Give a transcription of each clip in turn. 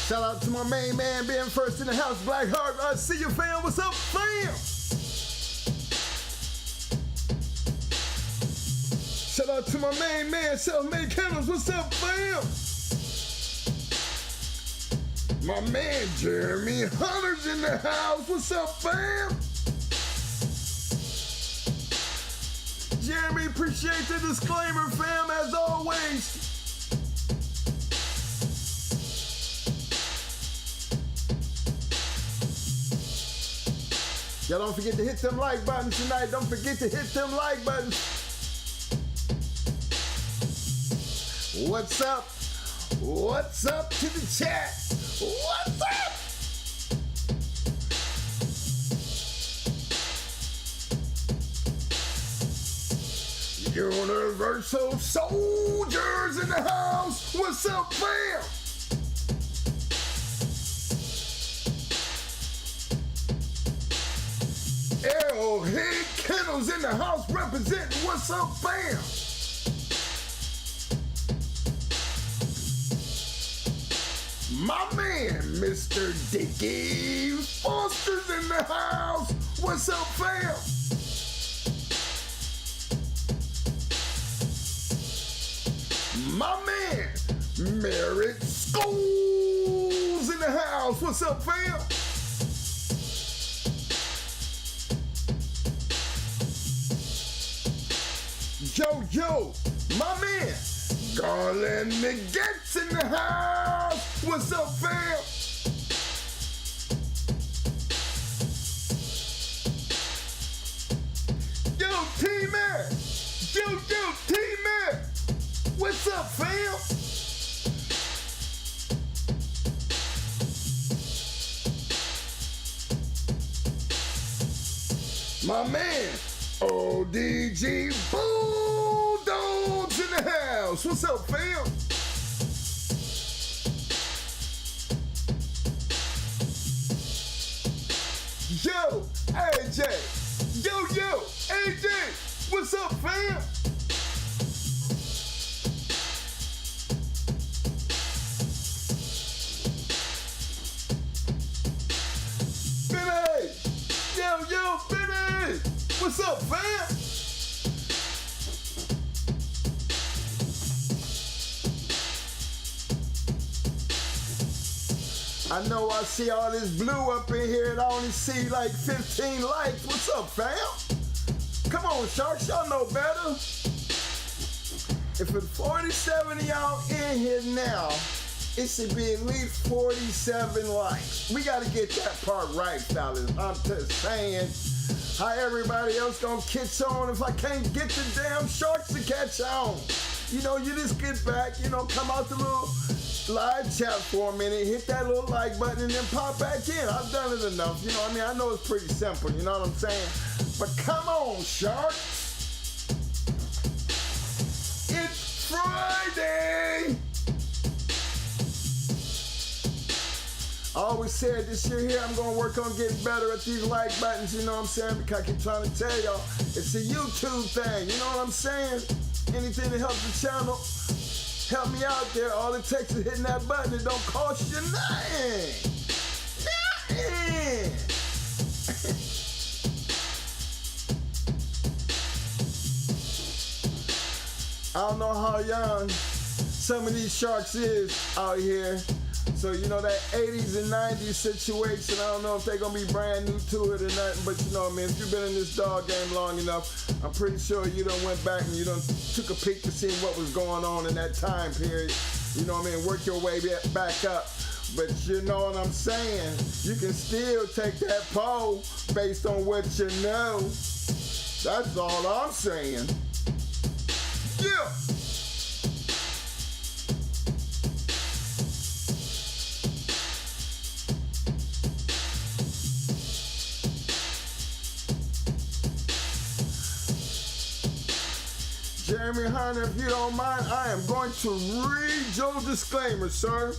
Shout out to my main man being first in the house, Black Heart. I see you, fam. What's up, fam? Shout out to my main man, Self-Made Kennels. What's up, fam? My man, Jeremy Hunter's in the house. What's up, fam? Jeremy, appreciate the disclaimer, fam, as always. Y'all don't forget to hit them like buttons tonight. Don't forget to hit them like buttons. What's up? What's up to the chat? What's up? Universal Soldiers in the house. What's up, fam? Hey, Kennels in the house representing. What's up, fam? My man, Mr. Dickie Foster's in the house. What's up, fam? My man, Merritt Scholes in the house. What's up, fam? Yo, my man, Garland McGet's in the house. What's up, fam? Yo, T-Mac. Yo, T-Mac. What's up, fam? My man, ODG Bulldogs in the house. What's up, fam? Yo, AJ. Yo, AJ. What's up, fam? Benny. Yo, Benny. What's up, fam? I know I see all this blue up in here and I only see like 15 likes. What's up, fam? Come on, Sharks, y'all know better. If it's 47 of y'all in here now, it should be at least 47 likes. We gotta get that part right, fellas. I'm just saying, how everybody else gonna catch on if I can't get the damn Sharks to catch on? You know, you just get back, come out the little live chat for a minute, hit that little like button, and then pop back in. I've done it enough, you know what I mean? I know it's pretty simple, you know what I'm saying? But come on, Sharks. It's Friday. I always said this year here, I'm going to work on getting better at these like buttons, you know what I'm saying? Because I keep trying to tell y'all, it's a YouTube thing, you know what I'm saying? Anything to help the channel, help me out there. All it takes is hitting that button. It don't cost you nothing. Nothing. I don't know how young some of these Sharks is out here. So, that 80s and 90s situation, I don't know if they're going to be brand new to it or nothing, but you know what I mean, if you've been in this dog game long enough, I'm pretty sure you done went back and you done took a peek to see what was going on in that time period. You know what I mean, work your way back up. But you know what I'm saying, you can still take that poll based on what you know. That's all I'm saying. Yeah! Jeremy Hunter, if you don't mind, I am going to read your disclaimer, sir.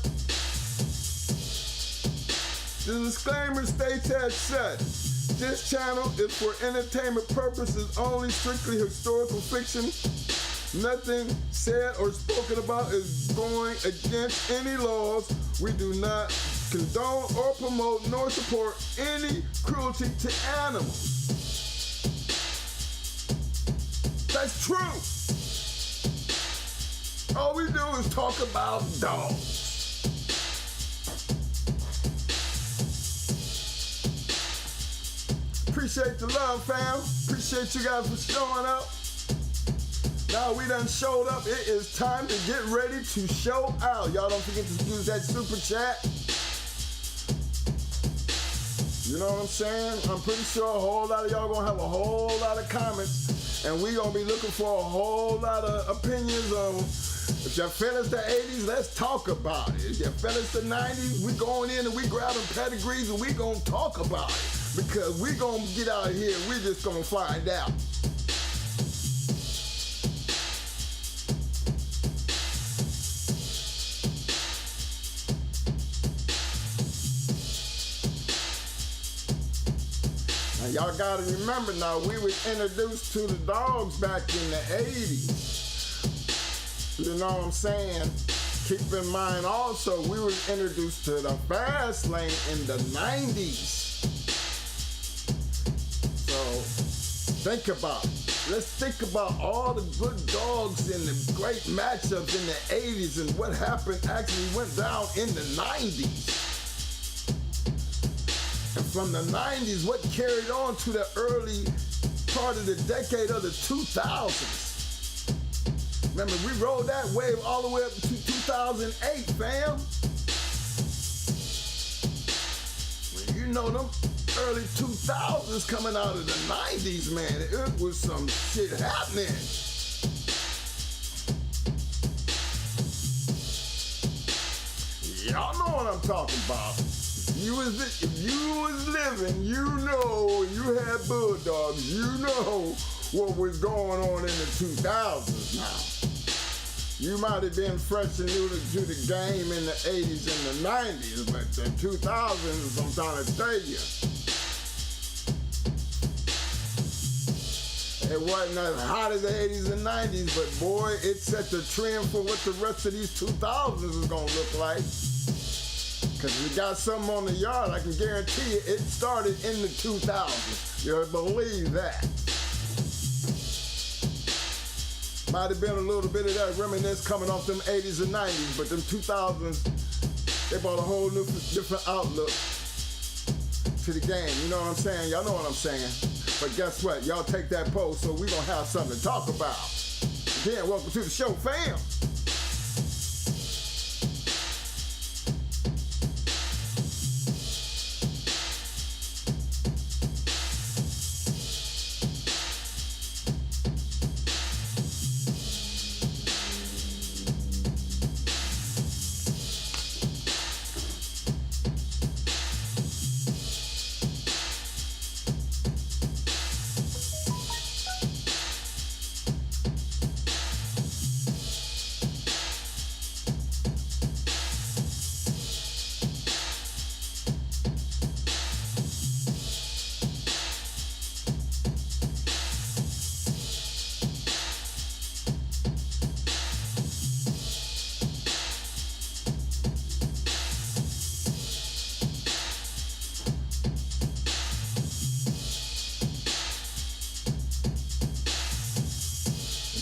The disclaimer states as such. This channel is for entertainment purposes only, strictly historical fiction Nothing said or spoken about is going against any laws. We do not condone or promote nor support any cruelty to animals. That's true. All we do is talk about dogs. Appreciate the love, fam. Appreciate you guys for showing up. Now we done showed up. It is time to get ready to show out. Y'all don't forget to use that super chat. You know what I'm saying? I'm pretty sure a whole lot of y'all gonna have a whole lot of comments, and we gonna be looking for a whole lot of opinions on. If you finished the 80s, let's talk about it. If you finished the 90s, we going in and we grabbing pedigrees and we gonna talk about it. Because we gonna get out of here and we just gonna find out. Now y'all gotta remember now, we were introduced to the dogs back in the 80s. You know what I'm saying? Keep in mind also, we were introduced to the fast lane in the 90s. So, think about it. Let's think about all the good dogs and the great matchups in the 80s and what happened actually went down in the 90s. And from the 90s, what carried on to the early part of the decade of the 2000s. Remember, we rode that wave all the way up to 2008, fam. You know them early 2000s coming out of the 90s, man. It was some shit happening. Y'all know what I'm talking about. If you was living, you know, you had bulldogs, you know what was going on in the 2000s now. You might have been fresh and new to the game in the 80s and the 90s, but the 2000s, I'm trying to tell you, it wasn't as hot as the 80s and 90s, but boy, it set the trend for what the rest of these 2000s is gonna look like. Because we got something on the yard, I can guarantee you, it started in the 2000s. You believe that. Might have been a little bit of that reminiscence coming off them 80s and 90s, but them 2000s, they brought a whole new, different outlook to the game. You know what I'm saying? Y'all know what I'm saying. But guess what? Y'all take that post, so we gonna have something to talk about. Again, welcome to the show, fam.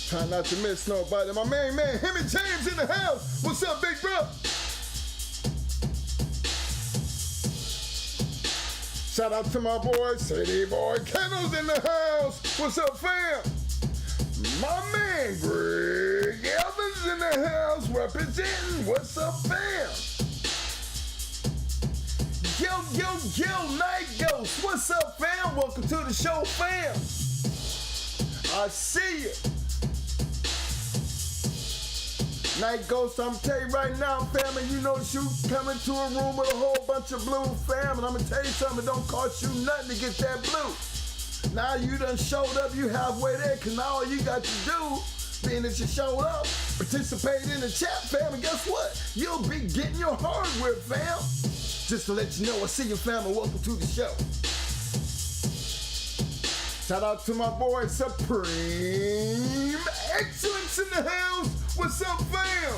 Try not to miss nobody. My main man, Hemi James in the house. What's up, big bro? Shout out to my boy, City Boy Kennels in the house. What's up, fam? My man, Greg Evans in the house representing. What's up, fam? Yo, Night Ghost. What's up, fam? Welcome to the show, fam. I see you. Night Ghost, I'm tell you right now, fam, and you know you come into a room with a whole bunch of blue, fam, and I'm gonna tell you something, it don't cost you nothing to get that blue. Now you done showed up, you halfway there, cause now all you got to do, being that you showed up, participate in the chat, fam, and guess what? You'll be getting your hardware, fam. Just to let you know, I see you, fam, and welcome to the show. Shout out to my boy Supreme Excellence in the house. What's up, fam?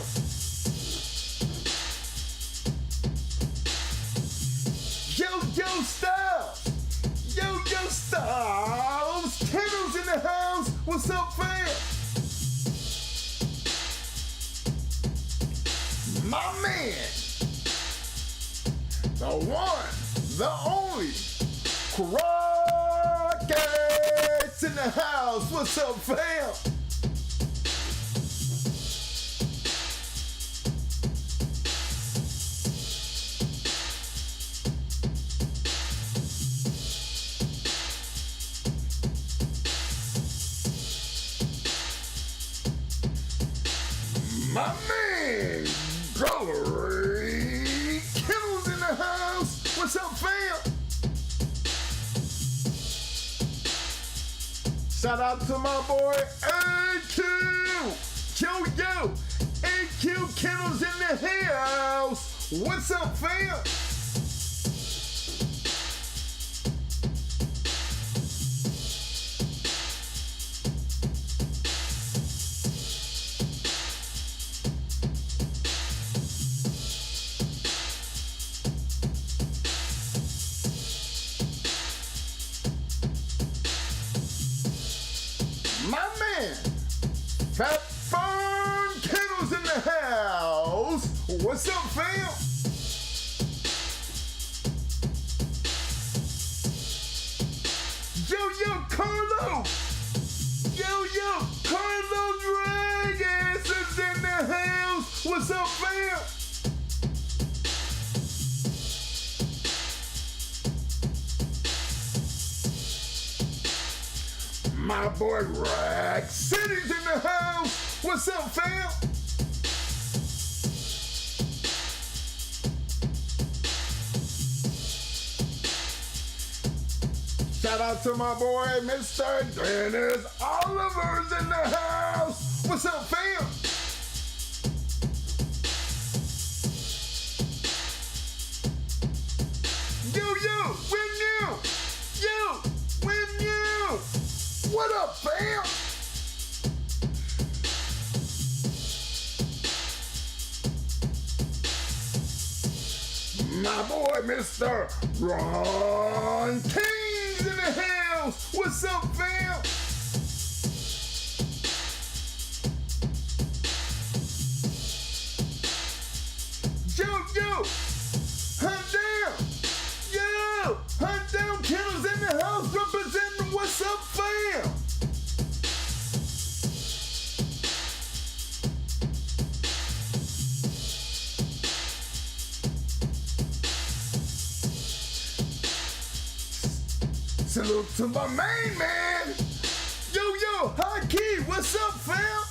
Yo Styles. Yo Styles. Kennels in the house. What's up, fam? My man. The one, the only. Rockets in the house. What's up, fam? My man, Gallery Kennels in the house. What's up, fam? Shout out to my boy AQ. Yo, AQ Kennels in the house. What's up, fam? My man, Fat Fern Kennels in the house. What's up, fam? Yo, Carlo. Yo, Carlo Dragas is in the house. What's up, fam? My boy Rack City's in the house. What's up, fam? Shout out to my boy Mr. Dennis Oliver's in the house. What's up, fam? Yo, when you? What up, fam? My boy, Mr. Ron King's in the house. What's up, fam? Yo, hunt down Kennels in the house representing. What's up, fam? Salute to my main man. Yo, High Key, what's up, fam?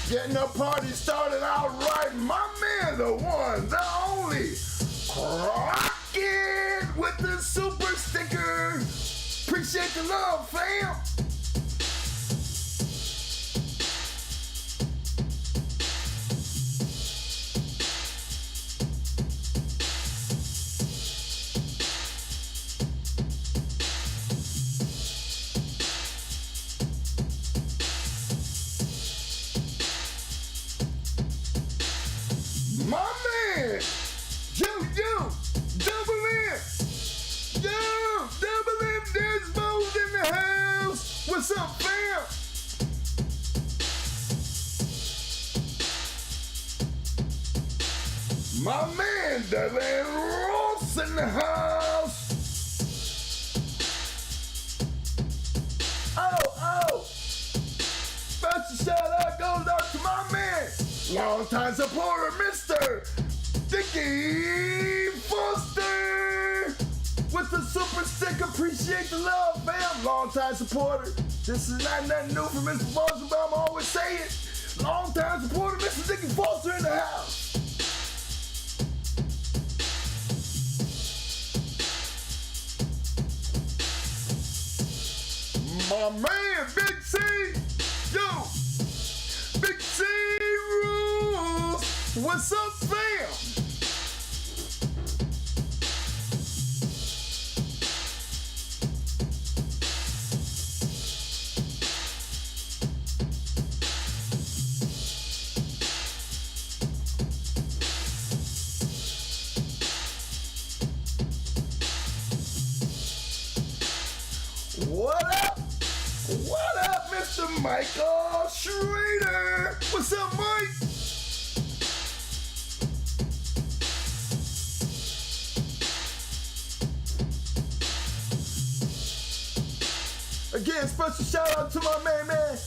Getting the party started out right. My man, the one, the only. Crockett with the super sticker. Appreciate the love, fam. My man, Double M. Double M, there's Mo's in the house. What's up, fam? My man, Dylan Ross in the house. Oh. Special shout out goes out to my man. Long-time supporter, Mr. Dickie Foster with the super stick. Appreciate the love, fam. Long-time supporter. This is not nothing new for Mr. Foster, but I'm always saying, long-time supporter, Mr. Dickie Foster in the house. My man, Big C. Yo, Big C rules. What's up, fam? What up? What up, Mr. Michael Schrader? What's up, Mike? Again, special shout out to my main man,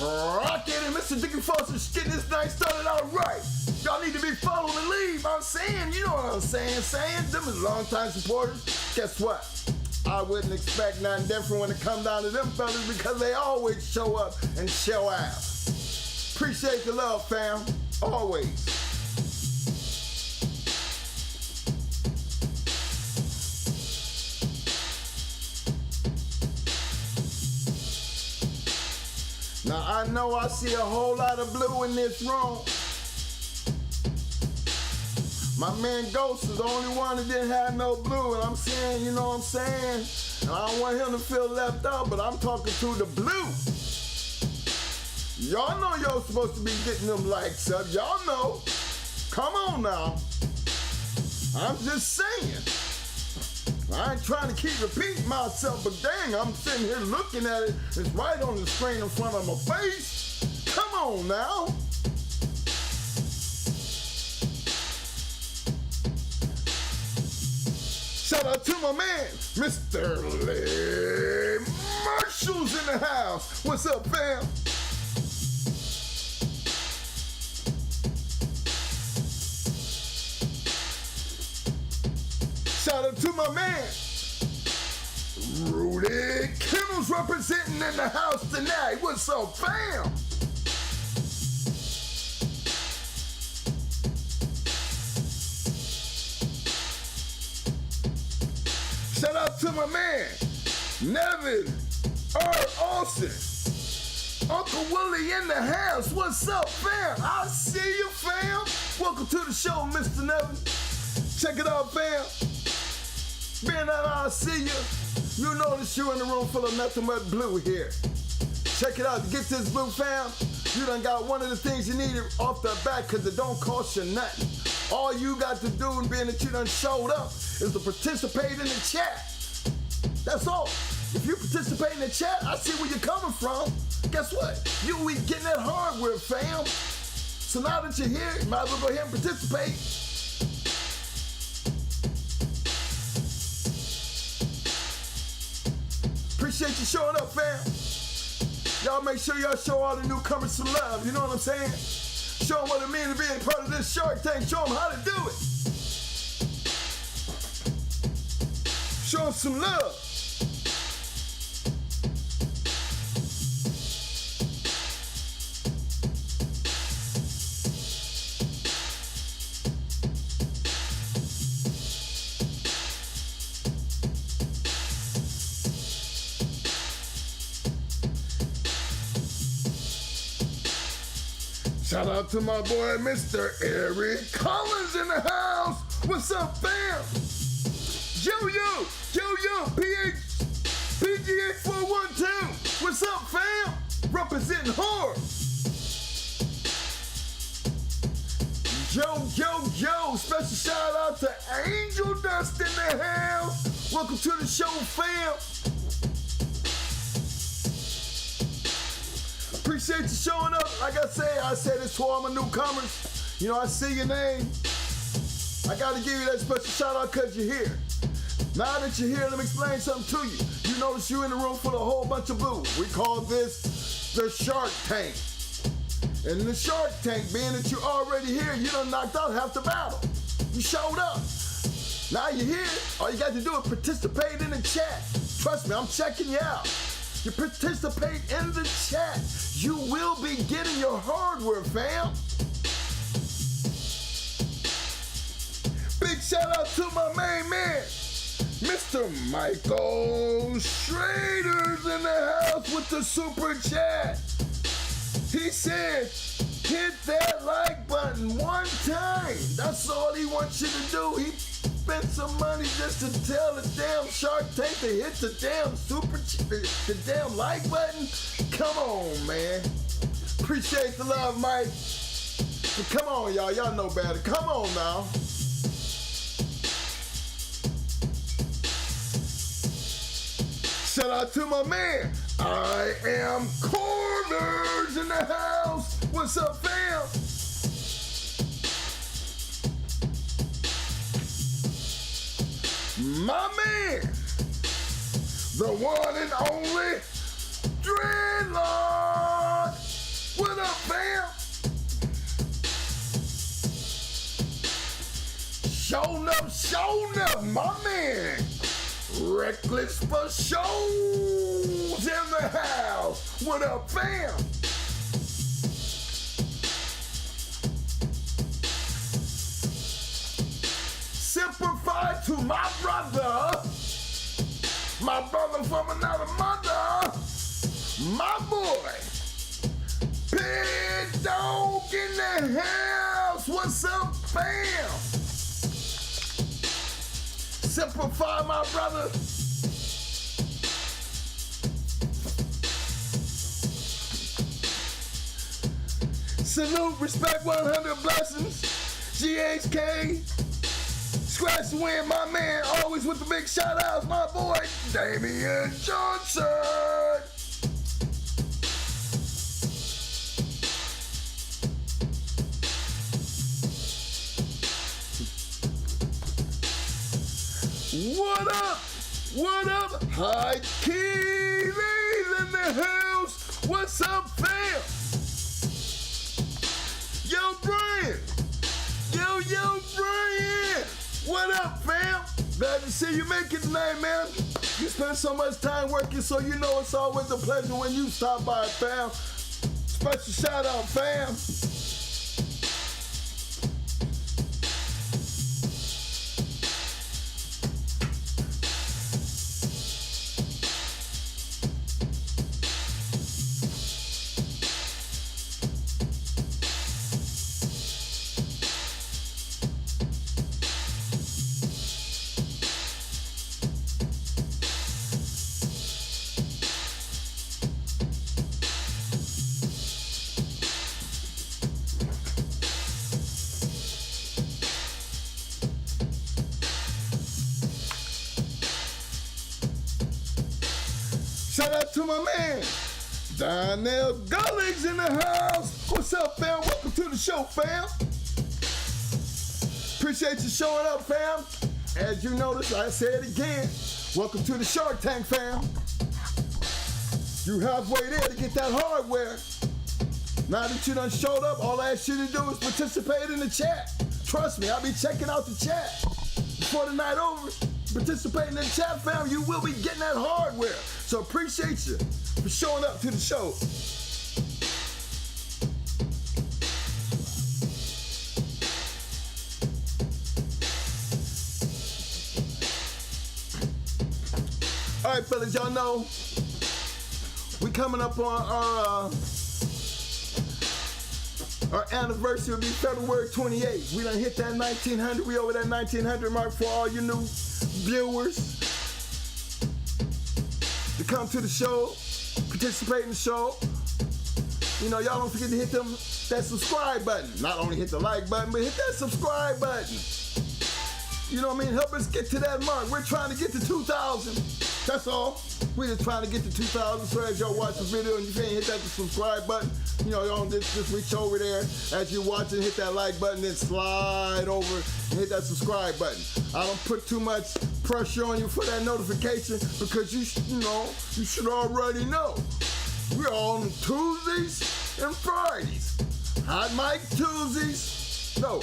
Rocket and Mr. Dickie Foster, getting this night started out right. Y'all need to be following the lead. I'm saying, you know what I'm saying. Them is long-time supporters. Guess what? I wouldn't expect nothing different when it comes down to them fellas because they always show up and show out. Appreciate the love, fam. Always. Now I know I see a whole lot of blue in this room. My man Ghost is the only one that didn't have no blue, and I'm saying, you know what I'm saying? And I don't want him to feel left out, but I'm talking to the blue. Y'all know y'all supposed to be getting them likes up. Y'all know. Come on now. I'm just saying. I ain't trying to keep repeating myself, but dang, I'm sitting here looking at it. It's right on the screen in front of my face. Come on now. Shout out to my man, Mr. Lee Marshall's in the house. What's up, fam? Shout out to my man, Rudy Kennels representing in the house tonight. What's up, fam? Shout out to my man, Nevin R. Austin. Uncle Willie in the house. What's up, fam? I see you, fam. Welcome to the show, Mr. Nevin. Check it out, fam. Being that I see you, you notice you're in the room full of nothing but blue here. Check it out. To get this blue, fam, you done got one of the things you needed off the bat because it don't cost you nothing. All you got to do, and being that you done showed up, is to participate in the chat. That's all. If you participate in the chat, I see where you're coming from. Guess what? You will be getting that hardware, fam. So now that you're here, you might as well go ahead and participate. Appreciate you showing up, fam. Y'all make sure y'all show all the newcomers some love. You know what I'm saying? Show them what it means to be a part of this Shark Tank. Show them how to do it. Show them some love. Shout out to my boy, Mr. Eric Collins in the house. What's up, fam? Yo, PGA 412. What's up, fam? Representing hard. Yo. Special shout out to Angel Dust in the house. Welcome to the show, fam. Appreciate you showing up. Like I say this to all my newcomers. You know, I see your name. I got to give you that special shout out because you're here. Now that you're here, let me explain something to you. You notice you're in the room full of a whole bunch of blue. We call this the Shark Tank. And the Shark Tank, being that you're already here, you done knocked out half the battle. You showed up. Now you're here. All you got to do is participate in the chat. Trust me, I'm checking you out. You participate in the chat, you will be getting your hardware, fam. Big shout out to my main man, Mr. Michael Schrader's in the house with the super chat. He said, hit that like button one time. That's all he wants you to do. He spent some money just to tell the damn Shark Tank to hit the damn the damn like button. Come on, man. Appreciate the love, Mike. But come on, y'all. Y'all know better. Come on now. Shout out to my man. I am Corners in the house. What's up, fam? My man, the one and only Dreadlock. What up, fam? Showing up, my man. Reckless for shows in the house. What up, fam? Simplify to my brother from another mother, my boy, Pig Dog in the house. What's up, fam? Simplify, my brother. Salute, respect, 100 blessings. GH.CH, scratch and win, my man. Always with the big shout outs, my boy, Damian Johnson. What up? What up? Hi, Keely's in the house. What's up, fam? Yo, Brian. Yo, Brian. What up, fam? Glad to see you make it tonight, man. You spend so much time working, so you know it's always a pleasure when you stop by, fam. Special shout out, fam. Shout out to my man, Donnell Gulligs in the house. What's up, fam? Welcome to the show, fam. Appreciate you showing up, fam. As you notice, I say it again. Welcome to the Shark Tank, fam. You halfway there to get that hardware. Now that you done showed up, all I ask you to do is participate in the chat. Trust me, I'll be checking out the chat before the night over. Participate in the chat, fam. You will be getting that hardware. So appreciate you for showing up to the show. All right, fellas, y'all know we coming up on our anniversary will be February 28th. We done hit that 1900. We over that 1900 mark for all you new viewers to come to the show, participate in the show. You know, y'all don't forget to hit that subscribe button. Not only hit the like button, but hit that subscribe button. You know what I mean? Help us get to that mark. We're trying to get to 2,000. That's all. We're just trying to get to 2,000. So as y'all watch the video and you can't hit that subscribe button, you know, y'all just reach over there as you're watching, hit that like button, then slide over and hit that subscribe button. I don't put too much pressure on you for that notification because you should already know. We're on Tuesdays and Fridays. Hot Mic Tuesdays. No,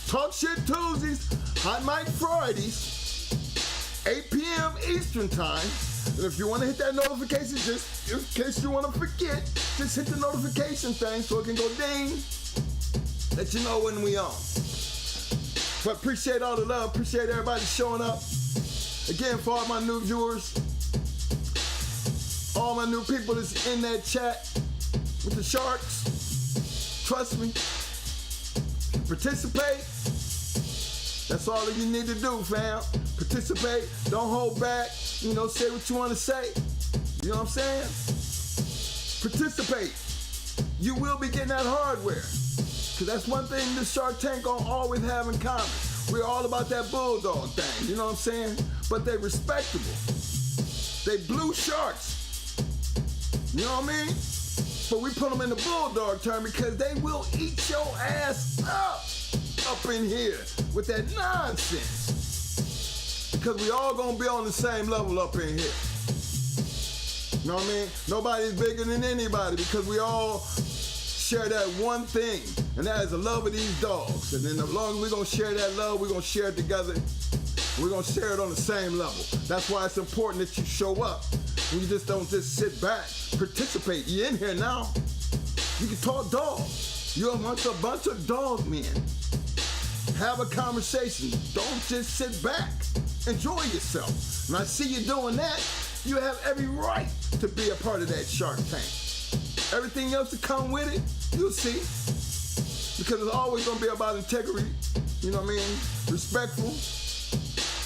Talk Shit Tuesdays. Hot Mic Fridays. 8 p.m. Eastern Time. And if you want to hit that notification, just in case you want to forget, just hit the notification thing so it can go ding. Let you know when we on. But appreciate all the love. Appreciate everybody showing up. Again, for all my new viewers, all my new people that's in that chat with the Sharks. Trust me. Participate. That's all that you need to do, fam. Participate. Don't hold back. You know, say what you want to say. You know what I'm saying? Participate. You will be getting that hardware. Because that's one thing this Shark Tank gonna always have in common. We're all about that bulldog thing. You know what I'm saying? But they respectable. They blue sharks. You know what I mean? But we put them in the bulldog term because they will eat your ass up in here with that nonsense. Because we all gonna be on the same level up in here. You know what I mean? Nobody's bigger than anybody because we all share that one thing, and that is the love of these dogs. And then as long as we're gonna share that love, we're gonna share it together. We're gonna share it on the same level. That's why it's important that you show up. And you just don't just sit back, participate. You're in here now. You can talk dog. You're amongst a bunch of dog men. Have a conversation. Don't just sit back. Enjoy yourself. And I see you doing that. You have every right to be a part of that Shark Tank. Everything else to come with it, you'll see. Because it's always gonna be about integrity, you know what I mean? Respectful,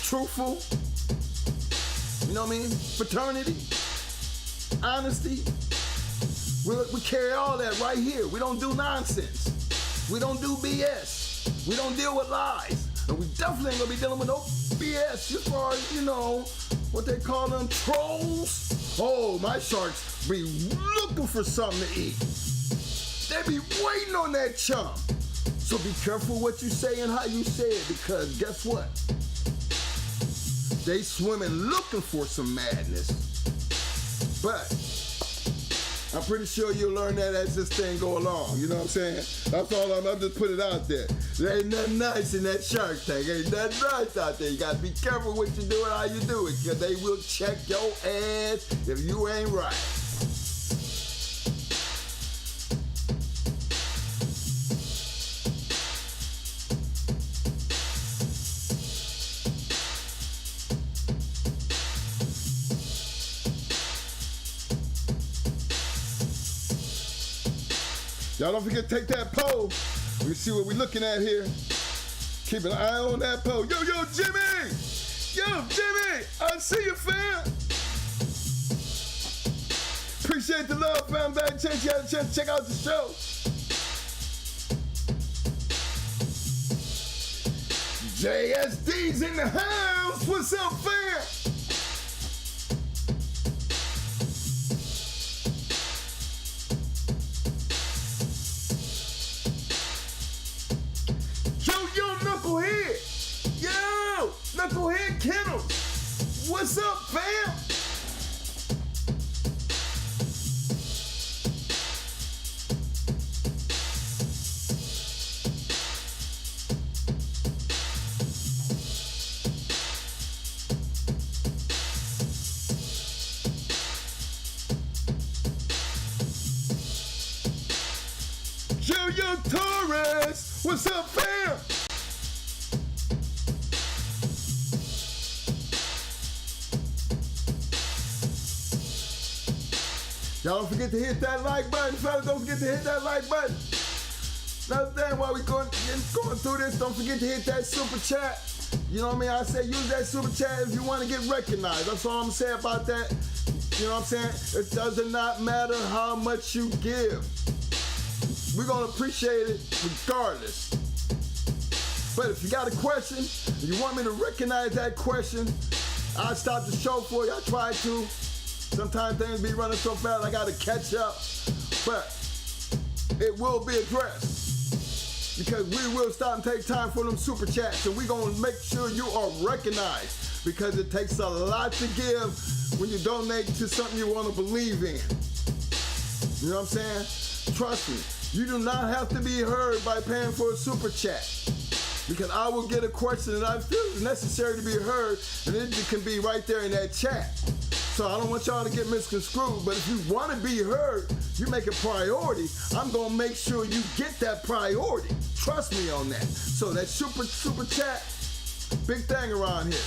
truthful, you know what I mean? Fraternity, honesty. We carry all that right here. We don't do nonsense. We don't do BS. We don't deal with lies. And we definitely ain't gonna be dealing with no BS as far as, you know, what they call them trolls. Oh, my sharks be looking for something to eat. They be waiting on that chum. So be careful what you say and how you say it, because guess what? They swimming looking for some madness. But I'm pretty sure you'll learn that as this thing go along. You know what I'm saying? That's all I'm just put it out there. There ain't nothing nice in that Shark Tank. Ain't nothing nice out there. You gotta be careful what you do and how you do it, because they will check your ass if you ain't right. Y'all don't forget to take that poll. Let me see what we're looking at here. Keep an eye on that poll. Yo, Jimmy! Yo, Jimmy! I see you, fam! Appreciate the love, fam. Glad you had a chance to check out the show. JSD's in the house. What's up, fam? Knucklehead Kennels. What's up, fam? Julio Torres. What's up, fam? Y'all don't forget to hit that like button, fellas. Don't forget to hit that like button. Another thing, while we going through this, don't forget to hit that super chat. You know what I mean? I say use that super chat if you want to get recognized. That's all I'm gonna say about that. You know what I'm saying? It does not matter how much you give. We're gonna appreciate it regardless. But if you got a question, and you want me to recognize that question, I'll stop the show for you. I try to. Sometimes things be running so fast I gotta catch up, but it will be addressed because we will stop and take time for them super chats, and we're gonna make sure you are recognized because it takes a lot to give when you donate to something you want to believe in. You know what I'm saying? Trust me, you do not have to be heard by paying for a super chat, because I will get a question that I feel is necessary to be heard, and it can be right there in that chat. So I don't want y'all to get misconstrued, but if you want to be heard, you make a priority. I'm gonna make sure you get that priority. Trust me on that. So that super chat, big thing around here.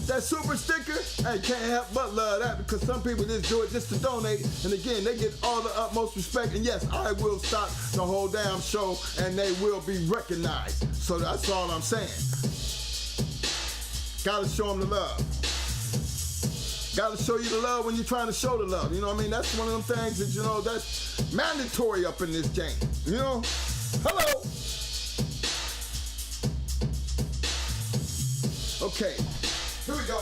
That super sticker, I can't help but love that because some people just do it just to donate. And again, they get all the utmost respect. And yes, I will stop the whole damn show and they will be recognized. So that's all I'm saying. Gotta show them the love. Gotta show you the love when you're trying to show the love. You know what I mean? That's one of them things that, you know, that's mandatory up in this game. You know? Hello. Okay, here we go.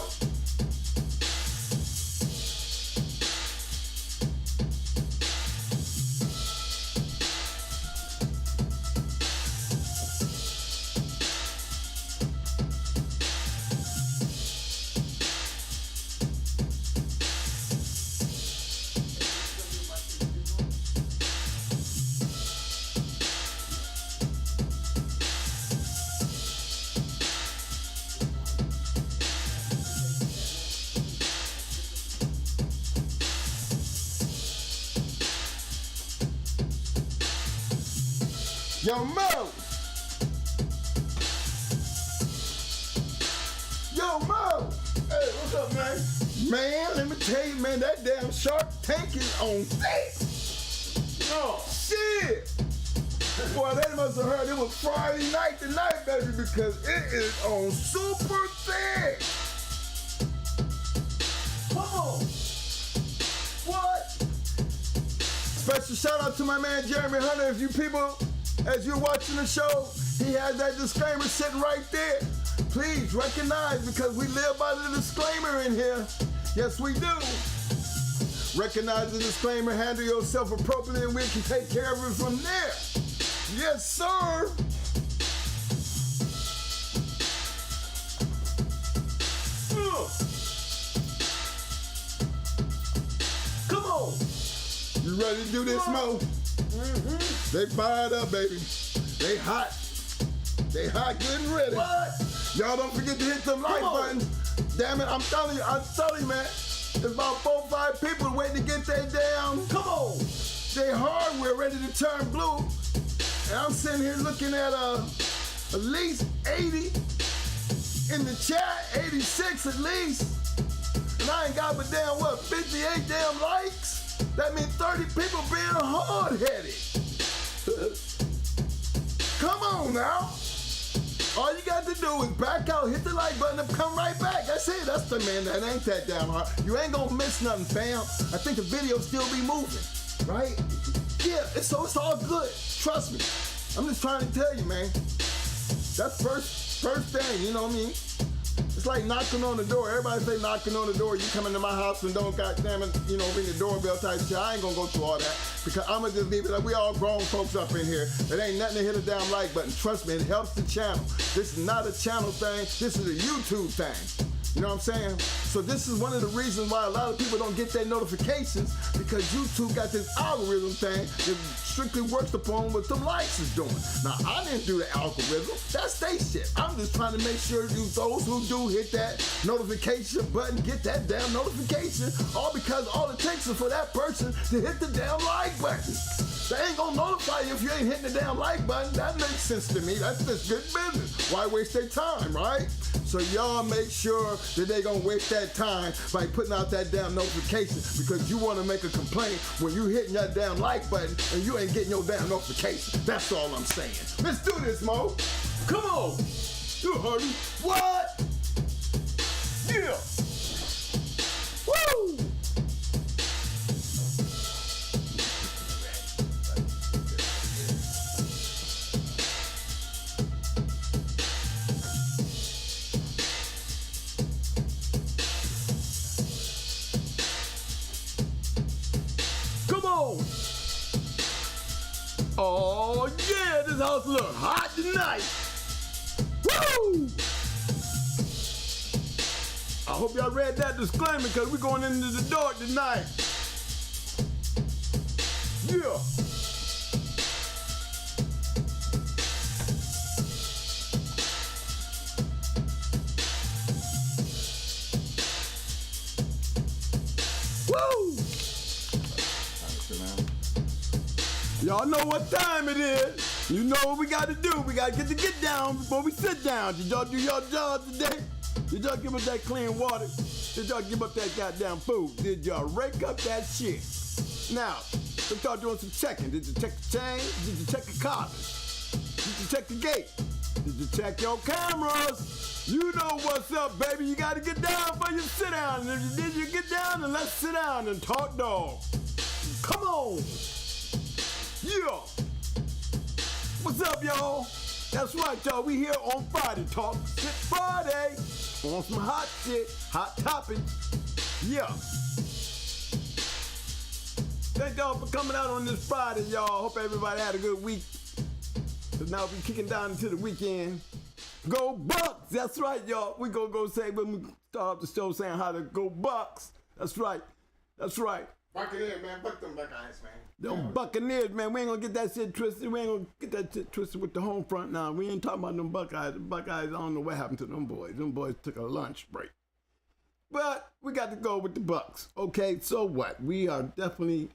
Yo, Mo! Yo, Mo! Hey, what's up, man? Man, let me tell you, man, that damn Shark Tank is on thick. Oh, shit! Boy, they must have heard it was Friday night tonight, baby, because it is on super thick. Come on. What? Special shout out to my man, Jeremy Hunter. If you people... As you're watching the show, he has that disclaimer sitting right there. Please recognize, because we live by the disclaimer in here. Yes, we do. Recognize the disclaimer, handle yourself appropriately, and we can take care of it from there. Yes, sir. Come on. You ready to do this, Mo? Mm-hmm. They fired up, baby. They hot. They hot, good and ready. What? Y'all don't forget to hit them like buttons. Damn it, I'm telling you, man. There's about 4 or 5 people waiting to get their damn, come on. They hardware ready to turn blue. And I'm sitting here looking at at least 80 in the chat, 86 at least. And I ain't got but damn, 58 damn likes? That means 30 people being hard-headed. Come on now. All you got to do is back out, hit the like button, and come right back. That's it. That's the man. That ain't that damn hard. You ain't gonna miss nothing, fam. I think the video still be moving, right? Yeah, it's all good. Trust me. I'm just trying to tell you, man. That's first thing, you know what I mean? It's like knocking on the door. Everybody say knocking on the door. You come into my house and don't goddamn it, you know, ring the doorbell type shit. I ain't gonna go through all that because I'ma just leave it like we all grown folks up in here. It ain't nothing to hit a damn like button. Trust me, it helps the channel. This is not a channel thing. This is a YouTube thing. You know what I'm saying? So this is one of the reasons why a lot of people don't get their notifications because YouTube got this algorithm thing that strictly works upon what them likes is doing. Now, I didn't do the algorithm. That's they shit. I'm just trying to make sure those who do hit that notification button get that damn notification, all because all it takes is for that person to hit the damn like button. They ain't gonna notify you if you ain't hitting the damn like button. That makes sense to me. That's just good business. Why waste their time, right? So y'all make sure that they gonna waste that time by putting out that damn notification because you wanna make a complaint when you hitting that damn like button and you ain't getting your damn notification. That's all I'm saying. Let's do this, Mo. Come on. You heard me. What? Yeah. Woo! Oh yeah, this house look hot tonight. Woo! I hope y'all read that disclaimer because we're going into the dark tonight. Yeah. Woo! Y'all know what time it is. You know what we got to do. We got to get the get down before we sit down. Did y'all do your job today? Did y'all give us that clean water? Did y'all give up that goddamn food? Did y'all rake up that shit? Now, let's start doing some checking. Did you check the chain? Did you check the collars? Did you check the gate? Did you check your cameras? You know what's up, baby. You gotta get down before you sit down. And if you did, you get down and let's sit down and talk dog. Come on. Yeah. What's up, y'all? That's right, y'all. We here on Friday Talk. Shit Friday. On some hot shit, hot topics. Yeah. Thank y'all for coming out on this Friday, y'all. Hope everybody had a good week. So now we kicking down into the weekend. Go Bucks! That's right, y'all. We gonna go say when we start off the show saying how to go Bucks. That's right. That's right. Buccaneers, man. Buck them Buckeyes, man. Them Buccaneers, man. We ain't gonna get that shit twisted. We ain't gonna get that shit twisted with the home front now. We ain't talking about them Buckeyes. The Buckeyes, I don't know what happened to them boys. Them boys took a lunch break. But we got to go with the Bucks. Okay, so what? We are definitely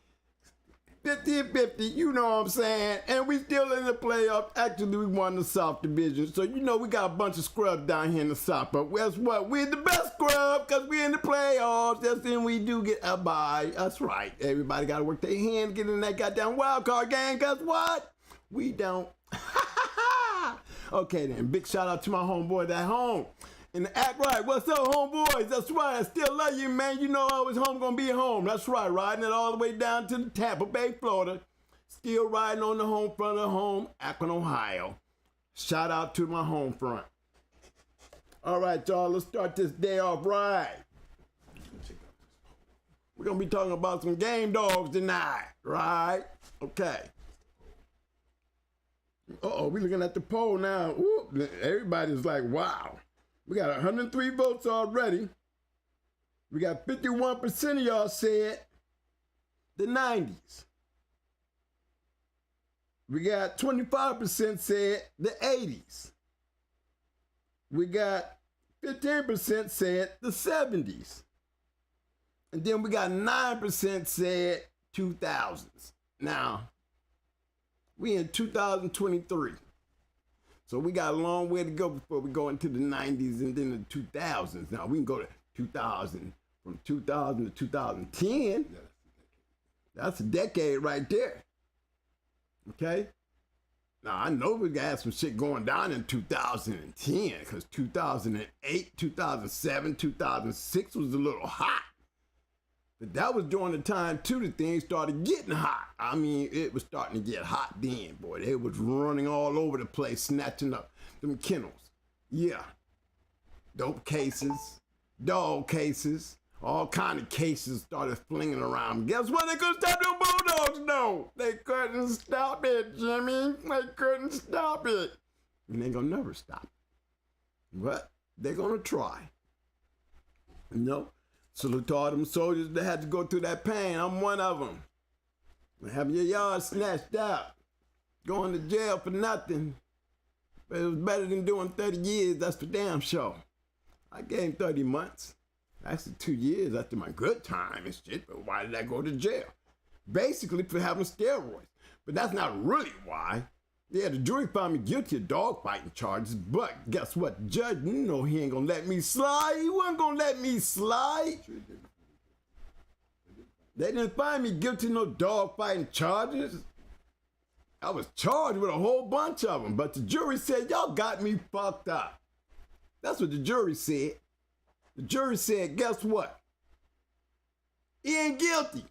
50-50, you know what I'm saying? And we still in the playoffs. Actually, we won the South Division. So, you know, we got a bunch of scrubs down here in the South. But guess what? We're the best scrub because we're in the playoffs. That's when we do get a bye. That's right. Everybody got to work their hands, get in that goddamn wild card game. Guess what? We don't. Okay, then. Big shout out to my homeboy at home. And act right. What's up, homeboys? That's right. I still love you, man. You know I was home gonna be home. That's right. Riding it all the way down to the Tampa Bay, Florida. Still riding on the home front of home, Akron, Ohio. Shout out to my home front. All right, y'all. Let's start this day off right. We're gonna be talking about some game dogs tonight, right? Okay. Uh-oh, we looking at the poll now. Ooh, everybody's like, wow. We got 103 votes already. We got 51% of y'all said the 90s. We got 25% said the 80s. We got 15% said the 70s. And then we got 9% said 2000s. Now, we in 2023. So we got a long way to go before we go into the 90s and then the 2000s. Now we can go to 2000, from 2000 to 2010. That's a decade right there. Okay? Now I know we got some shit going down in 2010 because 2008, 2007, 2006 was a little hot. But that was during the time, too, that things started getting hot. I mean, it was starting to get hot then, boy. They was running all over the place, snatching up them kennels. Yeah. Dope cases, dog cases, all kind of cases started flinging around. Guess what? They couldn't stop them Bulldogs, no. They couldn't stop it, Jimmy. They couldn't stop it. And they gonna never stop. But they're gonna try. You know? Salute to all them soldiers that had to go through that pain. I'm one of them. Having your yard snatched out. Going to jail for nothing. But it was better than doing 30 years. That's for damn sure. I gave 30 months. Actually 2 years after my good time and shit. But why did I go to jail? Basically for having steroids. But that's not really why. Yeah, the jury found me guilty of dog fighting charges, but guess what? The judge, you know he ain't gonna let me slide. He wasn't gonna let me slide. They didn't find me guilty of no dog fighting charges. I was charged with a whole bunch of them, but the jury said, y'all got me fucked up. That's what the jury said. The jury said, guess what? He ain't guilty.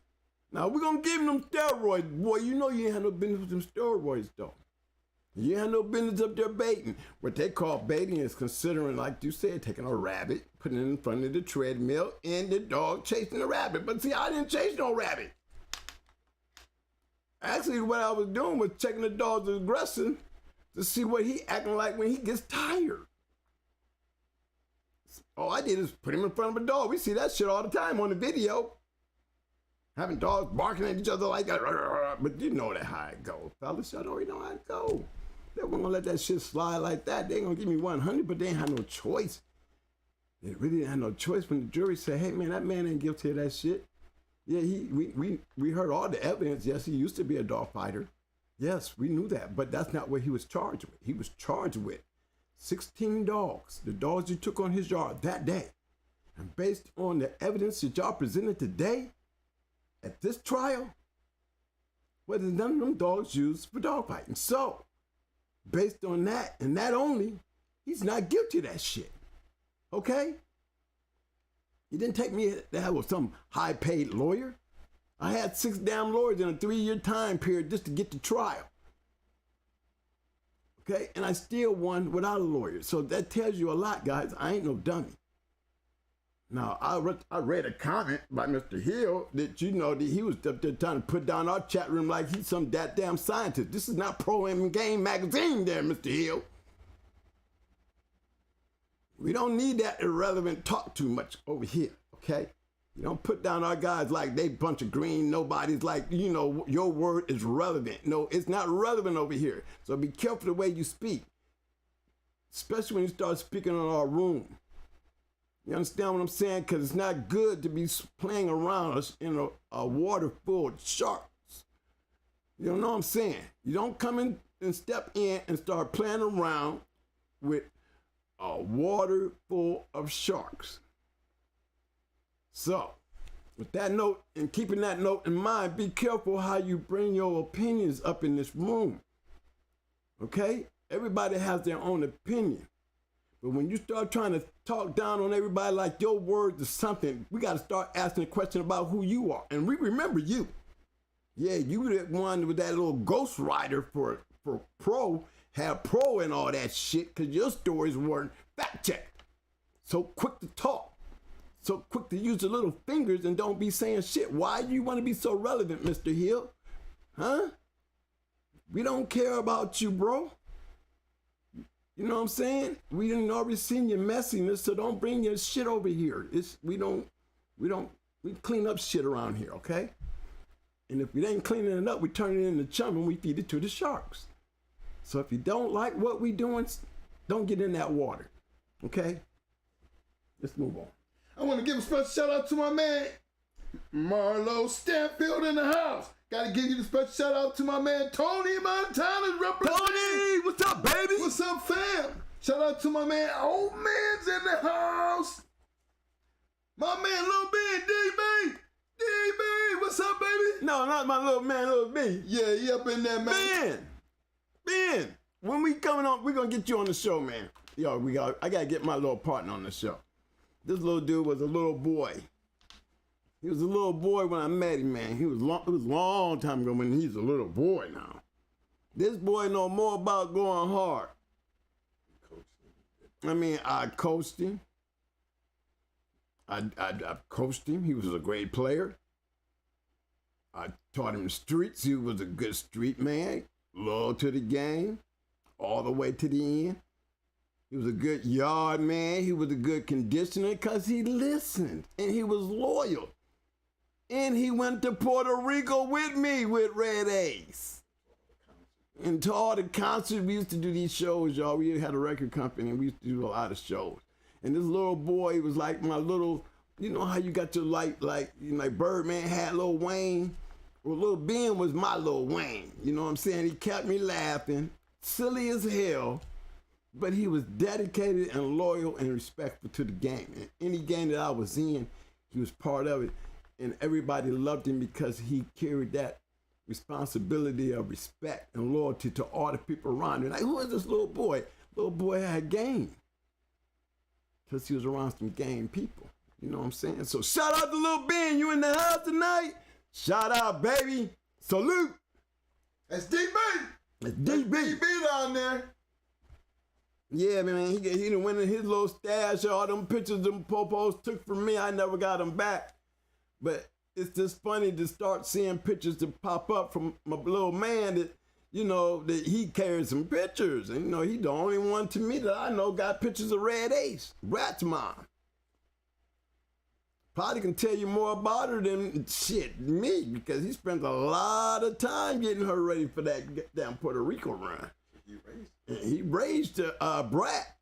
Now, we're gonna give him them steroids. Boy, you know you ain't had no business with them steroids, though. You had no business up there baiting. What they call baiting is considering, like you said, taking a rabbit, putting it in front of the treadmill, and the dog chasing the rabbit. But see, I didn't chase no rabbit. Actually, what I was doing was checking the dog's aggression to see what he acting like when he gets tired. All I did is put him in front of a dog. We see that shit all the time on the video. Having dogs barking at each other like that. But you know that how it goes, fellas. Y'all already know how it goes. They weren't gonna let that shit slide like that. They ain't gonna give me 100, but they ain't had no choice. They really didn't have no choice when the jury said, hey man, that man ain't guilty of that shit. Yeah, we heard all the evidence. Yes, he used to be a dog fighter. Yes, we knew that, but that's not what he was charged with. He was charged with 16 dogs, the dogs you took on his yard that day. And based on the evidence that y'all presented today at this trial, well, there's none of them dogs used for dog fighting. So, based on that and that only, he's not guilty of that shit. Okay? He didn't take me to have with some high-paid lawyer. I had 6 damn lawyers in a 3-year time period just to get to trial. Okay? And I still won without a lawyer. So that tells you a lot, guys. I ain't no dummy. Now, I read a comment by Mr. Hill that, you know, that he was up there trying to put down our chat room like he's some damn scientist. This is not Pro M Game magazine there, Mr. Hill. We don't need that irrelevant talk too much over here, okay? You don't put down our guys like they bunch of green nobodies like, you know, your word is relevant. No, it's not relevant over here. So be careful the way you speak, especially when you start speaking in our room. You understand what I'm saying? Because it's not good to be playing around us in a water full of sharks. You know what I'm saying? You don't come in and step in and start playing around with a water full of sharks. So, with that note and keeping that note in mind, be careful how you bring your opinions up in this room. Okay? Everybody has their own opinion. But when you start trying to talk down on everybody like your words is something, we got to start asking a question about who you are. And we remember you. Yeah, you were the one with that little ghost rider for Pro, had Pro and all that shit, because your stories weren't fact-checked. So quick to talk. So quick to use the little fingers and don't be saying shit. Why do you want to be so relevant, Mr. Hill? Huh? We don't care about you, bro. You know what I'm saying? We didn't already seen your messiness, so don't bring your shit over here. We clean up shit around here, okay? And if we ain't cleaning it up, we turn it into chum and we feed it to the sharks. So if you don't like what we doing, don't get in that water, okay? Let's move on. I want to give a special shout out to my man, Marlo Stanfield in the house. Got to give you the special shout out to my man, Tony Montana representing. Tony, what's up, baby? What's up, fam? Shout out to my man, Old Man's in the house. My man, Lil B, DB. DB, what's up, baby? No, not my little man, Lil B. Yeah, he up in there, man. Ben, when we coming on, we're going to get you on the show, man. Yo, I got to get my little partner on the show. This little dude was a little boy. He was a little boy when I met him, man. It was a long time ago when he's a little boy now. This boy know more about going hard. I mean, I coached him. I coached him. He was a great player. I taught him the streets. He was a good street man. Loyal to the game. All the way to the end. He was a good yard man. He was a good conditioner because he listened. And he was loyal. And he went to Puerto Rico with me with Red Ace. And to all the concerts, we used to do these shows, y'all. We had a record company and we used to do a lot of shows. And this little boy was like my little, you know how you got your like Birdman had Lil Wayne? Well, Lil Ben was my Lil Wayne. You know what I'm saying? He kept me laughing, silly as hell, but he was dedicated and loyal and respectful to the game. And any game that I was in, he was part of it. And everybody loved him because he carried that responsibility of respect and loyalty to all the people around him. Like, who is this little boy? Little boy had game. Because he was around some game people. You know what I'm saying? So shout out to Lil Ben. You in the house tonight? Shout out, baby. Salute. That's DB. That's DB. DB down there. Yeah, man. He done went in his little stash. All them pictures them popos took from me. I never got them back. But it's just funny to start seeing pictures that pop up from my little man that, you know, that he carries some pictures. And, you know, he the only one to me that I know got pictures of Red Ace, Brat's mom. Probably can tell you more about her than me, because he spends a lot of time getting her ready for that damn Puerto Rico run. He raised Brat.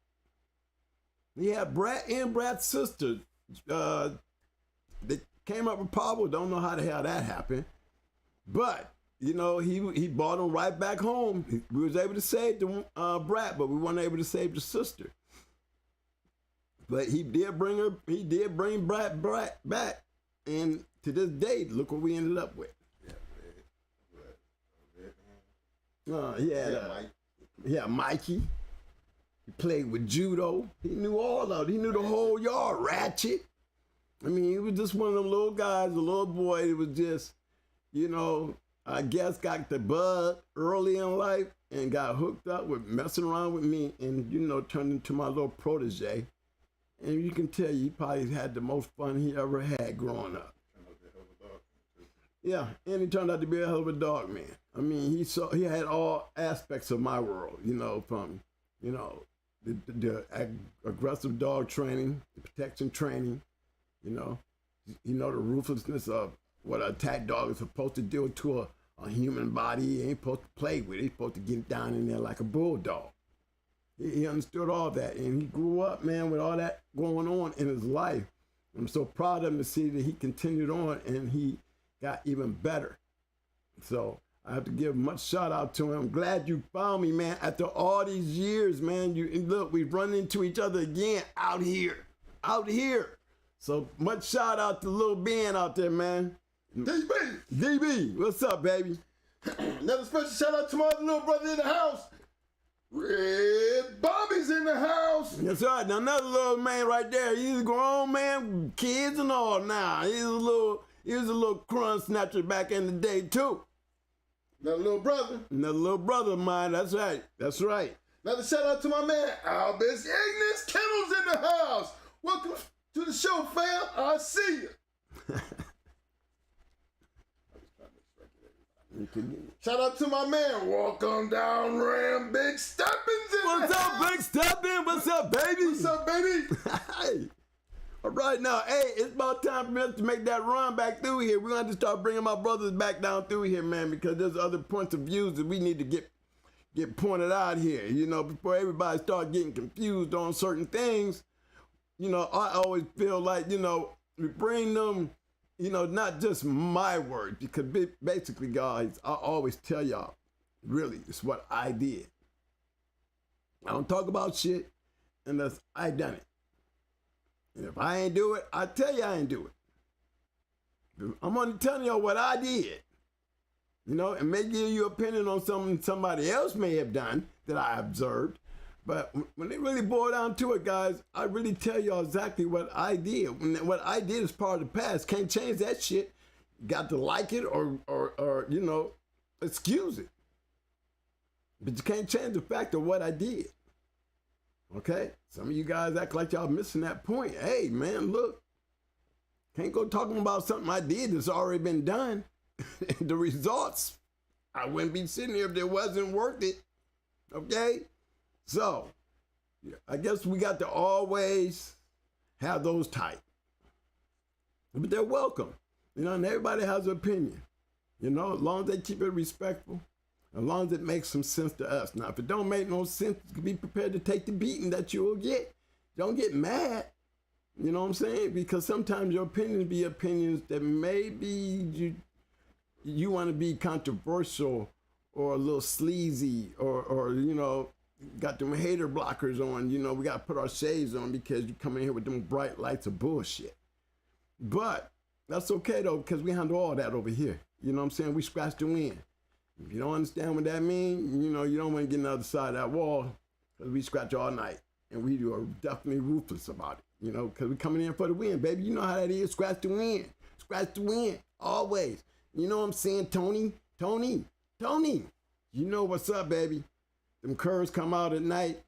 He had Brat and Brat's sister. They came up with Pablo. Don't know how the hell that happened. But you know, he brought him right back home. We was able to save the brat, but we weren't able to save the sister. But he did bring brat back, and to this day, look what we ended up with. Yeah, Mikey. He played with judo. He knew all of it. He knew the whole yard. Ratchet. I mean, he was just one of them little guys, a little boy. It was just, you know, I guess got the bug early in life and got hooked up with messing around with me and, you know, turned into my little protege. And you can tell he probably had the most fun he ever had growing up. Yeah, and he turned out to be a hell of a dog, man. I mean, he had all aspects of my world, you know, from, you know, the aggressive dog training, the protection training, you know the ruthlessness of what an attack dog is supposed to do to a human body. He ain't supposed to play with it. He's supposed to get down in there like a bulldog. He understood all that, and he grew up, man, with all that going on in his life. I'm so proud of him to see that he continued on, and he got even better. So I have to give much shout out to him. I'm glad you found me, man. After all these years, man, look, we've run into each other again out here. So much shout out to little Ben out there, man. DB, what's up, baby? Another special shout out to my little brother in the house. Red Bobby's in the house. That's right. Now another little man right there. He's a grown man, kids and all now. He was a little crumb snatcher back in the day too. Another little brother of mine. That's right. Another shout out to my man Albus Ignis Kennels in the house. Welcome to the show, fam. I see you. Shout out to my man, Walk On Down Ram Big Steppins in the house. Big Steppin'? What's up, baby? What's up, baby? Hey. All right, now, hey, it's about time for us to make that run back through here. We're going to have to start bringing my brothers back down through here, man, because there's other points of views that we need to get pointed out here. You know, before everybody start getting confused on certain things, you know, I always feel like, you know, we bring them, you know, not just my word, because basically, guys, I always tell y'all, really, it's what I did. I don't talk about shit unless I done it. And if I ain't do it, I tell you I ain't do it. I'm only telling y'all what I did. You know, and may give you opinion on something somebody else may have done that I observed. But when it really boiled down to it, guys, I really tell y'all exactly what I did. What I did is part of the past. Can't change that shit. Got to like it or you know, excuse it. But you can't change the fact of what I did. Okay? Some of you guys act like y'all missing that point. Hey, man, look. Can't go talking about something I did that's already been done. The results, I wouldn't be sitting here if it wasn't worth it. Okay? So, I guess we got to always have those tight. But they're welcome. You know, and everybody has an opinion. You know, as long as they keep it respectful, as long as it makes some sense to us. Now, if it don't make no sense, be prepared to take the beating that you will get. Don't get mad. You know what I'm saying? Because sometimes your opinions be opinions that maybe you want to be controversial or a little sleazy or you know, got them hater blockers on. You know, we got to put our shades on because you come in here with them bright lights of bullshit. But that's okay, though, because we handle all that over here. You know what I'm saying? We scratch the wind. If you don't understand what that means, you know, you don't want to get on the other side of that wall because we scratch all night. And we are definitely ruthless about it, you know, because we're coming in for the win, baby. You know how that is. Scratch the win. Scratch the win. Always. You know what I'm saying, Tony? Tony. You know what's up, baby. Them curves come out at night.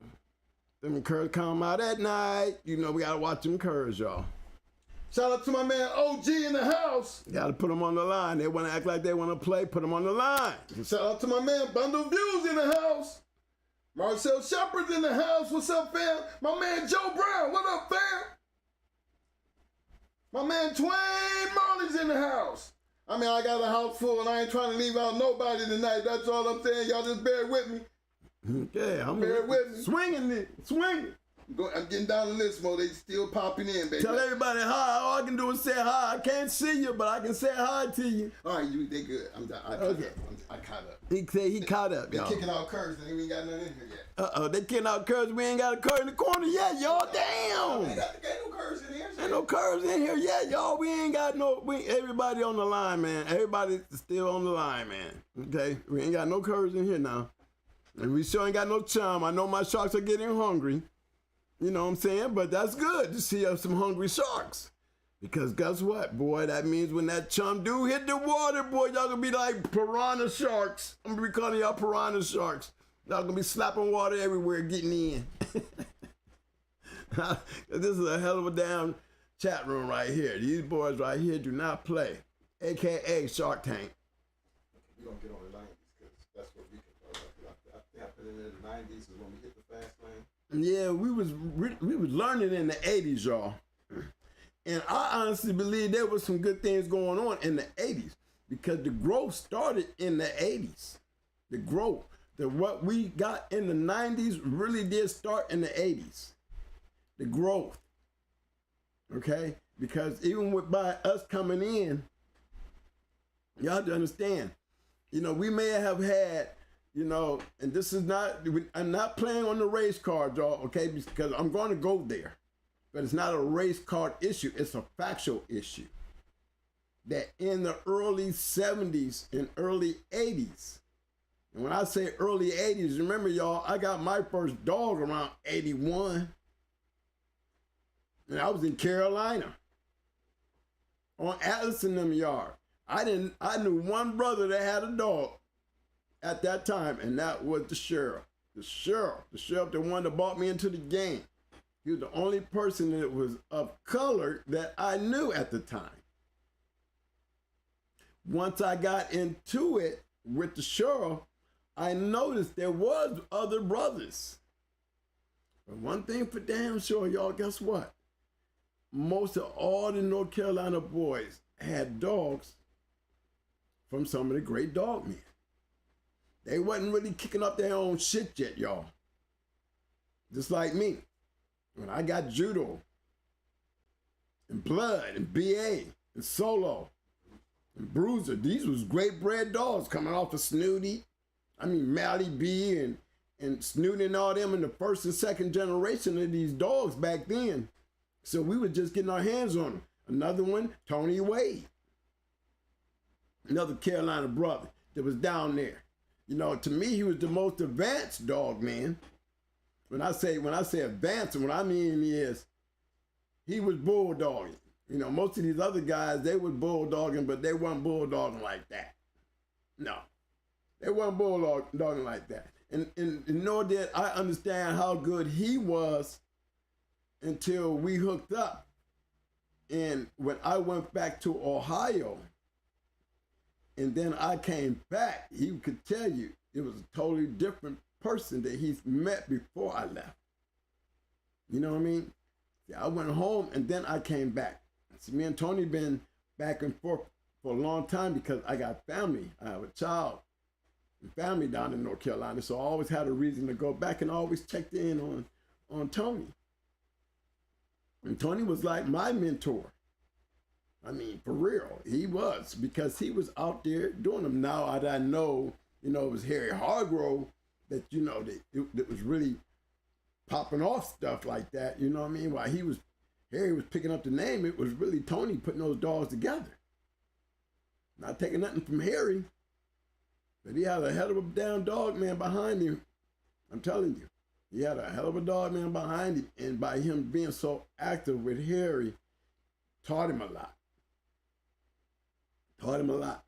You know we got to watch them curves, y'all. Shout out to my man OG in the house. Got to put them on the line. They want to act like they want to play. Put them on the line. Shout out to my man Bundle Views in the house. Marcel Shepard's in the house. What's up, fam? My man Joe Brown. What up, fam? My man Twain Marley's in the house. I mean, I got a house full and I ain't trying to leave out nobody tonight. That's all I'm saying. Y'all just bear with me. Yeah, I'm bear with me. Swinging it. I'm getting down the list mode. They still popping in, baby. Tell everybody hi. All I can do is say hi. I can't see you, but I can say hi to you. All right, they good. I caught up. He said he caught up, They y'all. kicking out curves and we ain't got nothing in here yet. They kicking out curves. We ain't got a curve in the corner yet, y'all. Damn. Ain't no curves in here. Ain't no curves in here yet, y'all. We ain't got no. Everybody on the line, man. Everybody still on the line, man. Okay, we ain't got no curves in here now, and we sure ain't got no chum. I know my sharks are getting hungry. You know what I'm saying? But that's good to see some hungry sharks. Because guess what, boy? That means when that chum do hit the water, boy, y'all gonna be like piranha sharks. I'm gonna be calling y'all piranha sharks. Y'all gonna be slapping water everywhere, getting in. This is a hell of a damn chat room right here. These boys right here do not play. AKA Shark Tank. We don't get on the 90s because that's what we can talk about. I happened in the 90s is when we hit the fast lane. Yeah, we was learning in the 80s, y'all. And I honestly believe there was some good things going on in the 80s because the growth started in the 80s. The growth, what we got in the 90s really did start in the 80s. The growth, okay? Because even by us coming in, you have to understand, you know, we may have had, you know, and this is not, I'm not playing on the race card, y'all, okay? Because I'm going to go there. But it's not a race card issue. It's a factual issue. That in the early 70s and early 80s, and when I say early 80s, remember, y'all, I got my first dog around 81. And I was in Carolina on Atlas in them yard. I knew one brother that had a dog at that time, and that was the sheriff. The sheriff, the one that brought me into the game. He was the only person that was of color that I knew at the time. Once I got into it with the sheriff, I noticed there was other brothers. But one thing for damn sure, y'all, guess what? Most of all the North Carolina boys had dogs from some of the great dog men. They wasn't really kicking up their own shit yet, y'all. Just like me. When I got Judo and Blood and BA and Solo and Bruiser, these was great bred dogs coming off of Snooty. I mean, Mally B and Snooty and all them in the first and second generation of these dogs back then. So we were just getting our hands on them. Another one, Tony Wade. Another Carolina brother that was down there. You know, to me, he was the most advanced dog, man. When I say advanced, what I mean is he was bulldogging. You know, most of these other guys, they was bulldogging, but they weren't bulldogging like that. No, they weren't bulldogging like that. And nor did I understand how good he was until we hooked up. And when I went back to Ohio, and then I came back, he could tell you it was a totally different person that he's met before I left. You know what I mean? See, I went home and then I came back. See, me and Tony been back and forth for a long time because I got family. I have a child and family down in North Carolina, so I always had a reason to go back and always checked in on Tony. And Tony was like my mentor. I mean, for real, he was, because he was out there doing them. Now I know, you know, it was Harry Hargrove that, you know, that was really popping off stuff like that, you know what I mean? While Harry was picking up the name, it was really Tony putting those dogs together. Not taking nothing from Harry, but he had a hell of a damn dog man behind him. I'm telling you, he had a hell of a dog man behind him, and by him being so active with Harry, taught him a lot. Taught him a lot.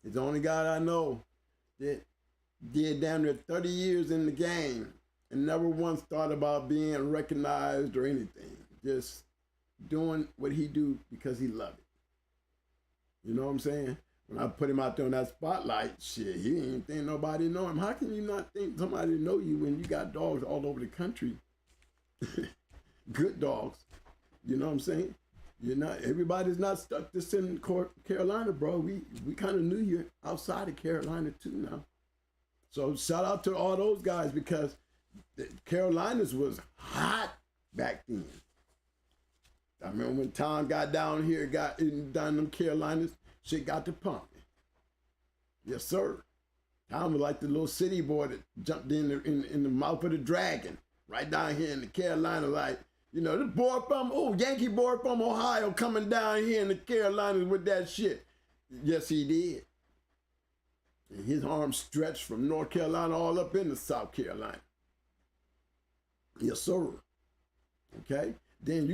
He's the only guy I know that did damn near 30 years in the game and never once thought about being recognized or anything. Just doing what he do because he loved it. You know what I'm saying? When I put him out there on that spotlight, shit, he didn't think nobody know him. How can you not think somebody know you when you got dogs all over the country? Good dogs. You know what I'm saying? Everybody's not stuck just in Carolina, bro. We kind of knew you outside of Carolina too now. So shout out to all those guys, because the Carolinas was hot back then. I remember when Tom got down here, got down in them Carolinas, shit got to pumping. Yes, sir. Tom was like the little city boy that jumped in the mouth of the dragon, right down here in the Carolina, like, you know, this boy from, Yankee boy from Ohio coming down here in the Carolinas with that shit. Yes, he did. And his arms stretched from North Carolina all up into South Carolina. Yes, sir. Okay? Then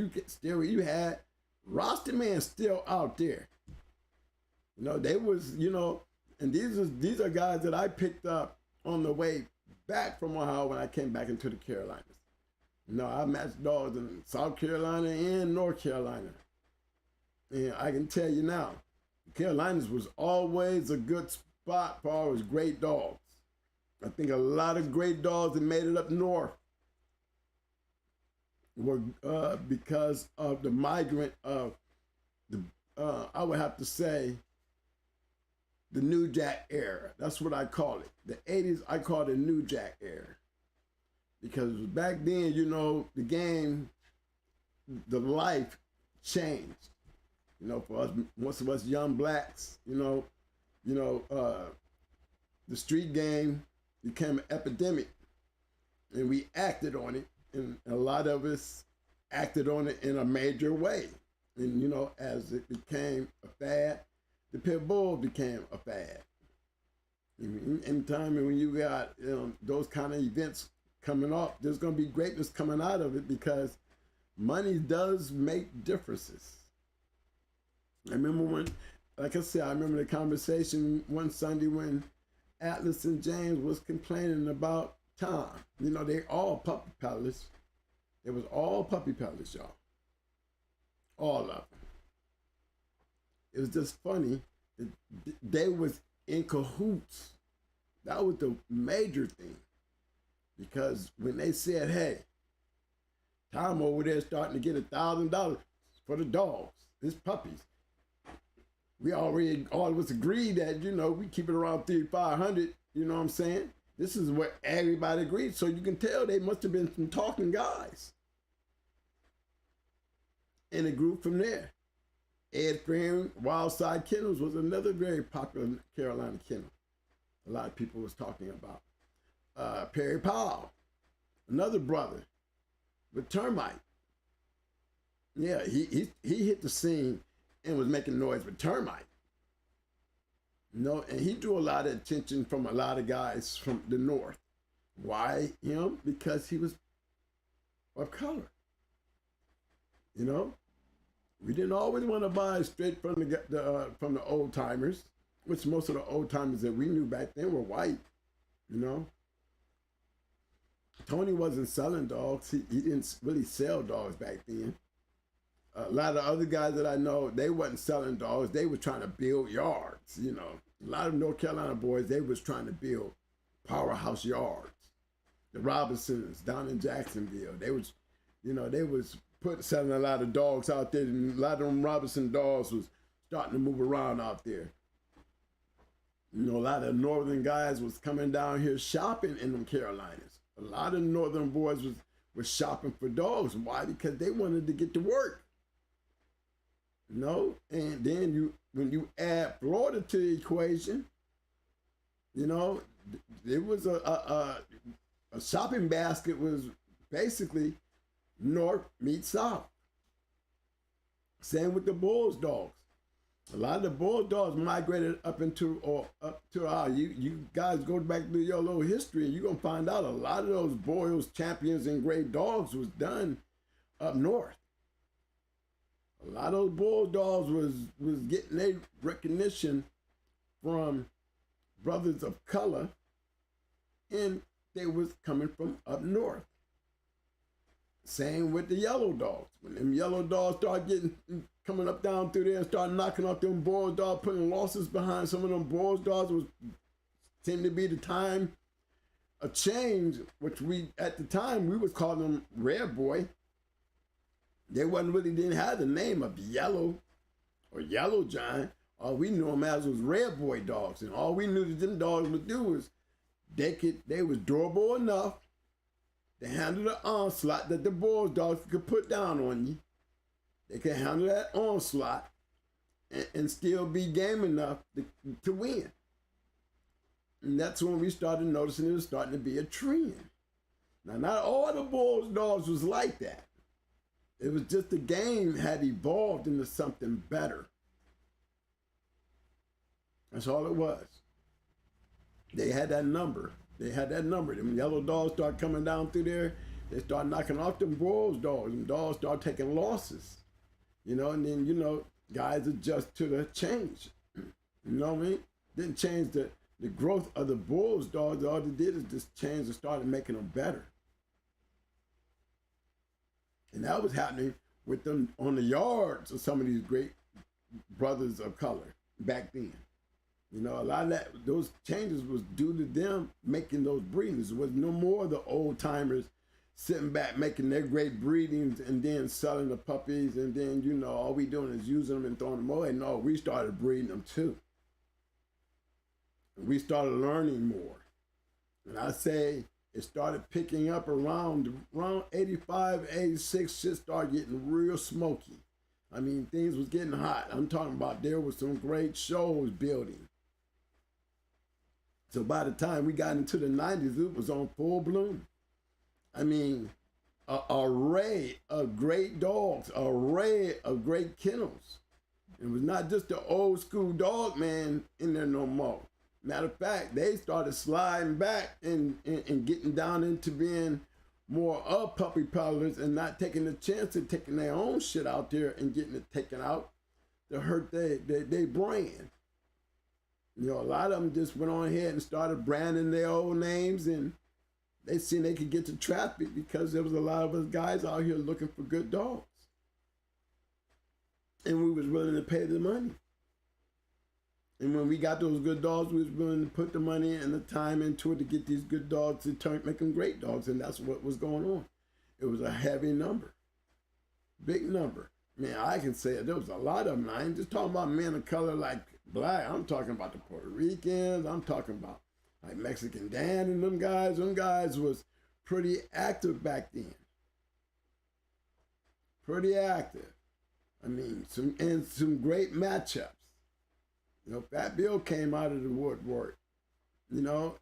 you had Roster Man still out there. You know, they was, you know, and these are guys that I picked up on the way back from Ohio when I came back into the Carolinas. You know, I matched dogs in South Carolina and North Carolina. And I can tell you now, the Carolinas was always a good spot for always great dogs. I think a lot of great dogs that made it up north were because of the migrant of the, I would have to say, the New Jack era. That's what I call it. The 80s, I call it the New Jack era. Because back then, you know, the game, the life changed. You know, for us, most of us young blacks, the street game became an epidemic, and we acted on it, and a lot of us acted on it in a major way. And, you know, as it became a fad, the pit bull became a fad. In time when you got those kind of events coming up, there's going to be greatness coming out of it because money does make differences. I remember when, like I said, I remember the conversation one Sunday when Atlas and James was complaining about Tom. You know, they all puppy palace. It was all puppy palace, y'all. All of them. It was just funny that they was in cahoots. That was the major thing. Because when they said, hey, Tom over there starting to get $1,000 for the dogs, his puppies. We already, all of us agreed that, you know, we keep it around $3,500, you know what I'm saying? This is what everybody agreed. So you can tell they must have been some talking guys. And it grew from there. Ed Frame, Wildside Kennels was another very popular Carolina kennel. A lot of people was talking about. Perry Powell, another brother with termite. Yeah, he hit the scene and was making noise with termite. You know, and he drew a lot of attention from a lot of guys from the north. Why him? Because he was of color. You know, we didn't always want to buy straight from the old timers, which most of the old timers that we knew back then were white. You know. Tony wasn't selling dogs. He didn't really sell dogs back then. A lot of other guys that I know, they wasn't selling dogs. They were trying to build yards, you know. A lot of North Carolina boys, they was trying to build powerhouse yards. The Robinsons down in Jacksonville, they was selling a lot of dogs out there, and a lot of them Robinson dogs was starting to move around out there. You know, a lot of northern guys was coming down here shopping in them Carolinas. A lot of northern boys was shopping for dogs. Why? Because they wanted to get to work. You know, and then when you add Florida to the equation, you know, it was a shopping basket was basically north meets south. Same with the Bulls dogs. A lot of the Bulldogs migrated up to you guys go back to your little history and you're going to find out a lot of those Boyles champions and great dogs was done up north. A lot of those Bulldogs was getting their recognition from brothers of color, and they was coming from up north. Same with the yellow dogs. When them yellow dogs coming up down through there and start knocking off them Boyles dogs, putting losses behind some of them Boyles dogs, seemed to be the time of change, which at the time we was calling them Red Boy. They didn't have the name of Yellow or Yellow Giant. All we knew them as was Red Boy dogs, and all we knew that them dogs would do was they was durable enough to handle the onslaught that the Boyles dogs could put down on you. They could handle that onslaught and still be game enough to win. And that's when we started noticing it was starting to be a trend. Now, not all the Bulls dogs was like that. It was just the game had evolved into something better. That's all it was. They had that number. They had that number. Them yellow dogs start coming down through there. They start knocking off them Bulls dogs. Them dogs start taking losses. You know, and then, you know, guys adjust to the change. You know what I mean? Didn't change the growth of the Bulls dogs. All they did is just change and started making them better. And that was happening with them on the yards of some of these great brothers of color back then. You know, a lot of that, those changes was due to them making those breedings. It was no more the old timers sitting back making their great breedings and then selling the puppies, and then, you know, all we doing is using them and throwing them away. No, we started breeding them too. We started learning more. And I say it started picking up around 85, 86, shit started getting real smoky. I mean, things was getting hot. I'm talking about there was some great shows building. So by the time we got into the 90s, it was on full bloom. I mean, an array of great dogs, an array of great kennels. It was not just the old school dog man in there no more. Matter of fact, they started sliding back and getting down into being more of puppy parlors and not taking the chance of taking their own shit out there and getting it taken out to hurt their brand. You know, a lot of them just went on ahead and started branding their old names, and they seen they could get to traffic because there was a lot of us guys out here looking for good dogs. And we was willing to pay the money. And when we got those good dogs, we was willing to put the money and the time into it to get these good dogs to make them great dogs. And that's what was going on. It was a heavy number, big number. Man, I can say it. There was a lot of them. I ain't just talking about men of color like black. I'm talking about the Puerto Ricans. I'm talking about like Mexican Dan and them guys. Them guys was pretty active back then. Pretty active. I mean, some great matchups. You know, Fat Bill came out of the woodwork. You know,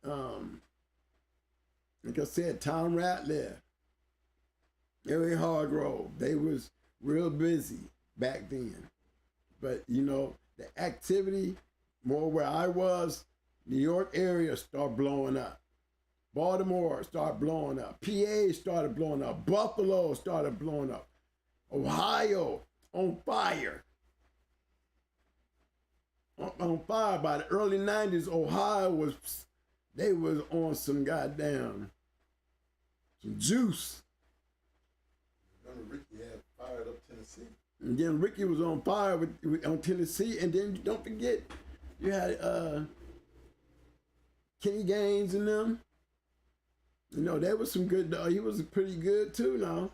like I said, Tom Ratliff, Harry Hargrove, they was real busy back then. But, you know, the activity, more where I was, New York area started blowing up. Baltimore started blowing up. PA started blowing up. Buffalo started blowing up. Ohio on fire. On fire. By the early 90s, Ohio was on some goddamn, some juice. Remember Ricky had fired up Tennessee. And then Ricky was on fire on Tennessee, and then don't forget, you had Kenny Gaines and them. You know, there was some good, he was pretty good too now.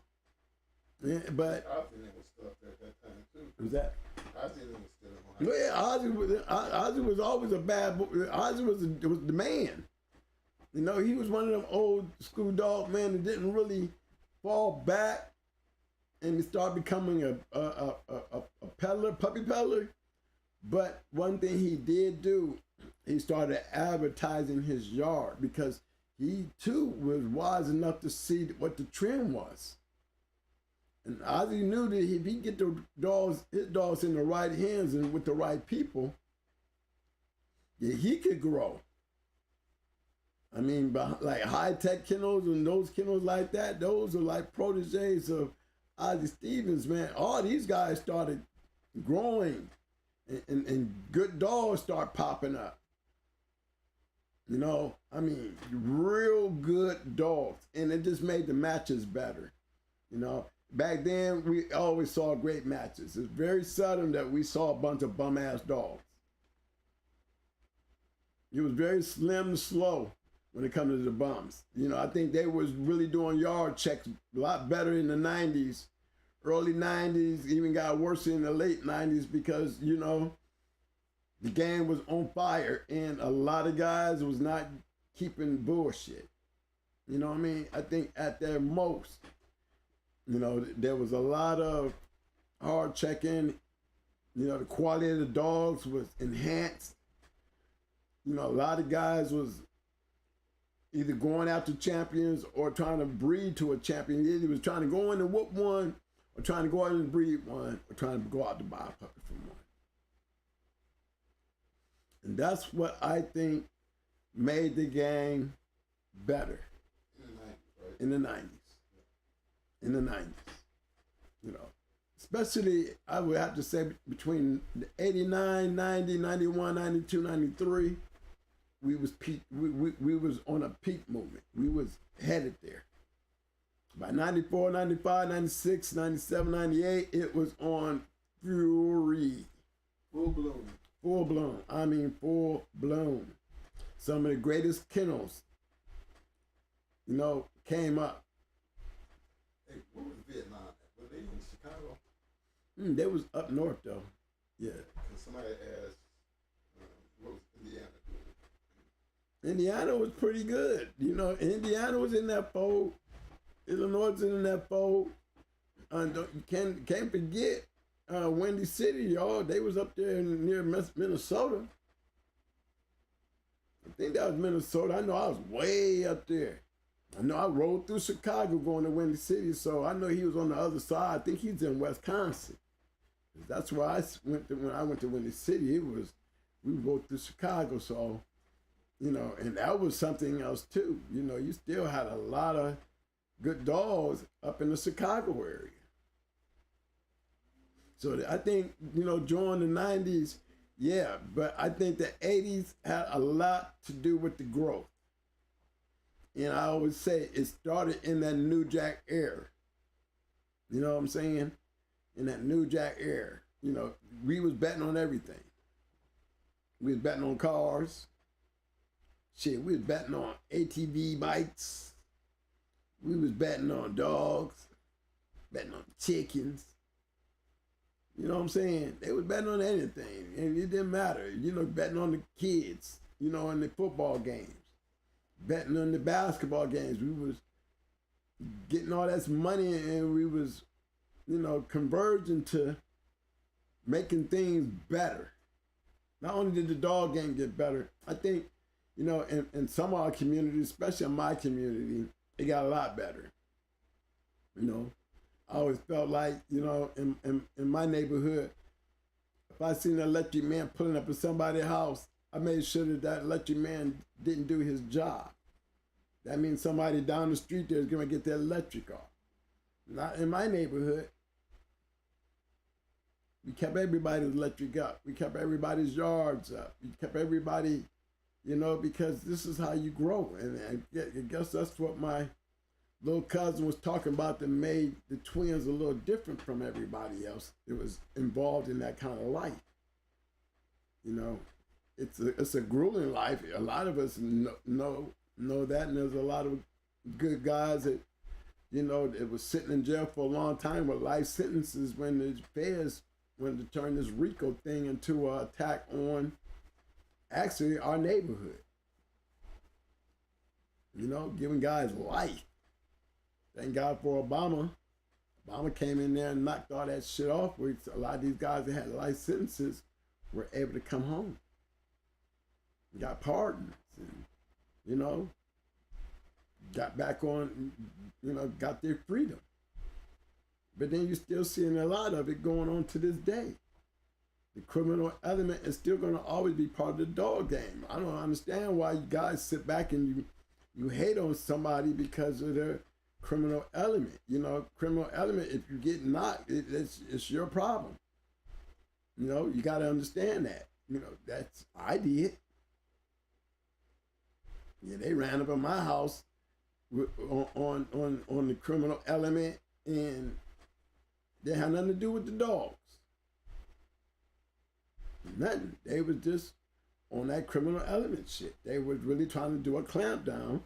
Yeah, but Ozzy was still up there at that time too. Was that? Ozzy was still on. Yeah, Ozzy was always a bad boy. Ozzy was the man. You know, he was one of them old school dog men that didn't really fall back and start becoming a peddler, puppy peddler. But one thing he did do, he started advertising his yard because he too was wise enough to see what the trend was. And Ozzy knew that if he get the dogs, his dogs in the right hands and with the right people, that he could grow. I mean, like high-tech kennels and those kennels like that, those are like proteges of Ozzy Stevens, man. All these guys started growing and good dogs start popping up. You know, I mean, real good dogs. And it just made the matches better, you know. Back then, we always saw great matches. It's very seldom that we saw a bunch of bum-ass dogs. It was very slim and slow when it comes to the bums. You know, I think they was really doing yard checks a lot better in the 90s. Early 90s, even got worse in the late 90s because, you know, the game was on fire and a lot of guys was not keeping bullshit. You know what I mean? I think at their most, you know, there was a lot of hard checking. You know, the quality of the dogs was enhanced. You know, a lot of guys was either going after champions or trying to breed to a champion. Either was trying to go in and whoop one, or trying to go out and breed one, or trying to go out to buy a puppy from one. And that's what I think made the game better in the 90s. In the 90s. You know, especially, I would have to say, between 89, 90, 91, 92, 93, we was on a peak movement. We was headed there. By 94, 95, 96, 97, 98, it was on fury. Full blown. Full blown. I mean, full blown. Some of the greatest kennels, you know, came up. Hey, what was Vietnam? Were they in Chicago? They was up north, though. Yeah. Because somebody asked, what was Indiana doing? Indiana was pretty good. You know, Indiana was in that fold. Illinois was in that fold. You can't forget Windy City, y'all. They was up there near Minnesota. I think that was Minnesota. I know I was way up there. I know I rode through Chicago going to Windy City, so I know he was on the other side. I think he's in Wisconsin. That's where I went to when I went to Windy City. We rode through Chicago, so, you know, and that was something else too. You know, you still had a lot of good dogs up in the Chicago area. So I think, you know, during the 90s, yeah, but I think the 80s had a lot to do with the growth. And I always say it started in that New Jack era. You know what I'm saying? In that New Jack era. You know, we was betting on everything. We was betting on cars. Shit, we was betting on ATV bikes. We was betting on dogs. Betting on chickens. You know what I'm saying? They was betting on anything. And it didn't matter. You know, betting on the kids, you know, in the football games. Betting on the basketball games. We was getting all that money and we was, you know, converging to making things better. Not only did the dog game get better, I think, you know, in some of our communities, especially in my community, it got a lot better. You know, I always felt like, you know, in my neighborhood, if I seen an electric man pulling up at somebody's house, I made sure that electric man didn't do his job. That means somebody down the street there is going to get their electric off. Not in my neighborhood. We kept everybody's electric up. We kept everybody's yards up. We kept everybody, you know, because this is how you grow. And I guess that's what my little cousin was talking about that made the twins a little different from everybody else. It was involved in that kind of life. You know, it's a grueling life. A lot of us know that, and there's a lot of good guys that, you know, that was sitting in jail for a long time with life sentences when the feds wanted to turn this RICO thing into an attack on actually our neighborhood. You know, giving guys life. Thank God for Obama. Obama came in there and knocked all that shit off. A lot of these guys that had life sentences were able to come home. Got pardons and, you know, got back on, you know, got their freedom. But then you're still seeing a lot of it going on to this day. The criminal element is still going to always be part of the dog game. I don't understand why you guys sit back and you hate on somebody because of their criminal element. You know, criminal element, if you get knocked, it's your problem. You know, you got to understand that. You know, I did. Yeah, they ran up in my house on the criminal element, and they had nothing to do with the dogs. Nothing. They was just on that criminal element shit. They was really trying to do a clamp down.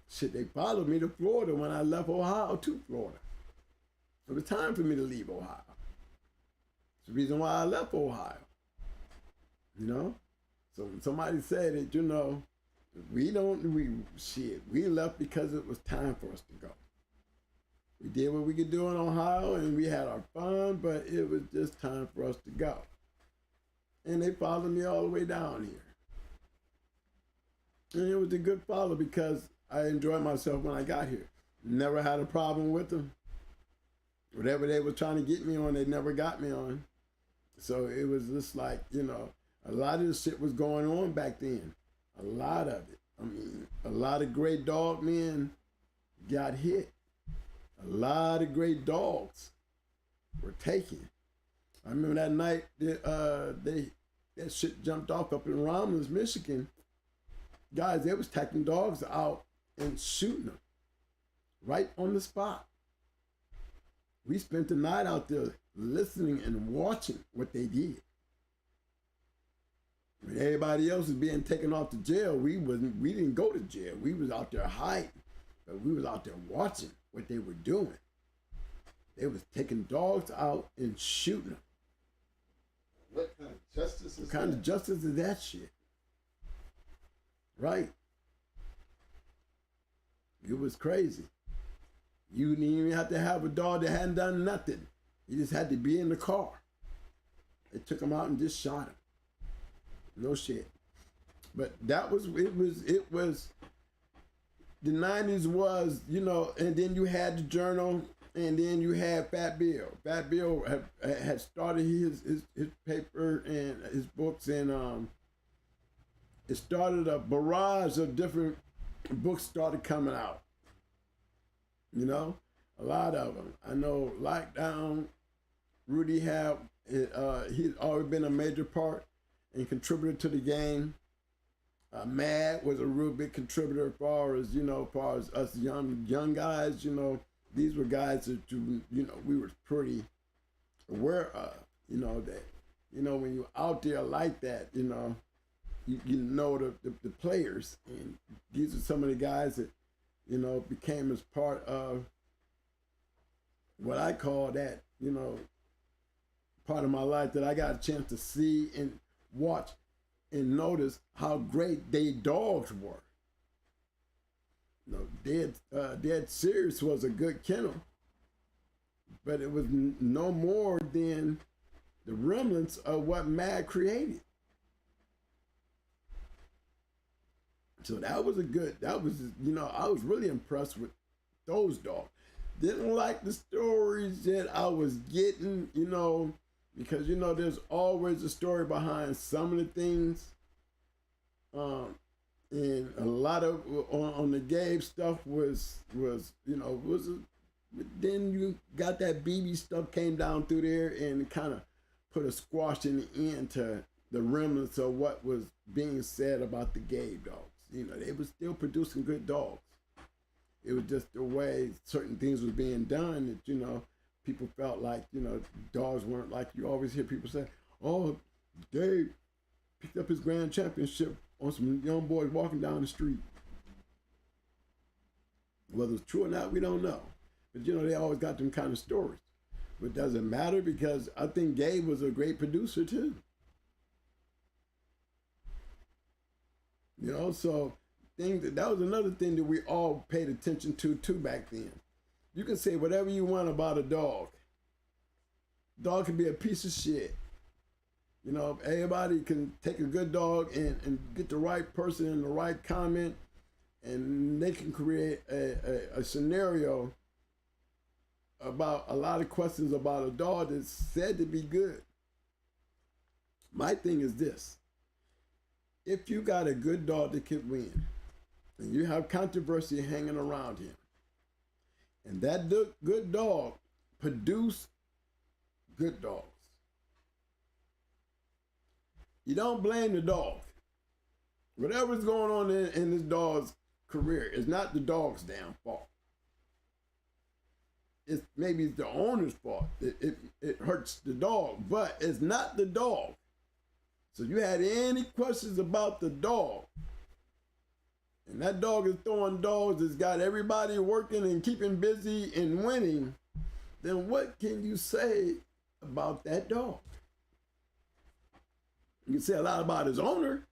Shit, they followed me to Florida when I left Ohio to Florida. It was time for me to leave Ohio. It's the reason why I left Ohio. You know? So when somebody said it, you know, we left because it was time for us to go. We did what we could do in Ohio and we had our fun, but it was just time for us to go. And they followed me all the way down here. And it was a good follow because I enjoyed myself when I got here. Never had a problem with them. Whatever they were trying to get me on, they never got me on. So it was just like, a lot of this shit was going on back then. A lot of it. I mean, a lot of great dog men got hit. A lot of great dogs were taken. I remember that night that shit jumped off up in Romulus, Michigan. Guys, they was taking dogs out and shooting them right on the spot. We spent the night out there listening and watching what they did. When everybody else was being taken off to jail, we didn't go to jail. We was out there hiding, but we was out there watching what they were doing. They was taking dogs out and shooting them. What kind of justice is What kind of justice is that shit? Right. It was crazy. You didn't even have to have a dog that hadn't done nothing. He just had to be in the car. They took him out and just shot him. No shit. But it was, the 90s was, and then you had the Journal, and then you had Fat Bill. Fat Bill had started his paper and his books, and it started a barrage of different books started coming out. A lot of them. I know Lockdown, Rudy he's always been a major part and contributor to the game. Mad was a real big contributor as far as us young guys, these were guys that, we were pretty aware of, that, when you're out there like that, you know the players, and these are some of the guys that, became as part of what I call that, part of my life that I got a chance to see and watch and notice how great they dogs were. Dead Serious was a good kennel, but it was no more than the remnants of what Mad created. So I was really impressed with those dogs. Didn't like the stories that I was getting, because, there's always a story behind some of the things. And a lot of, on the Gabe stuff then you got that BB stuff came down through there and kind of put a squash in the end to the remnants of what was being said about the Gabe dogs. They were still producing good dogs. It was just the way certain things was being done that, people felt like, dogs weren't like, you always hear people say, oh, Gabe picked up his grand championship on some young boys walking down the street. Whether it's true or not, we don't know. But, they always got them kind of stories. But it doesn't matter because I think Gabe was a great producer too. So that was another thing that we all paid attention to too back then. You can say whatever you want about a dog. Dog can be a piece of shit. Everybody can take a good dog and get the right person in the right comment, and they can create a scenario about a lot of questions about a dog that's said to be good. My thing is this. If you got a good dog that can win, and you have controversy hanging around him, and that good dog produce good dogs, you don't blame the dog. Whatever's going on in this dog's career is not the dog's damn fault. Maybe it's the owner's fault. It hurts the dog, but it's not the dog. So you had any questions about the dog, and that dog is throwing dogs that's got everybody working and keeping busy and winning, then what can you say about that dog? You can say a lot about his owner,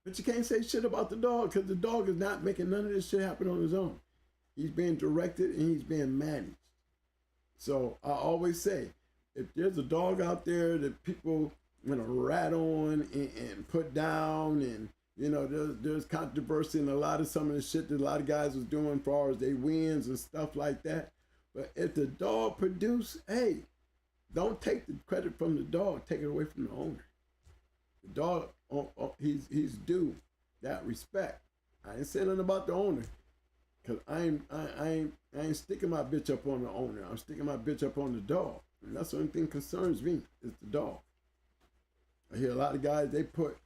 but you can't say shit about the dog because the dog is not making none of this shit happen on his own. He's being directed and he's being managed. So I always say, if there's a dog out there that people rat on and put down and, You know, there's controversy in a lot of some of the shit that a lot of guys was doing as far as they wins and stuff like that. But if the dog produce, hey, don't take the credit from the dog. Take it away from the owner. The dog, he's due that respect. I ain't saying nothing about the owner, cause I ain't sticking my bitch up on the owner. I'm sticking my bitch up on the dog, and that's the only thing concerns me is the dog. I hear a lot of guys, they put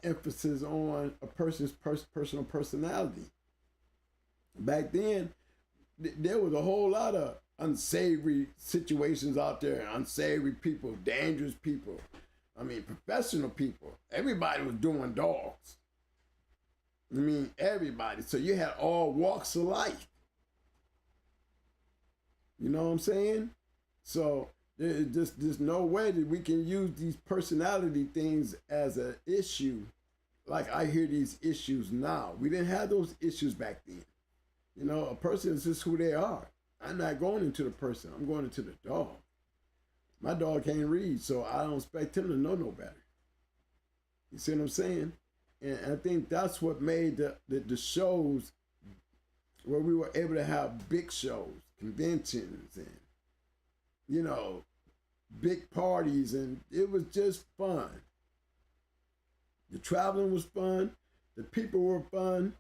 emphasis on a person's personal personality. Back then, there was a whole lot of unsavory situations out there, unsavory people, dangerous people. I mean, professional people. Everybody was doing dogs. I mean, everybody. So you had all walks of life. You know what I'm saying? So there's no way that we can use these personality things as an issue. Like I hear these issues now. We didn't have those issues back then. You know, a person is just who they are. I'm not going into the person. I'm going into the dog. My dog can't read, so I don't expect him to know no better. You see what I'm saying? And I think that's what made the shows where we were able to have big shows, conventions, and, you know, big parties, and it was just fun. The traveling was fun. The people were fun,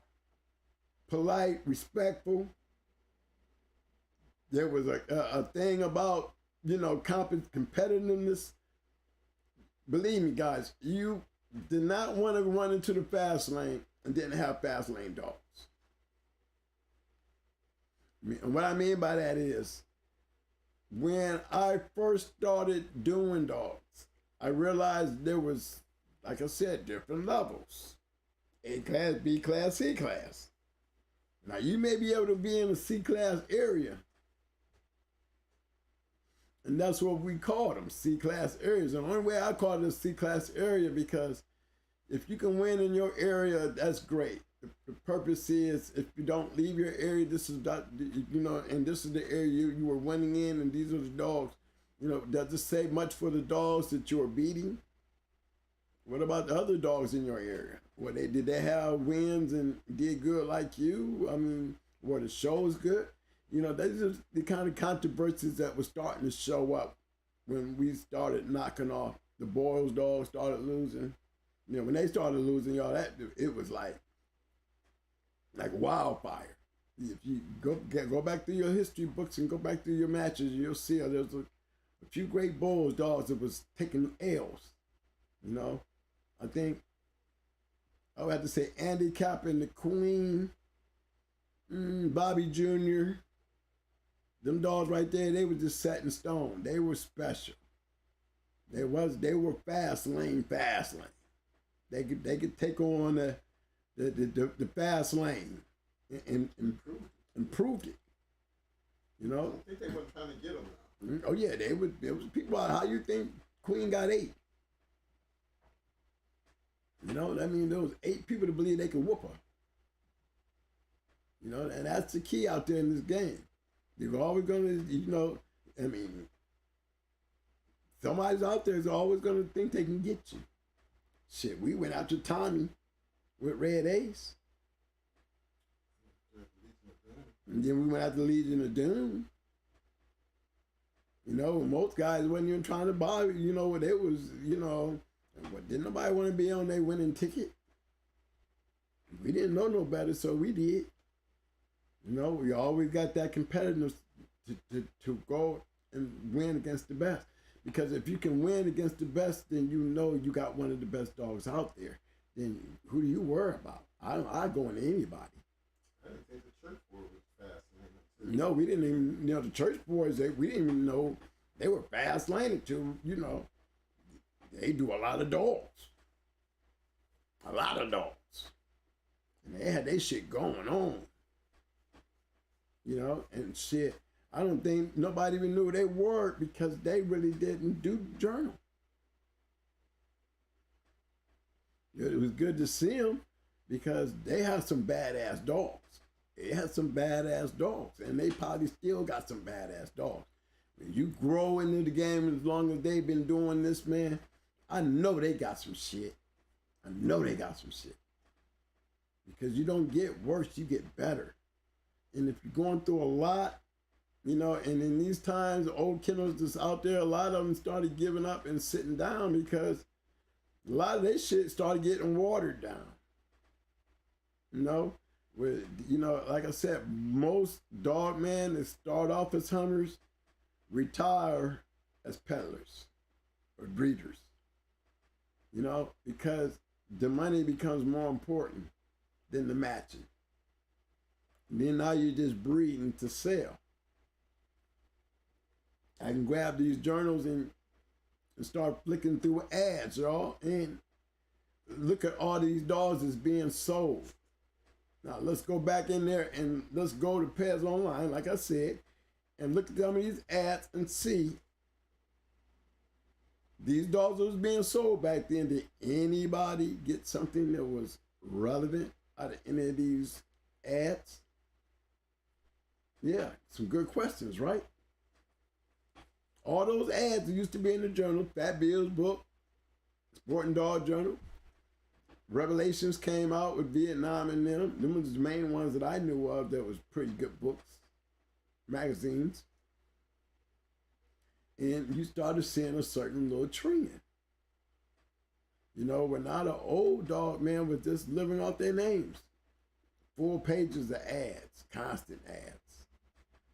polite, respectful. There was a thing about, you know, competitiveness. Believe me, guys, you did not want to run into the fast lane and didn't have fast lane dogs. And what I mean by that is, when I first started doing dogs, I realized there was, like I said, different levels. A class, B class, C class. Now you may be able to be in a C class area, and that's what we call them, C class areas. And the only way I call it a C class area, because if you can win in your area, that's great. The purpose is, if you don't leave your area, this is that, you know, and this is the area you were winning in, and these are the dogs. You know, does it say much for the dogs that you are beating? What about the other dogs in your area? Did they have wins and did good like you? I mean, were the shows good? You know, these are the kind of controversies that were starting to show up when we started knocking off. The Boyles dogs started losing. You know, when they started losing, y'all, it was like wildfire. If you go back through your history books and go back through your matches, you'll see there's a few great Boyles dogs that was taking L's. You know, I think I would have to say Andy Cap and the Queen, Bobby Jr., them dogs right there, they were just set in stone. They were special. They were fast lane. They could take on the fast lane and improved it. You know? I think they were trying to get them now. Oh yeah, there was people out. How you think Queen got 8? You know, I mean, there was 8 people to believe they could whoop her. You know, and that's the key out there in this game. You're always gonna, you know, I mean, somebody's out there is always gonna think they can get you. Shit, we went after Tommy with Red Ace. And then we went after Legion of Doom. You know, most guys wasn't even trying to buy, you know, what it was, you know, didn't nobody want to be on their winning ticket? We didn't know no better, so we did. You know, we always got that competitiveness to go and win against the best. Because if you can win against the best, then you know you got one of the best dogs out there. Then who do you worry about? I go into anybody. I didn't think the church boy was fast lane. No, we didn't even, you know, the church boys, we didn't even know they were fast laning too, you know. They do a lot of dogs. A lot of dogs. And they had their shit going on. You know, and shit. I don't think nobody even knew they were because they really didn't do journal. It was good to see them because they have some badass dogs. They had some badass dogs, and they probably still got some badass dogs. When you grow into the game as long as they've been doing this, man, I know they got some shit. I know they got some shit. because you don't get worse, you get better. And if you're going through a lot, you know, and in these times, old kennels that's out there, a lot of them started giving up and sitting down because a lot of their shit started getting watered down. You know, with, you know, like I said, most dog men that start off as hunters retire as peddlers or breeders. You know, because the money becomes more important than the matching. And then now you're just breeding to sell. I can grab these journals and start flicking through ads, y'all, and look at all these dogs that's being sold. Now let's go back in there and let's go to Pets Online, like I said, and look at some of these ads and see these dogs that was being sold back then. Did anybody get something that was relevant out of any of these ads? Yeah, some good questions, right? All those ads that used to be in the journal, Fat Bill's book, Sporting Dog Journal, Revelations came out with Vietnam in them. Them was the main ones that I knew of that was pretty good books, magazines. And you started seeing a certain little trend. You know, when now the old dog man was just living off their names. Full pages of ads, constant ads,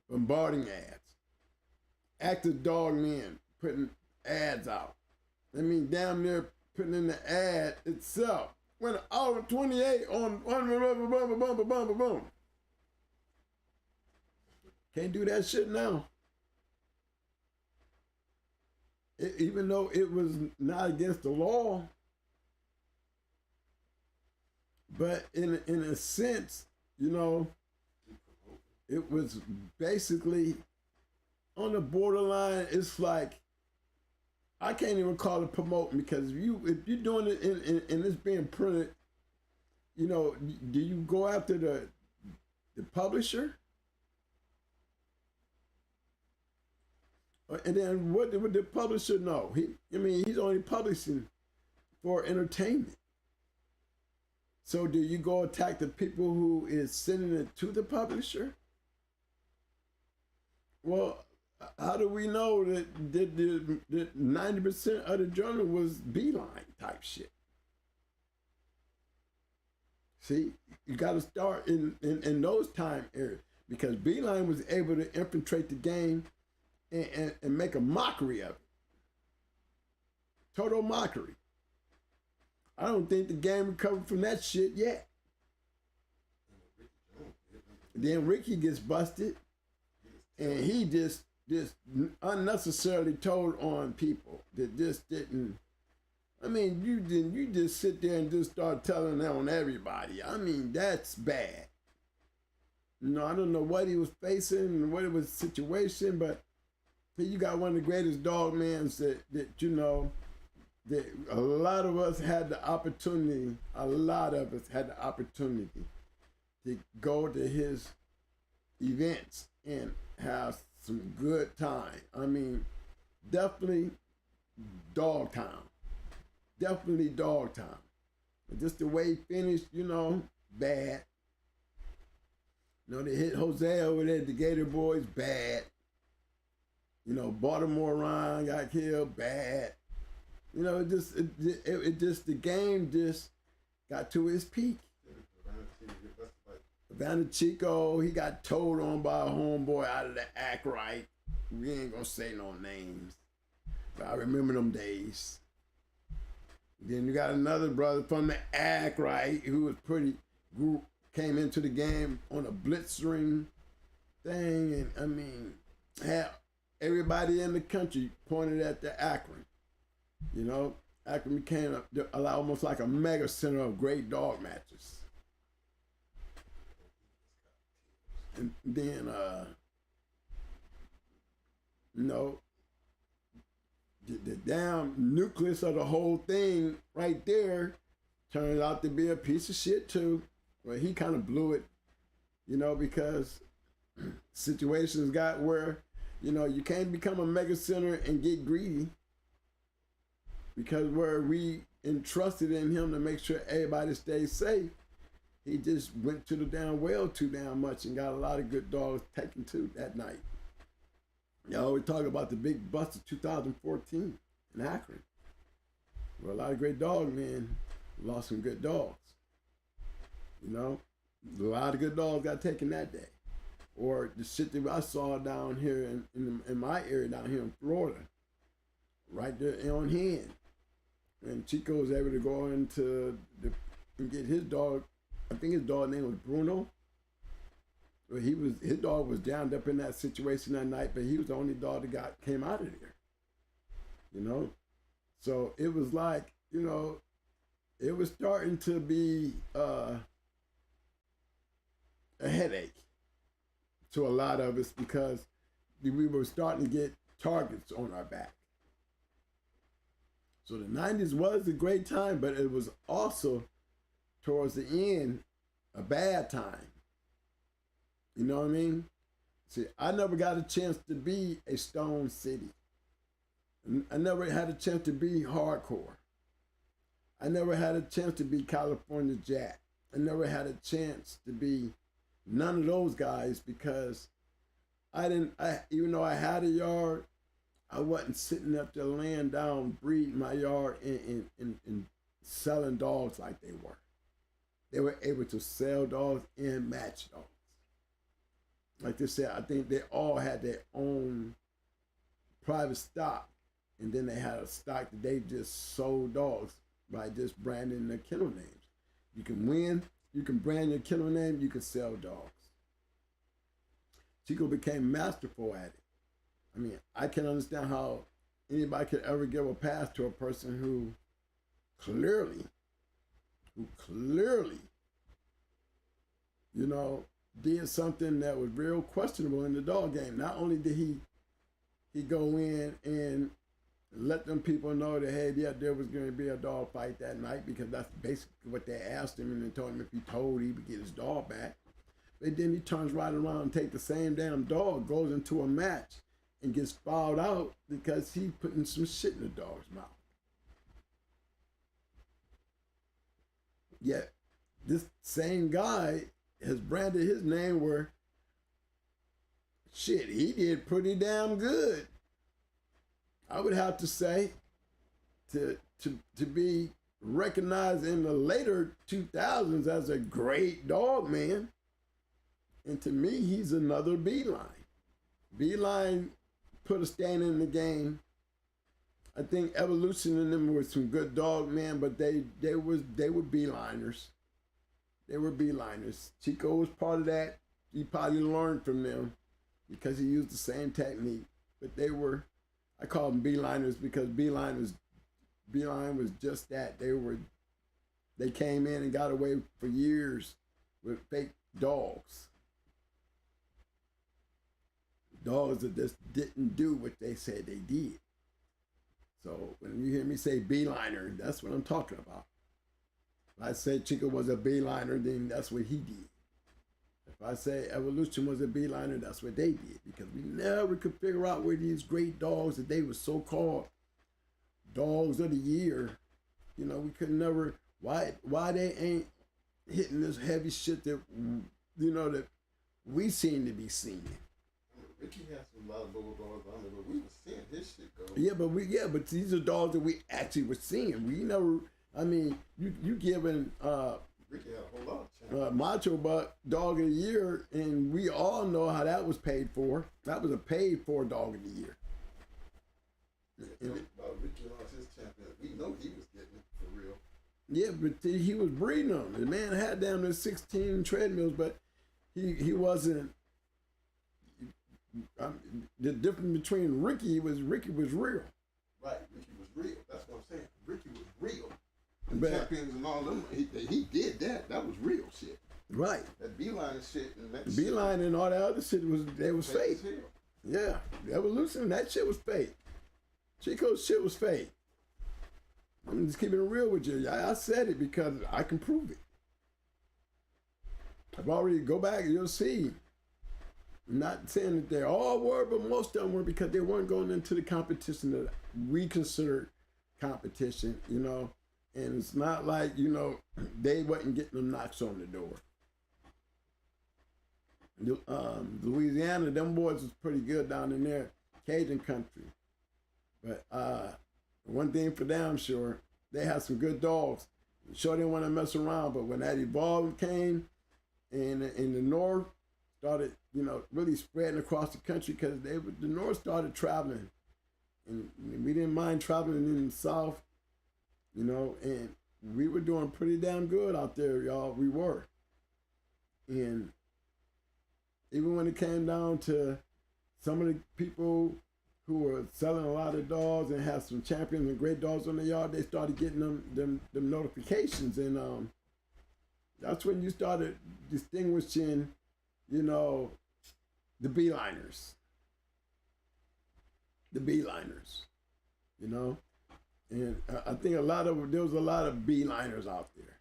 bombarding ads. Active dog men putting ads out. I mean, damn near putting in the ad itself. When hour 28 on boom. Can't do that shit now. Even though it was not against the law, but in a sense, you know, it was basically on the borderline. It's like, I can't even call it promoting, because if you're doing it and it's being printed, you know, do you go after the publisher? And then what would the publisher know? He's only publishing for entertainment. So do you go attack the people who is sending it to the publisher? Well, how do we know that 90% of the journal was beeline type shit? See, you got to start in those time areas, because beeline was able to infiltrate the game and make a mockery of it. Total mockery. I don't think the game recovered from that shit yet. Then Ricky gets busted, and he just unnecessarily told on people that just didn't. I mean, you just sit there and just start telling that on everybody. I mean, that's bad. You know, I don't know what he was facing and what it was situation, but you got one of the greatest dog mans that you know, that a lot of us had the opportunity to go to his events and have some good time. I mean, definitely dog time. Definitely dog time. But just the way he finished, you know, bad. You know, they hit Jose over there, the Gator Boys, bad. You know, Baltimore Ryan got killed, bad. You know, it just the game just got to its peak. Vanna Chico, he got told on by a homeboy out of the Act Right. We ain't gonna say no names, but I remember them days. Then you got another brother from the Act Right who was came into the game on a blitzering thing, and I mean, had everybody in the country pointed at the Akron. You know, Akron became almost like a mega center of great dog matches. And then, you know, the damn nucleus of the whole thing right there turned out to be a piece of shit too. Well, he kind of blew it, you know, because situations got where, you know, you can't become a mega center and get greedy, because where we entrusted in him to make sure everybody stays safe, he just went to the damn well too damn much and got a lot of good dogs taken too that night. Y'all always talk about the big bust of 2014 in Akron, where a lot of great dog men lost some good dogs. You know, a lot of good dogs got taken that day. Or the shit that I saw down here in my area down here in Florida, right there on hand. And Chico was able to go into and get his dog. I think his dog name was Bruno. But his dog was downed up in that situation that night, but he was the only dog that came out of there. You know? So it was like, you know, it was starting to be a headache to a lot of us because we were starting to get targets on our back. So the 90s was a great time, but it was also, towards the end, a bad time. You know what I mean? See, I never got a chance to be a Stone City. I never had a chance to be hardcore. I never had a chance to be California Jack. I never had a chance to be none of those guys because even though I had a yard, I wasn't sitting up there laying down, breeding my yard and selling dogs like they were. They were able to sell dogs and match dogs. Like they said, I think they all had their own private stock, and then they had a stock that they just sold dogs by just branding their kennel names. You can win, you can brand your kennel name, you can sell dogs. Chico became masterful at it. I mean, I can't understand how anybody could ever give a pass to a person who clearly, you know, did something that was real questionable in the dog game. Not only did he go in and let them people know that, hey, yeah, there was going to be a dog fight that night because that's basically what they asked him, and they told him if he told, he would get his dog back. But then he turns right around and take the same damn dog, goes into a match, and gets fouled out because he putting some shit in the dog's mouth. Yet, this same guy has branded his name where, shit, he did pretty damn good. I would have to say, to be recognized in the later 2000s as a great dog man. And to me, he's another Beeline. Beeline put a stand in the game. I think Evolution and them were some good dog men, but they were Beeliners. They were Beeliners. Chico was part of that. He probably learned from them because he used the same technique. But they were, I call them Beeliners because Beeline was just that. They came in and got away for years with fake dogs. Dogs that just didn't do what they said they did. So when you hear me say Beeliner, that's what I'm talking about. If I say Chico was a Beeliner, then that's what he did. If I say Evolution was a Beeliner, that's what they did. Because we never could figure out where these great dogs that they were so-called dogs of the year, you know, we could never, why they ain't hitting this heavy shit that, you know, that we seem to be seeing. Ricky has a lot of little dogs on there, but we were seeing his shit go. But these are dogs that we actually were seeing. We never, I mean, you giving Ricky had a whole lot of chances. Macho Buck Dog of the Year, and we all know how that was paid for. That was a paid for Dog of the Year. Yeah, about Ricky lost his champion. We know he was getting it for real. Yeah, but he was breeding them. The man had down there 16 treadmills, but he wasn't. The difference between Ricky was real. Right, Ricky was real. That's what I'm saying. Ricky was real. The champions and all them, he did that. That was real shit. Right. That Beeline shit and that Beeline and all that other shit was fake. Yeah, the Evolution, that shit was fake. Chico's shit was fake. I'm just keeping it real with you. I said it because I can prove it. I've already go back and you'll see. I'm not saying that they all were, but most of them were because they weren't going into the competition that we considered competition. You know, And it's not like, they wasn't getting them knocks on the door. Louisiana, them boys was pretty good down in there, Cajun country. But one thing for damn sure, they had some good dogs. Sure didn't want to mess around, but when that evolve came in the north, started, really spreading across the country because the north started traveling. And we didn't mind traveling in the south, and we were doing pretty damn good out there, y'all. We were. And even when it came down to some of the people who were selling a lot of dogs and had some champions and great dogs on the yard, they started getting them notifications. And that's when you started distinguishing, the beeliners. The beeliners, And I think there was a lot of beeliners out there.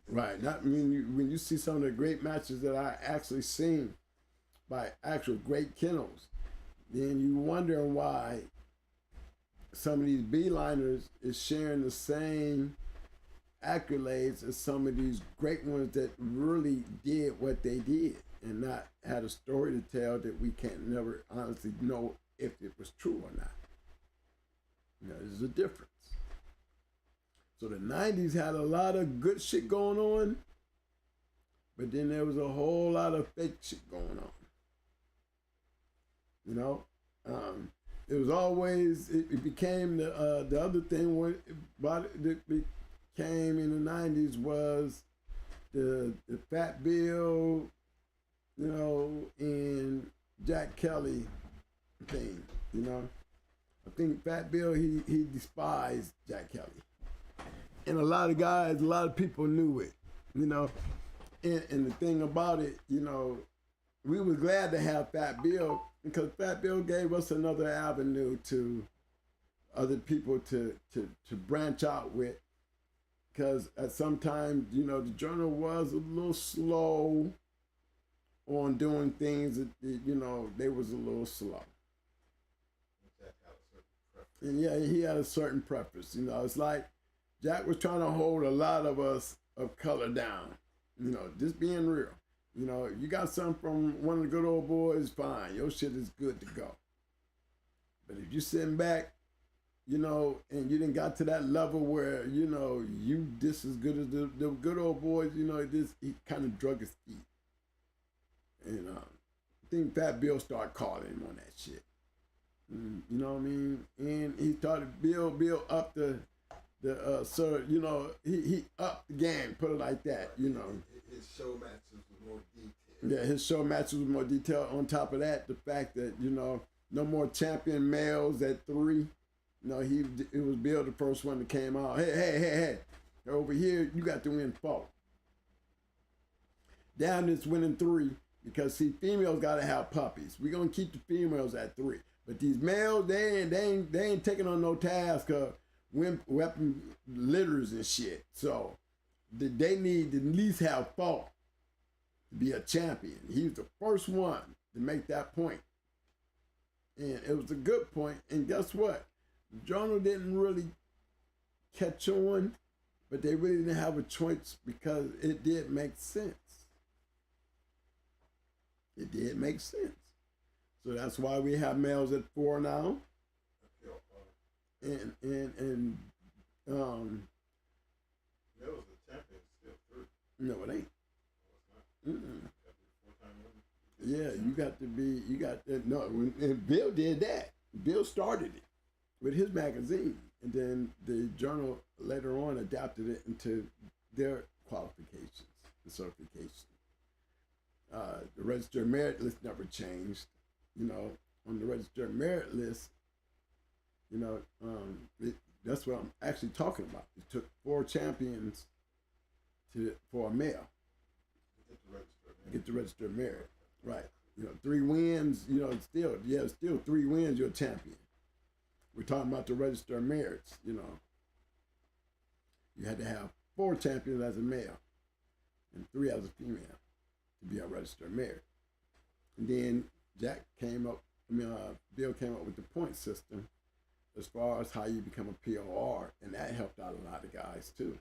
Right. Not when you see some of the great matches that I actually seen by actual great kennels, then you wonder why some of these beeliners is sharing the same accolades as some of these great ones that really did what they did and not had a story to tell that we can't never honestly know if it was true or not. There's a difference. So the 90s had a lot of good shit going on, but then there was a whole lot of fake shit going on. It was always, it became the other thing when it became in the 90s was the Fat Bill, and Jack Kelly thing, I think Fat Bill, he despised Jack Kelly. And a lot of people knew it, And the thing about it, we were glad to have Fat Bill because Fat Bill gave us another avenue to other people to branch out with. Because at some time, the journal was a little slow on doing things that, they was a little slow. And yeah, he had a certain preference. It's like Jack was trying to hold a lot of us of color down. Just being real. You got something from one of the good old boys, fine. Your shit is good to go. But if you sitting back, and you didn't got to that level where, you just as good as the good old boys, he kind of drug his feet. And I think Fat Bill started calling him on that shit. You know what I mean? And he started Bill up he upped the game, put it like that, His show matches was more detailed. Yeah, his show matches was more detailed. On top of that, the fact that, no more champion males at 3. It was Bill the first one that came out. Hey. Over here, you got to win 4. Down this winning 3, because see, females got to have puppies. We're going to keep the females at 3. But these males, they ain't taking on no task of weapon litters and shit. So they need to at least have 4 to be a champion. He was the first one to make that point. And it was a good point. And guess what? The journal didn't really catch on, but they really didn't have a choice because it did make sense. It did make sense. So that's why we have males at 4 now. And That was the champion still 3. No, it ain't. No, it's not. Yeah, and Bill did that. Bill started it with his magazine, and then the journal later on adapted it into their qualifications and certifications. The registered merit list never changed. On the registered merit list, that's what I'm actually talking about. It took 4 champions for a male to get the registered merit. Right. 3 wins, still 3 wins, you're a champion. We're talking about the registered merits, You had to have 4 champions as a male and 3 as a female to be a registered merit. And then Bill came up with the point system as far as how you become a POR, and that helped out a lot of guys too.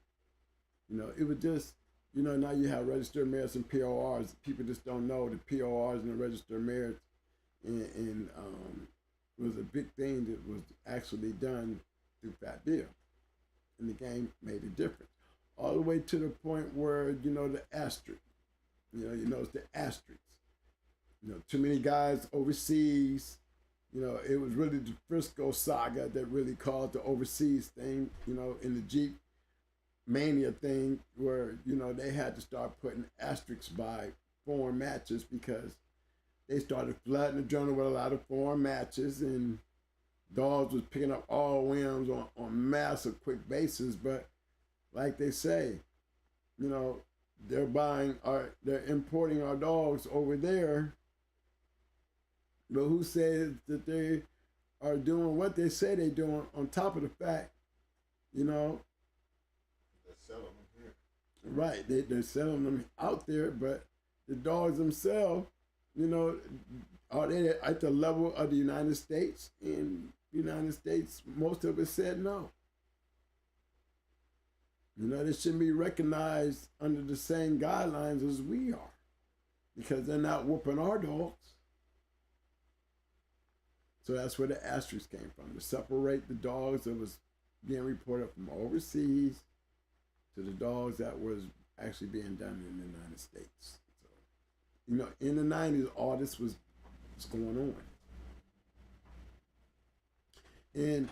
It was just, now you have registered mayors and PORs. People just don't know the PORs and the registered mayors, and was a big thing that was actually done through Fat Bill, and the game made a difference. All the way to the point where, the asterisk, it's the asterisks. Too many guys overseas. It was really the Frisco saga that really caused the overseas thing, in the Jeep Mania thing, where, they had to start putting asterisks by foreign matches because they started flooding the journal with a lot of foreign matches, and dogs was picking up all wins on massive quick bases. But like they say, they're importing our dogs over there. But who says that they are doing what they say they're doing, on top of the fact, they're selling them here. Right, they're selling them out there, but the dogs themselves, are they at the level of the United States? In the United States, most of it said no. They shouldn't be recognized under the same guidelines as we are, because they're not whooping our dogs. So that's where the asterisk came from, to separate the dogs that was being reported from overseas to the dogs that was actually being done in the United States. So, in the 90s, all this was going on. And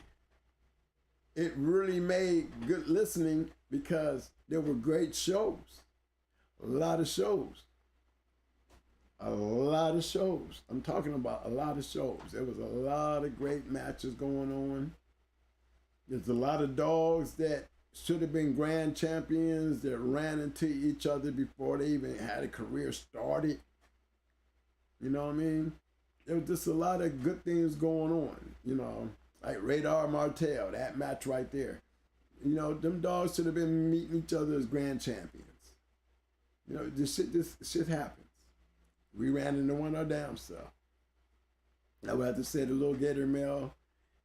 it really made good listening because there were great shows, a lot of shows. I'm talking about a lot of shows. There was a lot of great matches going on. There's a lot of dogs that should have been grand champions that ran into each other before they even had a career started. You know what I mean? There was just a lot of good things going on, like Radar Martel, that match right there. Them dogs should have been meeting each other as grand champions. This shit happens. We ran into one our damn self. I would have to say the Little Gator Male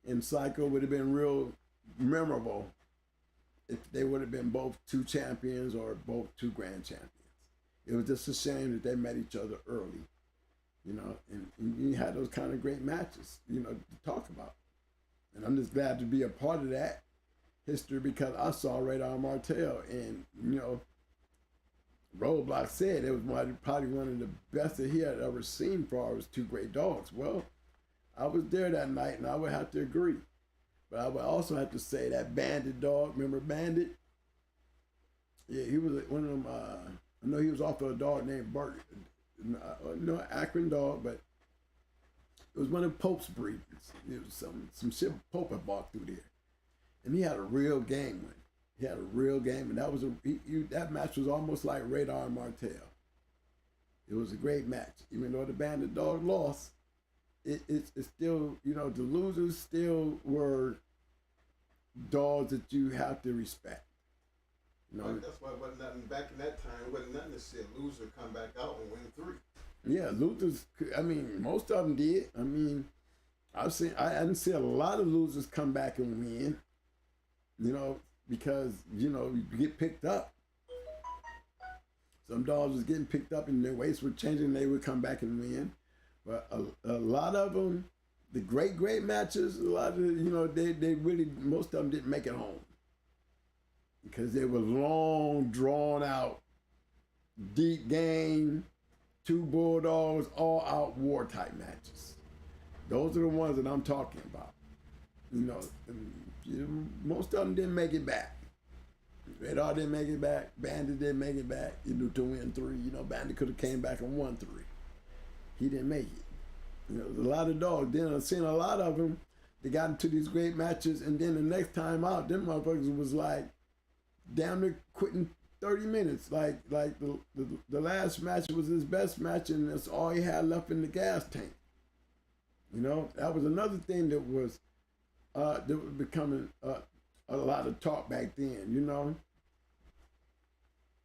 and Psycho would have been real memorable if they would have been both two champions or both two grand champions. It was just a shame that they met each other early, and you had those kind of great matches, to talk about. And I'm just glad to be a part of that history because I saw Radar Martel, and, Roadblock said it was probably one of the best that he had ever seen for his two great dogs. Well, I was there that night, and I would have to agree. But I would also have to say that Bandit dog, remember Bandit? Yeah, he was one of them, I know he was off of a dog named Bert. No, Akron dog, but it was one of Pope's breeds. It was some shit Pope had bought through there. And he had a real game with him. He had a real game, and that was that match was almost like Radar Martel. It was a great match, even though the Bandit dog lost. It's still, the losers still were dogs that you have to respect. That's why it wasn't nothing back in that time. It wasn't nothing to see a loser come back out and win 3. Yeah, losers. Most of them did. I didn't see a lot of losers come back and win. Because, you get picked up. Some dogs was getting picked up and their weights were changing and they would come back and win. But a lot of them, the great matches, a lot of, they really, most of them didn't make it home. Because they were long, drawn out, deep game, 2 bulldogs, all out war type matches. Those are the ones that I'm talking about. Most of them didn't make it back. Radar didn't make it back. Bandit didn't make it back. To win 3. Bandit could have came back and won 3. He didn't make it. A lot of dogs. Then I've seen a lot of them. They got into these great matches, and then the next time out, them motherfuckers was like damn near quitting 30 minutes. Like the last match was his best match, and that's all he had left in the gas tank. That was another thing that was becoming a lot of talk back then,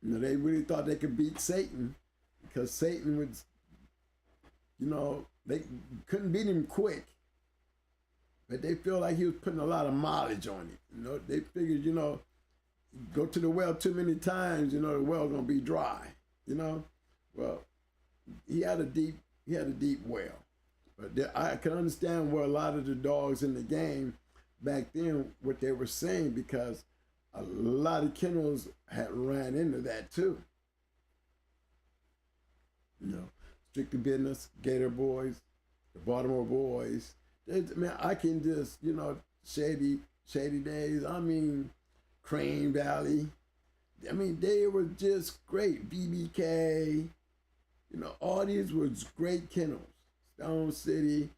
They really thought they could beat Satan because Satan was, they couldn't beat him quick. but they feel like he was putting a lot of mileage on it. You know, they figured, you know, go to the well too many times, you know, the well's gonna be dry. You know, well, he had a deep well, but I can understand where a lot of the dogs in the game back then what they were saying, because a lot of kennels had ran into that too. You know, Strictly Business, Gator Boys, the Baltimore Boys. Man, I can just, you know, Shady Days. I mean, Crane Valley. I mean, they were just great. BBK. You know, all these were great kennels. Stone City,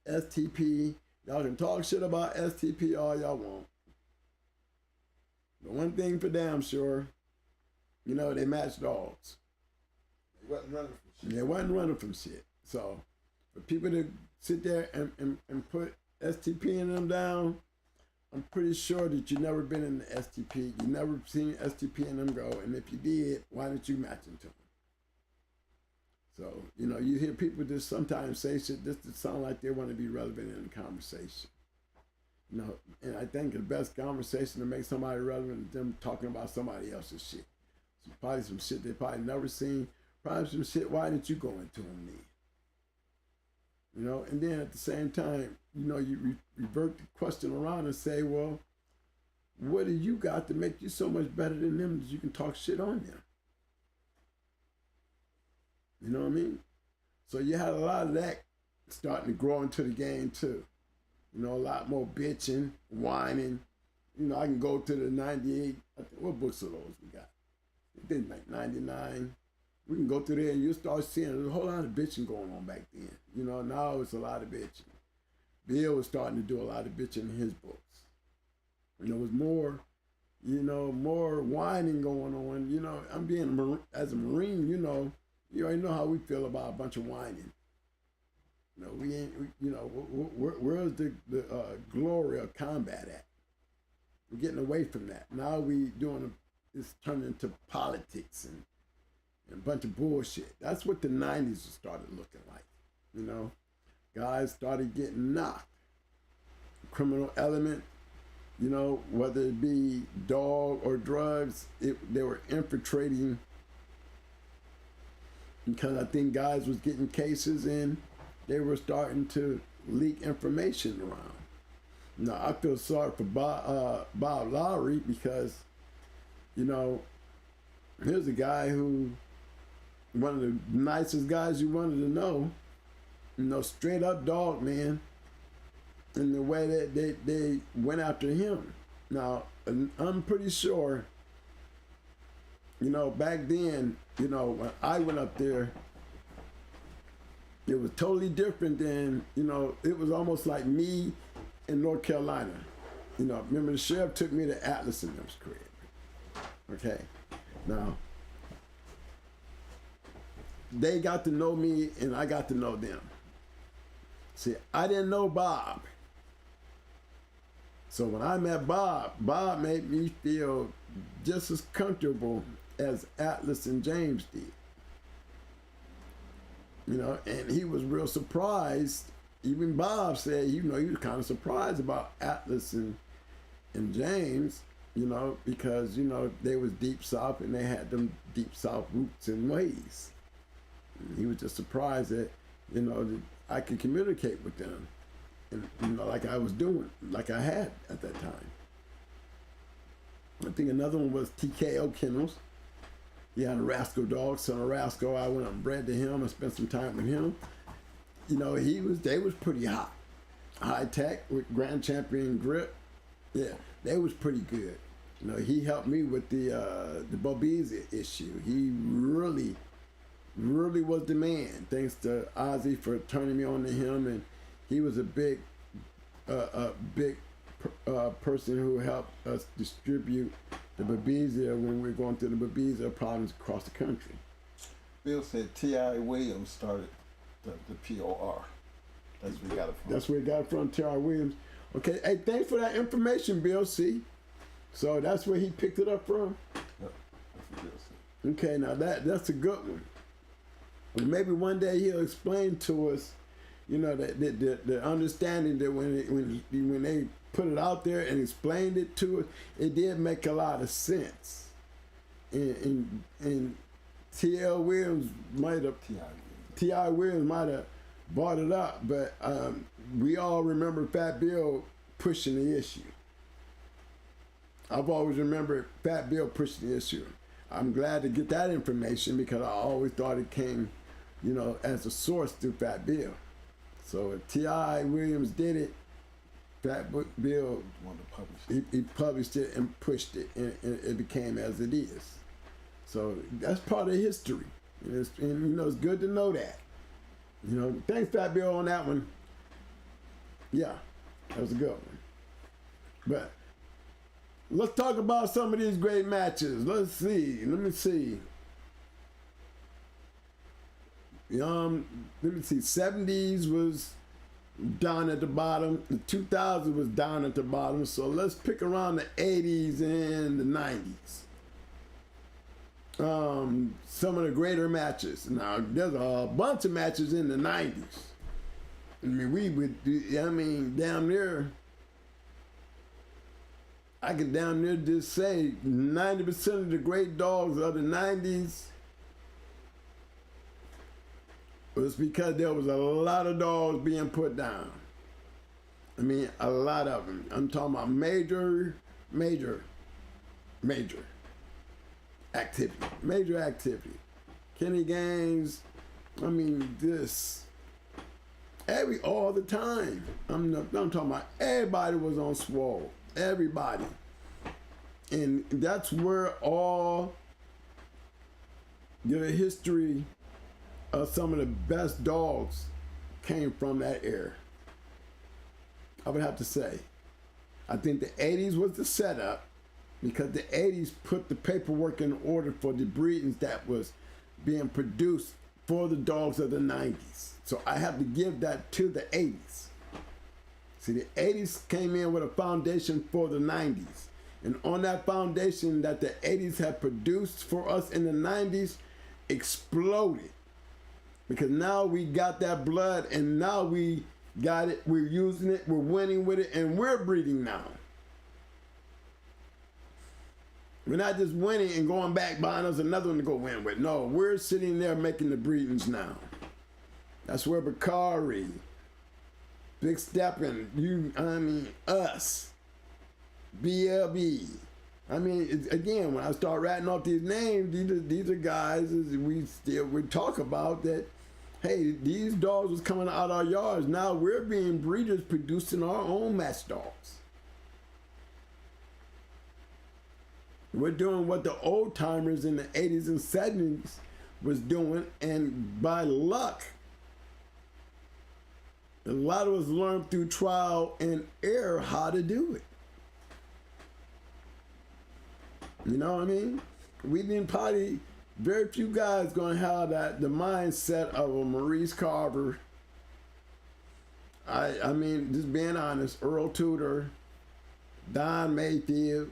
STP. Y'all can talk shit about STP all y'all want. But one thing for damn sure, you know, they matched dogs. They wasn't running from shit. They wasn't running from shit. So for people to sit there and put STP in them down, I'm pretty sure that you never been in the STP. You never seen STP in them go. And if you did, why didn't you match them to them? So, you know, you hear people just sometimes say shit just to sound like they want to be relevant in the conversation. You know, and I think the best conversation to make somebody relevant is them talking about somebody else's shit. So probably some shit they probably never seen. Probably some shit, why didn't you go into them then? You know, and then at the same time, you know, you revert the question around and say, well, what do you got to make you so much better than them that you can talk shit on them? You know what I mean? So you had a lot of that starting to grow into the game too. You know, a lot more bitching, whining. You know, I can go to the 98, I think, what books of those we got? I think like 99. We can go through there and you'll start seeing there's a whole lot of bitching going on back then. You know, now it's a lot of bitching. Bill was starting to do a lot of bitching in his books. And there was more, you know, more whining going on. You know, I'm being, as a Marine, you know, you already know how we feel about a bunch of whining. You know, you know, where's the glory of combat at? We're getting away from that. Now it's turning into politics and a bunch of bullshit. That's what the 90s started looking like. You know, guys started getting knocked. Criminal element, you know, whether it be dog or drugs, they were infiltrating, because I think guys was getting cases and they were starting to leak information around. Now, I feel sorry for Bob Lowry, because, you know, here's a guy who, one of the nicest guys you wanted to know, you know, straight up dog, man, in the way that they went after him. Now, I'm pretty sure, you know, back then, you know, when I went up there, it was totally different than, you know, it was almost like me in North Carolina. You know, remember the sheriff took me to Atlas and them's crib. Okay, now, they got to know me and I got to know them. See, I didn't know Bob. So when I met Bob made me feel just as comfortable as Atlas and James did. You know, and he was real surprised. Even Bob said, you know, he was kind of surprised about Atlas and James, you know, because, you know, they was deep south and they had them deep south roots and ways. And he was just surprised that, you know, that I could communicate with them, and, you know, like I was doing, like I had at that time. I think another one was TKO Kennels. He had a Rascal dog, son of Rascal. I went up and bred to him and spent some time with him. You know, they was pretty hot. High Tech with Grand Champion Grip. Yeah, they was pretty good. You know, he helped me with the Bobizia issue. He really was the man. Thanks to Ozzy for turning me on to him, and he was a big person who helped us distribute the Bobizia when we were going through the Bobizia problems across the country. Bill said T.I. Williams started the POR. That's where he got it from. That's where he got it from, T.I. Williams. Okay, hey, thanks for that information, Bill. See, so that's where he picked it up from. Yep, that's what Bill said. Okay, now that's a good one. And maybe one day he'll explain to us, you know, the understanding that when they put it out there and explained it to us, it did make a lot of sense. And T.L. Williams might have T.I. Williams might have brought it up, but we all remember Fat Bill pushing the issue. I've always remembered Fat Bill pushing the issue. I'm glad to get that information because I always thought it came, you know, as a source through Fat Bill. So if T.I. Williams did it, Fat Bill he published it and pushed it, and it became as it is. So that's part of history, and you know, it's good to know that. You know, thanks Fat Bill on that one. Yeah, that was a good one. But let's talk about some of these great matches. Let me see. Let me see. 70s was down at the bottom. The 2000s was down at the bottom. So let's pick around the 80s and the 90s. Some of the greater matches. Now, there's a bunch of matches in the 90s. I mean, damn near, I could damn near just say 90% of the great dogs of the 90s was because there was a lot of dogs being put down. I mean, a lot of them. I'm talking about major activity. Kenny Gaines, I mean, all the time. I'm talking about everybody was on Swole. Everybody. And that's where all the history of some of the best dogs came from that era. I would have to say. I think the 80s was the setup because the 80s put the paperwork in order for the breedings that was being produced for the dogs of the 90s. So I have to give that to the 80s. See, the 80s came in with a foundation for the 90s. And on that foundation that the 80s had produced for us in the 90s exploded. Because now we got that blood and now we got it, we're using it, we're winning with it, and we're breeding now. We're not just winning and going back buying us another one to go win with. No, we're sitting there making the breedings now. That's where Bakari, Big Steppin', us, BLB. I mean, again, when I start ratting off these names, these are guys we talk about that, hey, these dogs was coming out our yards. Now we're being breeders producing our own match dogs. We're doing what the old timers in the 80s and 70s was doing, and by luck, a lot of us learned through trial and error how to do it. You know what I mean? We didn't probably, very few guys gonna have the mindset of a Maurice Carver. I mean, just being honest, Earl Tudor, Don Mayfield,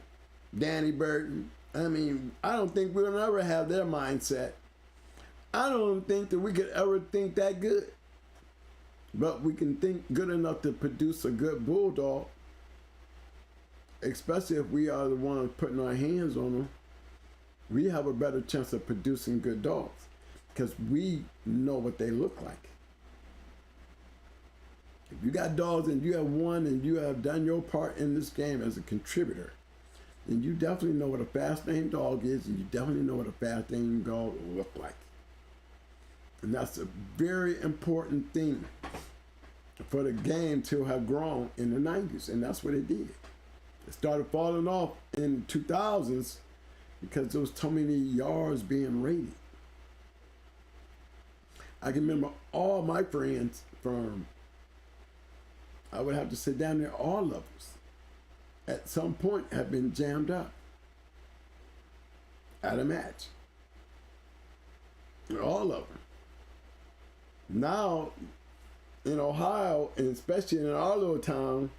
Danny Burton. I mean, I don't think we'll ever have their mindset. I don't think that we could ever think that good. But we can think good enough to produce a good bulldog, especially if we are the ones putting our hands on them. We have a better chance of producing good dogs because we know what they look like. If you got dogs and you have won and you have done your part in this game as a contributor, then you definitely know what a fast-named dog is, and you definitely know what a fast-named dog will look like. And that's a very important thing for the game to have grown in the 90s, and that's what it did. It started falling off in the 2000s because there was so many yards being rated. I can remember all my friends from, I would have to say down there, all levels, at some point have been jammed up at a match. All of them. Now, in Ohio, and especially in our little town,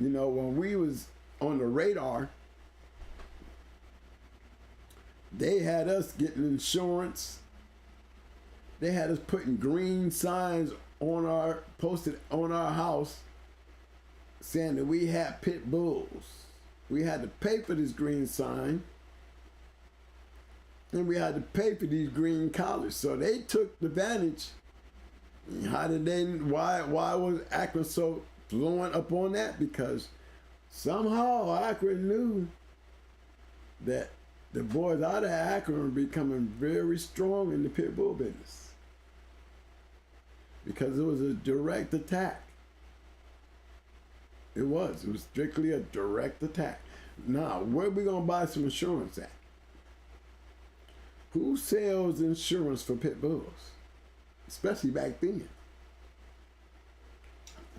you know, when we was on the radar, they had us getting insurance. They had us putting green signs posted on our house saying that we had pit bulls. We had to pay for this green sign, and we had to pay for these green collars. So they took advantage. How did they? Why was Akron so fluent up on that? Because somehow Akron knew that the boys out of Akron were becoming very strong in the pit bull business, because it was a direct attack. It was strictly a direct attack. Now, where are we going to buy some insurance at? Who sells insurance for pit bulls? Especially back then.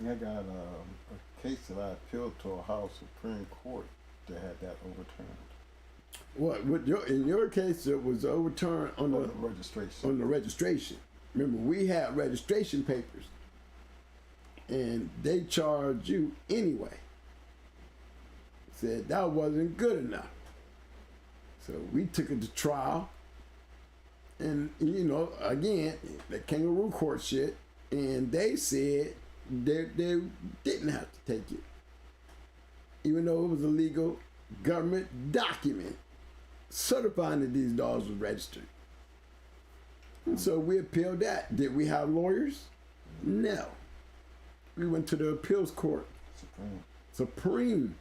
I got a case that I appealed to Ohio Supreme Court that had that overturned. What? In your case, it was overturned on the registration. On the registration. Remember, we had registration papers, and they charged you anyway. Said that wasn't good enough. So we took it to trial, and again, the kangaroo court shit, and they said they didn't have to take it, even though it was a legal government document certifying that these dogs were registered. And so we appealed that. Did we have lawyers? No. We went to the appeals court, Supreme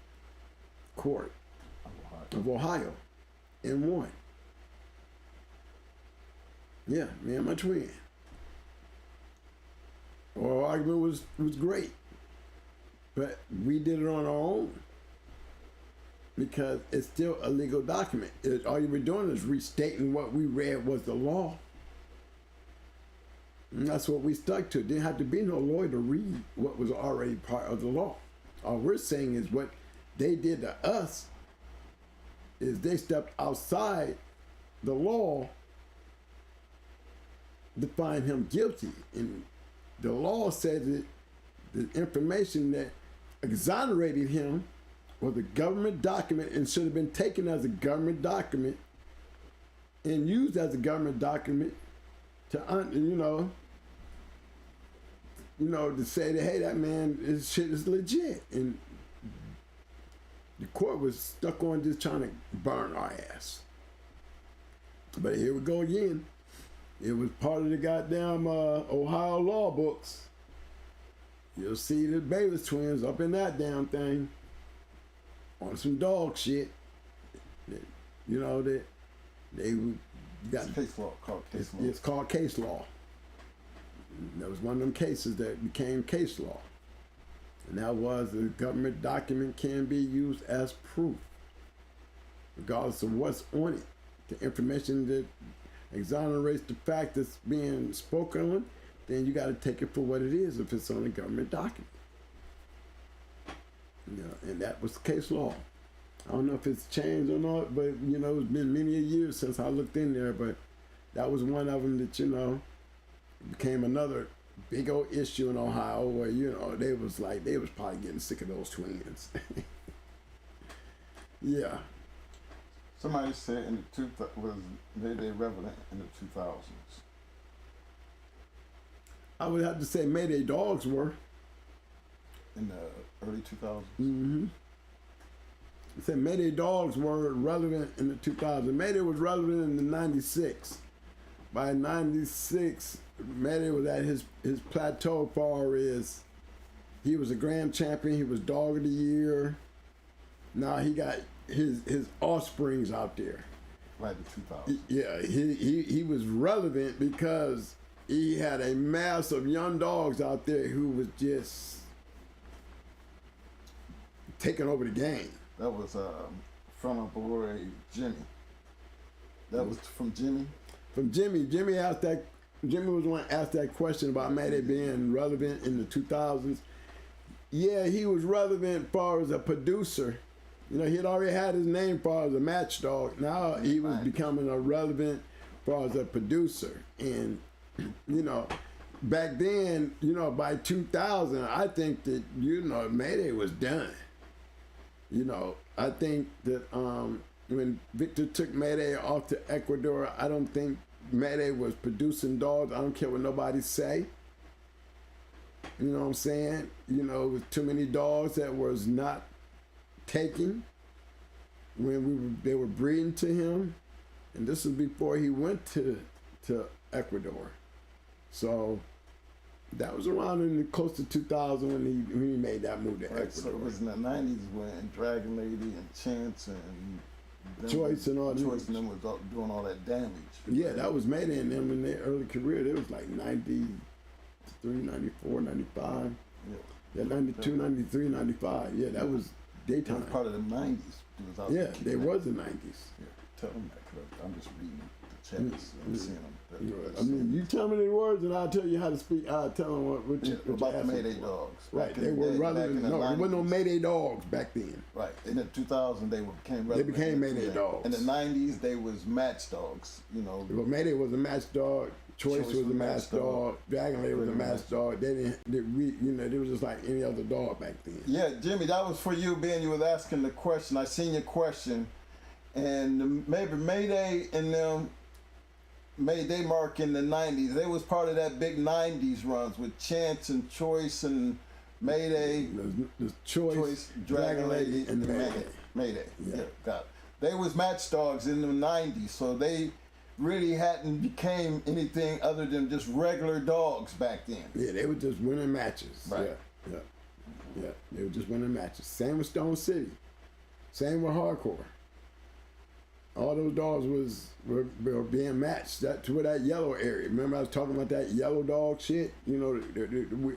Court of Ohio, and won. Yeah, me and my twin. Our argument was great, but we did it on our own because it's still a legal document. All you were doing is restating what we read was the law. And that's what we stuck to. Didn't have to be no lawyer to read what was already part of the law. All we're saying is what they did to us is they stepped outside the law to find him guilty. And the law said that the information that exonerated him was a government document and should have been taken as a government document and used as a government document to to say that, hey, that man, his shit is legit. And the court was stuck on just trying to burn our ass. But here we go again. It was part of the goddamn Ohio law books. You'll see the Bayless twins up in that damn thing on some dog shit. They got case law, called case law. It's called case law. That was one of them cases that became case law. And that was a government document can be used as proof, regardless of what's on it. The information that exonerates the fact that's being spoken on, then you got to take it for what it is if it's on a government document. And that was case law. I don't know if it's changed or not, but it's been many years since I looked in there, but that was one of them that became another big old issue in Ohio where they was probably getting sick of those twins. Yeah. Somebody said was Mayday relevant in the 2000s. I would have to say Mayday dogs were. In the early 2000s? Mm-hmm. I said Mayday dogs were relevant in the 2000s. Mayday was relevant in the 96. By 96, Mayday was at his plateau far as he was a grand champion. He was dog of the year. Now he got his offsprings out there. Right, the 2000s. Yeah, he was relevant because he had a mass of young dogs out there who was just taking over the game. That was from our boy Jimmy. That was from Jimmy? From Jimmy. Jimmy was the one asked that question about Mayday being relevant in the 2000s. Yeah, he was relevant as far as a producer. He had already had his name as far as a match dog. Now he was becoming a relevant as far as a producer. And, back then, by 2000, I think that, Mayday was done. I think that when Victor took Mayday off to Ecuador, I don't think Mayday was producing dogs. I don't care what nobody say. You know what I'm saying? You know, with too many dogs that was not taken when they were breeding to him, and this was before he went to Ecuador. So that was around in close to 2000 when he made that move to Ecuador. So it was in the 90s when Dragon Lady and Chance and Choice and all Choice and them was doing all that damage. Yeah, that was Mayday and them in their early career. They was like 93, 94, 95. Yeah, 92, 93, 95. Yeah, that was daytime. That was part of the 90s. Yeah, they was the 90s. Yeah, tell them that, cause I'm just reading the chats and seeing them. I mean, you tell me the words and I'll tell you how to speak. I'll tell them what you about the Mayday dogs. Right, they were relevant. No, there wasn't no Mayday dogs back then. Right, in the 2000 they became relevant. They became Mayday dogs. In the 90s they was match dogs. You know, well, Mayday was a match dog. Choice was a match dog. Dragon Lady was a match dog. They didn't. They was just like any other dog back then. Yeah, Jimmy, that was for you, being you was asking the question. I seen your question, and maybe Mayday and them. Mayday mark in the 90s. They was part of that big 90s runs with Chance and Choice and Mayday. The Choice, Dragon Lady, and the Mayday. Mayday. Yeah, got it. They was match dogs in the 90s, so they really hadn't became anything other than just regular dogs back then. Yeah, they were just winning matches. Right. Yeah. They were just winning matches. Same with Stone City. Same with Hardcore. All those dogs were being matched to that yellow area. Remember I was talking about that yellow dog shit? You know,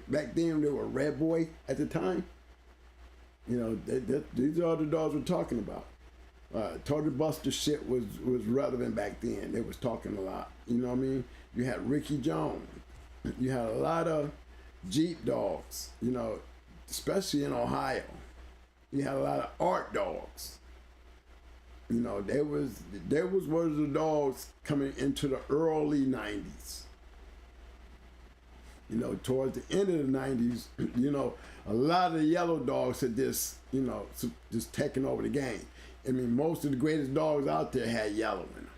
back then they were Red Boy at the time. You know, these are the dogs we're talking about. Total Buster shit was relevant back then. They was talking a lot. You know what I mean? You had Ricky Jones. You had a lot of Jeep dogs, you know, especially in Ohio. You had a lot of art dogs. You know, there was one of the dogs coming into the early 90s. You know, towards the end of the 90s, you know, a lot of the yellow dogs had just taken over the game. I mean, most of the greatest dogs out there had yellow in them.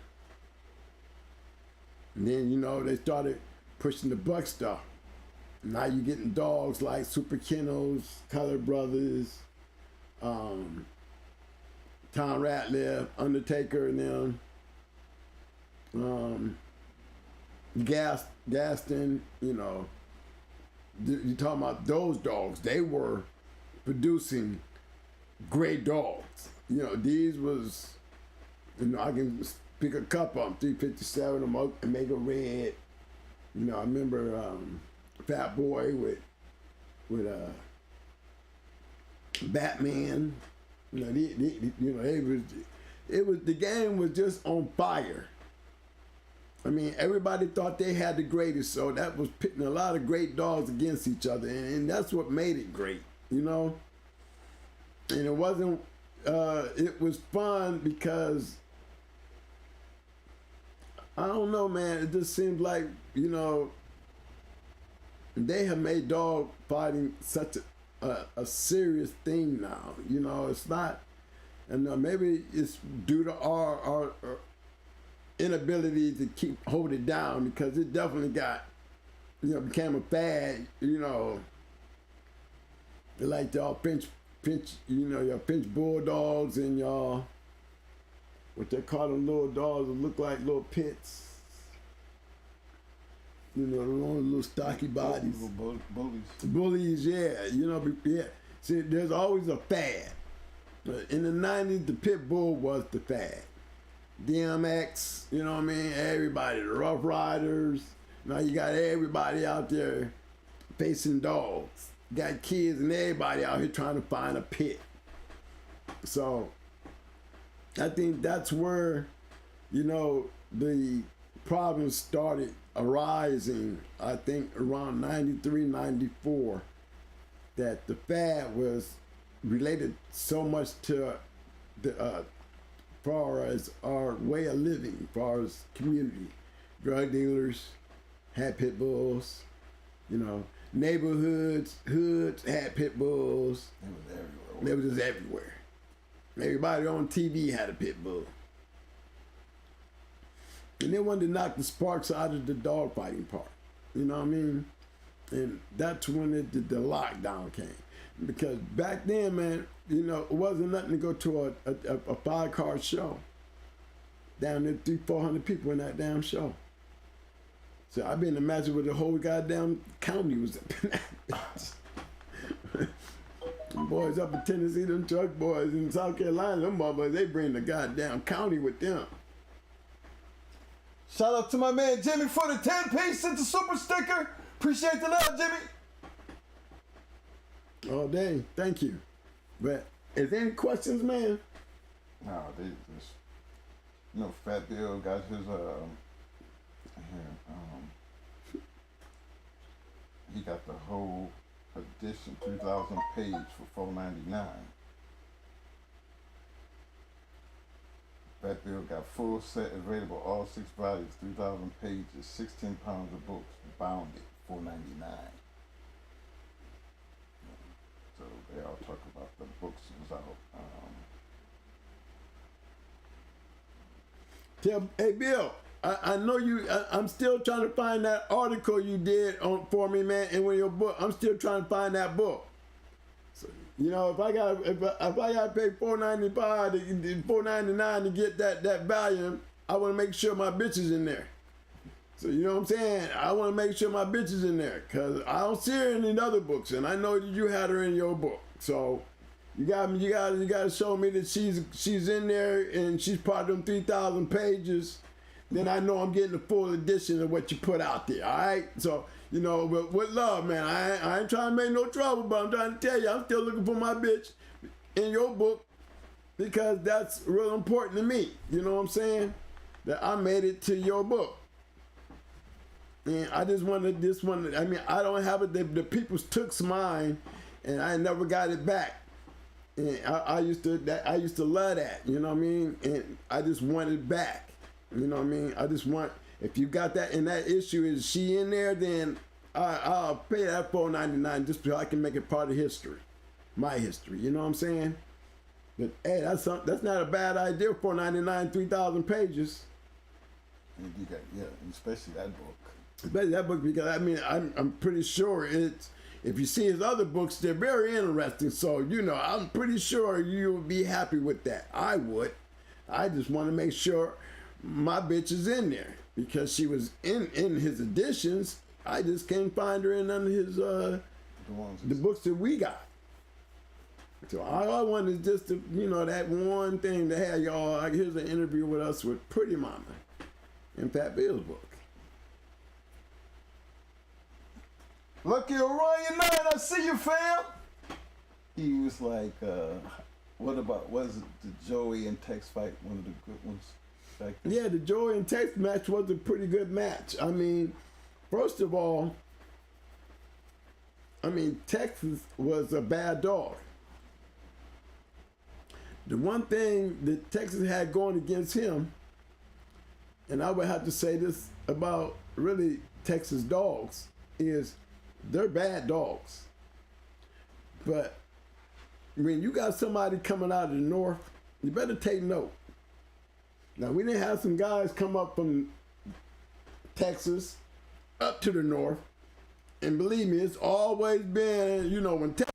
And then, you know, they started pushing the buck stuff. Now you're getting dogs like Super Kennels, Color Brothers, Tom Ratliff, Undertaker, and them, Gaston, you know. You're talking about those dogs. They were producing great dogs. You know, these was, you know, I can pick a couple of them, 357, Omega Red. You know, I remember Fat Boy with Batman. You know, the game was just on fire. I mean, everybody thought they had the greatest, so that was pitting a lot of great dogs against each other, and that's what made it great, you know? And it wasn't, it was fun because, I don't know, man, it just seems like, you know, they have made dog fighting such a serious thing now. You know, it's not, and maybe it's due to our inability to keep hold it down, because it definitely got, you know, became a fad. You know, like y'all pinch, you know, your pinch bulldogs and y'all, what they call them little dogs that look like little pits. You know, the little stocky bodies. Bullies. Bullies, yeah. You know, yeah. See, there's always a fad. In the 90s, the pit bull was the fad. DMX, you know what I mean? Everybody, the Rough Riders. Now you got everybody out there facing dogs. You got kids and everybody out here trying to find a pit. So, I think that's where, you know, the problems started arising, I think around 93, 94, that the fad was related so much to the far as our way of living, far as community. Drug dealers had pit bulls, you know, neighborhoods, hoods had pit bulls. They were just everywhere. Everybody on TV had a pit bull. And they wanted to knock the sparks out of the dog fighting part. You know what I mean? And that's when the lockdown came. Because back then, man, you know, it wasn't nothing to go to a 5-card show. Down there, 300-400 people in that damn show. So I've been imagining where the whole goddamn county was up in that bitch. Them boys up in Tennessee, them truck boys in South Carolina, them boys, they bring the goddamn county with them. Shout out to my man Jimmy for the 10-piece, sent the super sticker. Appreciate the love, Jimmy. Oh, dang, thank you. But is there any questions, man? No, they just, you know, Fat Bill got his he got the whole edition 2000 page for $4.99. Fat Bill got full set available, all 6 volumes, 3,000 pages, 16 pounds of books, bounded, $4.99. So they all talk about the books was out. Hey, Bill, I know you. I'm still trying to find that article you did for me, man, in one of your book. I'm still trying to find that book. So, you know, if I got to pay $4.95 $4.99 to get that volume, I want to make sure my bitch is in there. So you know what I'm saying? I want to make sure my bitch is in there because I don't see her in any other books, and I know that you had her in your book. So you got to show me that she's in there and she's part of them 3,000 pages. Then I know I'm getting the full edition of what you put out there. All right. So you know, but with love, man, I ain't trying to make no trouble, but I'm trying to tell you, I'm still looking for my bitch in your book because that's real important to me. You know what I'm saying? That I made it to your book. And I just wanted this one. I mean, I don't have it. The people took mine, and I never got it back. And I used to love that. You know what I mean? And I just want it back. You know what I mean? I just want, if you got that and that issue is she in there, then I'll pay that $4.99 just so I can make it part of history, my history. You know what I'm saying? But hey, that's not a bad idea. $4.99, 3,000 pages. And you got, yeah, especially that book. Especially that book, because I mean, I'm pretty sure it's, if you see his other books, they're very interesting. So, you know, I'm pretty sure you'll be happy with that. I would. I just want to make sure my bitch is in there because she was in his editions. I just can't find her in none of his the books that we got. So all I want is just to, you know, that one thing to have y'all. Like, here's an interview with us with Pretty Mama in Fat Bill's book. Lucky Orion 9, I see you, fam. He was like, was it the Joey and Tex fight one of the good ones? Yeah, the Joey and Tex match was a pretty good match. I mean, first of all, Texas was a bad dog. The one thing that Texas had going against him, and I would have to say this about really Texas dogs, is they're bad dogs. But when you got somebody coming out of the north, you better take note. Now, we didn't have some guys come up from Texas up to the north. And believe me, it's always been, you know, when Texas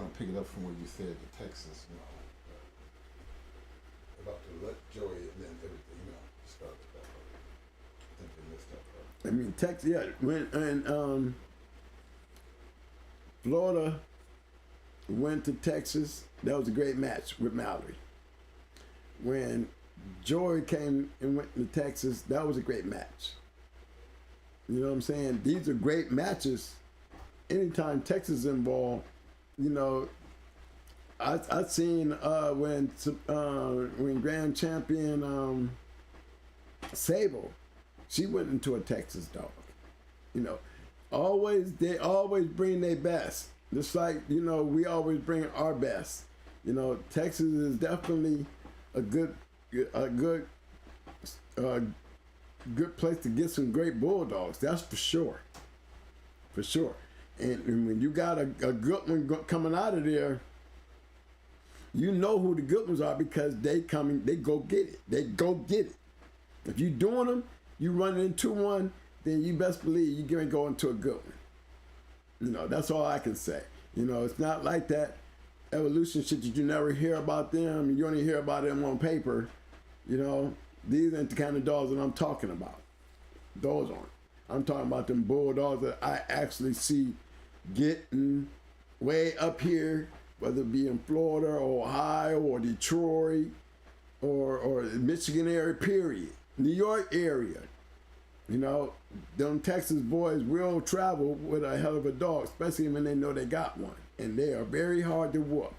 want to pick it up from what you said, the Texas, about to let Joey and then everything, start back up. I think they missed that part. I mean, Texas, yeah, Florida went to Texas. That was a great match with Mallory. When Joy came and went to Texas, that was a great match. You know what I'm saying? These are great matches. Anytime Texas is involved, I seen when Grand Champion Sable, she went into a Texas dog. They always bring their best. Just like we always bring our best. Texas is definitely a good place to get some great bulldogs. That's for sure. For sure. And when you got a good one coming out of there, you know who the good ones are because they go get it. They go get it. If you doing them, you run into one, then you best believe you're going to go into a good one. That's all I can say. It's not like that evolution shit that you never hear about them. You only hear about them on paper. These ain't the kind of dogs that I'm talking about. Those aren't. I'm talking about them bulldogs that I actually see getting way up here, whether it be in Florida or Ohio or Detroit or Michigan area, period. New York area. Them Texas boys will travel with a hell of a dog, especially when they know they got one. And they are very hard to whoop.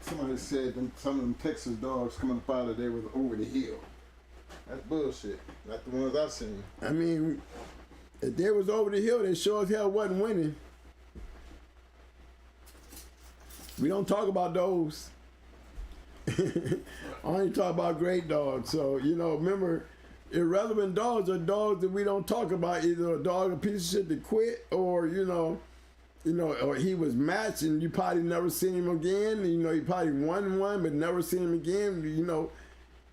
Somebody said some of them Texas dogs coming up out of there was over the hill. That's bullshit. Not the ones I've seen. I mean, if they was over the hill, they sure as hell wasn't winning. We don't talk about those. I only talk about great dogs. So, remember, irrelevant dogs are dogs that we don't talk about. Either a dog, a piece of shit that quit, or, or he was matched and you probably never seen him again. He probably won one, but never seen him again.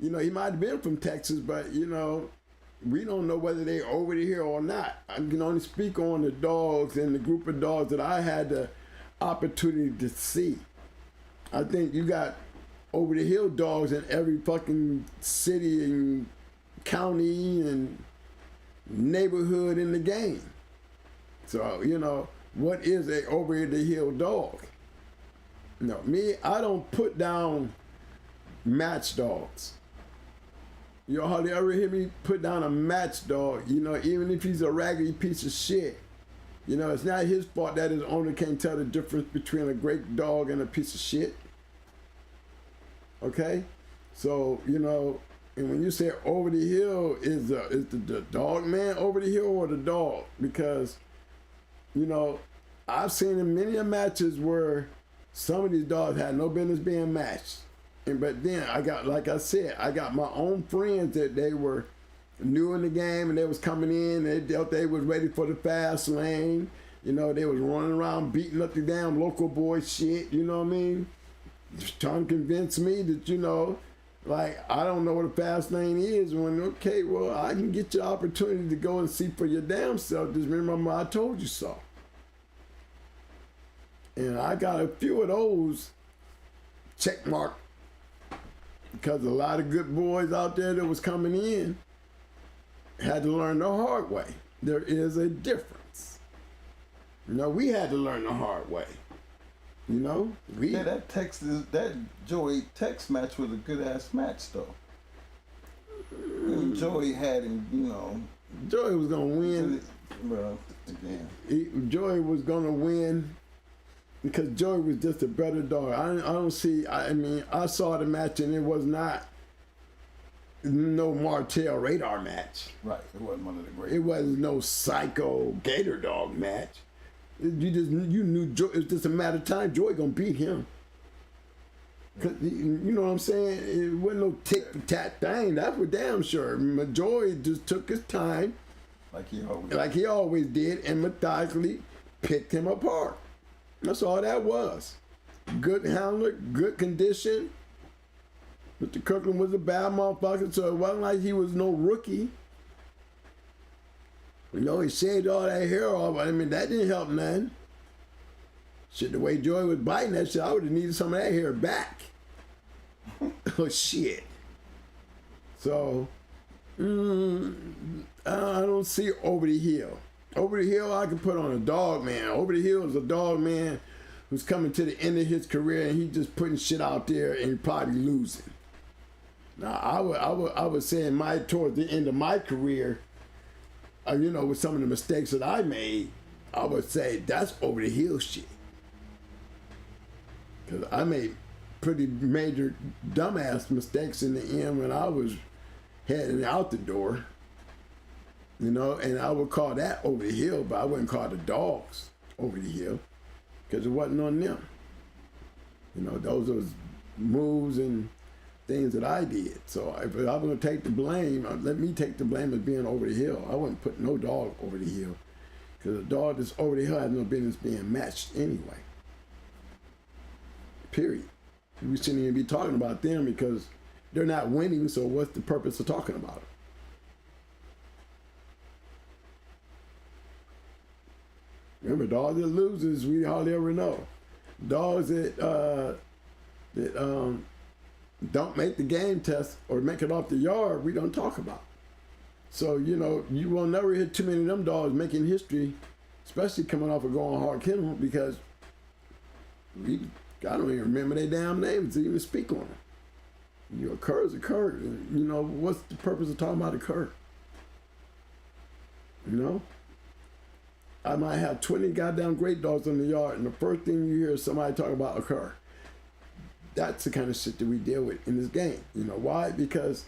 He might have been from Texas, but, we don't know whether they're over the hill or not. I can only speak on the dogs and the group of dogs that I had the opportunity to see. I think you got over the hill dogs in every fucking city and county and neighborhood in the game. So, what is a over the hill dog? Me, I don't put down match dogs. You hardly ever hear me put down a match dog, even if he's a raggedy piece of shit. It's not his fault that his owner can't tell the difference between a great dog and a piece of shit. Okay? So, and when you say over the hill, is the dog man over the hill or the dog? Because, I've seen in many matches where some of these dogs had no business being matched. But then I got my own friends that they were new in the game and they was coming in, they was ready for the fast lane. They was running around beating up the damn local boy shit, you know what I mean? Just trying to convince me that, I don't know what a fast lane is. When, okay, well, I can get you an opportunity to go and see for your damn self. Just remember I told you so. And I got a few of those check mark because a lot of good boys out there that was coming in had to learn the hard way. There is a difference. We had to learn the hard way. That Joey Tex match was a good ass match though. Joey had him, Joey was gonna win. Well, Joey was gonna win because Joey was just a better dog. I saw the match and it was not no Martell Radar match. Right, it wasn't one of the great. It wasn't no Psycho Gator Dog match. You knew Joy, it was just a matter of time. Joy gonna beat him. Cause you know what I'm saying? It wasn't no tick for tat thing. That's for damn sure. Joy just took his time, like he always did, and methodically picked him apart. That's all that was. Good handler, good condition. Mr. Kirkland was a bad motherfucker, so it wasn't like he was no rookie. You know, he shaved all that hair off. I mean, that didn't help none. Shit, the way Joy was biting that shit, I would have needed some of that hair back. Oh, shit. So, I don't see Over the Hill. Over the Hill, I can put on a dog man. Over the Hill is a dog man who's coming to the end of his career and he's just putting shit out there and he's probably losing. Now, I would say towards the end of my career, you know, with some of the mistakes that I made, I would say that's Over the Hill shit. Because I made pretty major dumbass mistakes in the end when I was heading out the door. You know, and I would call that Over the Hill, but I wouldn't call the dogs Over the Hill because it wasn't on them. You know, those was moves and things that I did. So if I was going to take the blame, let me take the blame as being Over the Hill. I wouldn't put no dog over the hill because a dog that's over the hill has no business being matched anyway. Period. We shouldn't even be talking about them because they're not winning, so what's the purpose of talking about them? Remember, dogs that loses, we hardly ever know. Dogs that don't make the game test or make it off the yard, we don't talk about. So, you know, you will never hear too many of them dogs making history, especially coming off of going hard kennel, because I don't even remember their damn names to even speak on them. You know, a cur is a cur. And, you know, what's the purpose of talking about a cur? You know? I might have 20 goddamn great dogs in the yard, and the first thing you hear is somebody talking about a cur. That's the kind of shit that we deal with in this game. You know why? Because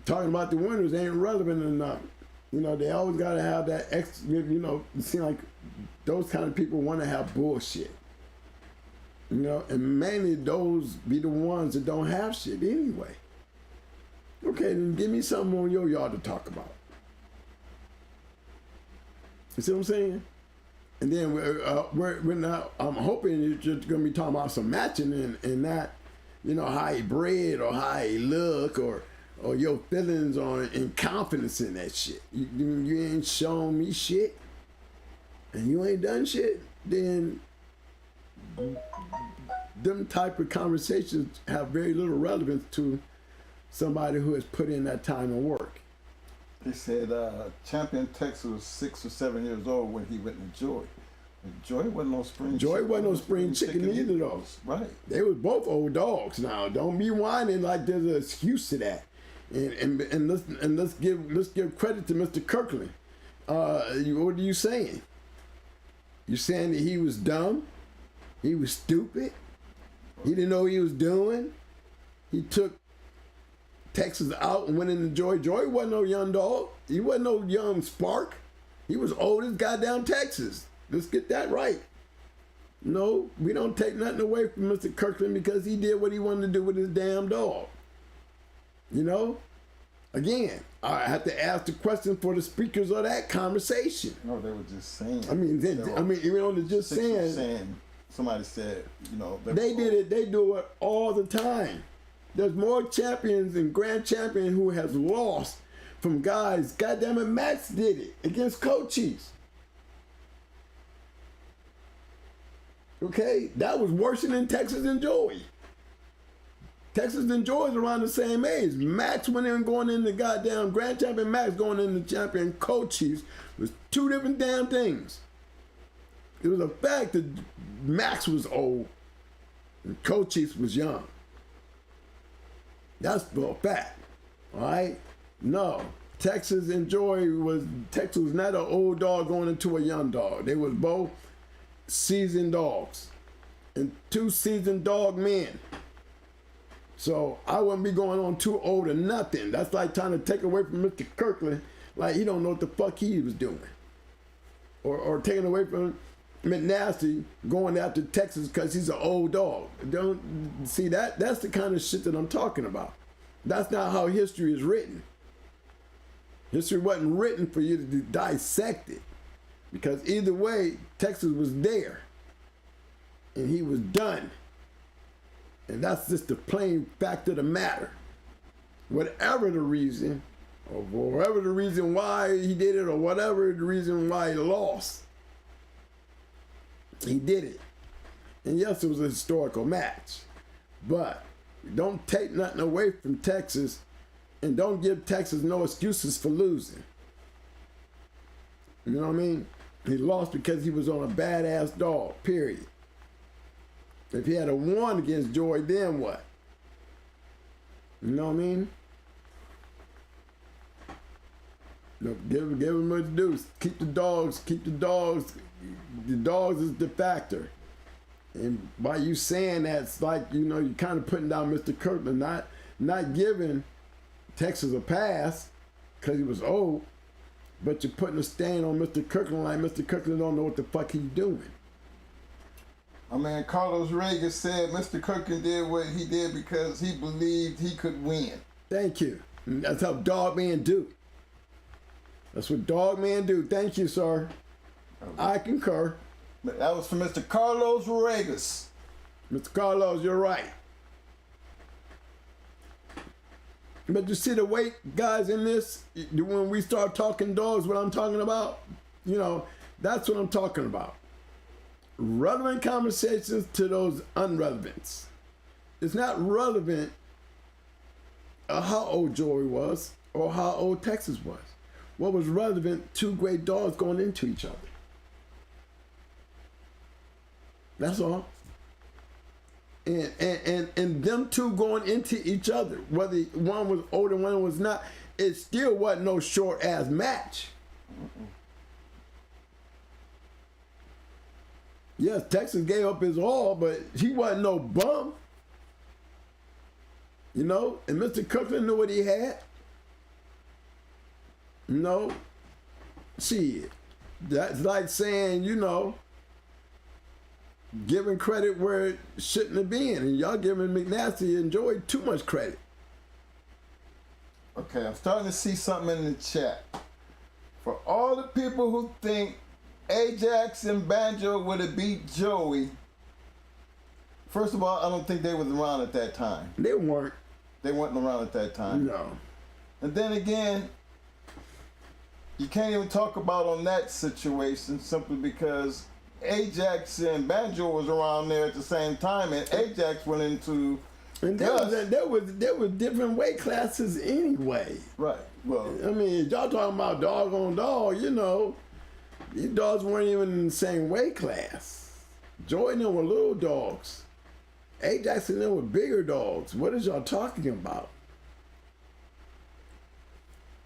talking about the winners ain't relevant enough. You know, they always got to have that extra, you know, it seems like those kind of people want to have bullshit. You know, and mainly those be the ones that don't have shit anyway. Okay, then give me something on your yard to talk about. You see what I'm saying? And then we're now, I'm hoping you're just going to be talking about some matching and not, you know, how he bred or how he look or your feelings on and confidence in that shit. You ain't shown me shit and you ain't done shit, then them type of conversations have very little relevance to somebody who has put in that time and work. He said Champion Texas was 6 or 7 years old when he went to Joy. And Joy wasn't no spring Joy chicken. wasn't no spring chicken either, though. Right. They was both old dogs. Now, don't be whining like there's an excuse to that. And let's give credit to Mr. Kirkland. What are you saying? You saying that he was dumb? He was stupid? He didn't know what he was doing? He took Texas out and went into Joy. Joy wasn't no young dog. He wasn't no young spark. He was old as goddamn Texas. Let's get that right. No, we don't take nothing away from Mr. Kirkland because he did what he wanted to do with his damn dog. You know? Again, I have to ask the question for the speakers of that conversation. No, they were just saying. I mean, you know, they're just saying. Somebody said, you know. They did it. They do it all the time. There's more champions and grand champion who has lost from guys. Goddamn it, Max did it against Cochise. Okay, that was worse than Texas and Joey. Texas and Joey is around the same age. Max went in going into goddamn grand champion. Max going into champion Cochise was two different damn things. It was a fact that Max was old and Cochise was young. That's a fact, all right? No, Texas was not an old dog going into a young dog. They was both seasoned dogs and two seasoned dog men. So I wouldn't be going on too old or nothing. That's like trying to take away from Mr. Kirkland, like he don't know what the fuck he was doing. Or taking away from McNasty going after Texas because he's an old dog. Don't see that? That's the kind of shit that I'm talking about. That's not how history is written. History wasn't written for you to dissect it. Because either way, Texas was there. And he was done. And that's just the plain fact of the matter. Whatever the reason, or whatever the reason why he did it, or whatever the reason why he lost. He did it. And yes, it was a historical match. But don't take nothing away from Texas, and don't give Texas no excuses for losing. You know what I mean? He lost because he was on a badass dog, period. If he had a won against Joy, then what? You know what I mean? Look, give him what to do. Keep the dogs. The dogs is the factor. And by you saying that, it's like, you know, you're kind of putting down Mr. Kirkland, not giving Texas a pass because he was old, but you're putting a stain on Mr. Kirkland like Mr. Kirkland don't know what the fuck he's doing. I mean, Carlos Reyes said Mr. Kirkland did what he did because he believed he could win. Thank you. And that's how dog men do. That's what dog men do. Thank you, sir. I concur. But that was from Mr. Carlos Reyes. Mr. Carlos, you're right. But you see the weight, guys, in this, when we start talking dogs, what I'm talking about, you know, that's what I'm talking about. Relevant conversations to those unrelevants. It's not relevant how old Joey was or how old Texas was. What was relevant, two great dogs going into each other. That's all. And them two going into each other, whether one was older and one was not, it still wasn't no short ass match. Yes, Texas gave up his all, but he wasn't no bum. You know, and Mr. Cookland knew what he had. You know, shit. That's like saying, you know, giving credit where it shouldn't have been. And y'all giving McNasty and Joy too much credit. Okay, I'm starting to see something in the chat. For all the people who think Ajax and Banjo would have beat Joey, first of all, I don't think they was around at that time. They weren't. They weren't around at that time. No. And then again, you can't even talk about on that situation simply because Ajax and Banjo was around there at the same time, and Ajax went into and there was different weight classes anyway. Right. Well, I mean, y'all talking about dog on dog, you know, these dogs weren't even in the same weight class. Joy and them were little dogs. Ajax and them were bigger dogs. What is y'all talking about?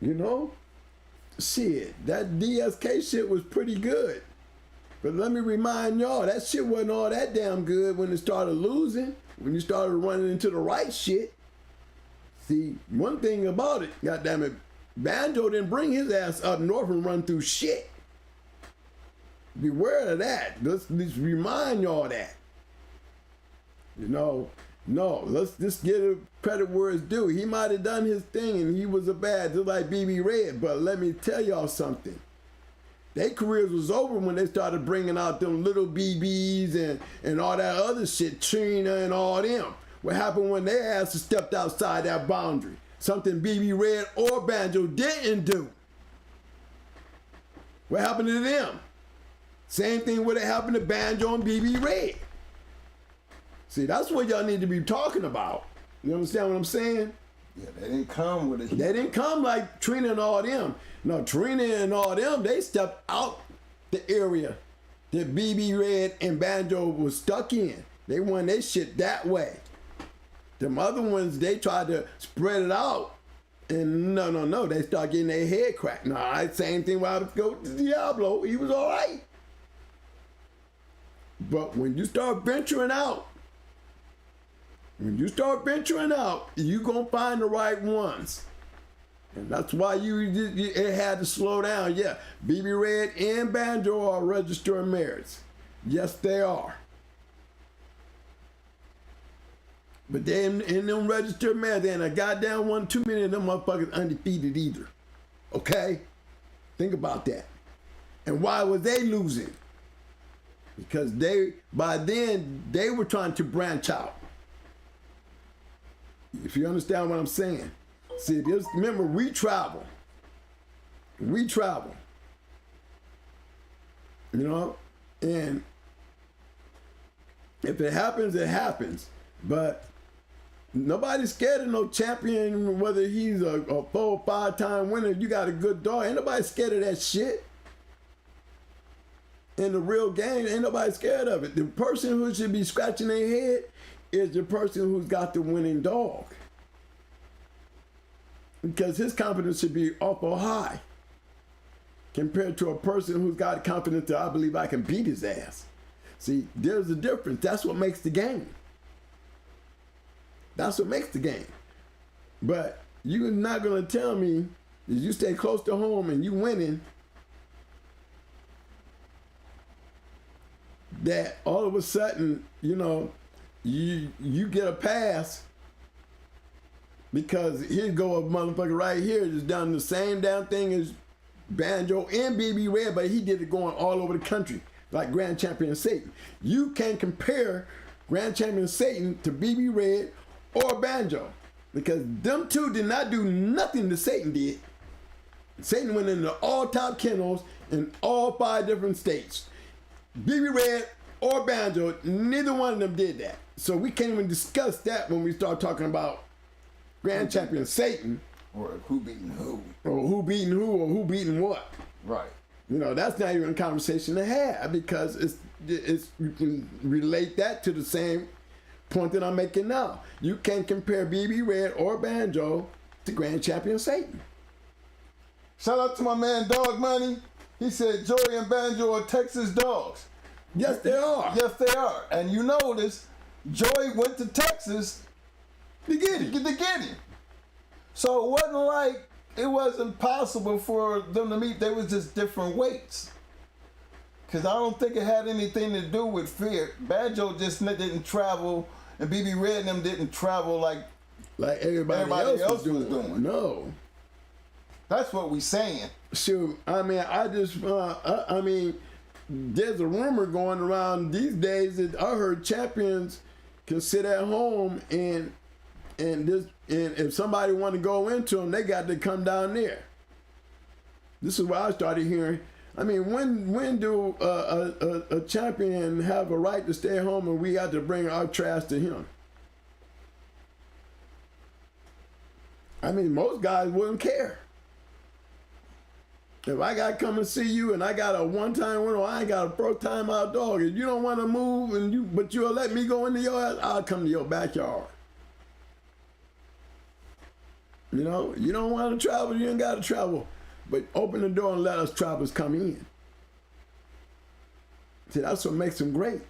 You know? Shit, that DSK shit was pretty good. But let me remind y'all, that shit wasn't all that damn good when it started losing, when you started running into the right shit. See, one thing about it, goddammit, Banjo didn't bring his ass up north and run through shit. Beware of that. Let's remind y'all that. You know, no, let's just give credit where it's due. He might have done his thing and he was a bad, just like BB Red, but let me tell y'all something. Their careers was over when they started bringing out them little BBs and all that other shit, Trina and all them. What happened when their asses stepped outside that boundary? Something BB Red or Banjo didn't do. What happened to them? Same thing would have happened to Banjo and BB Red. See, that's what y'all need to be talking about. You understand what I'm saying? yeah, they didn't come with it. They didn't come like Trina and all them. No, Trina and all them, they stepped out the area that BB Red and Banjo was stuck in. They won their shit that way. Them other ones, they tried to spread it out. And no, they start getting their head cracked. Nah, same thing with Diablo. He was all right. But when you start venturing out, you gonna find the right ones. And that's why it had to slow down. Yeah, BB Red and Banjo are registering merits. Yes, they are. But they in them registered merits, they ain't a goddamn one, too many of them motherfuckers undefeated either. Okay? Think about that. And why was they losing? Because by then, they were trying to branch out. If you understand what I'm saying. See, just remember, we travel. We travel. You know? And if it happens, it happens. But nobody's scared of no champion, whether he's a 4 or 5 time winner. You got a good dog. Ain't nobody scared of that shit. In the real game, ain't nobody scared of it. The person who should be scratching their head is the person who's got the winning dog. Because his confidence should be awful high compared to a person who's got confidence that I believe I can beat his ass. See, there's a difference. That's what makes the game. That's what makes the game. But you're not going to tell me that you stay close to home and you winning, that all of a sudden, you know, you get a pass because here go a motherfucker right here just done the same damn thing as Banjo and BB Red, but he did it going all over the country like Grand Champion Satan. You can't compare Grand Champion Satan to BB Red or Banjo because them two did not do nothing that Satan did. Satan went into all top kennels in all 5 different states. BB Red or Banjo, neither one of them did that. So we can't even discuss that when we start talking about Grand Champion Satan. Or who beating who. Or who beating who or who beating what. Right. You know, that's not even a conversation to have because it's you can relate that to the same point that I'm making now. You can't compare BB Red or Banjo to Grand Champion Satan. Shout out to my man Dog Money. He said Joey and Banjo are Texas dogs. Yes, they are. Yes, they are. And you notice Joey went to Texas to get him. So it wasn't possible for them to meet. They was just different weights. Because I don't think it had anything to do with fear. Banjo just didn't travel, and BB Red and them didn't travel like everybody else was doing. No. That's what we saying. Shoot, I mean, there's a rumor going around these days that I heard champions can sit at home and if somebody want to go into them, they got to come down there. This is what I started hearing. I mean, when do a champion have a right to stay home and we got to bring our trash to him? I mean, most guys wouldn't care. If I got to come and see you and I got a one-time winner, I ain't got a first-time out dog. If you don't want to move but you'll let me go into your house, I'll come to your backyard. You know, you don't want to travel, you ain't got to travel. But open the door and let us travelers come in. See, that's what makes them great.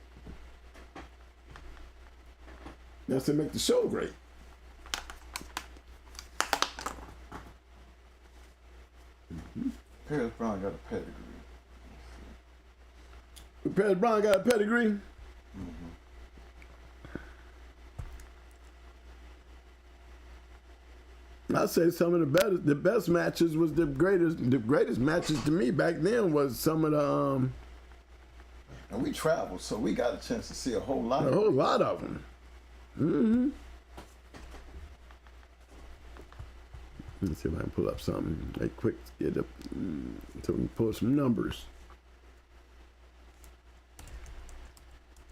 That's what makes the show great. Mm-hmm. Paris Brown got a pedigree. Paris Brown got a pedigree? Mm-hmm. I'd say some of the best matches was the greatest matches to me back then was some of the and we traveled, so we got a chance to see a whole lot of them. Mm-hmm. Let's see if I can pull up something right quick to get up so we can pull some numbers.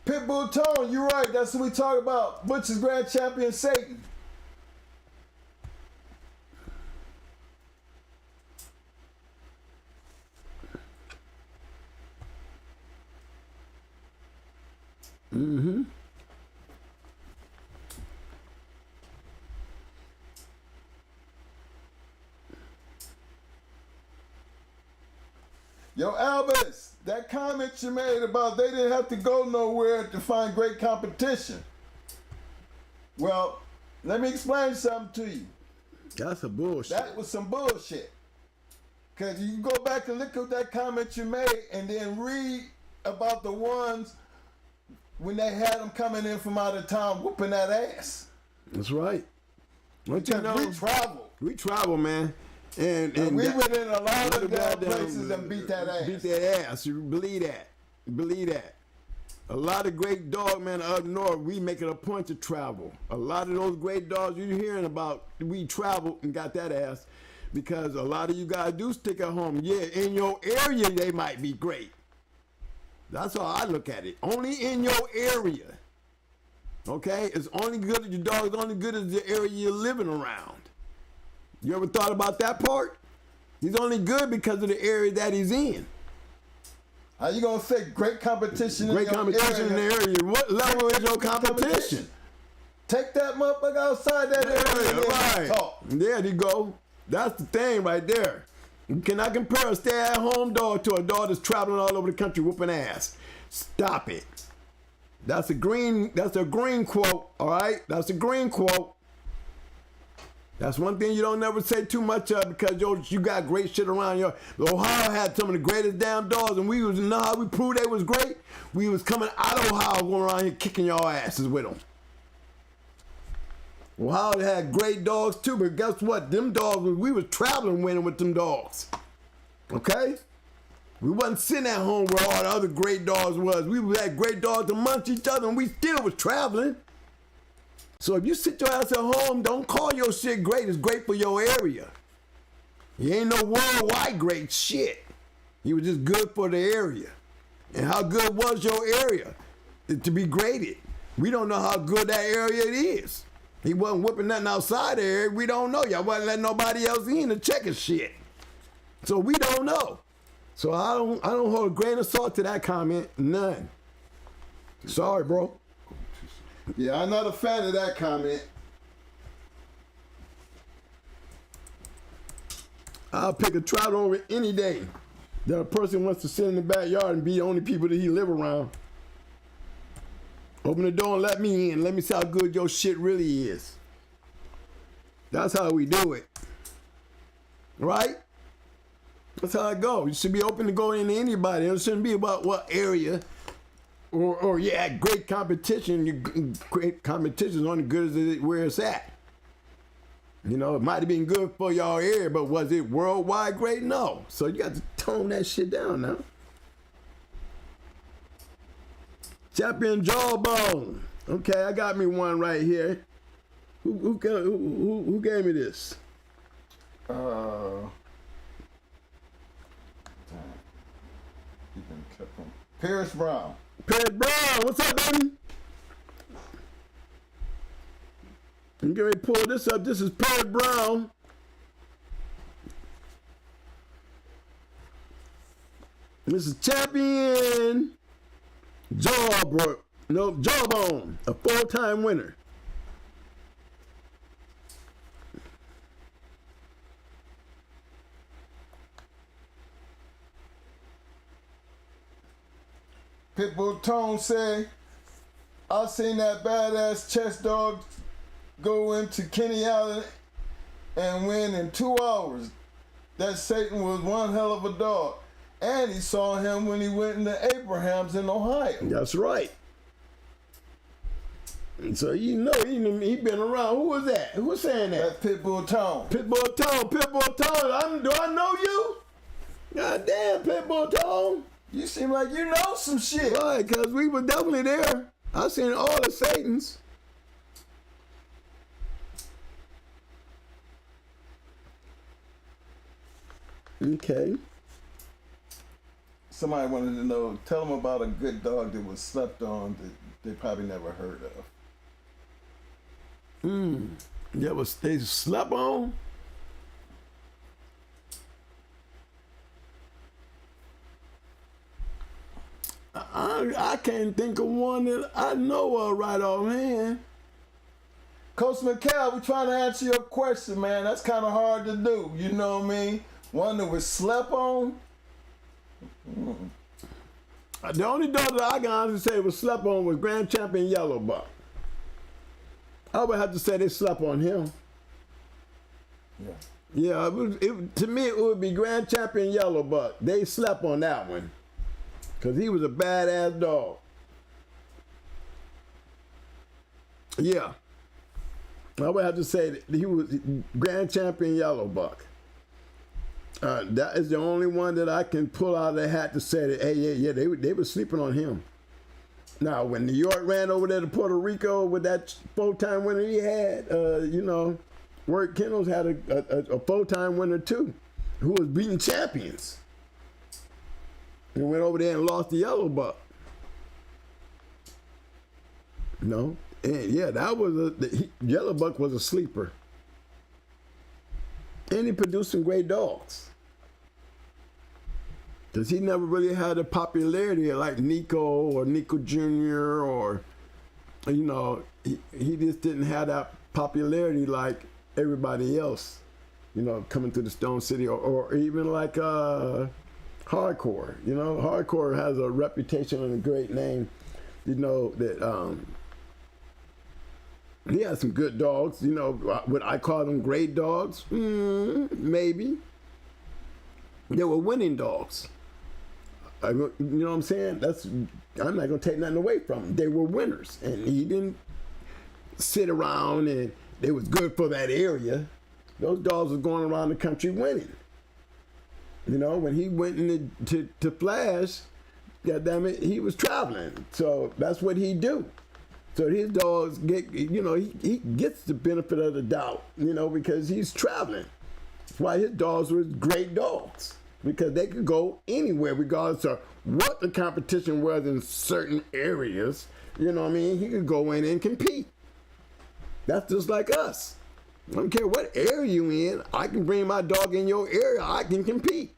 Pitbull Tone, you're right. That's what we talk about. Butcher's Grand Champion Satan. Mm-hmm. Yo, Albus, that comment you made about they didn't have to go nowhere to find great competition. Well, let me explain something to you. That's a bullshit. That was some bullshit. Because you can go back and look at that comment you made and then read about the ones when they had them coming in from out of town whooping that ass. That's right. What you know, we travel, man. And we went in a lot of damn places and beat that ass. Beat that ass. You believe that. Believe that. A lot of great dog men up north, we make it a point to travel. A lot of those great dogs you're hearing about, we traveled and got that ass because a lot of you guys do stick at home. Yeah, in your area they might be great. That's how I look at it. Only in your area. Okay? It's only good, your dog is only good as the area you're living around. You ever thought about that part? He's only good because of the area that he's in. How you gonna say great competition Great in your competition area? in the area. What level is your competition? Take that motherfucker outside that area and Right. talk. There you go. That's the thing right there. You cannot compare a stay-at-home dog to a dog that's traveling all over the country whooping ass. Stop it. That's a green quote, all right? That's a green quote. That's one thing you don't never say too much of because you got great shit around you. Ohio had some of the greatest damn dogs, and we was, you know how we proved they was great? We was coming out of Ohio going around here kicking y'all asses with them. Ohio had great dogs too, but guess what? Them dogs, we was traveling winning with them dogs. Okay? We wasn't sitting at home where all the other great dogs was. We had great dogs amongst each other, and we still was traveling. So if you sit your ass at home, don't call your shit great. It's great for your area. You ain't no worldwide great shit. You was just good for the area. And how good was your area to be graded? We don't know how good that area it is. He wasn't whipping nothing outside the area. We don't know. Y'all wasn't letting nobody else in to check his shit. So we don't know. So I don't hold a grain of salt to that comment. None. Sorry, bro. Yeah, I'm not a fan of that comment. I'll pick a trout over any day that a person wants to sit in the backyard and be the only people that he live around. Open the door and let me in. Let me see how good your shit really is. That's how we do it. Right? That's how it goes. You should be open to go into anybody. It shouldn't be about what area or yeah, great competition. Great competition is only good as where it's at. You know, it might have been good for y'all area, but was it worldwide great? No. So you got to tone that shit down now. Champion Jawbone. Okay, I got me one right here. Who gave me this? Paris Brown. Paris Brown, what's up, baby? I'm getting ready to pull this up. This is Paris Brown. This is Champion Jawbone, a 4-time winner. Pitbull Tone said, I seen that badass chess dog go into Kenny Allen and win in 2 hours. That Satan was one hell of a dog. And he saw him when he went into Abraham's in Ohio. That's right. And so you know he been around. Who was that? Who was saying that? That's Pitbull Tone. Pitbull Tone. Do I know you? God damn, Pitbull Tone. You seem like you know some shit. Right, because we were definitely there. I seen all the Satans. Okay. Somebody wanted to know, tell them about a good dog that was slept on that they probably never heard of. They slept on? I can't think of one that I know of right offhand. Coach McCall, we trying to answer your question, man. That's kind of hard to do. You know what I mean? One that was slept on. The only dog that I can honestly say was slept on was Grand Champion Yellow Buck. I would have to say they slept on him. Yeah, to me it would be Grand Champion Yellow Buck. They slept on that one. Because he was a badass dog. Yeah. I would have to say that he was Grand Champion Yellow Buck. That is the only one that I can pull out of the hat to say that, hey, yeah, they were sleeping on him. Now, when New York ran over there to Puerto Rico with that 4-time winner he had, Word Kennels had a 4-time winner too, who was beating champions. And went over there and lost the Yellow Buck. And yeah, that was Yellow Buck was a sleeper. And he produced some great dogs. Because he never really had a popularity like Nico or Nico Jr. or, he just didn't have that popularity like everybody else, coming through the Stone City or even like Hardcore. Hardcore has a reputation and a great name, that he has some good dogs, would I call them great dogs? Maybe. They were winning dogs. You know what I'm saying? I'm not gonna take nothing away from them. They were winners, and he didn't sit around and they was good for that area. Those dogs were going around the country winning. When he went into Flash, goddamn it, he was traveling. So that's what he do. So his dogs get, he gets the benefit of the doubt, because he's traveling. That's why his dogs were great dogs. Because they could go anywhere, regardless of what the competition was in certain areas. You know what I mean? He could go in and compete. That's just like us. I don't care what area you in. I can bring my dog in your area. I can compete.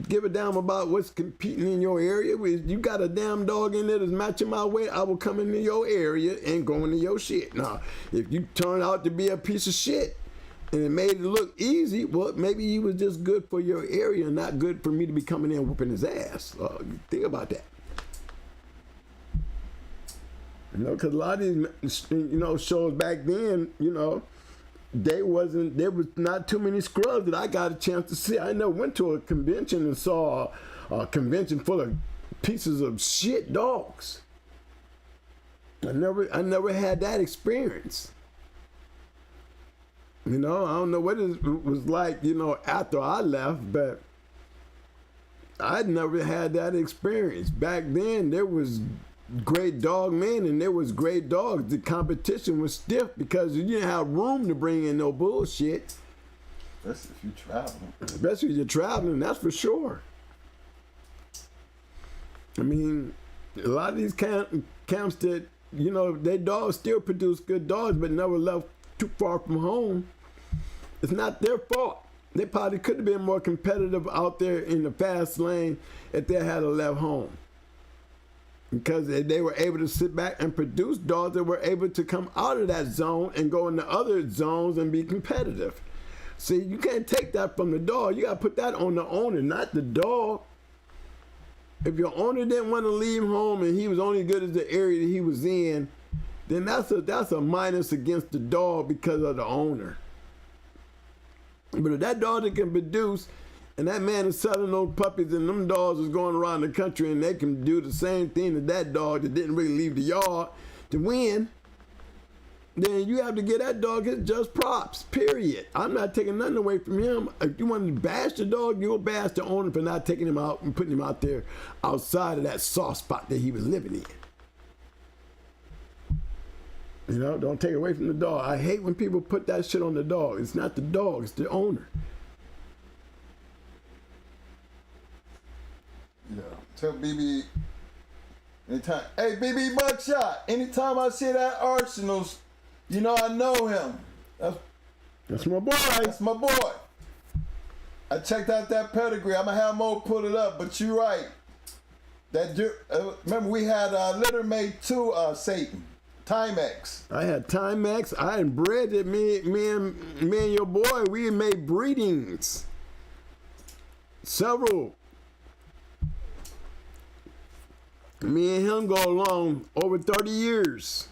Give a damn about what's competing in your area. If you got a damn dog in there that's matching my weight, I will come into your area and go into your shit. Now, if you turn out to be a piece of shit, and it made it look easy, well, maybe he was just good for your area and not good for me to be coming in and whooping his ass. Think about that. Because a lot of these, shows back then, there was not too many scrubs that I got a chance to see. I never went to a convention and saw a convention full of pieces of shit dogs. I never had that experience. I don't know what it was like, after I left, but I'd never had that experience. Back then, there was great dog men and there was great dogs. The competition was stiff because you didn't have room to bring in no bullshit. Especially if you're traveling. Especially if you're traveling, that's for sure. I mean, a lot of these camps that, their dogs still produce good dogs but never left too far from home. It's not their fault. They probably could have been more competitive out there in the fast lane if they had left home. Because they were able to sit back and produce dogs that were able to come out of that zone and go into other zones and be competitive. See, you can't take that from the dog. You got to put that on the owner, not the dog. If your owner didn't want to leave home and he was only good as the area that he was in, then that's a minus against the dog because of the owner. But if that dog that can produce, and that man is selling those puppies, and them dogs is going around the country, and they can do the same thing to that dog that didn't really leave the yard to win, then you have to give that dog his just props, period. I'm not taking nothing away from him. If you want to bash the dog, you'll bash the owner for not taking him out and putting him out there outside of that soft spot that he was living in. Don't take it away from the dog. I hate when people put that shit on the dog. It's not the dog, it's the owner. Yeah. Tell BB anytime. Hey, BB Buckshot. Anytime I see that Arsenals, I know him. That's my boy. That's my boy. I checked out that pedigree. I'm gonna have Mo pull it up, but you're right. Remember we had Littermate 2 Satan. Timex. I had Timex. I had bred it. Me and your boy, we made breedings. Several. Me and him go along over 30 years.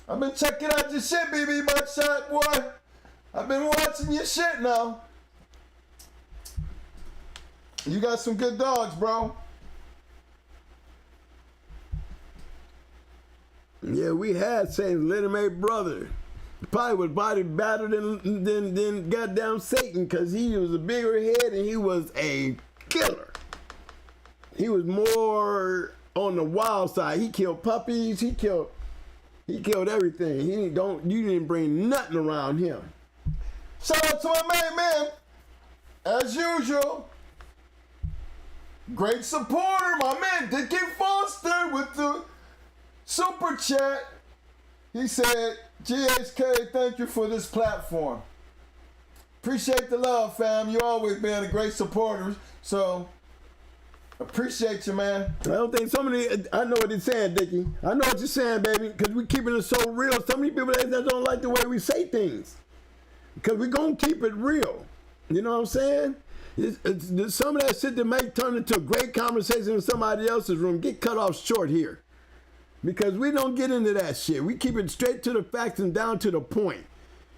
I've been checking out your shit, BB Buckshot, boy. I've been watching your shit now. You got some good dogs, bro. Yeah, we had Satan's Littermate brother. Probably was body better than goddamn Satan, because he was a bigger head and he was a killer. he was more on the wild side. He killed puppies. He killed everything. You didn't bring nothing around him. Shout out to my main man, as usual. Great supporter, my man Dickie Foster with the super chat. He said, GHK, thank you for this platform. Appreciate the love, fam. You always been a great supporter. So, appreciate you, man. I don't think I know what he's saying, Dickie. I know what you're saying, baby, because we keeping it so real. So many people that don't like the way we say things. Because we're going to keep it real. You know what I'm saying? It's some of that shit that may turn into a great conversation in somebody else's room get cut off short here. Because we don't get into that shit. We keep it straight to the facts and down to the point.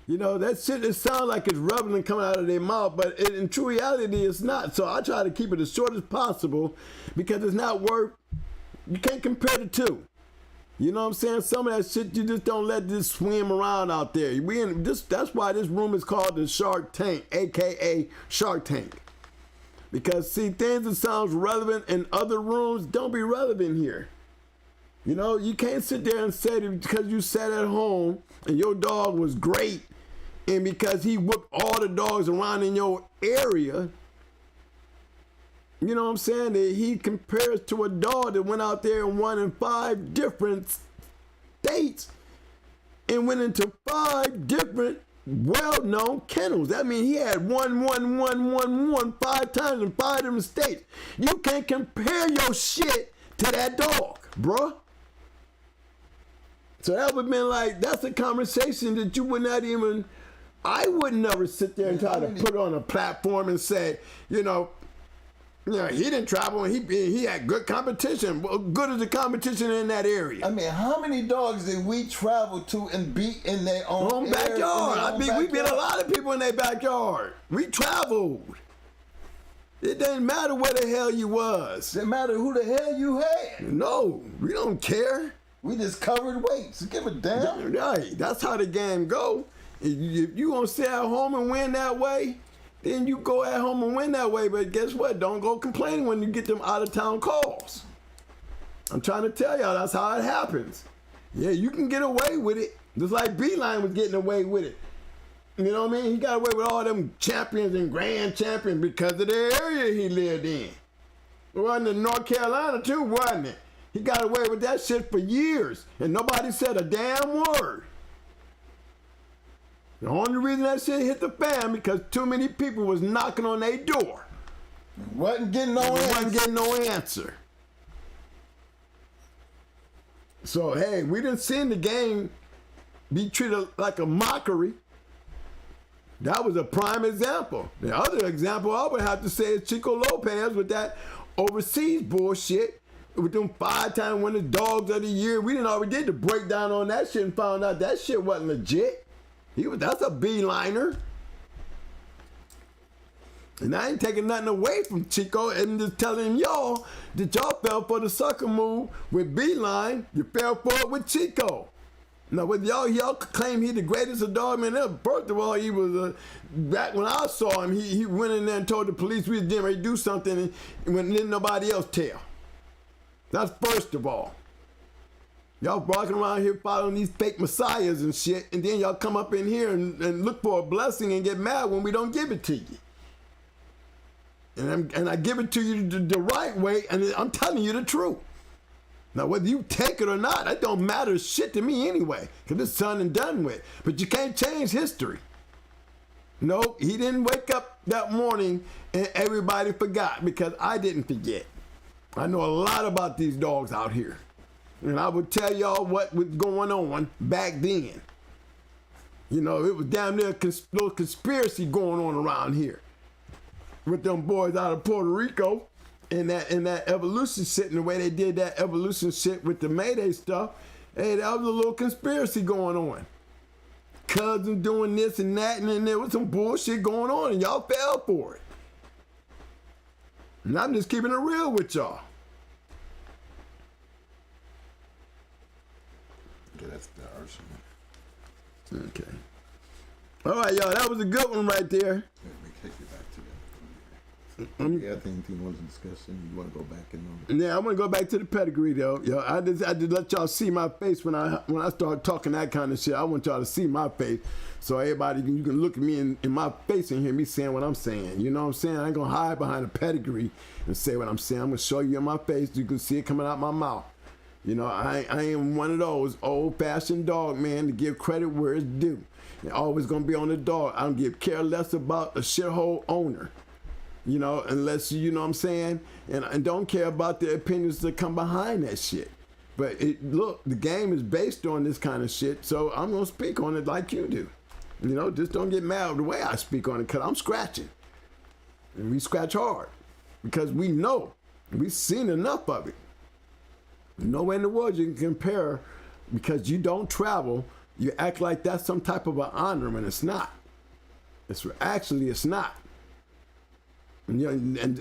You know, that shit, it sounds like it's rubbing and coming out of their mouth, but in true reality, it's not. So I try to keep it as short as possible because it's not worth, you can't compare the two. You know what I'm saying? Some of that shit, you just don't let this swim around out there. That's why this room is called the Shark Tank, a.k.a. Shark Tank. Because, see, things that sounds relevant in other rooms don't be relevant here. You know, you can't sit there and say that because you sat at home and your dog was great and because he whooped all the dogs around in your area, you know what I'm saying, that he compares to a dog that went out there and won in 5 different states and went into 5 different well-known kennels. That means he had won 5 times in 5 different states. You can't compare your shit to that dog, bruh. So that would have been like, that's a conversation that you would not even, I would never sit there and try to put on a platform and say, you know, he didn't travel and he had good competition. Well, good as the competition in that area. I mean, how many dogs did we travel to and beat in their own backyard? We beat a lot of people in their backyard. We traveled. It didn't matter where the hell you was. It didn't matter who the hell you had. No, we don't care. We just covered weights. Give a damn. Right, that's how the game go. If you gonna stay at home and win that way, then you go at home and win that way. But guess what? Don't go complaining when you get them out of town calls. I'm trying to tell y'all that's how it happens. Yeah, you can get away with it. Just like Beeline was getting away with it. You know what I mean? He got away with all them champions and grand champions because of the area he lived in. It wasn't in North Carolina too, wasn't it? He got away with that shit for years, and nobody said a damn word. The only reason that shit hit the fan because too many people was knocking on their door. Wasn't getting no answer. So, hey, we didn't see the game be treated like a mockery. That was a prime example. The other example I would have to say is Chico Lopez with that overseas bullshit. With them 5 time winning dogs of the year. We already did the breakdown on that shit and found out that shit wasn't legit. That's a beeliner. And I ain't taking nothing away from Chico and just telling y'all that y'all fell for the sucker move with Beeline. You fell for it with Chico. Now, with y'all claim he the greatest of dog, man, first of all, he was, back when I saw him, he went in there and told the police we was getting ready to do something and when didn't nobody else tell. That's first of all. Y'all walking around here following these fake messiahs and shit, and then y'all come up in here and look for a blessing and get mad when we don't give it to you. And I give it to you the right way, and I'm telling you the truth. Now, whether you take it or not, that don't matter shit to me anyway, because it's done and done with. But you can't change history. No, he didn't wake up that morning and everybody forgot, because I didn't forget. I know a lot about these dogs out here. And I would tell y'all what was going on back then. You know, it was damn near a little conspiracy going on around here. With them boys out of Puerto Rico and that evolution shit and the way they did that evolution shit with the Mayday stuff. Hey, that was a little conspiracy going on. Cousins doing this and that, and then there was some bullshit going on and y'all fell for it. And I'm just keeping it real with y'all. Okay, that's the arsenal. Okay. All right, y'all. That was a good one right there. Let me take you back to that. Yeah, I think you want to discuss and you want to go back and Yeah, I want to go back to the pedigree though. Yo, I just let y'all see my face when I start talking that kind of shit. I want y'all to see my face, so everybody you can look at me in my face and hear me saying what I'm saying. You know what I'm saying? I ain't gonna hide behind a pedigree and say what I'm saying. I'm gonna show you in my face. You can see it coming out my mouth. You know, I ain't one of those old-fashioned dog man to give credit where it's due. It's always gonna be on the dog. I don't give care less about a shithole owner. You know, unless you know what I'm saying, and don't care about the opinions that come behind that shit. But look, the game is based on this kind of shit, so I'm gonna speak on it like you do. You know, just don't get mad with the way I speak on it, cause I'm scratching, and we scratch hard, because we know, we've seen enough of it. Nowhere in the world you can compare, because you don't travel. You act like that's some type of an honor, and it's not. It's not. And, you know, and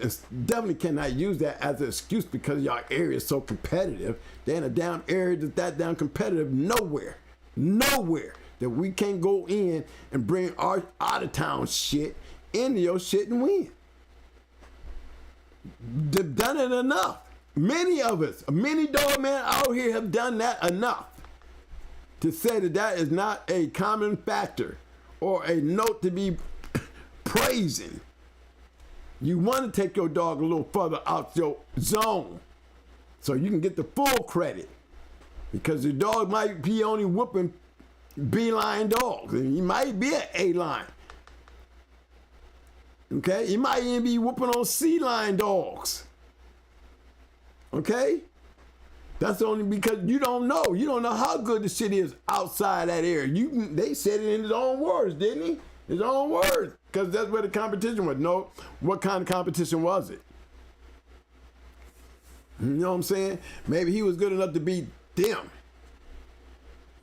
definitely cannot use that as an excuse because y'all area is so competitive. There ain't a down area that's that down competitive nowhere that we can't go in and bring our out of town shit into your shit and win. They've done it enough. Many of us, many dog men out here have done that enough to say that is not a common factor or a note to be praising. You want to take your dog a little further out your zone so you can get the full credit, because the dog might be only whooping B-line dogs and he might be an A-line. Okay? He might even be whooping on C-line dogs. Okay? That's only because you don't know. You don't know how good the shit is outside that area. They said it in his own words, didn't he? His own words. Because that's where the competition was. No, what kind of competition was it? You know what I'm saying? Maybe he was good enough to beat them.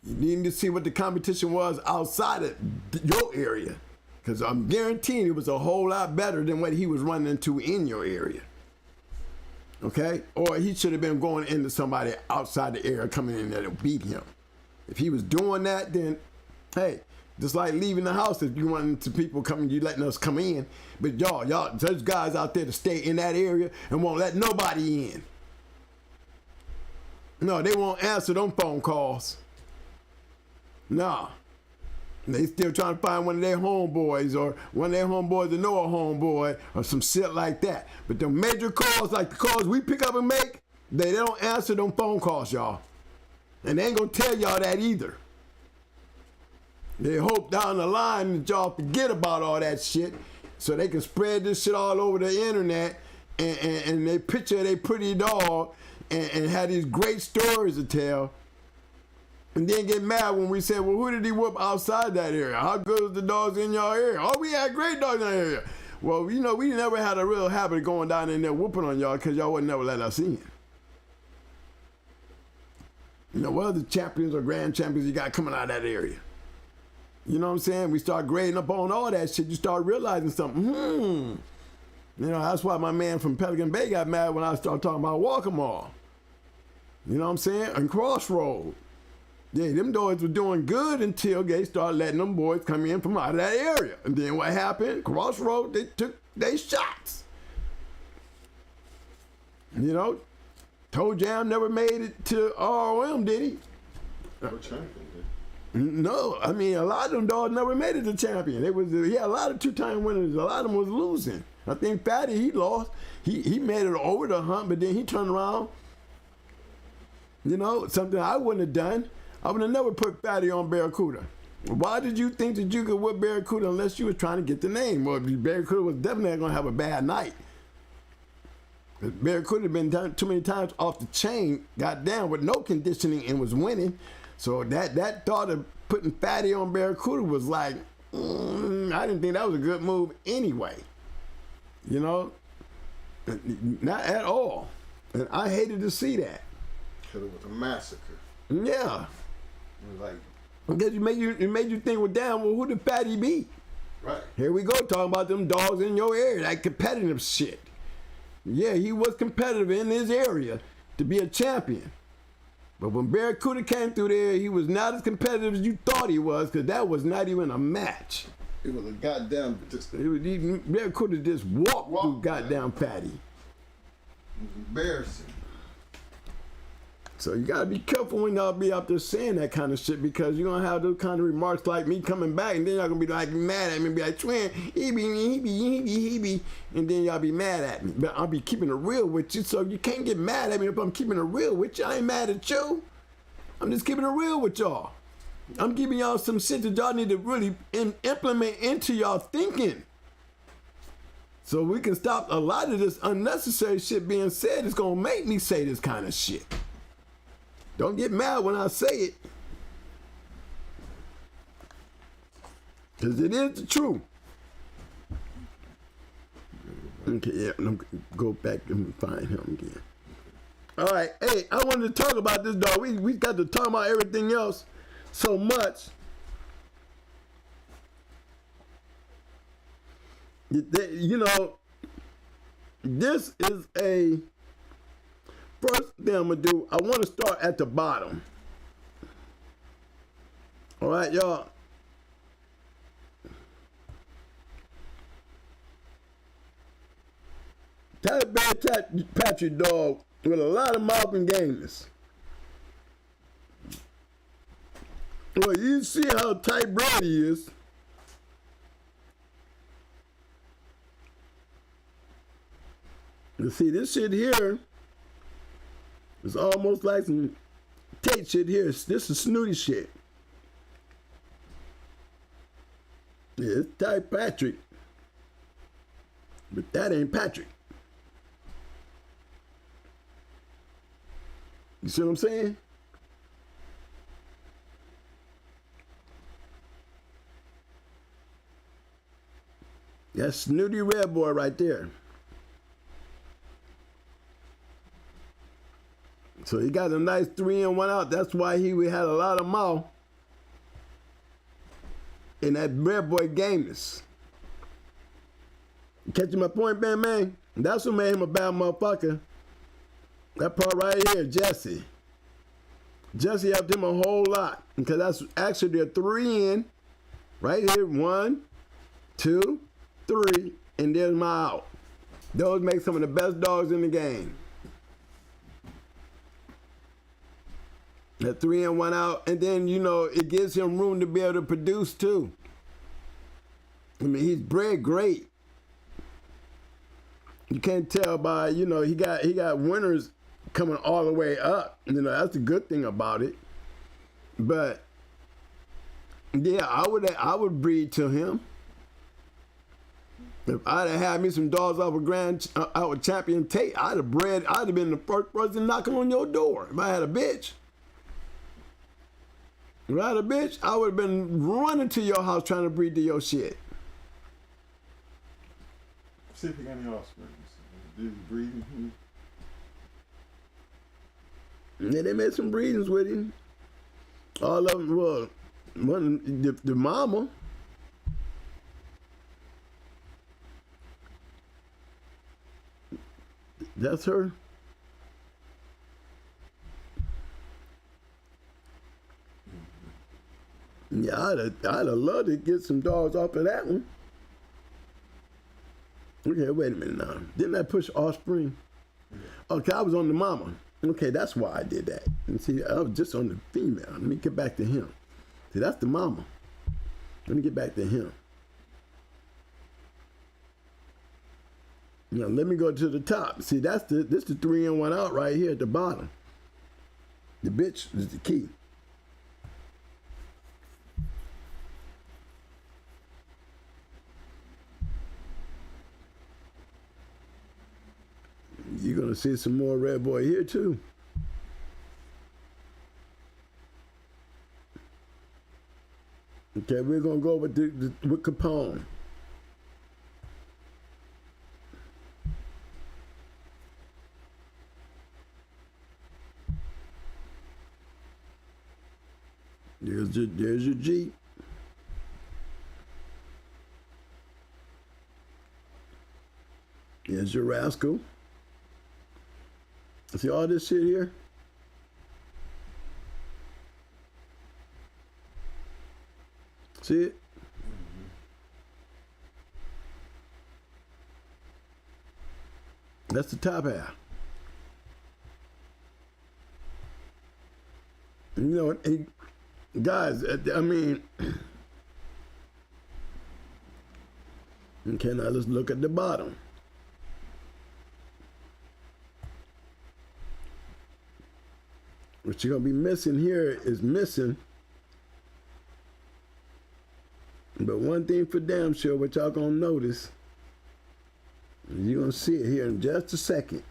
You need to see what the competition was outside of your area. Because I'm guaranteeing it was a whole lot better than what he was running into in your area. Okay? Or he should have been going into somebody outside the area coming in there to beat him. If he was doing that, then, hey, just like leaving the house, if you want to people coming, you letting us come in. But y'all, there's guys out there to stay in that area and won't let nobody in. No, they won't answer them phone calls. Nah. They still trying to find one of their homeboys or one of their homeboys to know a homeboy or some shit like that. But the major calls, like the calls we pick up and make, they don't answer them phone calls, y'all. And they ain't gonna tell y'all that either. They hope down the line that y'all forget about all that shit so they can spread this shit all over the internet and they picture their pretty dog and have these great stories to tell. And then get mad when we say, well, who did he whoop outside that area? How good was the dogs in your area? Oh, we had great dogs in the area. Well, you know, we never had a real habit of going down in there whooping on y'all because y'all would never let us in. You know, what other champions or grand champions you got coming out of that area? You know what I'm saying? We start grading up on all that shit. You start realizing something. You know, that's why my man from Pelican Bay got mad when I started talking about Walk-em-all. You know what I'm saying? And Crossroad. Yeah, them boys were doing good until they started letting them boys come in from out of that area. And then what happened? Crossroad, they took their shots. You know, Toe Jam never made it to ROM, did he? No champion, No, I mean, a lot of them dogs never made it to champion. He had a lot of two-time winners. A lot of them was losing. I think Fatty, he lost. He made it over the hump, but then he turned around. You know, something I wouldn't have done. I would have never put Fatty on Barracuda. Why did you think that you could whip Barracuda unless you was trying to get the name? Well, Barracuda was definitely going to have a bad night. Barracuda had been done too many times off the chain, got down with no conditioning and was winning. So that thought of putting Fatty on Barracuda was like, I didn't think that was a good move anyway. You know, not at all. And I hated to see that. Because it was a massacre. Yeah. It was like, because it made you think, well, damn, well, who did Fatty beat? right. Here we go, talking about them dogs in your area, that competitive shit. Yeah, he was competitive in his area to be a champion. But when Barracuda came through there, he was not as competitive as you thought he was, because that was not even a match. It was a goddamn just They could have just walked through goddamn Patty. embarrassing. So you gotta be careful when y'all be out there saying that kind of shit, because you're gonna have those kind of remarks like me coming back, and then y'all gonna be like mad at me and be like, Twin, he be, and then y'all be mad at me. But I'll be keeping it real with you, so you can't get mad at me if I'm keeping it real with you. I ain't mad at you. I'm just keeping it real with y'all. I'm giving y'all some shit that y'all need to really implement into y'all thinking, so we can stop a lot of this unnecessary shit being said. It's gonna make me say this kind of shit. Don't get mad when I say it, because it is the truth. Okay, yeah, I'm gonna go back and find him again. All right, hey, I wanted to talk about this, dog. We got to talk about everything else so much. You know, this is a... First thing I'm gonna do, I want to start at the bottom. All right, y'all. Taliban Patrick dog with a lot of mouth and gameness. Well, you see how tight bread he is. You see this shit here. It's almost like some Tate shit here. This is snooty shit. Yeah, it's type Patrick. But that ain't Patrick. You see what I'm saying? That's snooty red boy right there. So he got a nice 3 in 1 out. That's why he had a lot of mouth in that red boy gameness. You catching my point, man? That's what made him a bad motherfucker. That part right here, Jesse. Jesse helped him a whole lot, because that's actually a 3 in. Right here, 1, 2, 3, and there's my out. Those make some of the best dogs in the game. That 3 in 1 out, and then, you know, it gives him room to be able to produce too. I mean, he's bred great. You can't tell by, you know, he got winners coming all the way up. You know, that's the good thing about it. But yeah, I would breed to him. If I'd have had me some dogs out of Champion Tate, I'd have been the first person knocking on your door if I had a bitch. If I had a bitch, I would have been running to your house trying to breed to your shit. See if you got any offspring. Did he breeding? Yeah, they made some breedings with him. All of them, well, the mama. That's her. Yeah, I'd have loved to get some dogs off of that one. Okay, wait a minute now. Didn't I push offspring? Okay, I was on the mama. Okay, that's why I did that. And see, I was just on the female. Let me get back to him. See, that's the mama. Let me get back to him. Now, let me go to the top. See, this the 3 in 1 out right here at the bottom. The bitch is the key. You're gonna see some more red boy here too. Okay, we're gonna go with with Capone. There's your Jeep. There's your Rascal. See all this shit here? See it? That's the top half. You know, guys, I mean, okay, now let's look at the bottom. What you're gonna be missing here is missing. But one thing for damn sure, what y'all gonna notice, you're gonna see it here in just a second.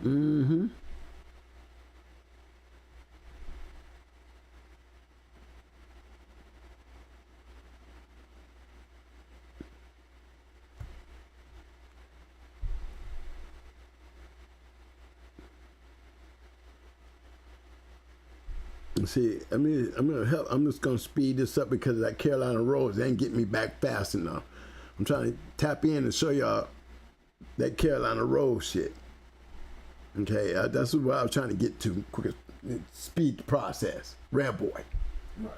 Mm-hmm. See, I mean, I'm just gonna speed this up because that Carolina Rose ain't getting me back fast enough. I'm trying to tap in and show y'all that Carolina Rose shit. Okay, that's what I was trying to get to. Quicker, speed the process. Red boy. Right.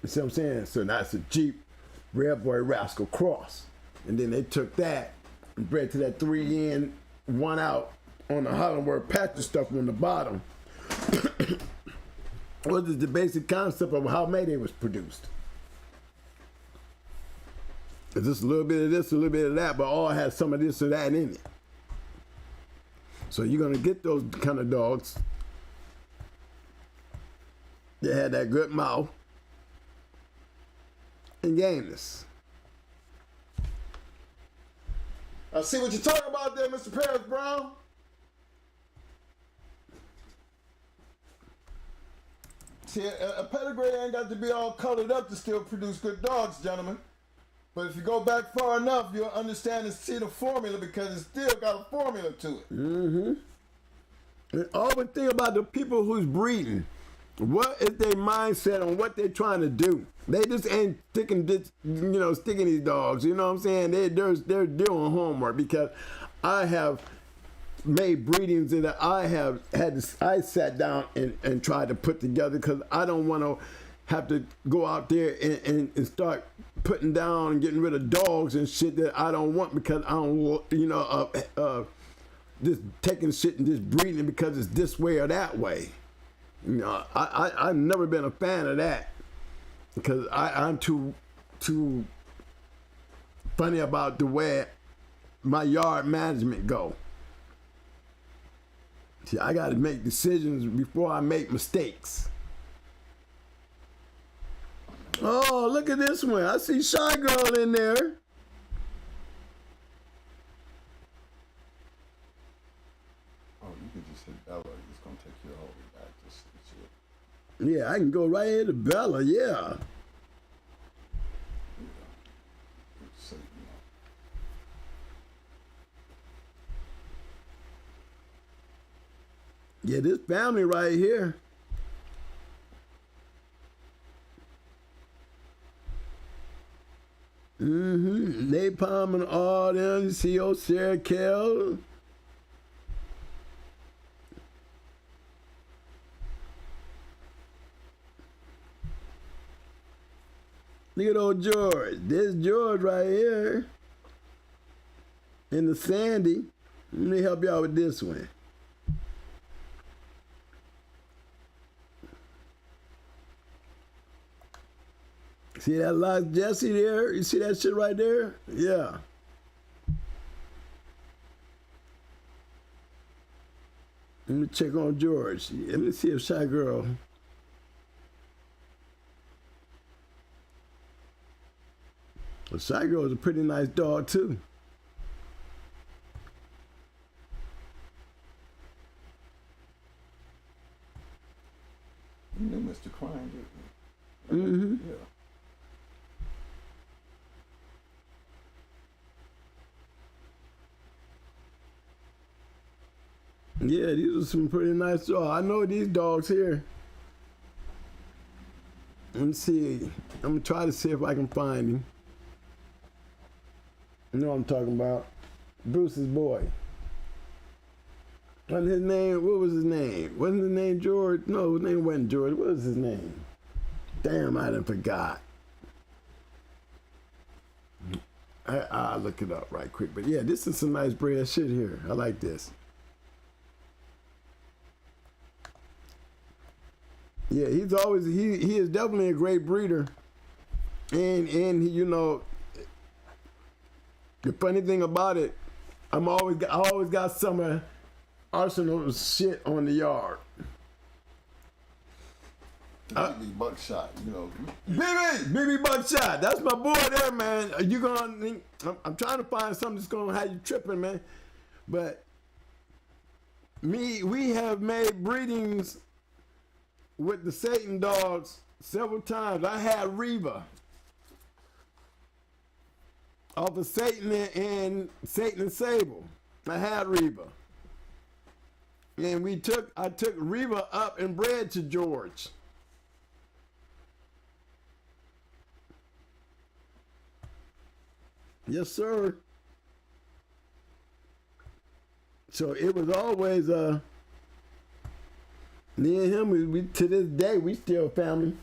You see what I'm saying? So that's a Jeep Red Boy Rascal Cross. And then they took that and bred to that 3 in, 1 out on the Hollandworth patch stuff on the bottom. What is the basic concept of how Mayday was produced? It's just a little bit of this, a little bit of that, but all has some of this or that in it. So you're gonna get those kind of dogs. They had that good mouth and gameness. I see what you're talking about there, Mr. Paris Brown. See, a pedigree ain't got to be all colored up to still produce good dogs, gentlemen. But if you go back far enough, you'll understand and see the formula because it's still got a formula to it. Mm-hmm. And always think about the people who's breeding. What is their mindset on what they're trying to do? They just ain't sticking these dogs. You know what I'm saying? They're doing homework because I have made breedings that I sat down and tried to put together because I don't want to have to go out there and start putting down and getting rid of dogs and shit that I don't want because I don't want, just taking shit and just breeding because it's this way or that way. You know, I've never been a fan of that because I'm too funny about the way my yard management go. See, I got to make decisions before I make mistakes. Oh, look at this one. I see Shy Girl in there. Oh, you could just hit Bella. It's gonna take you all the way back. Just shit. Yeah, I can go right into Bella, yeah. So, Yeah, this family right here. Mm-hmm. Napalm and all them. You see old Sarah Kell. Look at old George. This George right here. And the Sandy. Let me help y'all with this one. See that lost Jesse there? You see that shit right there? Yeah. Let me check on George. Let me see if Shy Girl. Well, Shy Girl is a pretty nice dog too. you knew Mr. Klein, didn't you? Mm-hmm. Yeah. Yeah, these are some pretty nice dogs. I know these dogs here. Let me see. I'm gonna try to see if I can find him. You know what I'm talking about. Bruce's boy. Wasn't his name? What was his name? Wasn't his name George? No, his name wasn't George. What was his name? Damn, I done forgot. I'll look it up right quick. But yeah, this is some nice bread shit here. I like this. Yeah, he's always he is definitely a great breeder, and he, you know, the funny thing about it, I always got some arsenal shit on the yard. BB Buckshot, you know. BB Buckshot, that's my boy there, man. I'm trying to find something that's gonna have you tripping, man. But we have made breedings with the Satan dogs several times. I had Reva off of Satan and Sable. I had Reva. And I took Reva up and bred to George. Yes, sir. So it was always me and him, we to this day, we still family.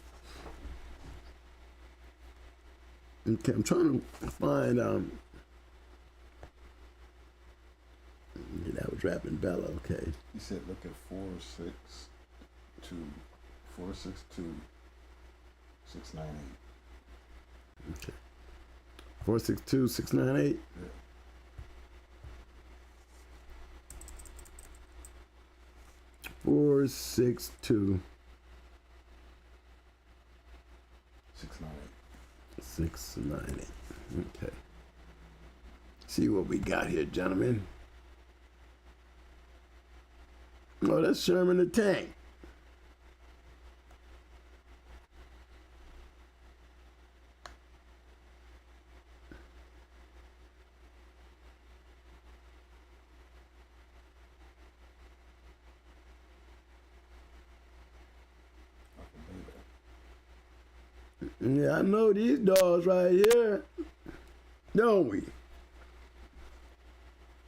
Okay, I'm trying to find, yeah, that was Rapping Bella, okay. He said, look at 462, 698. Okay. 462 698. Yeah. Four, 6, 2, 698. 698. Okay. See what we got here, gentlemen. Oh, that's Sherman the Tank. Yeah, I know these dogs right here, don't we?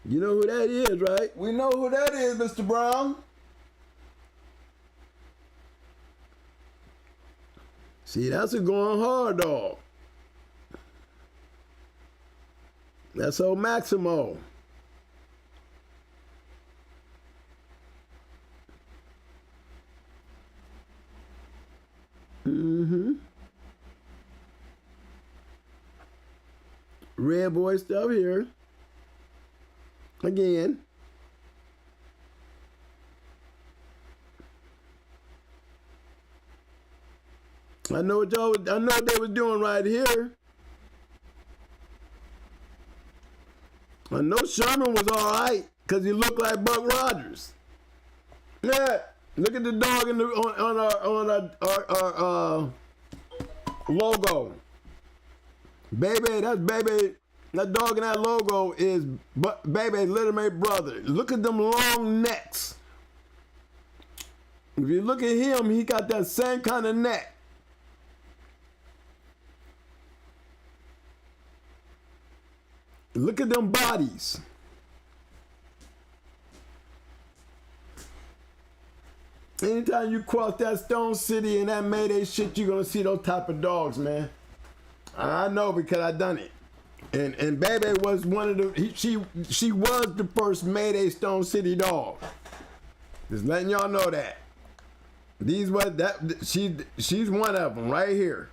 You know who that is, right? We know who that is, Mr. Brown. See, that's a going hard dog. That's old Maximo. Mm-hmm. Red boy stuff here. Again. I know what they was doing right here. I know Sherman was all right because he looked like Buck Rogers. Yeah, look at the dog on our logo. Baby, that's Baby. That dog in that logo is Baby's Little Mate brother. Look at them long necks. If you look at him, he got that same kind of neck. Look at them bodies. Anytime you cross that Stone City and that Mayday shit, you're gonna see those type of dogs, man. I know because I done it. And Baby was one of the, she was the first Mayday Stone City dog. Just letting y'all know that. She's one of them right here.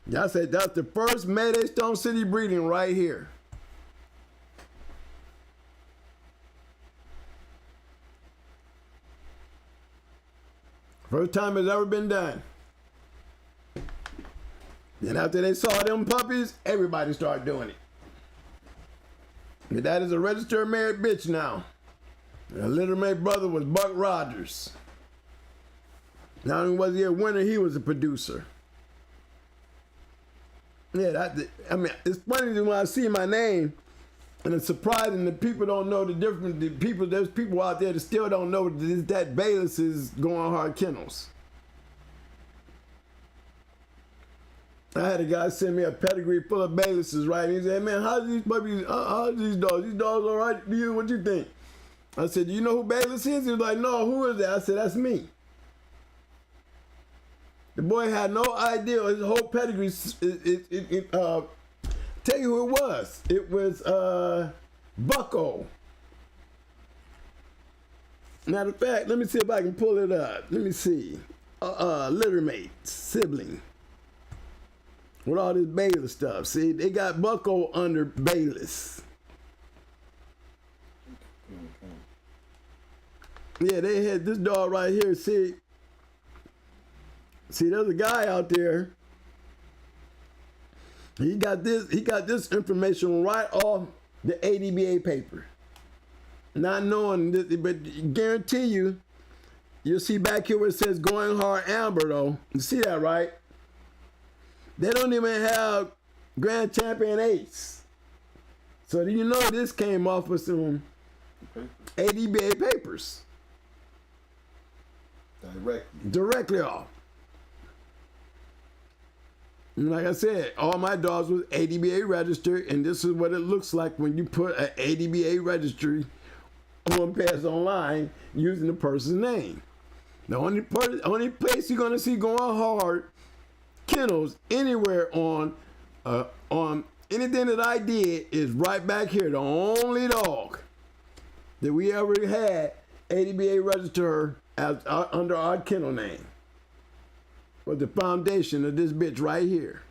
Y'all said that's the first Mayday Stone City breeding right here. First time it's ever been done. Then after they saw them puppies, everybody started doing it. But that is a registered married bitch now. Her little mate brother was Buck Rogers. Not only was he a winner, he was a producer. Yeah, I mean, it's funny when I see my name, and it's surprising that people don't know the difference. There's people out there that still don't know that Bayless is going hard kennels. I had a guy send me a pedigree full of Baylesses, right? And he said, man, how's these puppies, how's these dogs? These dogs all right to you? What you think? I said, "Do you know who Bayless is?" He was like, "No, who is that?" I said, "That's me." The boy had no idea his whole pedigree. Tell you who it was. It was Bucko. Matter of fact, let me see if I can pull it up. Let me see. Littermate, sibling. With all this Bayless stuff. See, they got Bucko under Bayless. Yeah, they had this dog right here. See, there's a guy out there. He got this information right off the ADBA paper. Not knowing this, but guarantee you'll see back here where it says Going Hard Amber though. You see that, right? They don't even have Grand Champion Ace. So do you know this came off with some ADBA papers? Directly off. And like I said, all my dogs was ADBA registered, and this is what it looks like when you put an ADBA registry on Pass Online using the person's name. The only place you're gonna see Going Hard Kennels anywhere on anything that I did is right back here. The only dog that we ever had ADBA register as under our kennel name was the foundation of this bitch right here.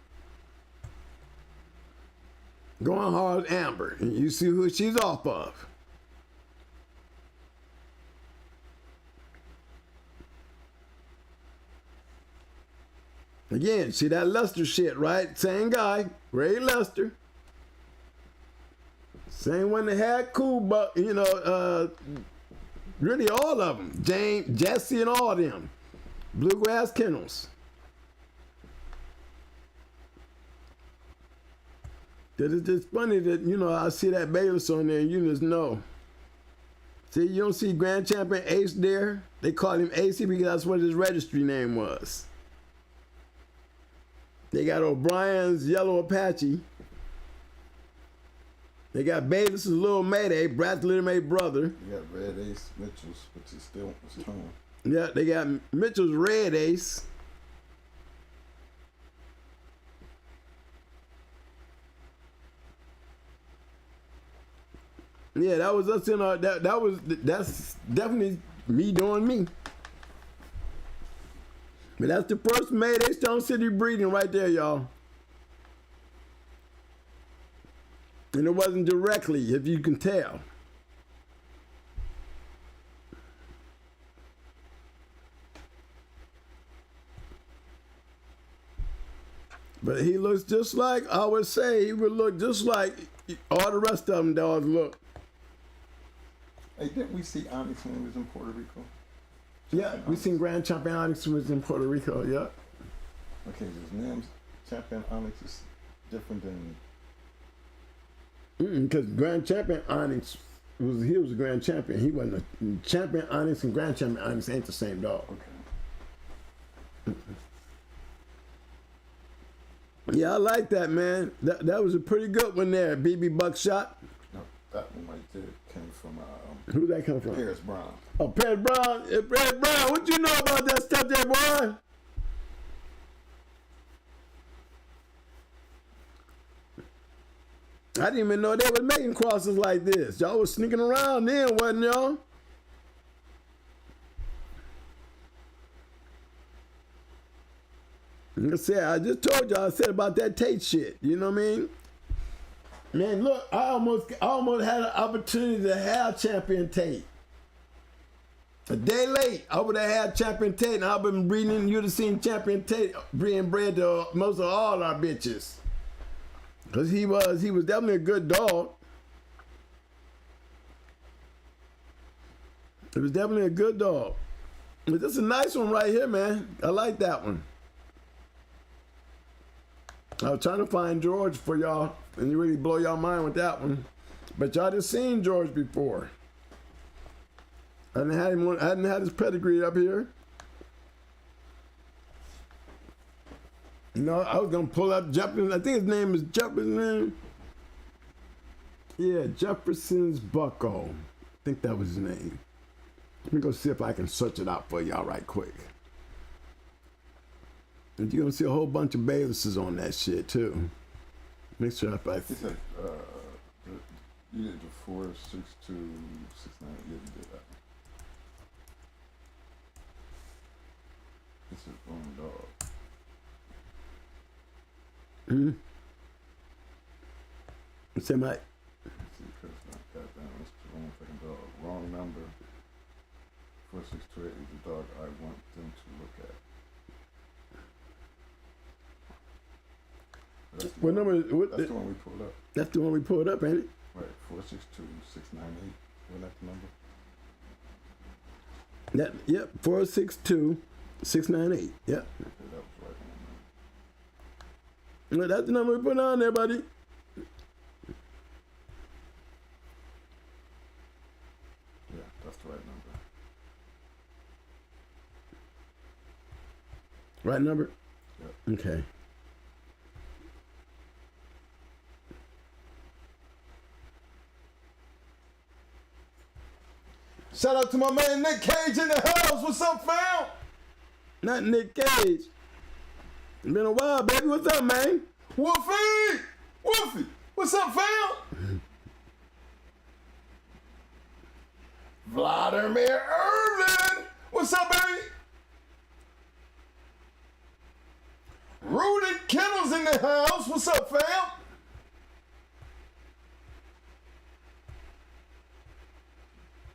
Going Hard Amber. And you see who she's off of. Again, see that Lester shit, right? Same guy, Ray Lester. Same one that had Cool Buck, really all of them. James, Jesse, and all of them. Bluegrass Kennels. It's just funny that, I see that Bayless on there and you just know. See, you don't see Grand Champion Ace there. They call him AC because that's what his registry name was. They got O'Brien's Yellow Apache. They got Bayless's Little Mayday, Brad's Little May brother. You got Red Ace Mitchell's, which is still was torn. Yeah, they got Mitchell's Red Ace. Yeah, that was us in our that's definitely me doing me. But that's the first Mayday Stone City breeding right there, y'all. And it wasn't directly, if you can tell. But he looks just like, I would say, he would look just like all the rest of them dogs look. Hey, didn't we see Onyx when he was in Puerto Rico? Yeah, we seen Grand Champion Onyx was in Puerto Rico, yeah. Okay, his name's Champion Onyx is different than... Because Grand Champion Onyx, he was a Grand Champion. He wasn't a Champion Onyx, and Grand Champion Onyx ain't the same dog. Okay. Yeah, I like that, man. That was a pretty good one there, BB Buckshot. No, that one right there came from... Who'd that come from? Paris Brown. Oh, Paris Brown. Paris Brown, what you know about that stuff there, boy? I didn't even know they were making crosses like this. Y'all was sneaking around then, wasn't y'all? Like I said, I just told y'all, I said about that Tate shit. You know what I mean? Man, look, I almost had an opportunity to have Champion Tate. A day late, I would have had Champion Tate, and I've been breeding. You'd have seen Champion Tate being bred to most of all our bitches. Because he was definitely a good dog. It was definitely a good dog. But this is a nice one right here, man. I like that one. I was trying to find George for y'all, and you really blow y'all mind with that one. But y'all just seen George before. I hadn't had his pedigree up here. I was gonna pull up Jefferson. I think his name is Jefferson. Yeah, Jefferson's Bucko. think that was his name. Let me go see if I can search it out for y'all right quick. And you're gonna see a whole bunch of Baylesses on that shit too. Make sure if I. He said, you did the 4, 6, 2, 6, 9. Yeah, you did that. It's his own dog. Hmm. Say my. Let's see, Chris, goddamn, it's the wrong fucking dog. Wrong number. 4628 is the dog I want them to look at. What number? What? That's the one we pulled up. That's the one we pulled up, ain't it? Right, 462 698. Wasn't that the number? That. Yep. 462 698. Yep. Yeah, that was right. Well, that's the number we put on there, buddy. Yeah, that's the right number. Right number? Yep. Okay. Shout out to my man Nick Cage in the house. What's up, fam? Not Nick Cage. It's been a while, baby. What's up, man? Wolfie! Wolfie! What's up, fam? Vladimir Irvin! What's up, baby? Rudy Kennels in the house. What's up, fam?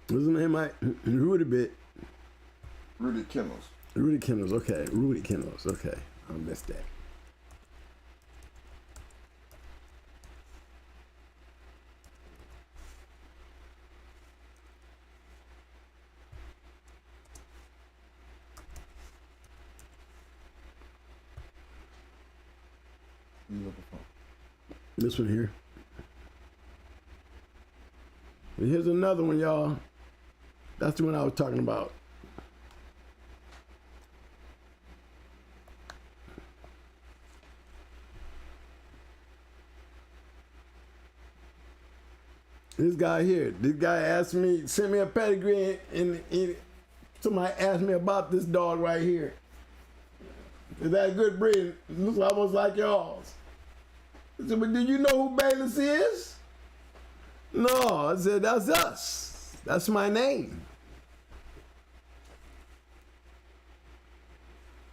What's his name? Rudy bit. Rudy Kennels. Rudy Kennels. Okay. Rudy Kennels. Okay. I missed that. You looking for? This one here. And here's another one, y'all. That's the one I was talking about. This guy here. This guy asked me, sent me a pedigree, and somebody asked me about this dog right here. Is that a good breed? It looks almost like yours. I said, but do you know who Bayless is? No, I said, that's us. That's my name.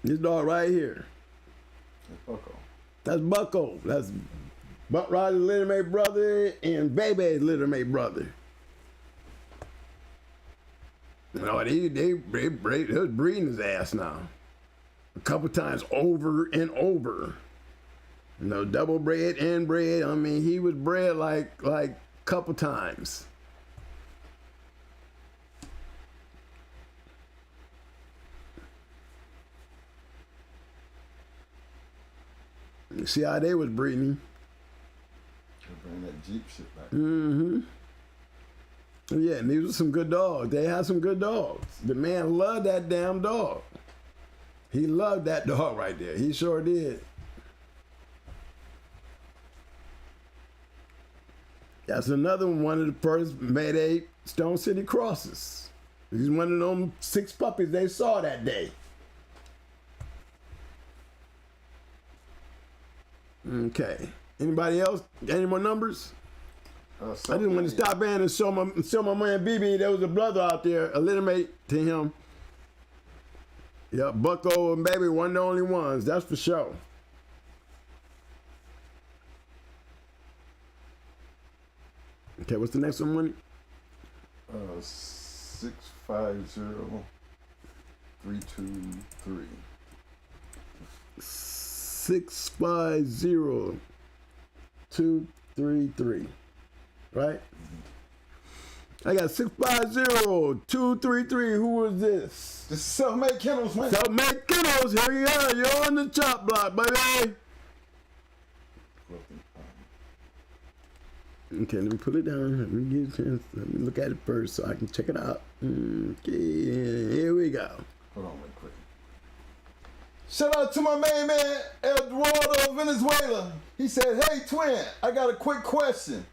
This dog right here. That's Bucko. That's Bucko. That's Buck Rogers' littermate brother and Baby's littermate brother. No, they was breeding his ass now. A couple times over and over. You know, double bred and bred. I mean, he was bred like couple times. You see how they was breeding? Bring that Jeep shit back. Mm-hmm. Yeah, and these were some good dogs. They had some good dogs. The man loved that damn dog. He loved that dog right there. He sure did. That's another one of the first Mayday Stone City crosses. He's one of them 6 puppies they saw that day. Okay. Anybody else? Any more numbers? I just want to stop in and show my man BB. There was a brother out there, a little mate to him. Yeah, Bucko and Baby, one of the only ones. That's for sure. Okay, what's the next one, Money? 650323. 650233. Right? I got 650233. Who was this? This is Self-Made Kennels, man. Self-Made Kennels. Here you are. You're on the chop block, baby. Okay, let me put it down. Let me get a chance. Let me look at it first so I can check it out. Okay, here we go. Hold on real quick. Shout out to my main man, Eduardo Venezuela. He said, hey, twin, I got a quick question.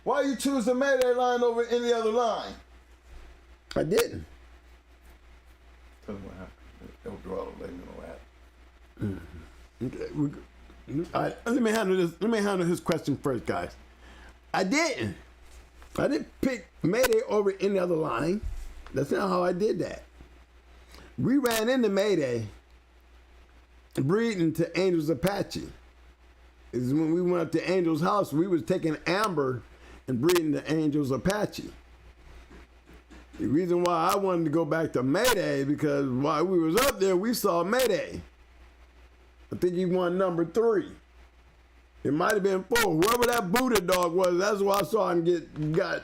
Why you choose the Mayday line over any other line? I didn't. Tell me what happened. Don't draw the let me know what happened. Okay, all right, let me handle this. Let me handle his question first, guys. I didn't pick Mayday over any other line. That's not how I did that. We ran into Mayday breeding to Angel's Apache. Is when we went up to Angel's house, we was taking Amber and breeding to Angel's Apache. The reason why I wanted to go back to Mayday because while we was up there, we saw Mayday. I think he won number 3. It might have been 4. Whoever that Buddha dog was, that's why I saw him got.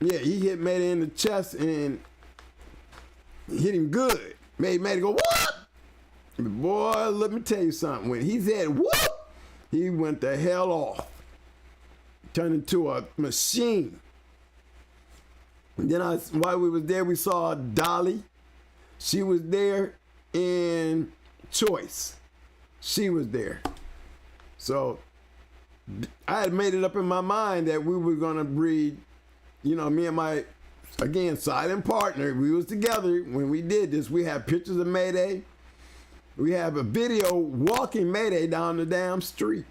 Yeah, he hit Mayday in the chest and hit him good. Made Mayday go, what? Boy, let me tell you something. When he said, whoop, he went the hell off. Turned into a machine. And then while we was there, we saw Dolly. She was there in Choice. She was there. So I had made it up in my mind that we were going to breed, you know, me and my, again, silent partner. We was together when we did this. We had pictures of Mayday. We have a video walking Mayday down the damn street.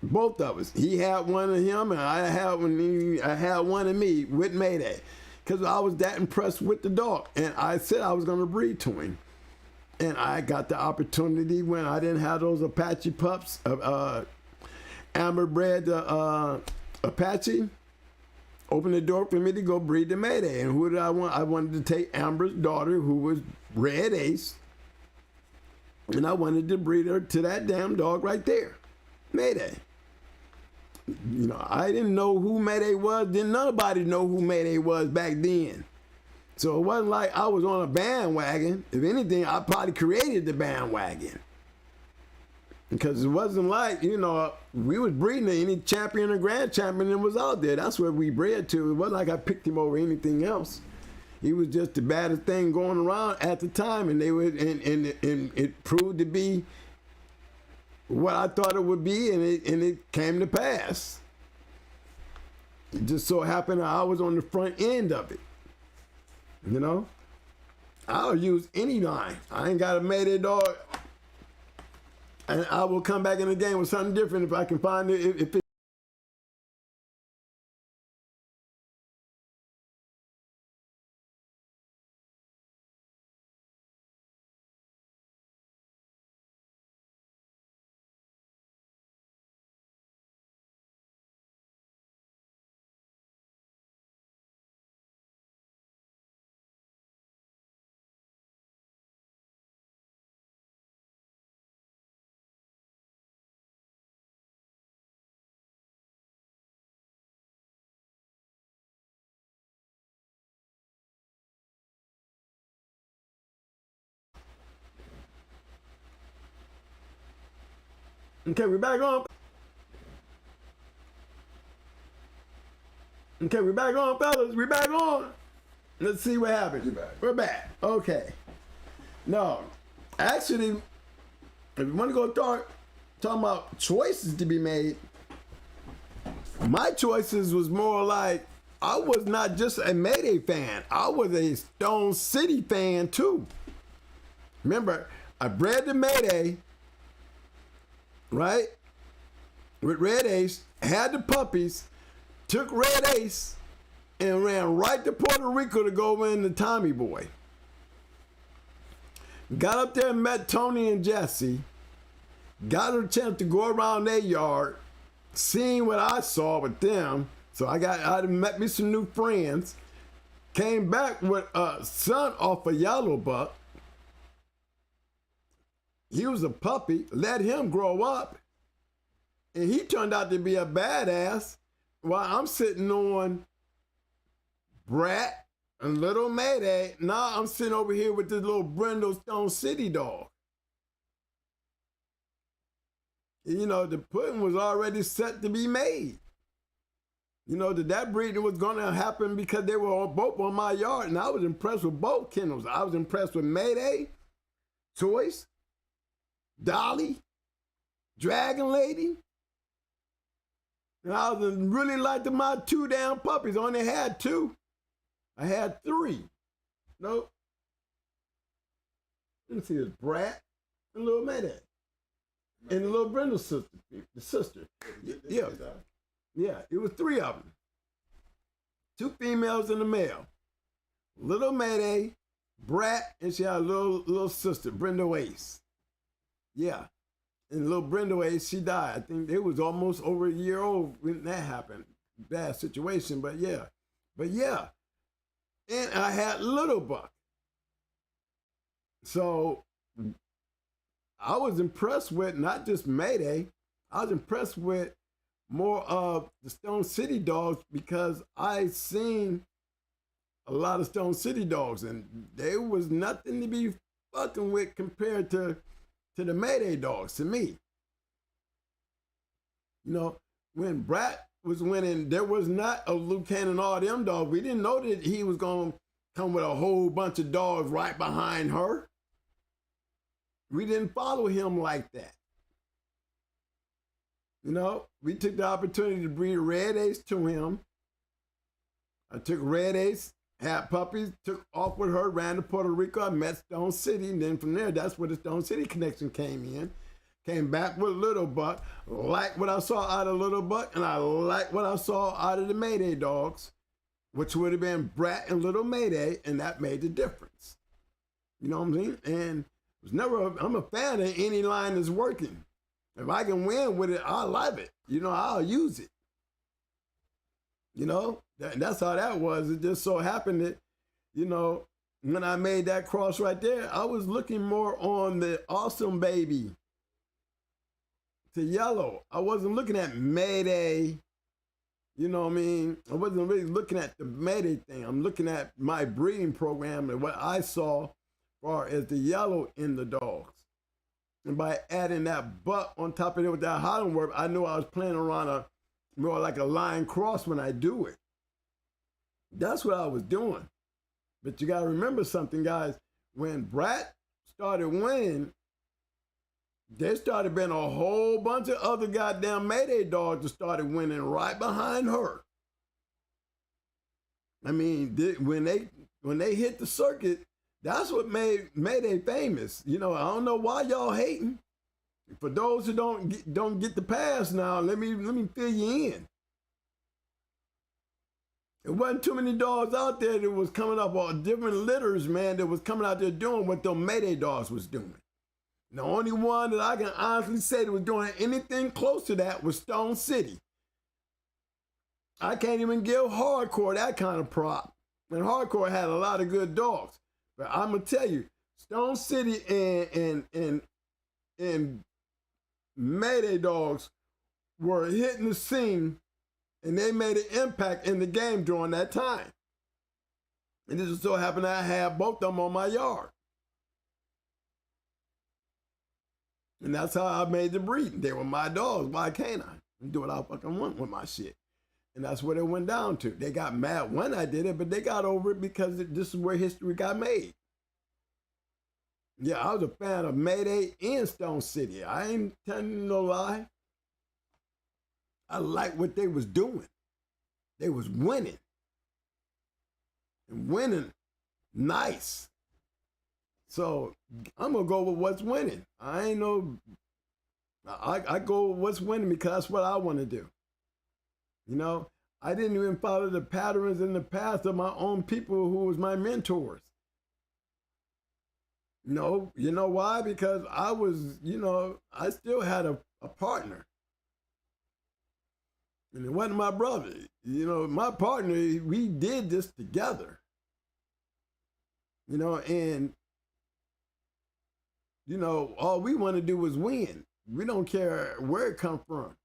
Both of us. He had one of him, and I had one of me with Mayday, because I was that impressed with the dog, and I said I was going to breed to him, and I got the opportunity when I didn't have those Apache pups, Amber bred Apache. Opened the door for me to go breed the Mayday, and who did I want? I wanted to take Amber's daughter, who was Red Ace, and I wanted to breed her to that damn dog right there, Mayday. You know, I didn't know who Mayday was. Didn't nobody know who Mayday was back then. So it wasn't like I was on a bandwagon. If anything, I probably created the bandwagon. Because it wasn't like, you know, we was breeding to any champion or grand champion that was out there. That's what we bred to. It wasn't like I picked him over anything else. He was just the baddest thing going around at the time, and it proved to be what I thought it would be, and it came to pass. It just so happened I was on the front end of it. You know, I'll use any line. I ain't got a Mayday dog, and I will come back in the game with something different if I can find it. If it Okay, we're back on. Okay, we're back on, fellas. We're back on. Let's see what happened. You're back. We're back. Okay. No, actually, if you want to go talking about choices to be made, my choices was more like I was not just a Mayday fan. I was a Stone City fan too. Remember, I bred the Mayday, right, with Red Ace, had the puppies, took Red Ace, and ran right to Puerto Rico to go in the Tommy Boy. Got up there and met Tony and Jesse, got a chance to go around their yard, seeing what I saw with them. So I met me some new friends, came back with a son off a yellow buck. He was a puppy, let him grow up, and he turned out to be a badass while I'm sitting on Brat and Little Mayday. Now I'm sitting over here with this little Brindle Stone City dog. You know, the pudding was already set to be made. You know, that breeding was going to happen because they were both on my yard, and I was impressed with both kennels. I was impressed with Mayday, Choice, Dolly, Dragon Lady. And I was really liked my 2 damn puppies. I only had 2. I had 3. Nope. Let me see, it's Brat and Little Mayday. And the little Brenda's sister, the sister. Yeah. Yeah, it was 3 of them. 2 females and a male. Little Mayday, Brat, and she had a little sister, Brenda Ace. Yeah. And little Brenda Ace, she died. I think it was almost over a year old when that happened. Bad situation, but yeah. And I had Little Buck. So I was impressed with not just Mayday, I was impressed with more of the Stone City dogs because I seen a lot of Stone City dogs and there was nothing to be fucking with compared to the Mayday dogs to me. You know, when Brat was winning, there was not a Luke Cannon and all them dogs. We didn't know that he was going to come with a whole bunch of dogs right behind her. We didn't follow him like that. You know, we took the opportunity to breed Red Ace to him. I took Red Ace, had puppies, took off with her, ran to Puerto Rico, I met Stone City, and then from there, that's where the Stone City connection came in. Came back with Little Buck, liked what I saw out of Little Buck, and I liked what I saw out of the Mayday dogs, which would have been Brat and Little Mayday, and that made the difference. You know what I'm saying? And I'm a fan of any line that's working. If I can win with it, I love it. You know, I'll use it. You know, that's how that was. It just so happened that, you know, when I made that cross right there, I was looking more on the Awesome Baby to Yellow. I wasn't looking at Mayday. You know what I mean? I wasn't really looking at the Mayday thing. I'm looking at my breeding program and what I saw as far as the yellow in the dogs. And by adding that buck on top of it with that Hollandworth, I knew I was playing around more like a line cross when I do it. That's what I was doing. But you got to remember something, guys. When Brat started winning, there started being a whole bunch of other goddamn Mayday dogs that started winning right behind her. I mean, when they hit the circuit, that's what made Mayday famous. You know, I don't know why y'all hating. For those who don't get the pass now, let me fill you in. There wasn't too many dogs out there that was coming up on different litters, man, that was coming out there doing what them Mayday dogs was doing. The only one that I can honestly say that was doing anything close to that was Stone City. I can't even give Hardcore that kind of prop. And Hardcore had a lot of good dogs. But I'm going to tell you, Stone City and Mayday dogs were hitting the scene and they made an impact in the game during that time. And it just so happened I had both of them on my yard. And that's how I made the breed. They were my dogs. Why can't I? Do what I fucking want with my shit. And that's what it went down to. They got mad when I did it, but they got over it because this is where history got made. Yeah, I was a fan of Mayday and Stone City. I ain't telling you no lie. I liked what they was doing. They was winning. And winning nice. So I'm going to go with what's winning. I go with what's winning because that's what I want to do. You know, I didn't even follow the patterns in the past of my own people who was my mentors. No, you know why? Because I was, you know, I still had a partner. And it wasn't my brother. You know, my partner, we did this together. You know, and, you know, all we want to do is win. We don't care where it come from.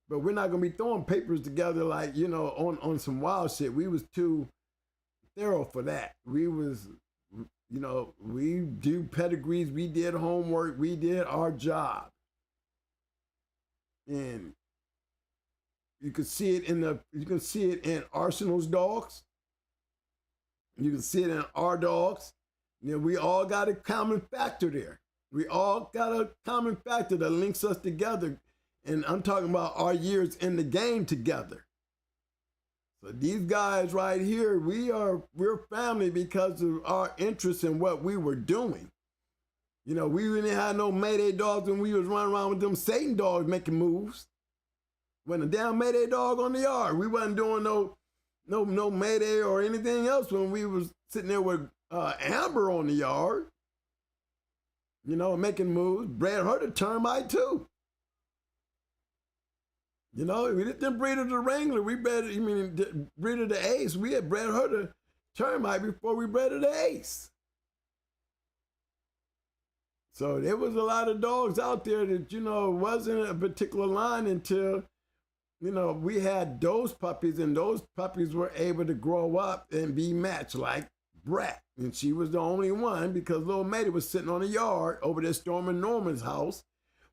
But we're not going to be throwing papers together like, you know, on some wild shit. We was too thorough for that. We was, you know, we do pedigrees. We did homework. We did our job. And you can see it in Arsenal's dogs. You can see it in our dogs. You know, we all got a common factor there. We all got a common factor that links us together. And I'm talking about our years in the game together. So these guys right here, we're family because of our interest in what we were doing. You know, we didn't have no Mayday dogs when we was running around with them Satan dogs making moves. Wasn't a damn Mayday dog on the yard. We wasn't doing no Mayday or anything else when we was sitting there with Amber on the yard. You know, making moves. Bred her to termite too. You know, we didn't breed her to Wrangler. We bred her to Ace. We had bred her to termite before we bred her to Ace. So there was a lot of dogs out there that, you know, wasn't a particular line until, you know, we had those puppies, and those puppies were able to grow up and be matched like Brat. And she was the only one because little Matey was sitting on the yard over there storming Norman's house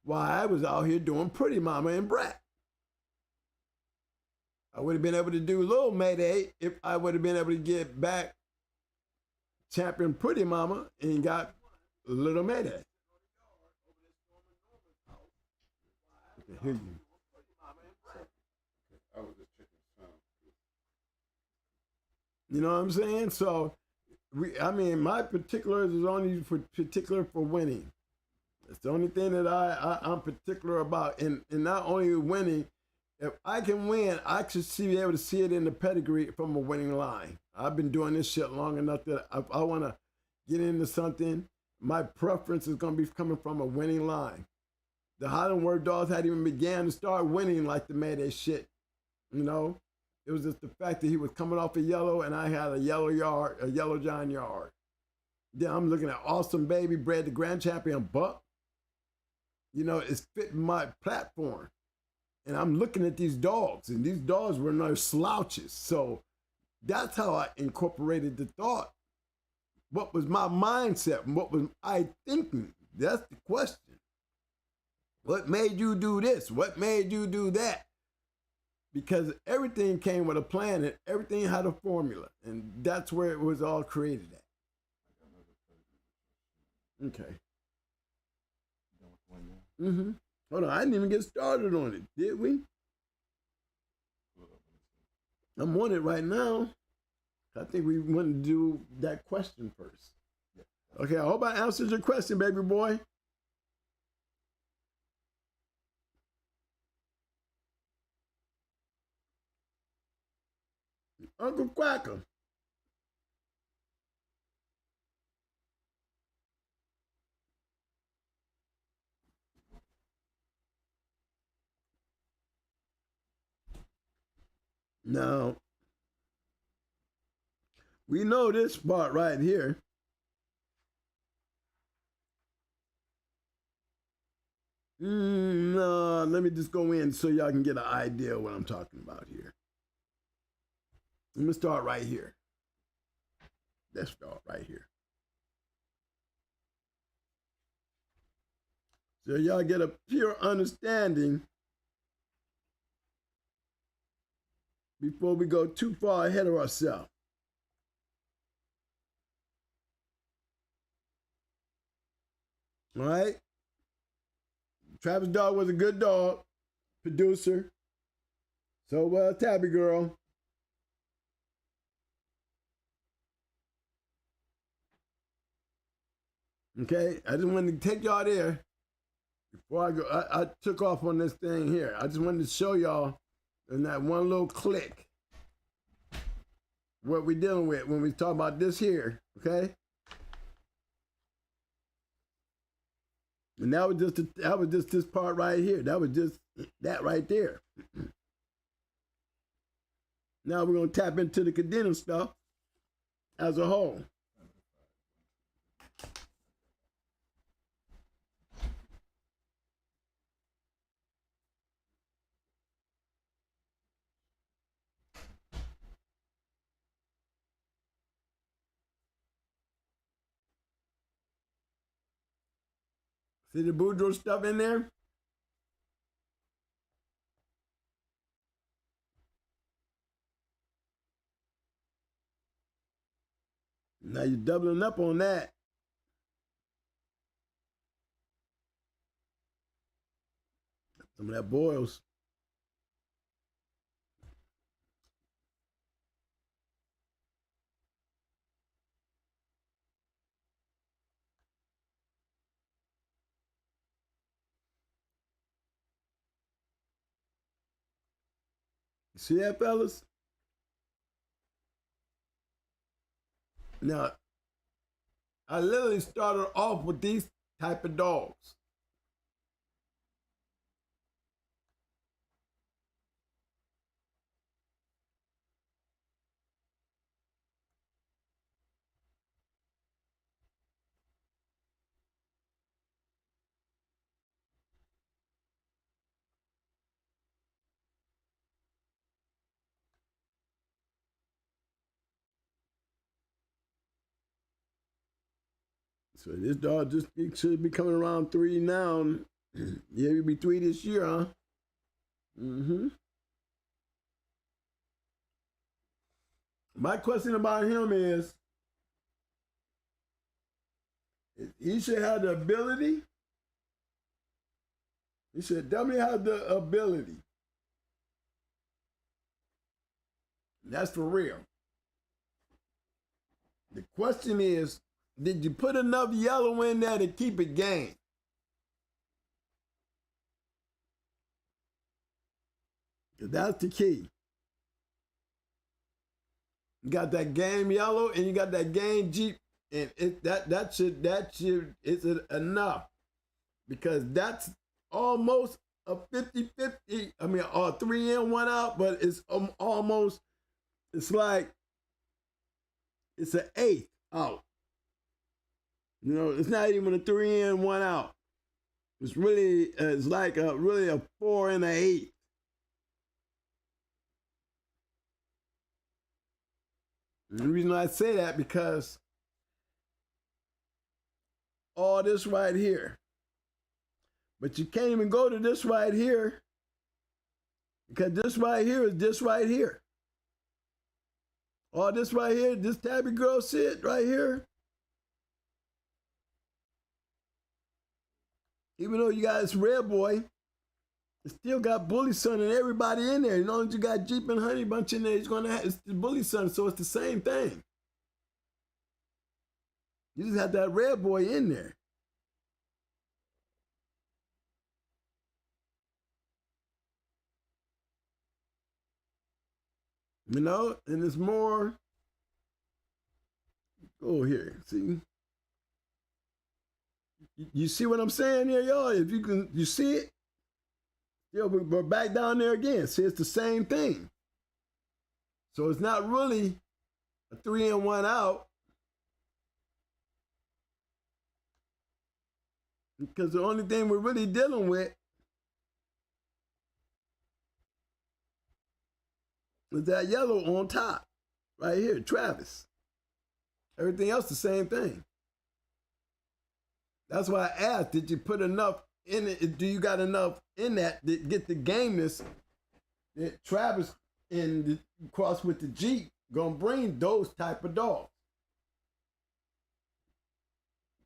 while I was out here doing Pretty Mama and Brat. I would have been able to do little Mayday if I would have been able to get back champion Pretty Mama and got little Mayday. I can hear you. I was just checking sound. You know what I'm saying? So, my particulars is only particular for winning. It's the only thing that I'm particular about. And not only winning, if I can win, I should be able to see it in the pedigree from a winning line. I've been doing this shit long enough that if I want to get into something, my preference is going to be coming from a winning line. The Highland Word Dogs hadn't even began to start winning like the Mayday shit. You know, it was just the fact that he was coming off a yellow and I had a yellow John yard. Then I'm looking at Awesome Baby, bred the Grand Champion Buck. You know, it's fitting my platform. And I'm looking at these dogs, and these dogs were no slouches. So that's how I incorporated the thought. What was my mindset? What was I thinking? That's the question. What made you do this? What made you do that? Because everything came with a plan and everything had a formula. And that's where it was all created at. Okay. Mm-hmm. Hold on, I didn't even get started on it, did we? I'm on it right now. I think we want to do that question first. Okay, I hope I answered your question, baby boy. Uncle Quacker. Now, we know this part right here. No, let me just go in so y'all can get an idea of what I'm talking about here. Let me start right here. Let's start right here. So y'all get a pure understanding before we go too far ahead of ourselves. All right? Travis Dog was a good dog, producer. So was Tabby Girl. Okay, I just wanted to take y'all there before I go. I took off on this thing here. I just wanted to show y'all in that one little click what we're dealing with when we talk about this here, okay? And that was just this part right here. That was just that right there. Now we're gonna tap into the Kennels stuff as a whole. See the Boudreaux stuff in there? Now you're doubling up on that. Some of that boils. See that, fellas? Now, I literally started off with these type of dogs. So this dog should be coming around 3 now. Yeah, he'll be 3 this year, huh? Mm-hmm. My question about him is, he should have the ability. He should definitely have the ability. That's for real. The question is, did you put enough yellow in there to keep it game? That's the key. You got that game yellow and you got that game Jeep, and that should it's enough, because that's almost a 50-50. I mean, 3 in, 1 out, but it's almost, it's like it's an 8th out. You know, it's not even a 3 in, 1 out. It's really, it's like really a 4 and an 8. And the reason I say that, because all this right here, but you can't even go to this right here, because this right here is this right here. All this right here, this tabby girl shit right here. Even though you got this red boy, it still got Bully Son and everybody in there. As long as you got Jeep and Honey Bunch in there, it's gonna have, it's the Bully Son, so it's the same thing. You just have that red boy in there. You know, and it's more. Go here, see. You see what I'm saying here, y'all? If you can, you see it? Yeah, we're back down there again. See, it's the same thing. So it's not really a 3 in, 1 out, because the only thing we're really dealing with is that yellow on top, right here, Travis. Everything else the same thing. That's why I asked, did you put enough in it? Do you got enough in that to get the gameness that Travis in the cross with the Jeep gonna bring those type of dogs?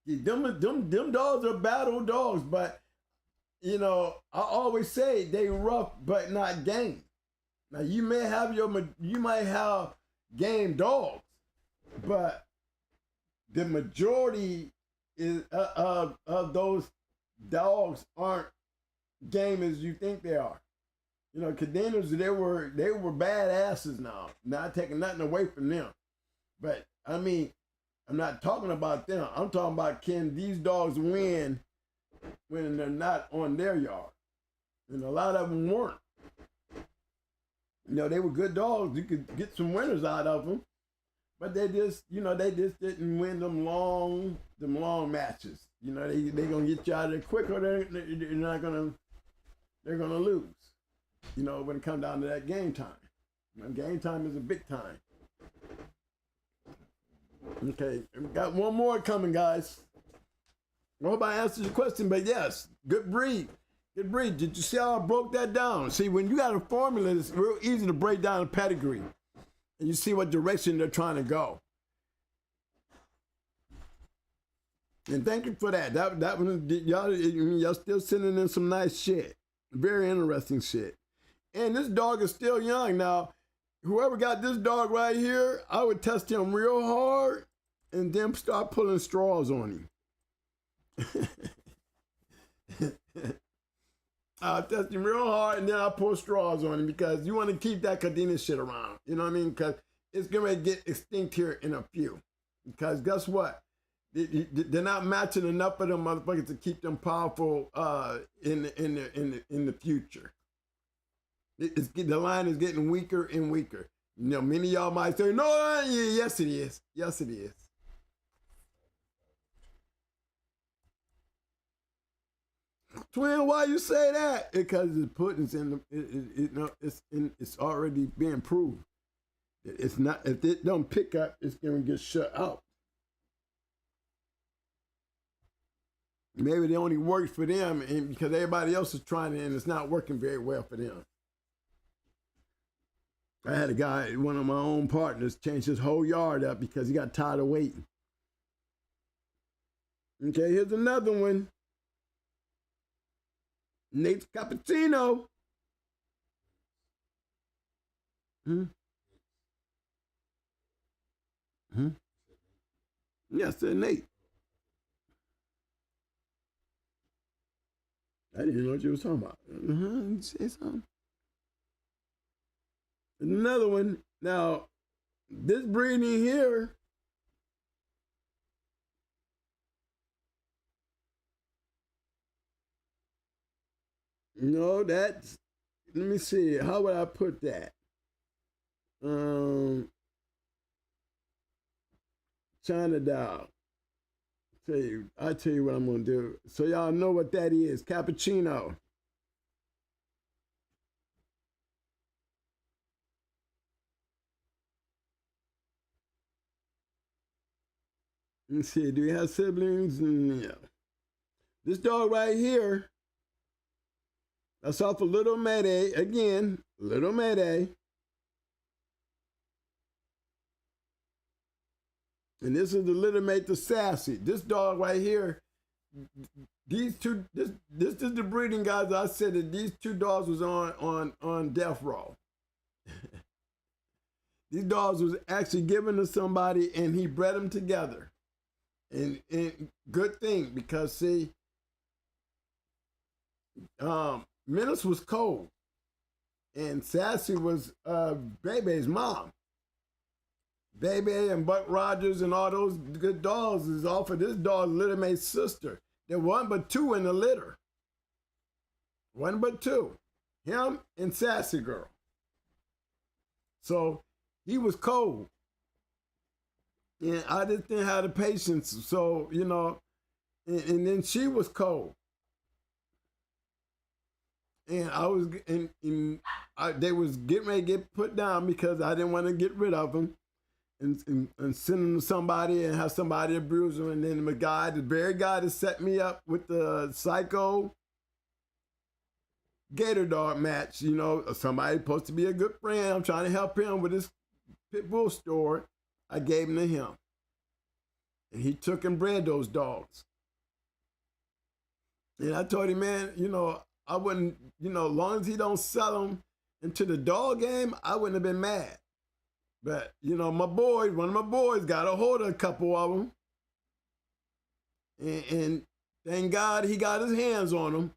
Them dogs are battle dogs, but you know, I always say they rough but not game. Now you might have game dogs, but the majority is of those dogs aren't game as you think they are. You know, Cadenas, they were badasses now. Not taking nothing away from them. But I mean, I'm not talking about them. I'm talking about, can these dogs win when they're not on their yard? And a lot of them weren't. You know, they were good dogs. You could get some winners out of them. But they just didn't win them long matches. You know, they're gonna get you out of there quick, or they're gonna lose. You know, when it comes down to that game time. Game time is a big time. Okay, we got one more coming, guys. I hope I answered your question, but yes, good breed. Good breed. Did you see how I broke that down? See, when you got a formula, it's real easy to break down a pedigree. And you see what direction they're trying to go. And thank you for that. That was, y'all still sending in some nice shit. Very interesting shit. And this dog is still young. Now, whoever got this dog right here, I would test him real hard and then start pulling straws on him. I'll test him real hard, and then I'll pour straws on him because you want to keep that Cadena shit around. You know what I mean? Because it's going to get extinct here in a few. Because guess what? They're not matching enough of them motherfuckers to keep them powerful in the future. The line is getting weaker and weaker. You know, many of y'all might say, no, yes it is. Yes it is. Twin, why you say that? Because the pudding's in the, it's already being proved. It's not, if it don't pick up, it's gonna get shut out. Maybe it only works for them and because everybody else is trying it and it's not working very well for them. I had a guy, one of my own partners, change his whole yard up because he got tired of waiting. Okay, here's another one. Nate's Cappuccino. Yes, sir, Nate. I didn't know what you was talking about. Say something. Another one. Now, this breeding here. No, that's, let me see, how would I put that? China Doll. I'll tell you what I'm gonna do. So y'all know what that is, cappuccino. Let me see, do we have siblings? Yeah. This dog right here, that's off of Little Mayday. Again, Little Mayday. And this is the Little Mate, the Sassy. This dog right here, these two, this is the breeding guys. I said that these two dogs was on death row. These dogs was actually given to somebody and he bred them together. And good thing, because see, Menace was cold and Sassy was Bebe's mom. Bebe and Buck Rogers and all those good dogs is off of this dog's Little Mate's sister. There wasn't but two in the litter. One but two. Him and Sassy Girl. So he was cold. And I just didn't have the patience. So, you know, and then she was cold. And I was, they was getting ready to get put down because I didn't want to get rid of them. And send them to somebody and have somebody abuse them. And then the very guy that set me up with the psycho gator dog match, you know, somebody supposed to be a good friend. I'm trying to help him with his pit bull store. I gave him to him. And he took and bred those dogs. And I told him, man, you know, I wouldn't, you know, as long as he don't sell them into the dog game, I wouldn't have been mad. But, you know, one of my boys got a hold of a couple of them. And thank God he got his hands on them.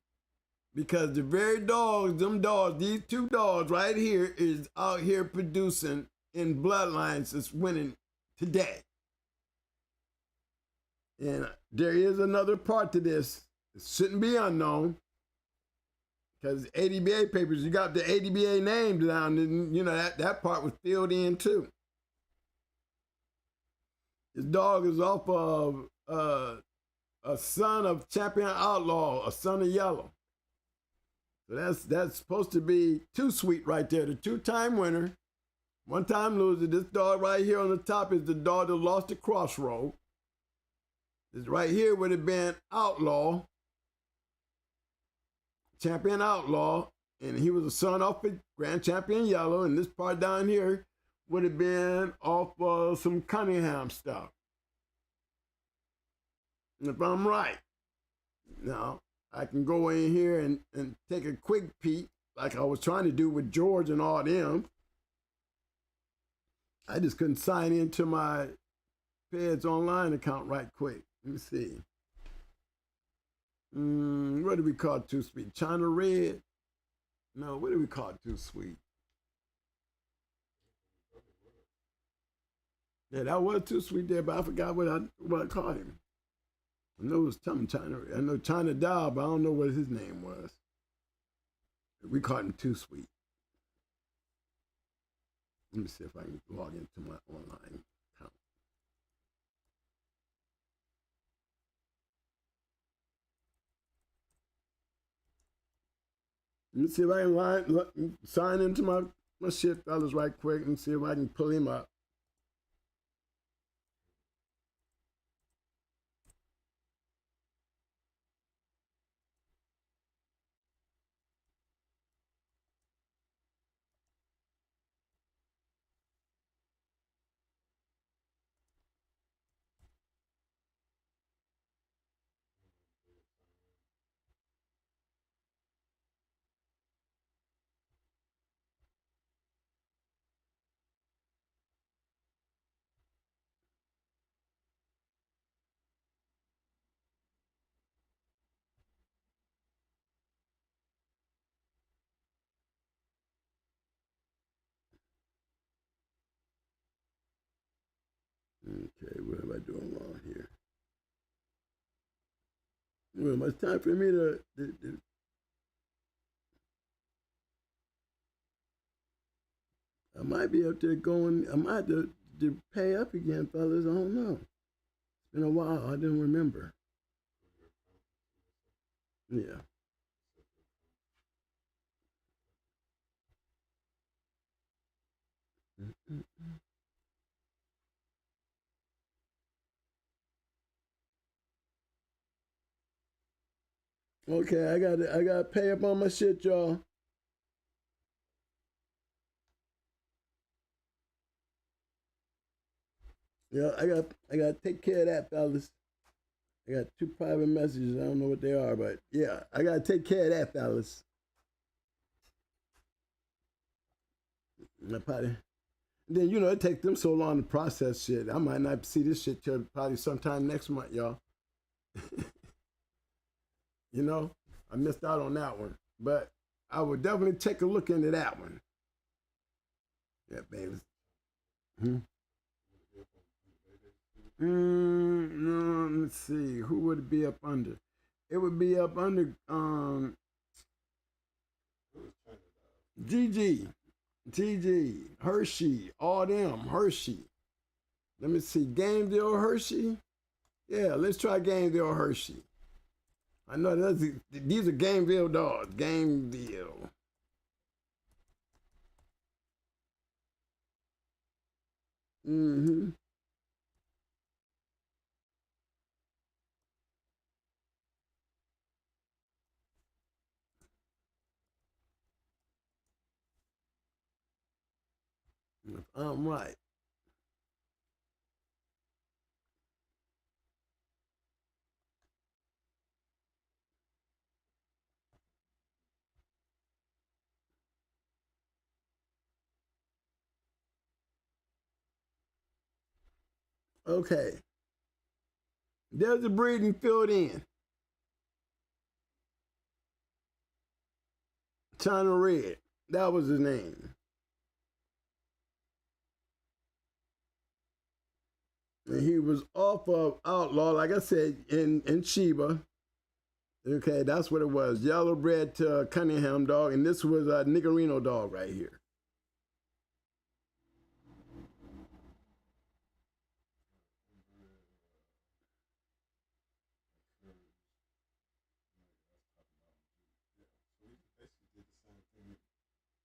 Because the very dogs, these two dogs right here is out here producing in bloodlines that's winning today. And there is another part to this. It shouldn't be unknown. Because ADBA papers, you got the ADBA name down, and you know that part was filled in too. This dog is off of a son of Champion Outlaw, a son of Yellow. So that's supposed to be Too Sweet right there, the two-time winner, one-time loser. This dog right here on the top is the dog that lost the Crossroad. This right here would have been Outlaw. Champion Outlaw, and he was a son off of Grand Champion Yellow, and this part down here would have been off some Cunningham stuff. If I'm right. Now, I can go in here and take a quick peek, like I was trying to do with George and all them. I just couldn't sign into my Feds Online account right quick. Let me see. What do we call Too Sweet? China Red? No, what do we call Too Sweet? Yeah, that was Too Sweet there, but I forgot what I called him. I know it was something China. I know China Doll, but I don't know what his name was. We called him Too Sweet. Let me see if I can log into my online account. Let me see if I can sign into my shit, fellas, right quick, and see if I can pull him up. Okay, what am I doing wrong here? Well, it's time for me to I might be up there going, I might have to pay up again, fellas. I don't know. It's been a while. I didn't remember. Yeah. Okay, I got to pay up on my shit, y'all. Yeah, I got to take care of that, fellas. I got 2 private messages. I don't know what they are, but yeah, I got to take care of that, fellas. Then, it takes them so long to process shit. I might not see this shit till probably sometime next month, y'all. I missed out on that one. But I would definitely take a look into that one. Yeah, baby. No, let's see. Who would it be up under? It would be up under GG, Hershey, all them, Hershey. Let me see, Gameville, Hershey. Yeah, let's try Gameville, Hershey. I know these are Gameville dogs, Gameville. Mm-hmm. If I'm right. Okay. There's the breeding filled in. China Red. That was his name. And he was off of Outlaw, like I said, in Sheba. Okay, that's what it was. Yellow bred to Cunningham dog, and this was a Niggerino dog right here.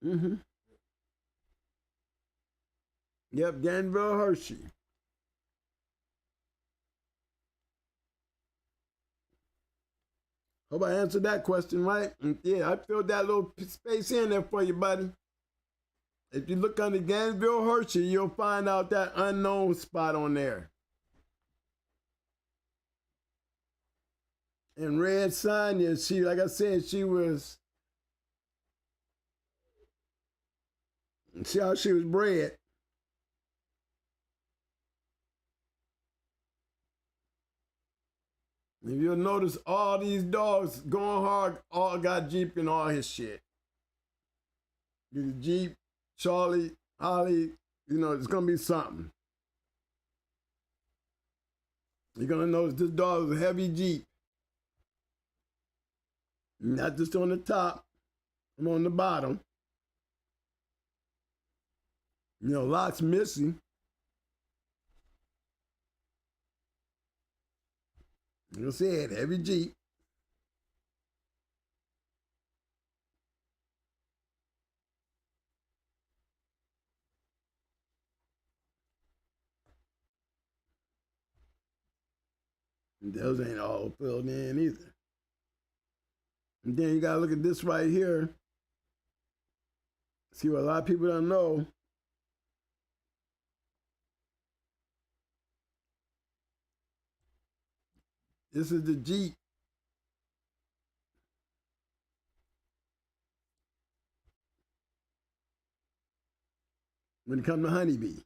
Mm-hmm. Yep, Danville Hershey. Hope I answered that question right. Yeah, I filled that little space in there for you, buddy. If you look under Gainesville Hershey, you'll find out that unknown spot on there. And Red Sonya, like I said, see how she was bred. If you'll notice, all these dogs going hard, all got Jeep and all his shit. The Jeep, Charlie, Holly, you know, it's gonna be something. You're gonna notice this dog is a heavy Jeep. Not just on the top, I'm on the bottom. You know, lots missing. You see it, heavy Jeep. And those ain't all filled in either. And then you gotta look at this right here. See what a lot of people don't know. This is the Jeep. When it comes to honeybee.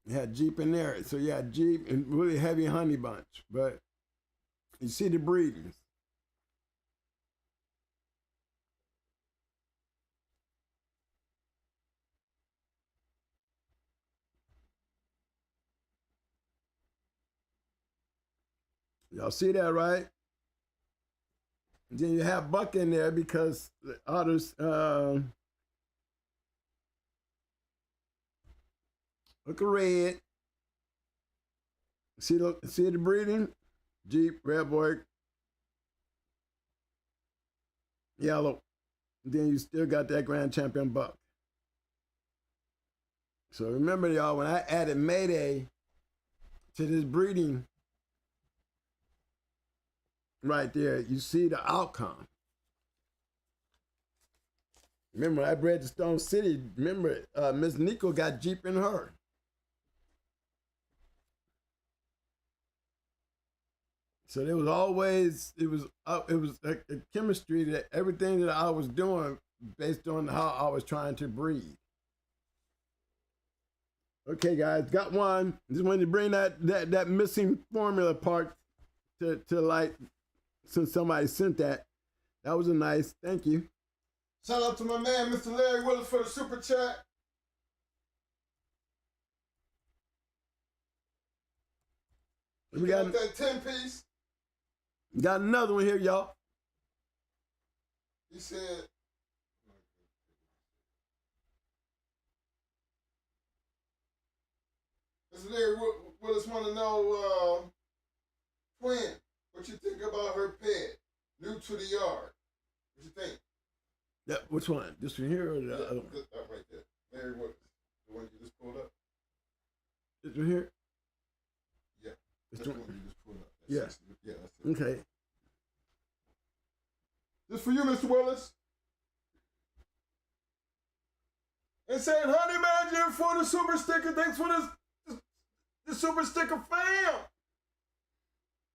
You had Jeep in there. So you had Jeep and really heavy honey bunch. But you see the breedings. Y'all see that, right? And then you have Buck in there because the others, look at red. See the breeding? Jeep, red boy, yellow. And then you still got that grand champion Buck. So remember, y'all, when I added Mayday to this breeding right there, you see the outcome. Remember, I bred to Stone City. Remember, Miss Nico got Jeep in her. So there was always, it was a chemistry that everything that I was doing based on how I was trying to breed. Okay, guys, got one. Just wanted to bring that missing formula part to light. Since somebody sent that. That was a nice, thank you. Shout out to my man, Mr. Larry Willis, for the super chat. We got that 10-piece. Got another one here, y'all. He said, Mr. Larry Willis want to know, Twin, what you think about her pet, new to the yard? What you think? Yeah, which one? This one here or the other one? Right there. Larry Willis, the one you just pulled up. This one here? Yeah. This one one? you just pulled up. Yeah. That's it. Okay. This for you, Mr. Willis. And saying, Honey Badger for the super sticker. Thanks for the super sticker fam.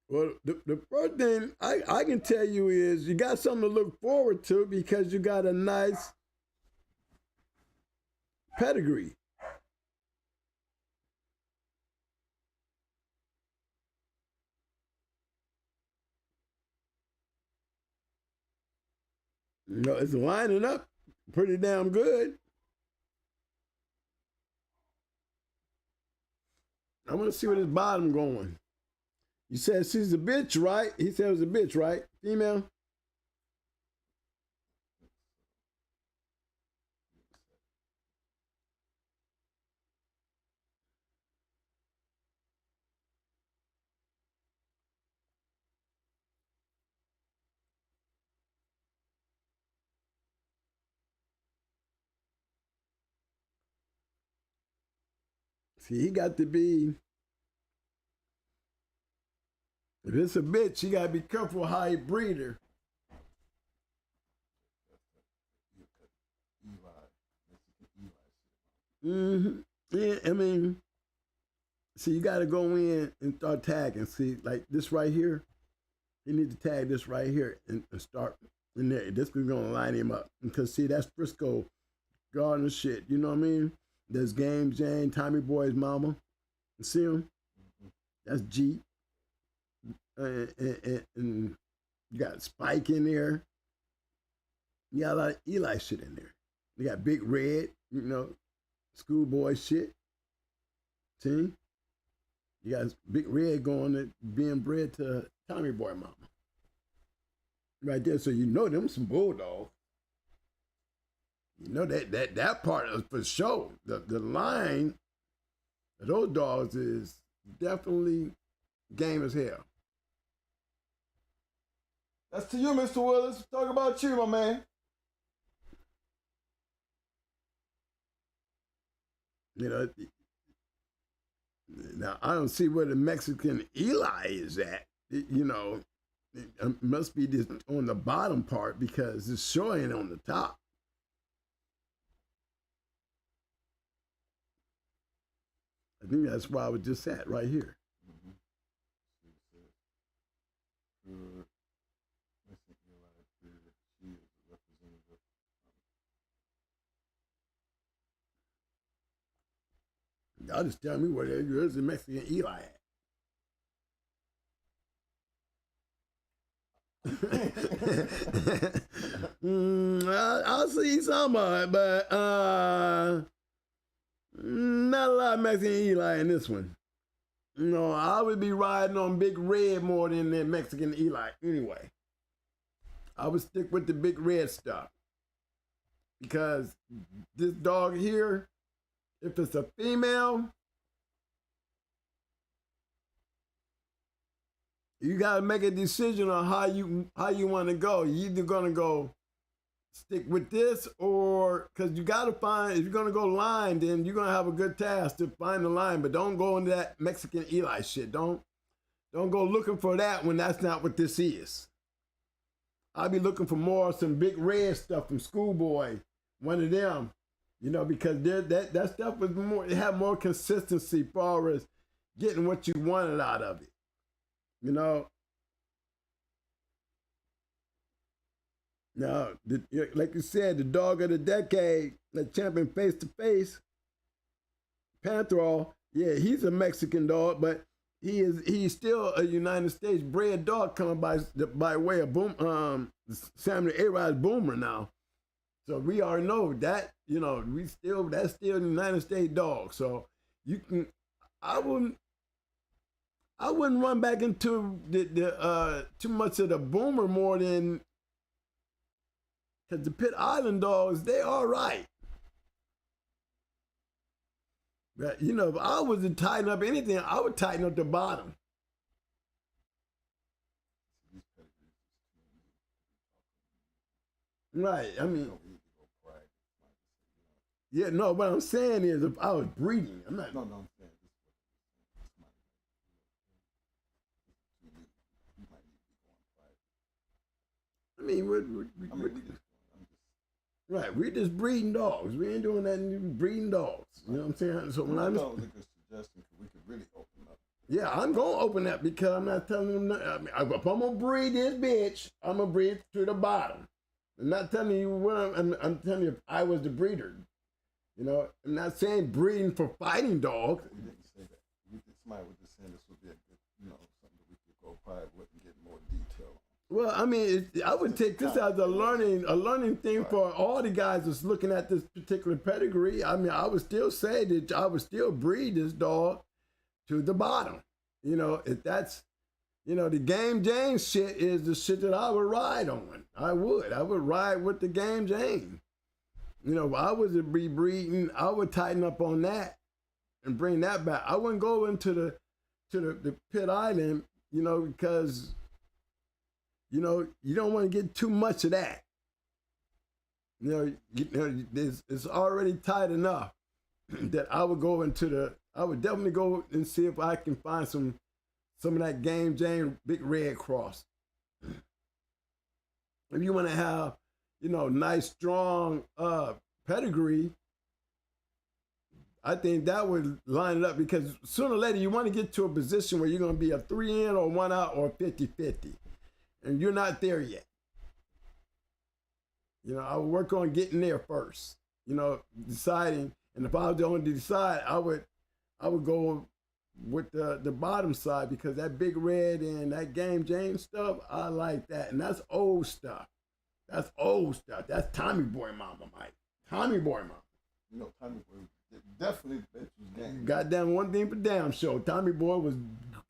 Well, the first thing I can tell you is you got something to look forward to because you got a nice pedigree. You know, it's lining up pretty damn good. I want to see where this bottom going. You said she's a bitch, right? He said it was a bitch, right? Female? See, he got to be, if it's a bitch, you got to be careful how you breed her. Mm-hmm. Yeah, I mean, see, you got to go in and start tagging. See, like this right here, you need to tag this right here and start in there. This is going to line him up. Because, see, that's Frisco garden shit. You know what I mean? There's Game Jane, Tommy Boy's mama. You see him? That's Jeep. And you got Spike in there. You got a lot of Eli shit in there. You got Big Red, you know, schoolboy shit. See? You got Big Red going to being bred to Tommy Boy mama. Right there, so you know them some bulldogs. You know that part is for sure. The line of those dogs is definitely game as hell. That's to you, Mr. Willis. Talk about you, my man. You know, now I don't see where the Mexican Eli is at. You know, it must be this on the bottom part because it's showing on the top. I think that's why I was just at right here. Y'all just tell me where's the Mexican Eli at. I'll see some of it, but not a lot of Mexican Eli in this one. No, I would be riding on Big Red more than the Mexican Eli anyway. I would stick with the Big Red stuff because this dog here, if it's a female, you gotta make a decision on how you want to go. You either gonna go stick with this or because you gotta find, if you're gonna go line, then you're gonna have a good task to find the line. But don't go into that Mexican Eli shit. Don't go looking for that when that's not what this is. I'll be looking for more some Big Red stuff from Schoolboy, one of them. You know, because that stuff was more, it had more consistency as far as getting what you wanted out of it. You know? Now, like you said, the dog of the decade, the champion face to face, Pantherol, yeah, he's a Mexican dog, but he's still a United States bred dog coming by way of Samuel A-Rod's Boomer now. So we already know that, you know, that's still the United States dog. So you can, I wouldn't run back into the too much of the Boomer more than, because the Pit Island dogs, they all right. But, you know, if I was to tighten up anything, I would tighten up the bottom. Right, I mean, yeah, no, what I'm saying is if I was breeding, I'm not. No, I'm saying I mean, we're just breeding dogs. We ain't doing that breeding dogs. You know what I'm saying? So when I don't think it's suggesting we could really open up. Yeah, I'm gonna open that because I'm not telling them. I mean, if I'm gonna breed this bitch, I'm gonna breed to the bottom. I'm not telling you what I'm telling you if I was the breeder. You know, I'm not saying breeding for fighting dogs. We didn't say that. Somebody was just saying this would be a good, you know, something that we could go private with and get more detail. Well, I mean, I would take this as a learning thing for all the guys that's looking at this particular pedigree. I mean, I would still say that I would still breed this dog to the bottom. You know, if that's, you know, the Game James shit is the shit that I would ride on. I would ride with the Game James. You know, if I was to be breeding, I would tighten up on that and bring that back. I wouldn't go into the Pit Island, you know, because, you know, you don't want to get too much of that. You know, it's already tight enough that I would definitely go and see if I can find some of that Game James Big Red Cross. If you want to have, you know, nice, strong pedigree, I think that would line it up because sooner or later you want to get to a position where you're going to be a 3-in or 1-out or 50-50. And you're not there yet. You know, I would work on getting there first. You know, deciding And if I was going to decide, I would go with the bottom side because that Big Red and that Game James stuff, I like that. And that's old stuff. That's old stuff. That's Tommy Boy Mama, Mike. Tommy Boy Mama. You know, Tommy Boy definitely bitch was game. Goddamn, one thing for damn sure. Tommy Boy was,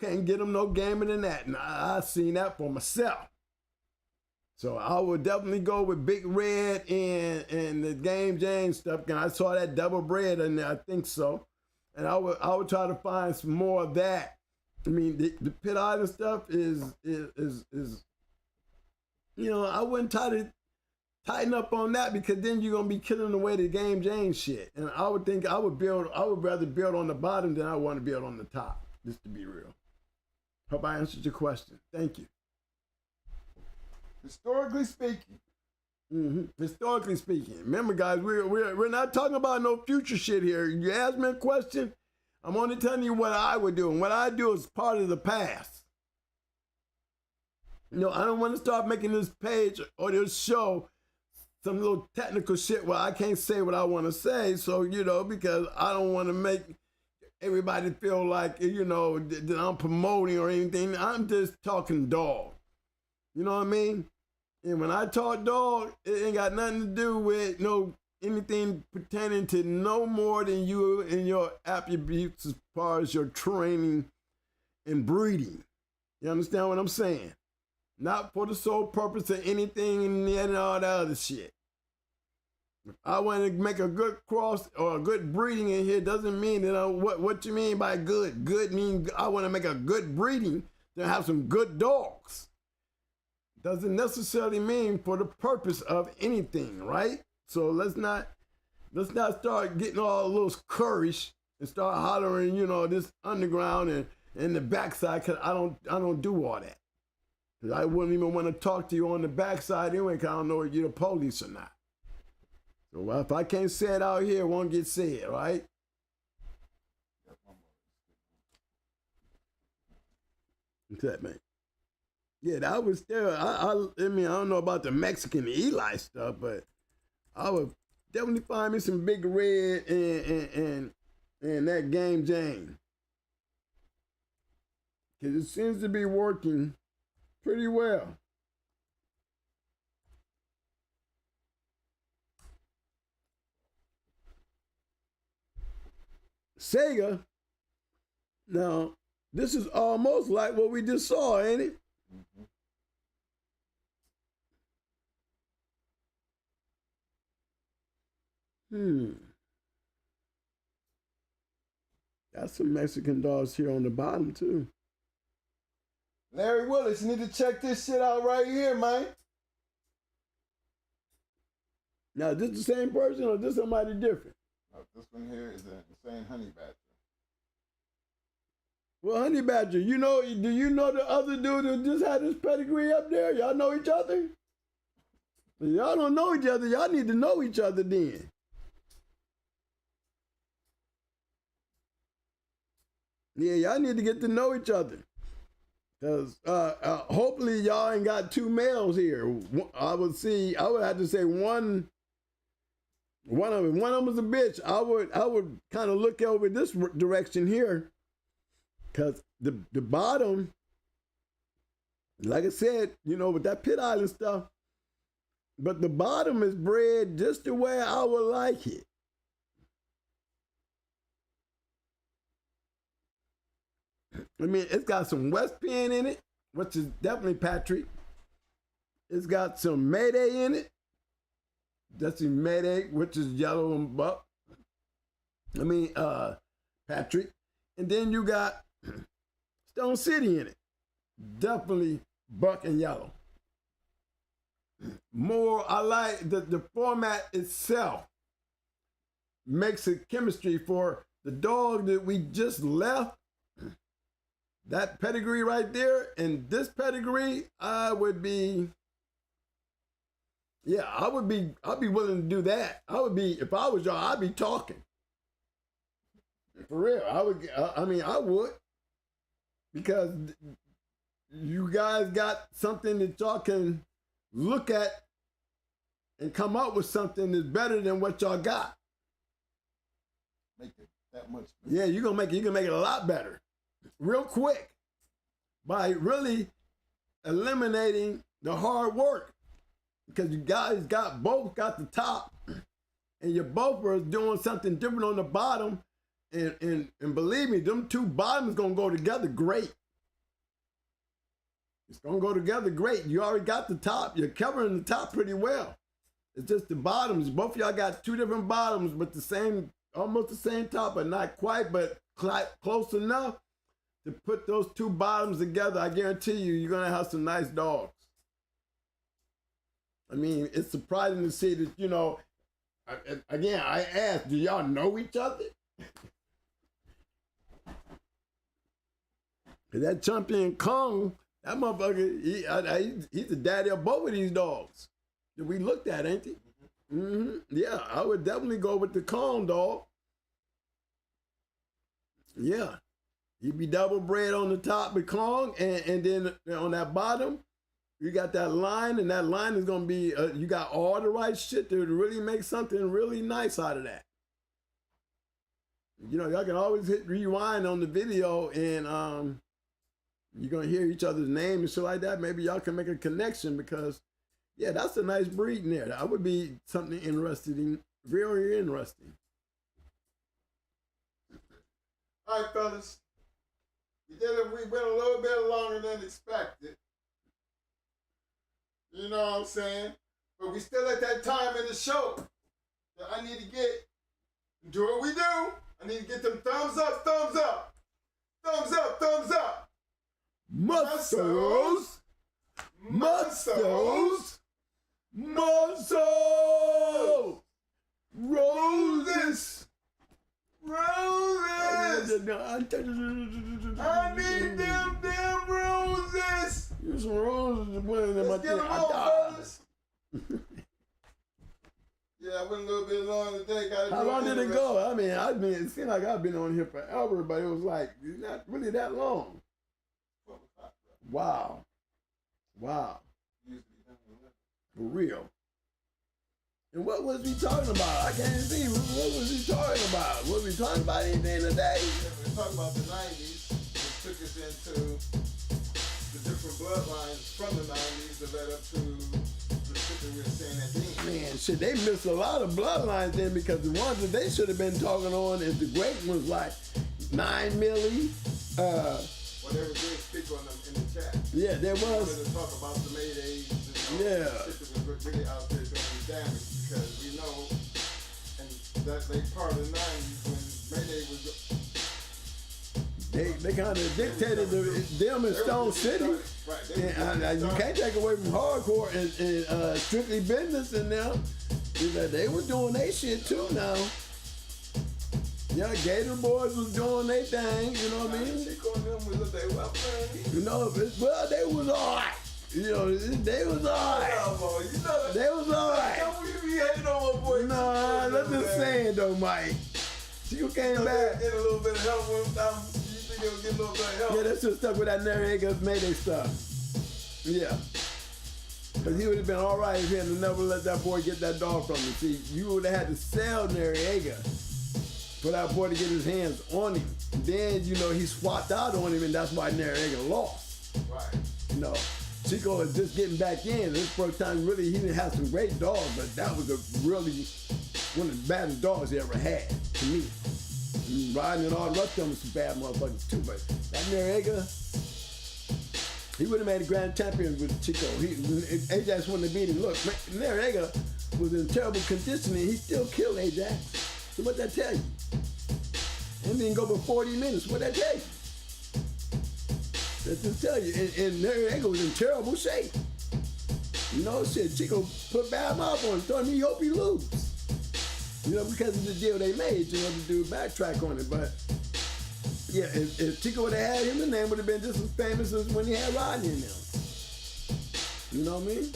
can't get him no gamer than that. And I seen that for myself. So I would definitely go with Big Red and the Game James stuff. And I saw that double bread in there, I think so. And I would try to find some more of that. I mean, the Pit Island stuff is you know, I wouldn't try to tighten up on that because then you're gonna be killing away the Game James shit. And I would think I would rather build on the bottom than I want to build on the top, just to be real. Hope I answered your question. Thank you. Historically speaking. Historically speaking. Remember, guys, we're not talking about no future shit here. You ask me a question, I'm only telling you what I would do. And what I do is part of the past. You know, I don't want to start making this page or this show some little technical shit where I can't say what I want to say. So, you know, because I don't want to make everybody feel like, you know, that I'm promoting or anything. I'm just talking dog. You know what I mean? And when I talk dog, it ain't got nothing to do with anything pertaining to no more than you and your attributes as far as your training and breeding. You understand what I'm saying? Not for the sole purpose of anything and all that other shit. If I want to make a good cross or a good breeding in here, doesn't mean that what you mean by good. Good means I want to make a good breeding to have some good dogs. Doesn't necessarily mean for the purpose of anything, right? So let's not start getting all a little currish and start hollering, you know, this underground and the backside, because I don't do all that. Because I wouldn't even want to talk to you on the backside anyway, because I don't know if you're the police or not. So if I can't say it out here, it won't get said, right? What's that, man? Yeah, that was there. I mean, I don't know about the Mexican Eli stuff, but I would definitely find me some Big Red and that Game Jane. Because it seems to be working pretty well. Sega, now, this is almost like what we just saw, ain't it? Got some Mexican dogs here on the bottom, too. Larry Willis, you need to check this shit out right here, man. Now, is this the same person or is this somebody different? No, this one here is an insane honey badger. Well, Honey Badger, do you know the other dude who just had his pedigree up there? Y'all know each other? If y'all don't know each other, y'all need to know each other then. Yeah, y'all need to get to know each other. Because hopefully y'all ain't got two males here. I would have to say one of them was a bitch. I would kind of look over this direction here. Because the bottom, like I said, you know, with that Pit Island stuff, but the bottom is bred just the way I would like it. I mean, it's got some West Penn in it, which is definitely Patrick. It's got some Mayday in it. That's the Mayday, which is yellow and buck. I mean, Patrick. And then you got Stone City in it. Definitely buck and yellow. More, I like the format itself makes a chemistry for the dog that we just left. That pedigree right there and this pedigree, I'd be willing to do that. If I was y'all, I'd be talking. For real, I would. Because you guys got something that y'all can look at and come up with something that's better than what y'all got. make it that much better. Yeah, you can make it a lot better, real quick, by really eliminating the hard work, because you guys both got the top, and you both are doing something different on the bottom, and believe me, them two bottoms gonna go together great. It's gonna go together great. You already got the top. You're covering the top pretty well. It's just the bottoms. Both of y'all got two different bottoms, but almost the same top, but not quite, but close enough to put those two bottoms together. I guarantee you're gonna have some nice dogs. I mean, it's surprising to see that, you know, again, I asked, do y'all know each other? That champion Kong, that motherfucker, he's the daddy of both of these dogs that we looked at, ain't he? Mm-hmm. Yeah, I would definitely go with the Kong dog. Yeah, he'd be double bred on the top with Kong, and then on that bottom, you got that line, and that line is gonna be, you got all the right shit to really make something really nice out of that. You know, y'all can always hit rewind on the video, and you're gonna hear each other's name and shit like that. Maybe y'all can make a connection, because yeah, that's a nice breed in there. That would be something interesting, very interesting. All right, fellas. We went a little bit longer than expected. You know what I'm saying? But we still at that time in the show that I need to do what we do. I need to get them thumbs up, thumbs up. Thumbs up, thumbs up. Muscles. Muscles. Muscles. Roses. Roses. I need them damn roses. Here's some roses to put in my Let's get them on, fellas. Yeah, I went a little bit long today. How long did it go? I mean, it seemed like I've been on here forever, but it was like not really that long. Wow. Wow. For real. And what was we talking about? I can't see. What was he talking about? Was we talking about anything today? Yeah, we were talking about the 90s, which took us into the different bloodlines from the 90s that led up to the shit that we were saying at the end. Man, shit, they missed a lot of bloodlines then, because the ones that they should have been talking on is the great ones like 9 Millie. Well, they were good speak on them in the chat. Yeah, there was. They wanted to talk about the Maydays and all the shit that was really out there doing damage, because we know, and that they part of the 90s when Mayday was. They kind of dictated them in Stone City. Right. And you can't take away from hardcore and strictly business in them. They were doing their shit too now. Yeah, Gator Boys was doing their thing, you know what I mean? You know, well, they was alright. You know, they was alright. They was alright. Don't be hating on my boy. Nah, that's just saying though, Mike. Chico came back. Get a little bit of help with them. You think they would get a little bit of help? Yeah, that's just stuck with that Noriega Mayday stuff. Yeah. Because he would have been all right if he had never let that boy get that dog from him. See, you would have had to sell Noriega for that boy to get his hands on him. Then, you know, he swapped out on him, and that's why Noriega lost. Right. You know, Chico is just getting back in. This first time, really, he didn't have some great dogs, but that was really one of the baddest dogs he ever had, to me. And Riding and all the rest of them was some bad motherfuckers, too, but that Noriega, he would have made a grand champion with Chico. Ajax wouldn't have beat him. Look, Noriega was in terrible condition, and he still killed Ajax. So what'd that tell you? And didn't go for 40 minutes. What'd that tell you? That just tell you. And Noriega was in terrible shape. You know, shit, Chico put bad mouth on him, told him he hope he lose. You know, because of the deal they made, you know, to do a backtrack on it. But yeah, if Chico would have had him, the name would have been just as famous as when he had Rodney in them. You know what I mean?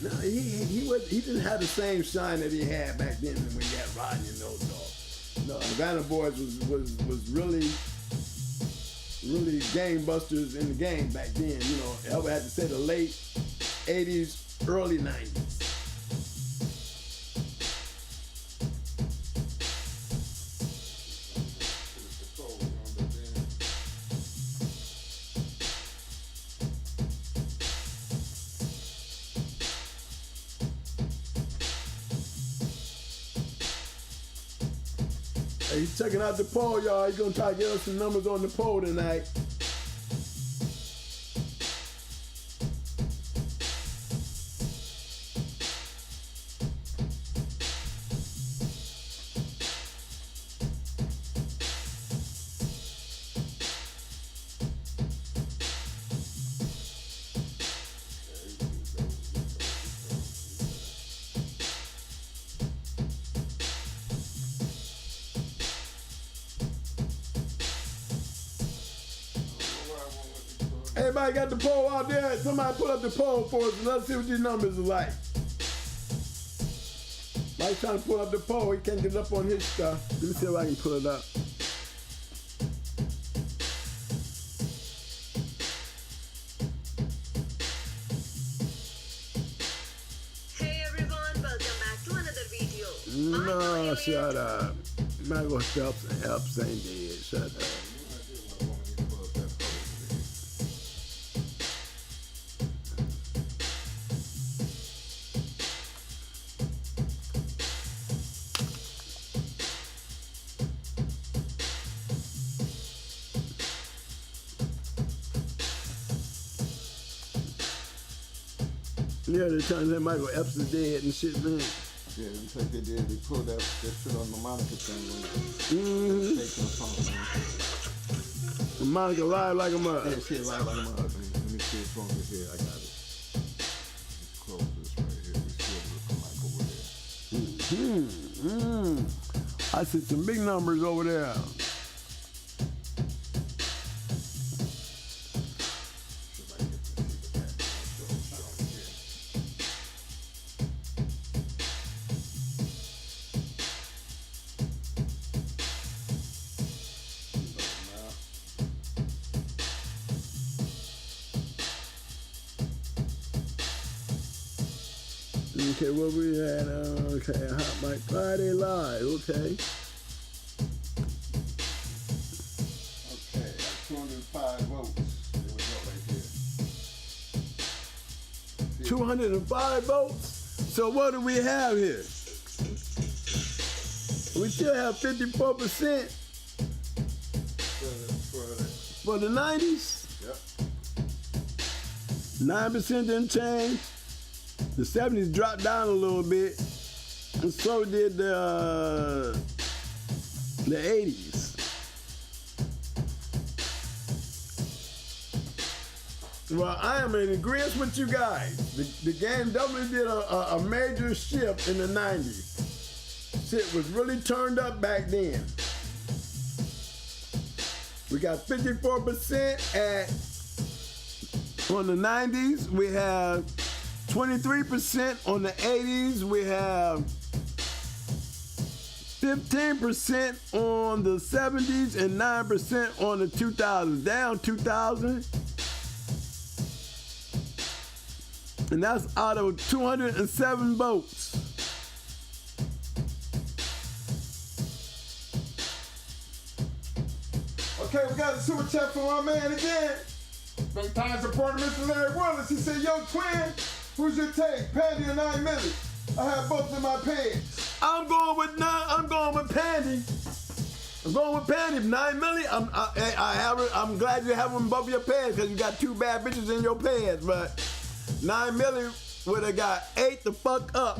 No, he didn't have the same shine that he had back then when he had Rodney and those dogs. No, Havana Boys was really game busters in the game back then. You know, I would have to say the late 80s, early 90s. He's checking out the poll, y'all. He's gonna try to get us some numbers on the poll tonight. Everybody got the poll out there? Somebody put up the poll for us and let's see what these numbers are like. Mike's trying to pull up the poll. He can't get it up on his stuff. Let me see if I can pull it up. Hey everyone, welcome back to another video. No, shut up. Michael Phelps ain't dead. Shut up. Yeah, they're trying to say Michael Epps is dead and shit, man. Yeah, it's like they did. They pulled that shit on the Monica thing when taking the phone, man. Monica live like a mother. Yeah, she live like a mother. Let me see what's wrong with here. I got it. Let's close this right here. We see it with Mike over there. I see some big numbers over there. Okay, what we had? Okay, Hot Mic Friday Live. Okay. Okay, 205 votes. There we go right here. 205 votes. So what do we have here? We still have 54% for the 90s. Yep. 9% didn't change. The 70s dropped down a little bit, and so did the 80s. Well, I am in agreement with you guys. The game definitely did a major shift in the 90s. Shit was really turned up back then. We got 54% on the 90s. We have 23% on the 80s. We have 15% on the 70s and 9% on the 2000s. Down 2000. And that's out of 207 votes. Okay, we got a super chat from my man again. Big time supporter, Mr. Larry Willis. He said, yo, twin, who's your take? Pandy or 9 milli? I have both in my pants. I'm going with Pandy. I'm going with Pandy. 9 milli. I'm glad you have them in both of your pants because you got 2 bad bitches in your pants. But 9 milli would have got 8 the fuck up.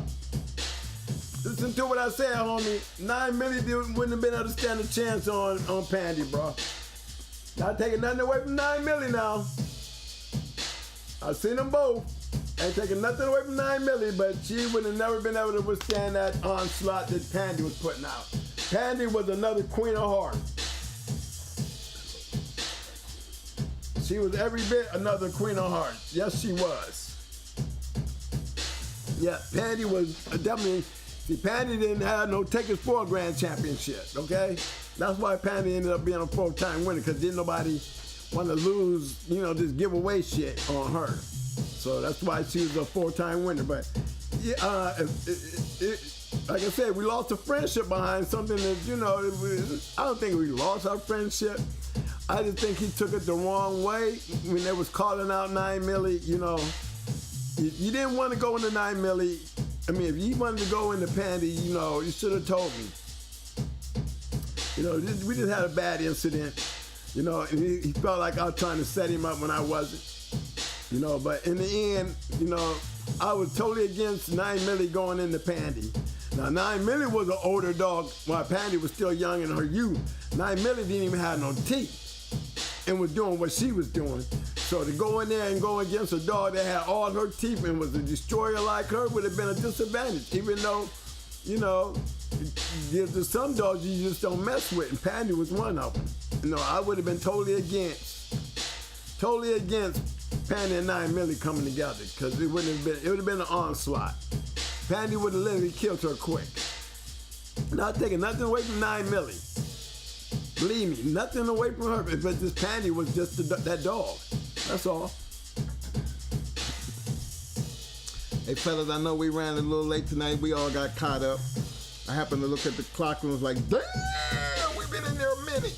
Listen to what I said, homie. 9 milli wouldn't have been able to stand a chance on Pandy, bro. Not taking nothing away from 9 milli now. I've seen them both. Ain't taking nothing away from 9 milli, but she would have never been able to withstand that onslaught that Pandy was putting out. Pandy was another queen of hearts. She was every bit another queen of hearts. Yes, she was. Yeah, Pandy was definitely. See, Pandy didn't have no tickets for a grand championship, okay? That's why Pandy ended up being a 4-time winner, because didn't nobody want to lose, this giveaway shit on her. So that's why she was a 4-time winner. But like I said, we lost a friendship behind something that, I don't think we lost our friendship. I just think he took it the wrong way when they was calling out 9 milli, You didn't want to go into 9 milli. I mean, if you wanted to go into Pandy, you should have told me. we just had a bad incident. And he felt like I was trying to set him up when I wasn't. But in the end, I was totally against 9 Millie going into Pandy. Now, 9 Millie was an older dog while Pandy was still young in her youth. 9 Millie didn't even have no teeth and was doing what she was doing. So to go in there and go against a dog that had all her teeth and was a destroyer like her would have been a disadvantage, even though, there's some dogs you just don't mess with, and Pandy was one of them. I would have been totally against Pandy and 9 Millie coming together, because it would have been an onslaught. Pandy would have literally killed her quick. Not taking nothing away from 9 Millie. Believe me, nothing away from her, but this Pandy was just that dog. That's all. Hey fellas, I know we ran a little late tonight. We all got caught up. I happened to look at the clock and was like, damn, we've been in there a minute.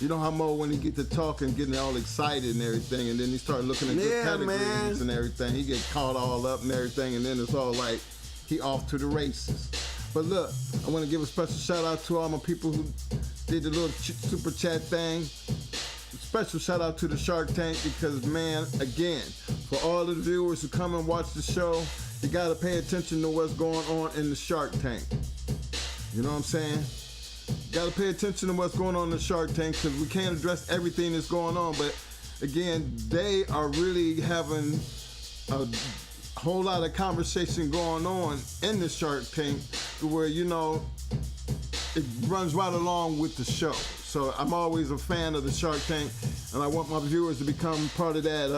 You know how Mo, when he get to talking, getting all excited and everything, and then he start looking at the categories and everything, he get caught all up and everything, and then it's all like he off to the races. But look, I want to give a special shout out to all my people who did the little super chat thing. Special shout out to the Shark Tank, because man, again, for all the viewers who come and watch the show, you gotta pay attention to what's going on in the Shark Tank. You know what I'm saying? Gotta pay attention to what's going on in the Shark Tank, because we can't address everything that's going on, but again, they are really having a whole lot of conversation going on in the Shark Tank, where it runs right along with the show. So I'm always a fan of the Shark Tank, and I want my viewers to become part of that,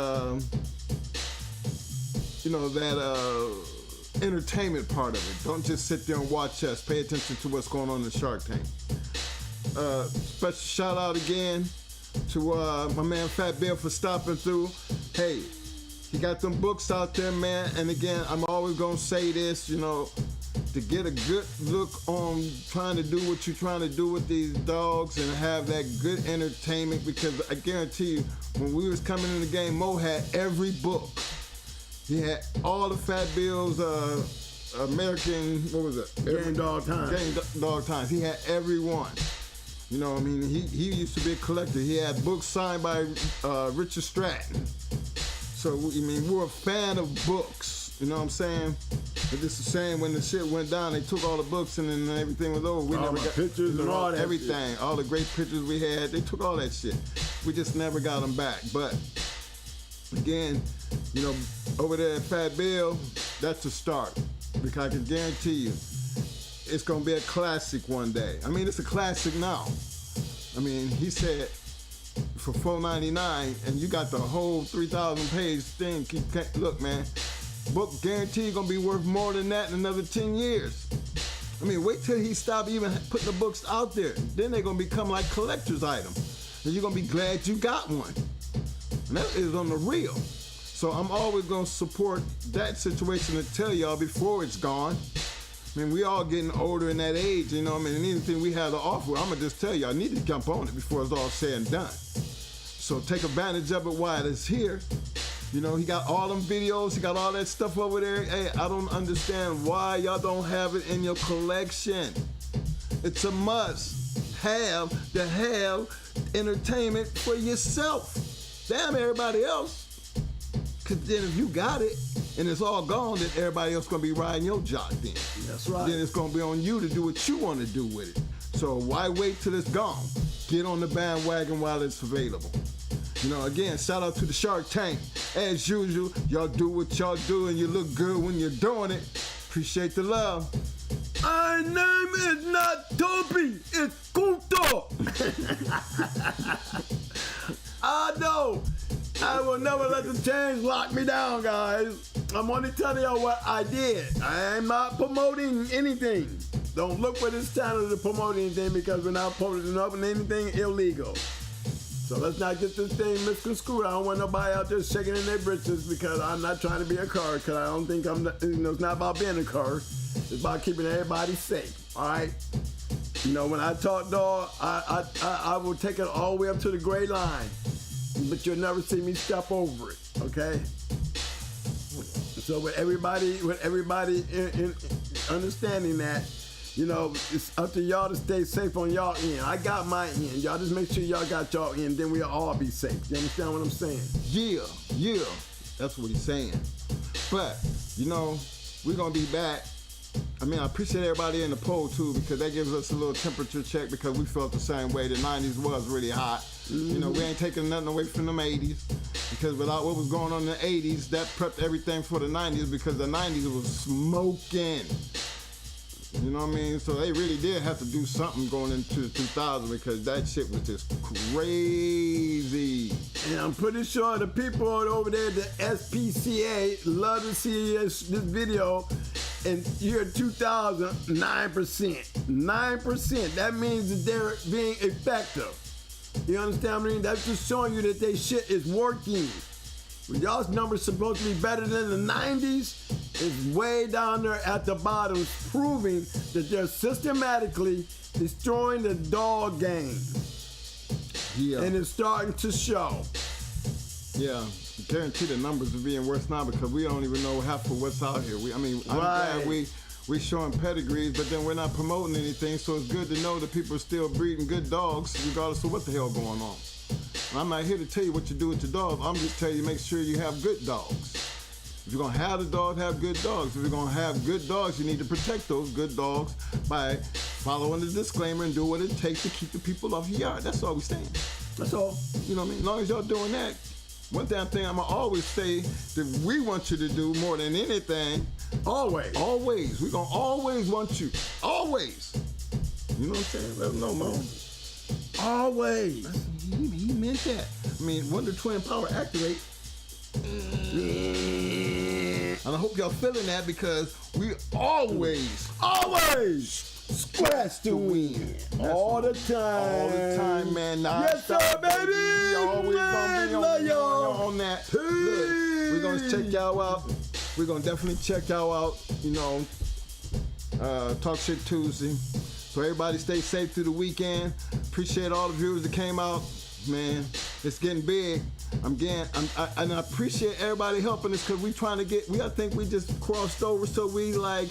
entertainment part of it. Don't just sit there and watch us. Pay attention to what's going on in the Shark Tank. Special shout out again to my man Fat Bill for stopping through. Hey, he got them books out there, man. And again, I'm always gonna say this, to get a good look on trying to do what you're trying to do with these dogs and have that good entertainment, because I guarantee you, when we was coming in the game, Mo had every book. He had all the Fat Bill's American, what was it? Game Dog Times. Game Dog Times. He had every one. He used to be a collector. He had books signed by Richard Stratton. So, we're a fan of books. You know what I'm saying? But it's the same when the shit went down, they took all the books and then everything was over. We all never got pictures and all that everything. Shit. All the great pictures we had, they took all that shit. We just never got them back. But again, over there at Fat Bill, that's a start. Because I can guarantee you, it's gonna be a classic one day. It's a classic now. He said for $4.99, and you got the whole 3,000 page thing. Look, man, book guaranteed gonna be worth more than that in another 10 years. Wait till he stop even putting the books out there. Then they're gonna become like collector's items. And you're gonna be glad you got one. And that is on the real. So I'm always gonna support that situation and tell y'all before it's gone. We all getting older in that age, and anything we have to offer, I'm gonna just tell y'all, I need to jump on it before it's all said and done. So take advantage of it while it's here. He got all them videos, he got all that stuff over there. Hey, I don't understand why y'all don't have it in your collection. It's a must have to have entertainment for yourself. Damn everybody else. Cause then if you got it and it's all gone, then everybody else gonna be riding your jock then. That's right. Then it's gonna be on you to do what you wanna do with it. So why wait till it's gone? Get on the bandwagon while it's available. Again, shout out to the Shark Tank. As usual, y'all do what y'all do and you look good when you're doing it. Appreciate the love. My name is not Toby, it's Kuto. I know. I will never let the chains lock me down, guys. I'm only telling y'all what I did. I am not promoting anything. Don't look for this channel to promote anything, because we're not promoting anything illegal. So let's not get this thing misconstrued. I don't want nobody out there shaking in their britches, because I'm not trying to be a car, because I don't think it's not about being a car. It's about keeping everybody safe, all right? When I talk dog, I will take it all the way up to the gray line. But you'll never see me step over it, okay? So with everybody in understanding that, You know, it's up to y'all to stay safe on y'all end. I got my end. Y'all just make sure y'all got y'all end, then we'll all be safe. You understand what I'm saying? Yeah. That's what he's saying. But, you know, we're going to be back. I mean, I appreciate everybody in the poll, too, because that gives us a little temperature check because we felt the same way. The 90s was really hot. Mm-hmm. You know, we ain't taking nothing away from them 80s because without what was going on in the 80s, that prepped everything for the 90s because the 90s was smoking. You know what I mean? So they really did have to do something going into 2000 because that shit was just crazy. And I'm pretty sure the people over there at the SPCA love to see this video in year 2000, 9%. 9%. That means that they're being effective. You understand what I mean? That's just showing you that they shit is working. When y'all's numbers supposed to be better than the 90s, it's way down there at the bottom, proving that they're systematically destroying the dog game. Yeah. And it's starting to show. Yeah. I guarantee the numbers are being worse now because we don't even know half of what's out here. I'm glad we showing pedigrees, but then we're not promoting anything, so it's good to know that people are still breeding good dogs regardless of what the hell going on. I'm not here to tell you what you do with your dog. I'm just telling you make sure you have good dogs. If you're going to have the dog, have good dogs. If you're going to have good dogs, you need to protect those good dogs by following the disclaimer and do what it takes to keep the people off your yard. That's all we're saying. That's all. You know what I mean? As long as y'all doing that, one damn thing I'm going to always say that we want you to do more than anything. Always. We're going to always want you. Always. You know what I'm saying? Let them know, Mo. Always. He meant that. I mean, when the twin power activate, and I hope y'all feeling that because we always scratch to win. All the time, man. Yes, sir, baby. We always gonna be on that. Peace. Look, we're gonna check y'all out. We're gonna definitely check y'all out. You know, Talk Shit Tuesday. So everybody stay safe through the weekend. Appreciate all the viewers that came out. Man, it's getting big. And I appreciate everybody helping us because I think we just crossed over, so we like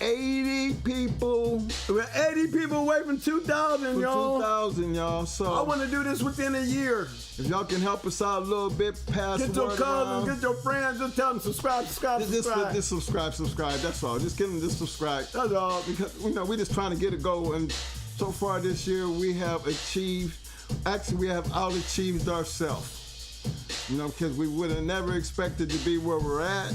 80 people. We're 80 people away from 2,000, y'all. 2,000, y'all. So I want to do this within a year. If y'all can help us out a little bit, pass get the your word cousins, around. get your friends, just tell them subscribe. Just subscribe. That's all. Just get them to subscribe. That's all. Because we're just trying to get it going. And so far this year, we have out-achieved ourselves. You know, because we would have never expected to be where we're at.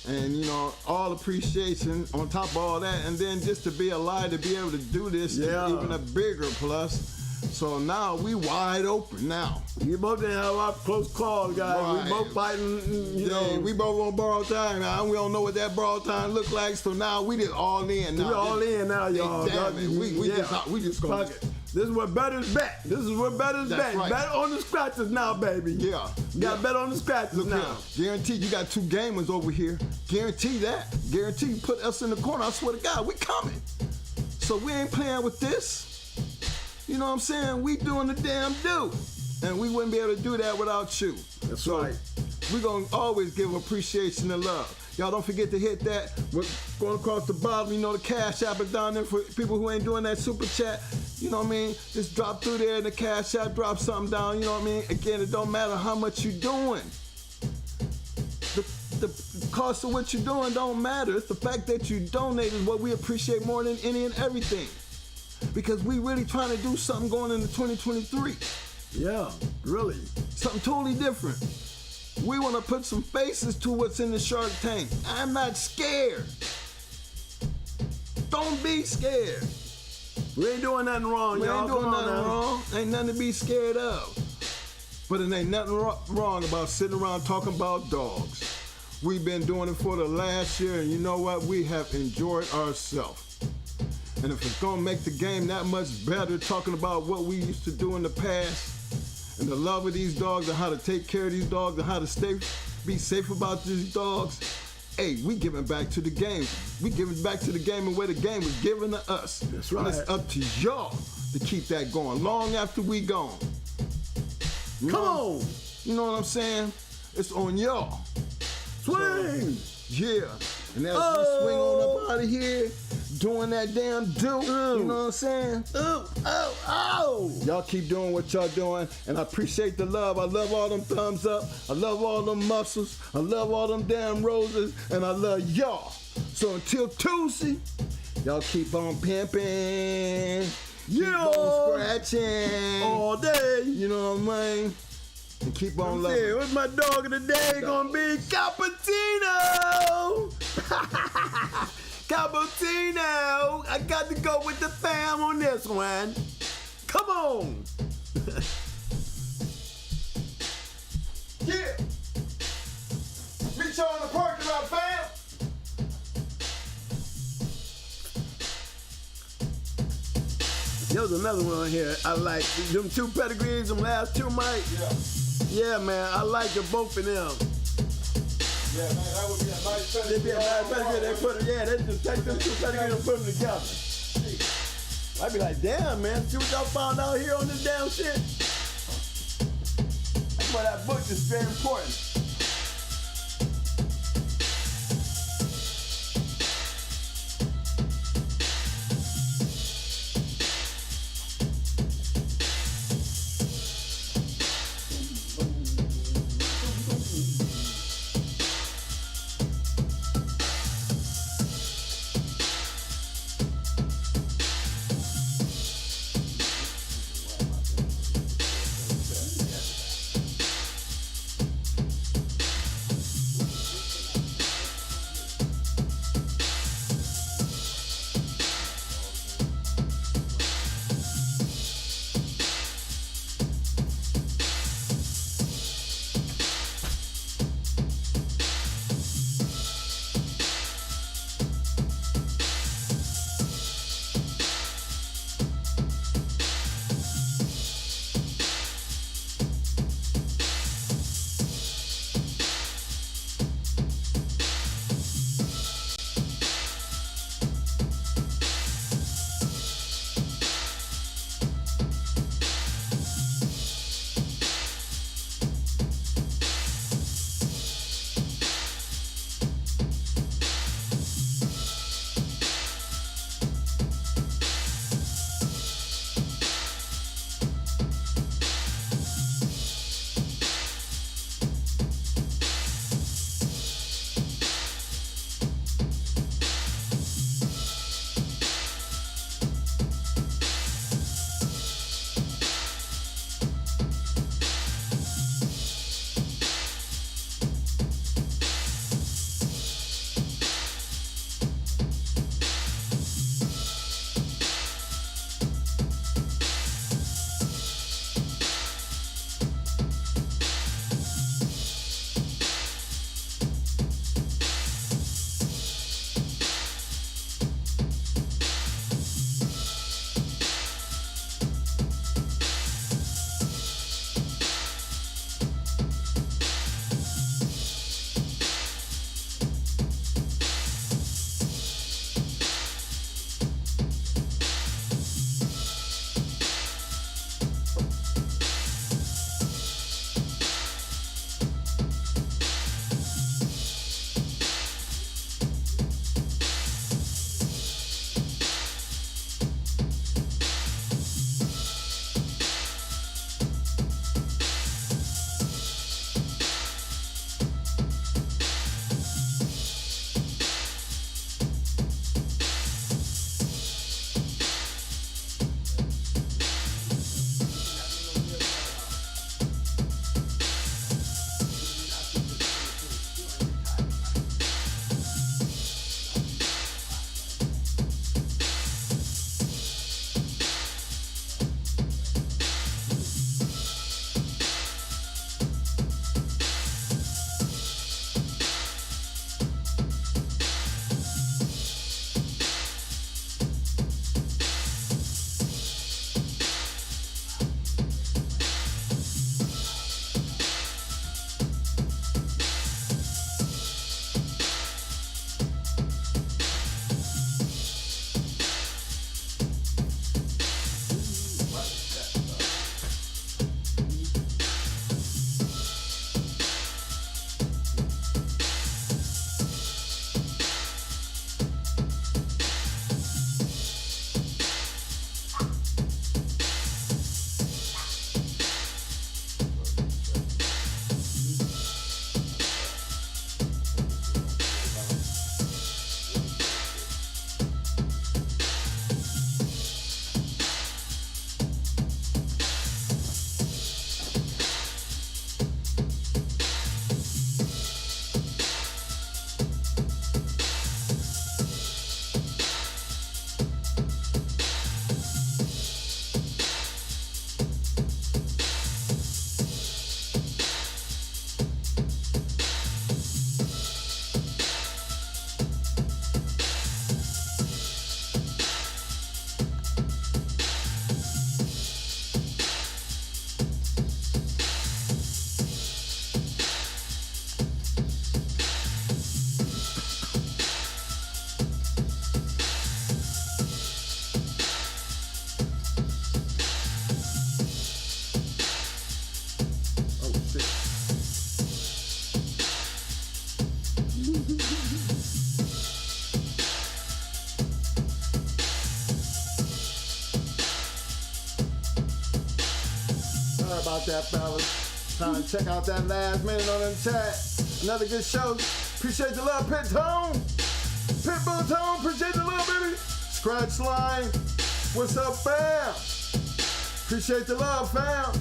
And, you know, all appreciation on top of all that. And then just to be alive, to be able to do this, is even a bigger plus. So now we wide open now. You both didn't have our close calls, guys. Right. We both fighting, you know. We both on borrowed time now. We don't know what that borrowed time look like. So now we just all in now. We all in now, y'all. Damn it. We just gonna... Fuck it. This is what better's bet. That's right. Bet on the scratches now, baby. Yeah. You got to bet on the scratches Look now. Here. Guarantee you got two gamers over here. Guarantee that. Guarantee you put us in the corner. I swear to God, we coming. So we ain't playing with this. You know what I'm saying? We doing the damn do. And we wouldn't be able to do that without you. That's right. We're going to always give appreciation and love. Y'all don't forget to hit that. We're going across the bottom. You know, the Cash App is down there for people who ain't doing that super chat. You know what I mean? Just drop through there in the Cash App, drop something down. You know what I mean? Again, it don't matter how much you're doing. The cost of what you're doing don't matter. It's the fact that you donate is what we appreciate more than any and everything. Because we really trying to do something going into 2023. Yeah, really. Something totally different. We want to put some faces to what's in the Shark Tank. I'm not scared. Don't be scared. We ain't doing nothing wrong, y'all. Ain't doing nothing wrong. Ain't nothing to be scared of. But it ain't nothing wrong about sitting around talking about dogs. We've been doing it for the last year, and you know what? We have enjoyed ourselves. And if it's gonna make the game that much better, talking about what we used to do in the past, and the love of these dogs, and how to take care of these dogs, and how to be safe about these dogs, hey, we giving back to the game. We giving back to the game and where the game was given to us. That's right. And it's up to y'all to keep that going long after we gone. Come on. You know what I'm saying? It's on y'all. Swing. Yeah. And as we swing on up out of here, doing that damn do. You know what I'm saying? Y'all keep doing what y'all doing, and I appreciate the love. I love all them thumbs up. I love all them muscles. I love all them damn roses, and I love y'all. So until Tuesday, y'all keep on pimping. Keep on scratching all day. You know what I mean? And keep on loving. Yeah, what's my dog of the day gonna be? Cappuccino! Cappuccino! I got to go with the fam on this one. Come on! Yeah. Meet y'all in the parking lot, fam. There's another one here. I like them two pedigrees, them last two, Mike. Yeah. Yeah, man, I like the both of them. Yeah, man, that would be a nice pedigree. They be a nice pedigree. They put it, yeah, they just take them two pedigrees and put them together. I'd be like, damn, man, see what y'all found out here on this damn shit? That's why that book is very important. about that, fellas? Trying to check out that last minute on the chat. Another good show. Appreciate the love, Pit Tone. Pitbull Tone, appreciate the love, baby. Scratch Line, what's up, fam? Appreciate the love, fam.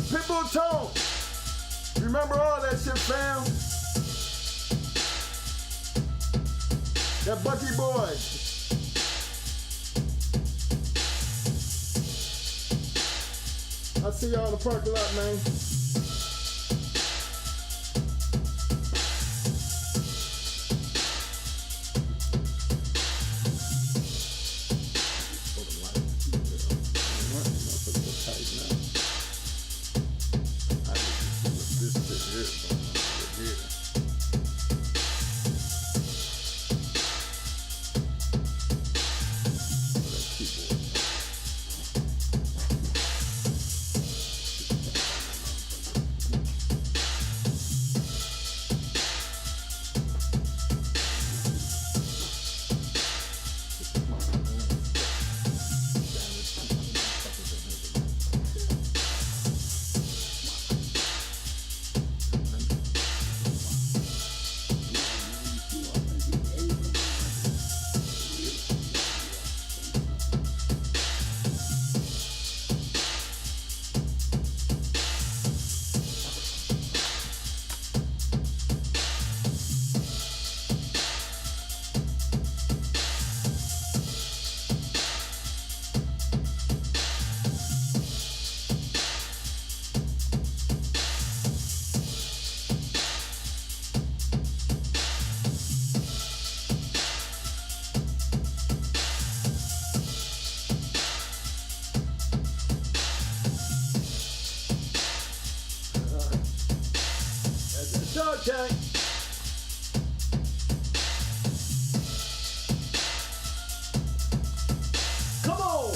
Pitbull Tone. Remember all that shit, fam. That Bucky boy. I'll see y'all in the parking lot, man. Okay. Come on.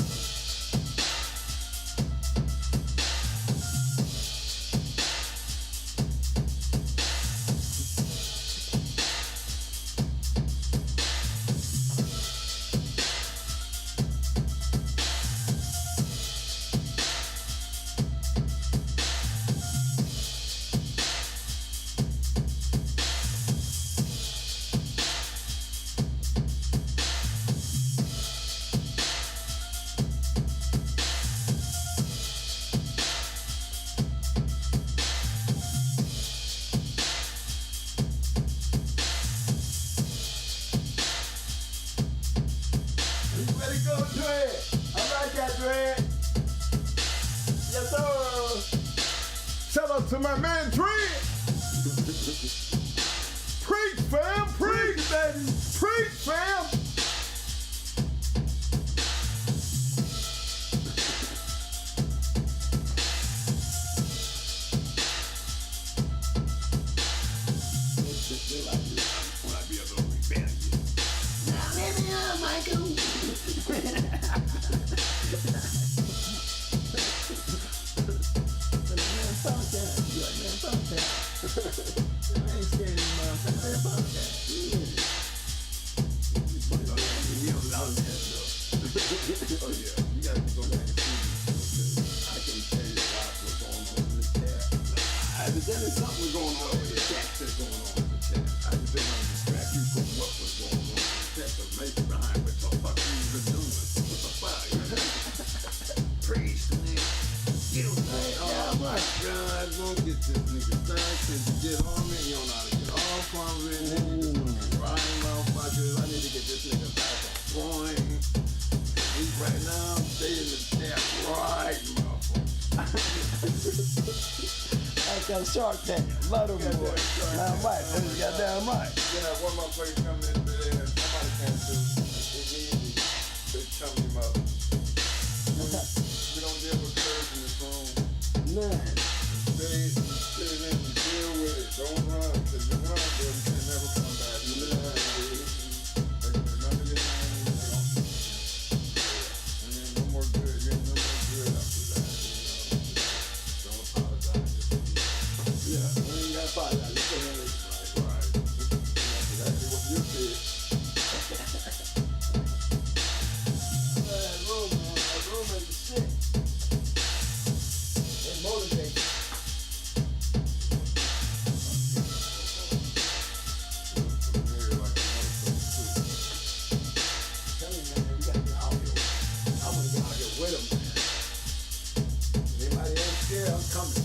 Shout out to my man Dread. Preach, fam, preach, baby. Preach, fam. Shark Tank, love them boys. Damn right, that's goddamn right. Yeah, one more place coming in today and somebody can't do it easy. They chum him up. We don't deal with curves in this room. Man. Stay in and deal with it. Don't run, because you run, then you can never come back. You live none of your name, and then no more good. You ain't no more good after that. Don't apologize. Yeah, when you got fired, right. Exactly what you feel. shit. They motivate you. Tell me, man, we gotta get out here. I wanna get out here with them, man. Anybody ain't scared, I'm coming.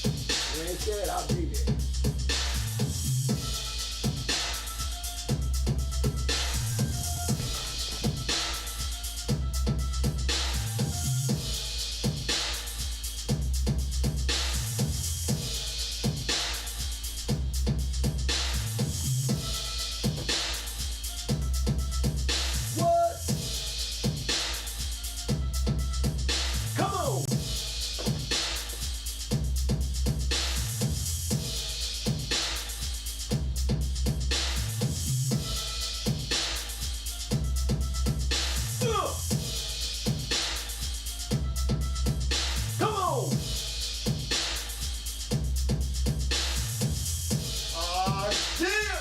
If you ain't scared, I'll be there. What? Come on! Ugh. Come on! Yeah.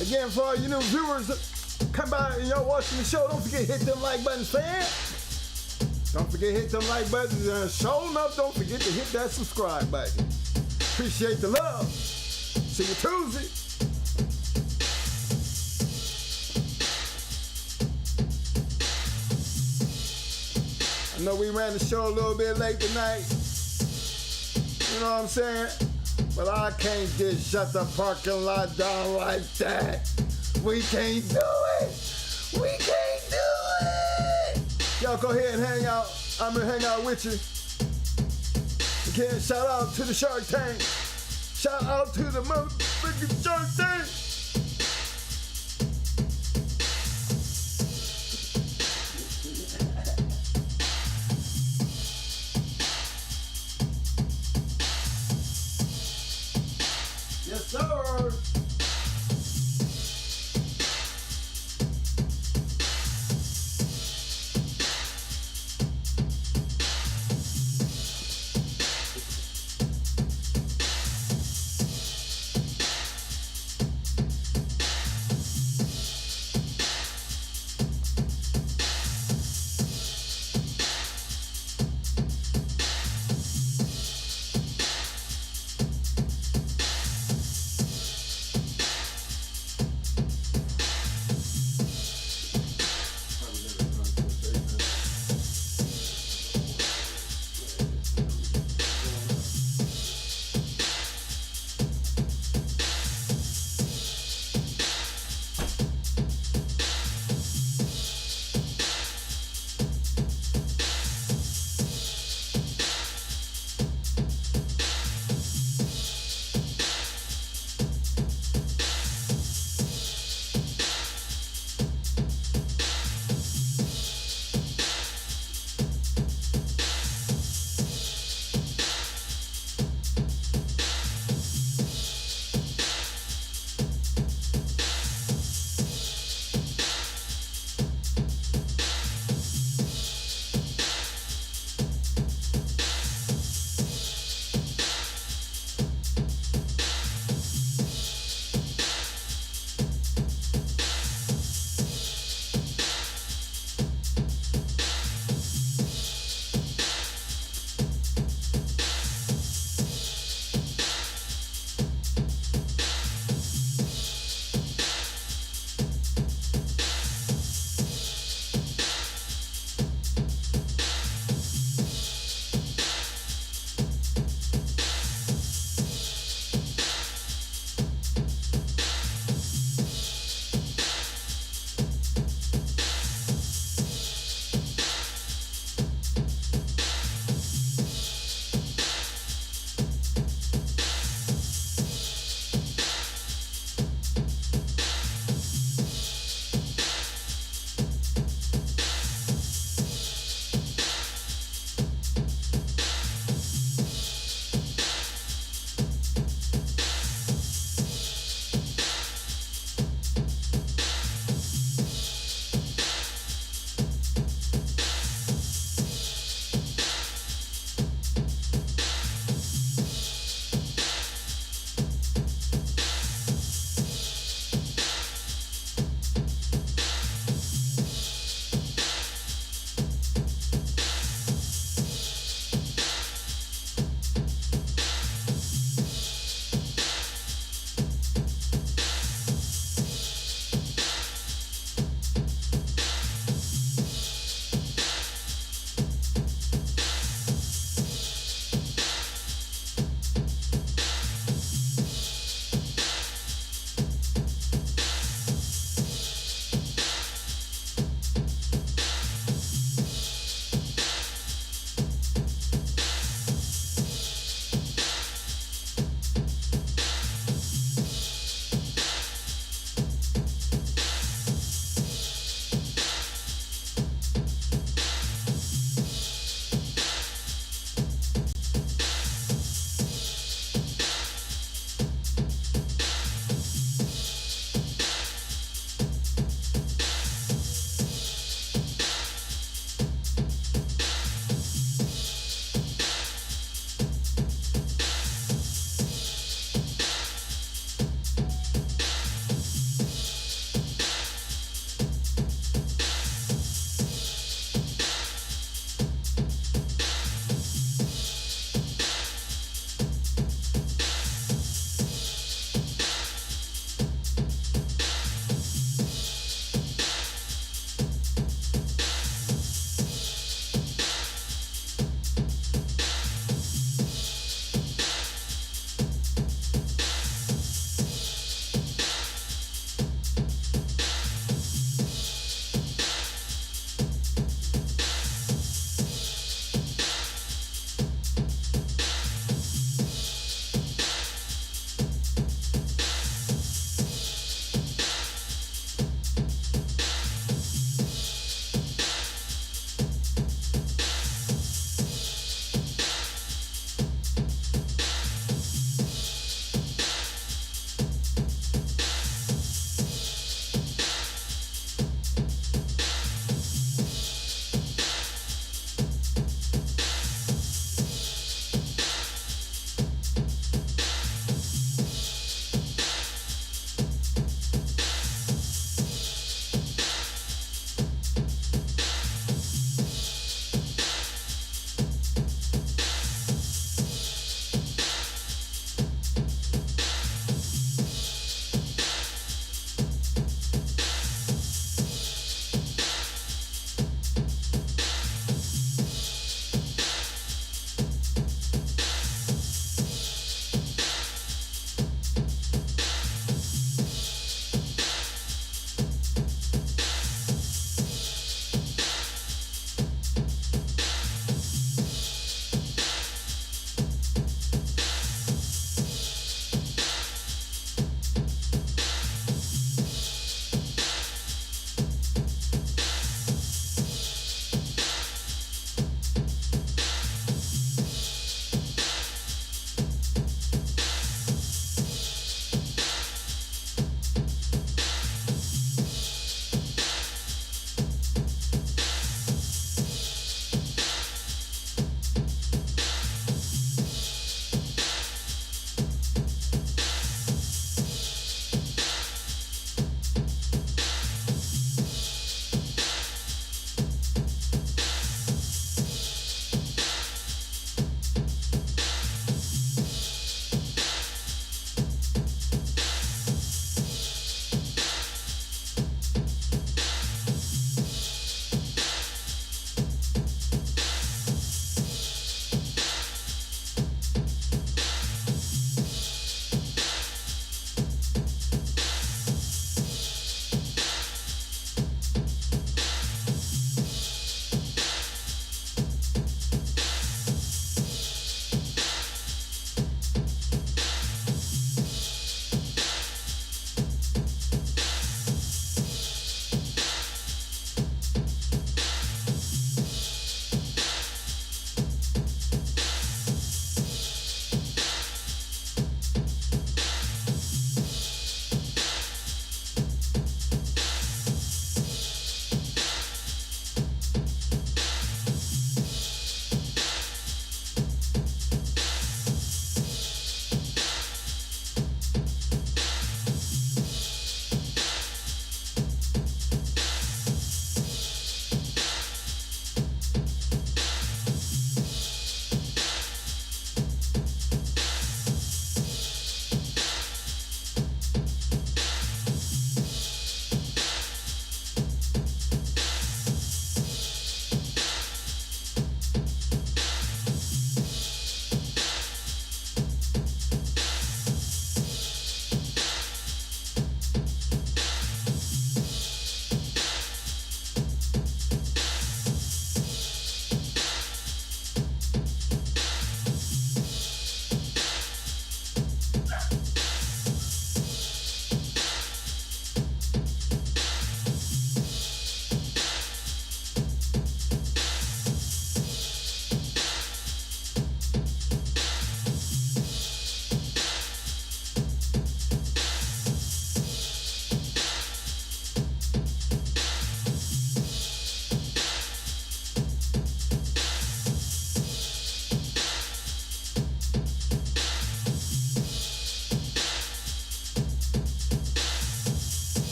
Again, for all you new viewers, come by and y'all watching the show. Don't forget to hit them like buttons, fam. Don't forget to hit them like buttons. And show enough, don't forget to hit that subscribe button. Appreciate the love. See you Tuesday. I know we ran the show a little bit late tonight. You know what I'm saying? But I can't just shut the parking lot down like that. We can't do it. We can't do it. Y'all go ahead and hang out. I'm gonna hang out with you. Again, shout out to the Shark Tank. Shout out to the motherfucking Shark Tank. Yes, sir.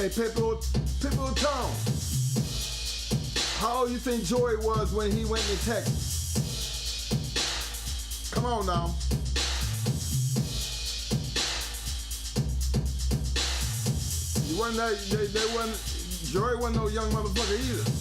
Hey, People Tone. How old you think Joey was when he went to Texas? Come on now. You wasn't that, they wasn't, Joey wasn't no young motherfucker either.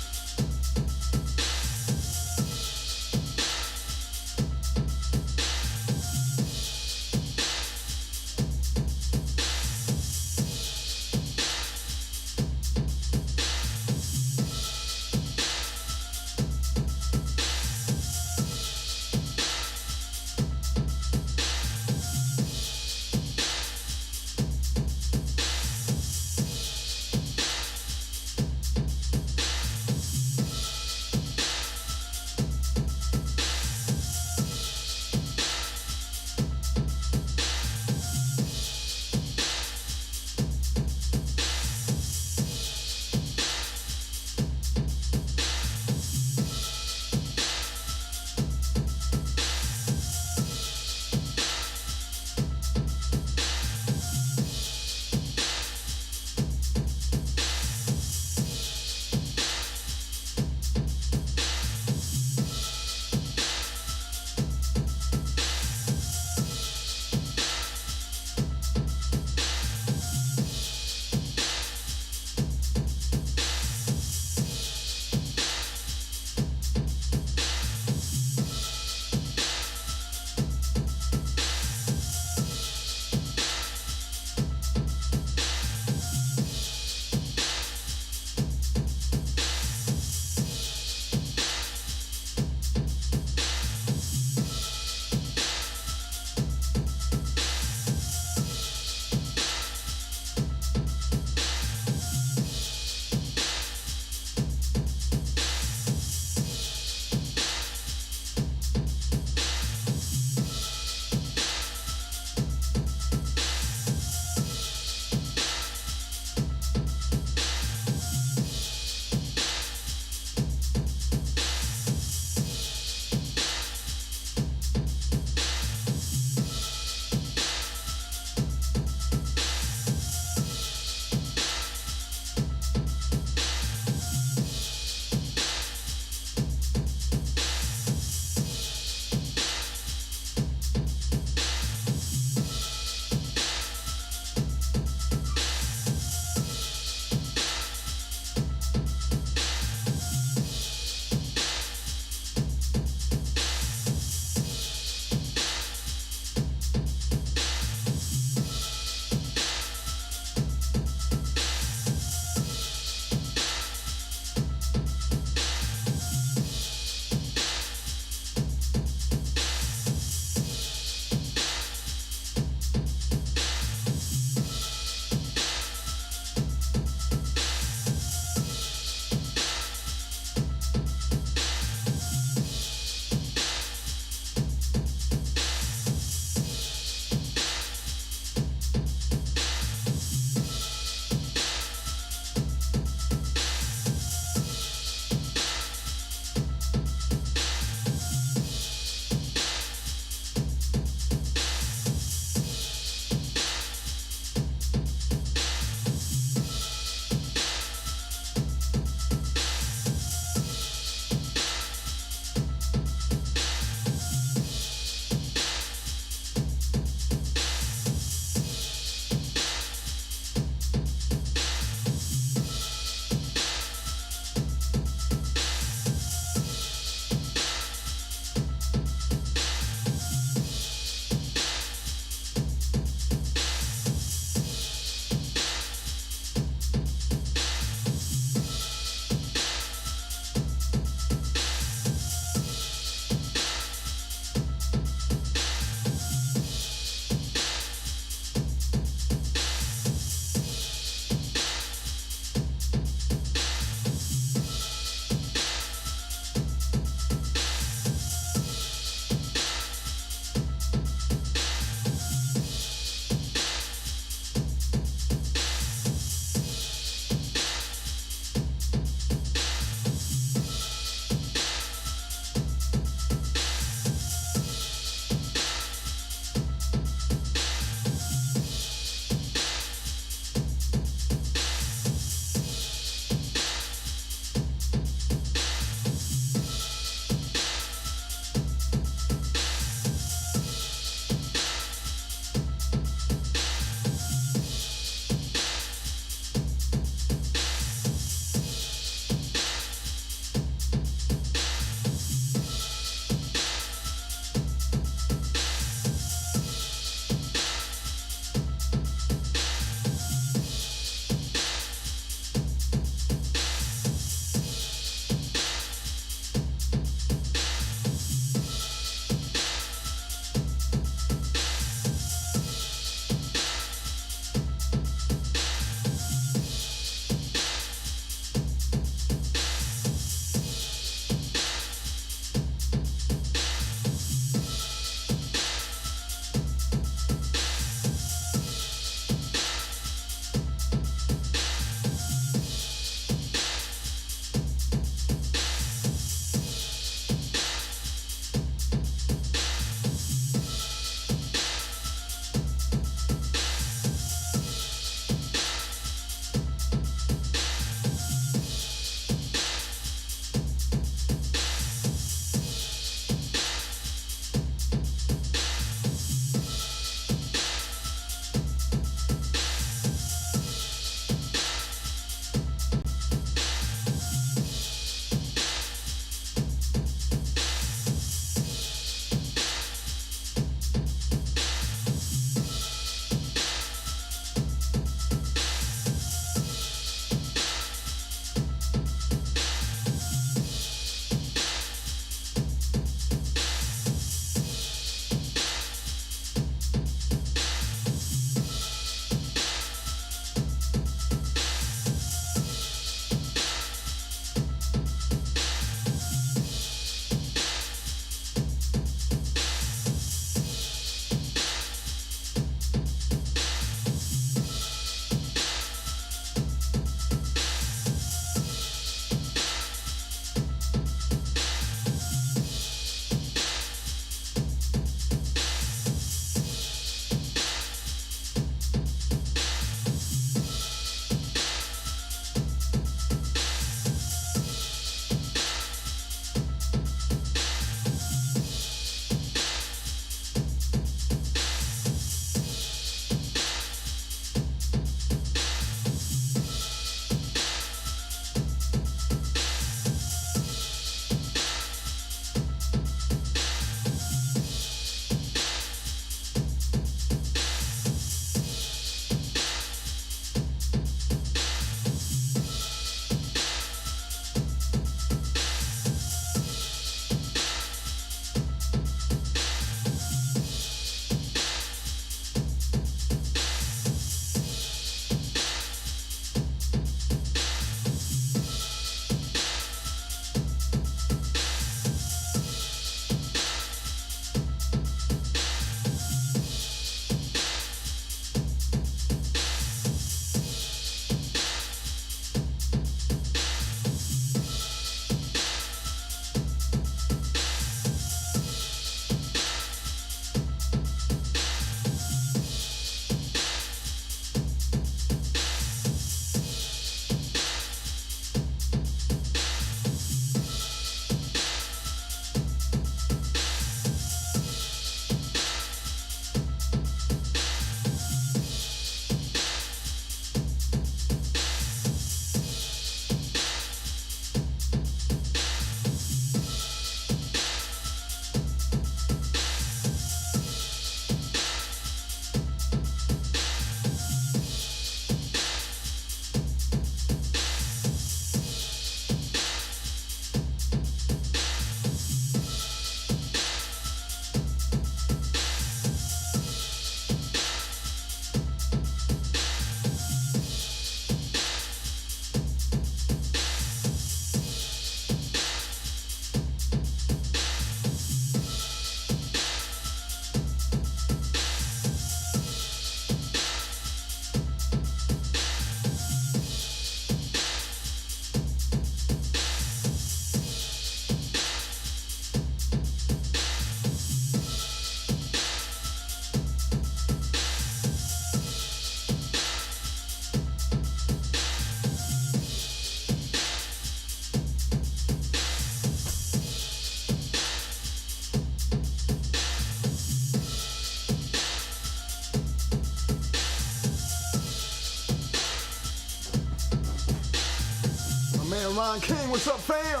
Man, Ron King, what's up, fam?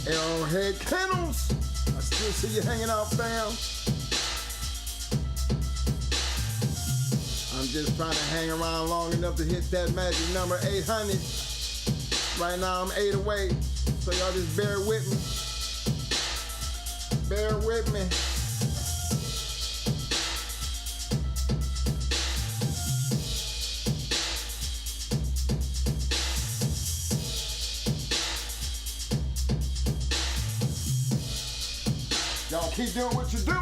Arrowhead Kennels, I still see you hanging out, fam. I'm just trying to hang around long enough to hit that magic number 800. Right now I'm 8 away, so y'all just bear with me. Bear with me. Y'all keep doing what you're doing.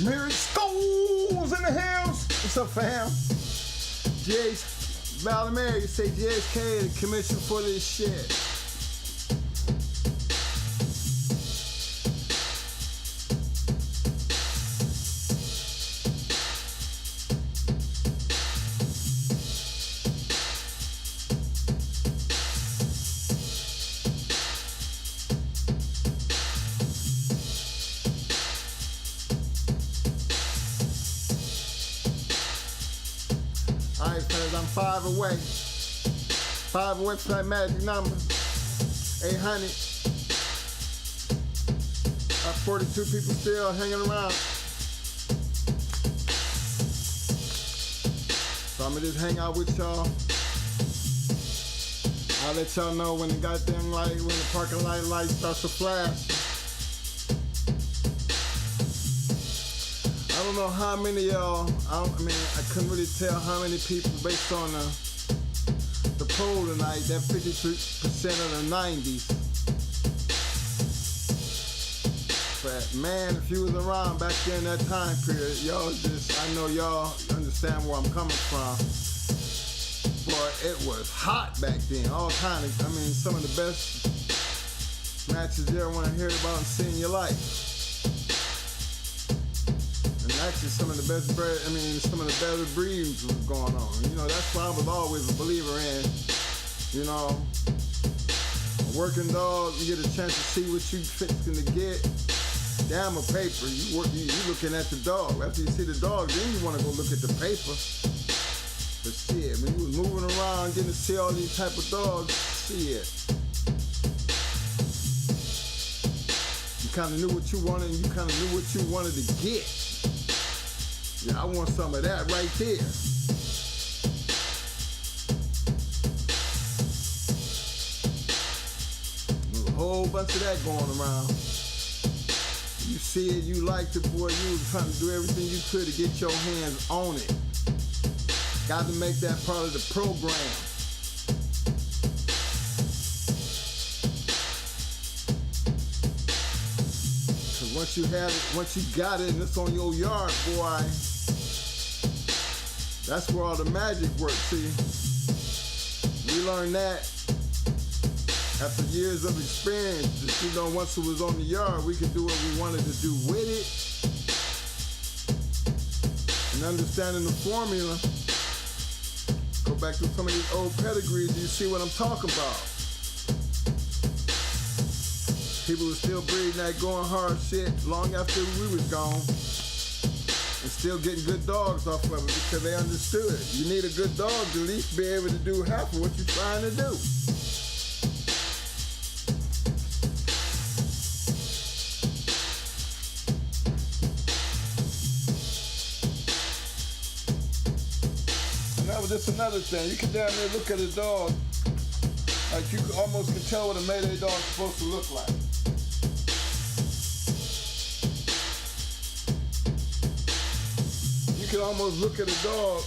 Mary Scholes in the house. What's up, fam? Valamary, you say GH.CH, the commission for this shit. Alright, fellas, I'm 5 away. 5 away from that magic number. 800. Got 42 people still hanging around. So I'ma just hang out with y'all. I'll let y'all know when the goddamn light, when the parking light starts to flash. I don't know how many of y'all, I couldn't really tell how many people based on the poll tonight, that 53% of the 90s. But man, if you was around back then that time period, y'all I know y'all understand where I'm coming from. Boy, it was hot back then, all kind of, some of the best matches you ever want to hear about and see in your life. Actually, some of the better breeds was going on. You know, that's why I was always a believer in, you know, a working dog, you get a chance to see what you fixing to get. Damn a paper, you looking at the dog. After you see the dog, then you want to go look at the paper. But shit, when you was moving around, getting to see all these type of dogs, shit. You kind of knew what you wanted, and you kind of knew what you wanted to get. Yeah, I want some of that right there. There's a whole bunch of that going around. You see it, you liked it, boy, you was trying to do everything you could to get your hands on it. Got to make that part of the program. Cause once you got it and it's on your yard, boy, that's where all the magic works, see? We learned that after years of experience. That, you know, once it was on the yard, we could do what we wanted to do with it. And understanding the formula, go back to some of these old pedigrees, you see what I'm talking about. People were still breeding that going hard shit long after we was gone. And still getting good dogs off of it because they understood. You need a good dog to at least be able to do half of what you're trying to do. And that was just another thing. You can down there look at a dog, like you almost can tell what a Mayday dog's supposed to look like. You can almost look at a dog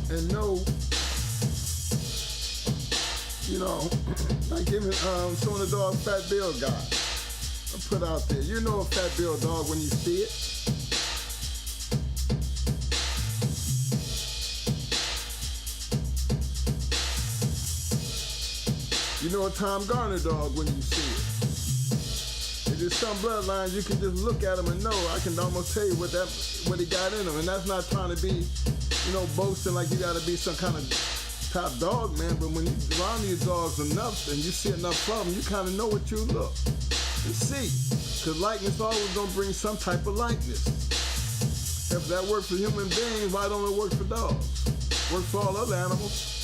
and know, you know, like even some of the dog Fat Bill got. I put out there. You know a Fat Bill dog when you see it. You know a Tom Garner dog when you see it. There's some bloodlines you can just look at him and know. I can almost tell you what he got in him, and that's not trying to be, you know, boasting like you got to be some kind of top dog, man. But when you're around these dogs enough and you see enough of them, you kind of know what you look and see. Because likeness always gonna bring some type of likeness. If that works for human beings, why don't it work for dogs? Works for all other animals.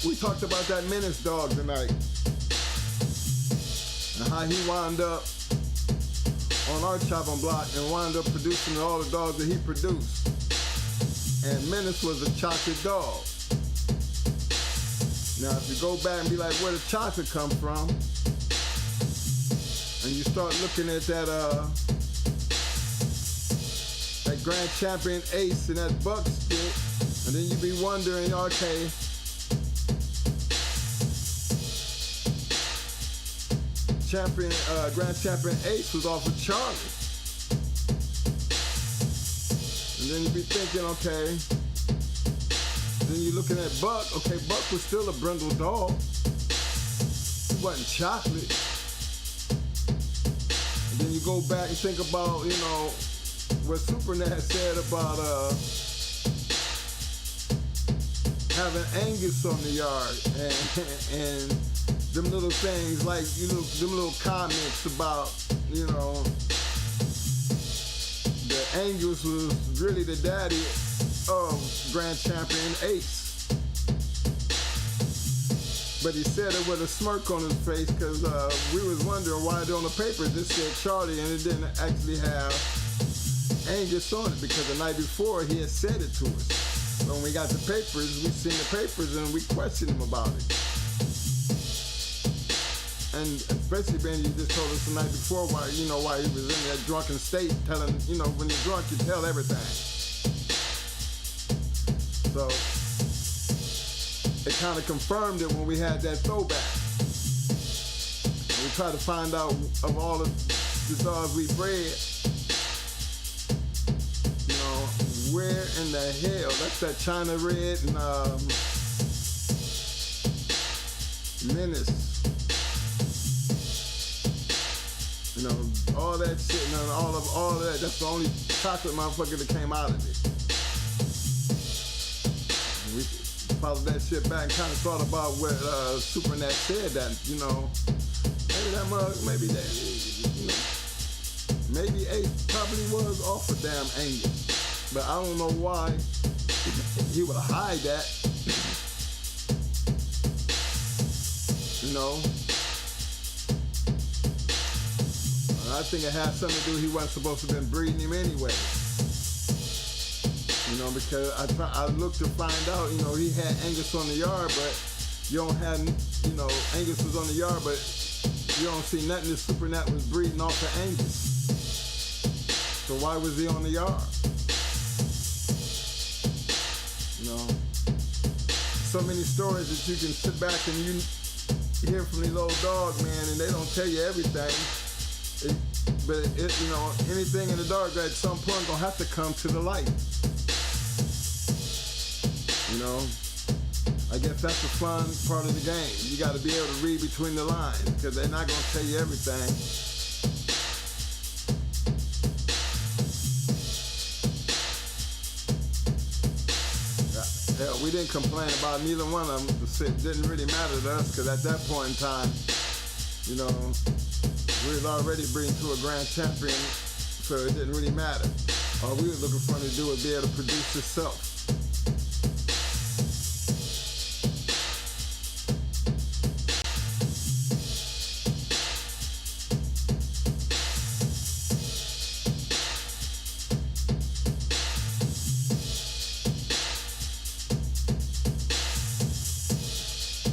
We talked about that Menace dog tonight and how he wound up on our chopping block and wound up producing all the dogs that he produced. and Menace was a chocolate dog. Now, if you go back and be like, where did chocolate come from? And you start looking at that Grand Champion Ace and that buck stick, and then you be wondering, okay, Grand Champion Ace was off of Charlie. And then you be thinking, okay, then you're looking at Buck, okay, Buck was still a brindle dog. He wasn't chocolate. And then you go back and think about, you know, what Supernat said about having Angus on the yard and them little things like, you know, them little comments about, you know, that Angus was really the daddy of Grand Champion Ace. But he said it with a smirk on his face because we was wondering why on the paper this said Charlie and it didn't actually have Angus on it, because the night before he had said it to us. So when we got the papers, we seen the papers and we questioned him about it. And especially when you just told us the night before why he was in that drunken state telling, you know, when you're drunk you tell everything. So it kind of confirmed it when we had that throwback. And we tried to find out of all of the dogs we bred, you know, where in the hell, that's that China Red and Menace. You know, all that shit and all of that, that's the only chocolate motherfucker that came out of it. And we followed that shit back and kind of thought about what Supernat said, that, you know, maybe Ace probably was off of damn Angus. But I don't know why he would hide that. You know? I think it had something to do, he wasn't supposed to have been breeding him anyway. You know, because I looked to find out, you know, he had Angus on the yard, but you don't have, you know, Angus was on the yard, but you don't see nothing that Supernat was breeding off of Angus. So why was he on the yard? You know, so many stories that you can sit back and you hear from these old dogs, man, and they don't tell you everything. But you know, anything in the dark at some point gonna have to come to the light. You know, I guess that's the fun part of the game. You got to be able to read between the lines because they're not gonna tell you everything. Hell, we didn't complain about neither one of them. It didn't really matter to us because at that point in time, you know, we was already breeding to a grand champion, so it didn't really matter. All we were looking for him to do was be able to produce itself.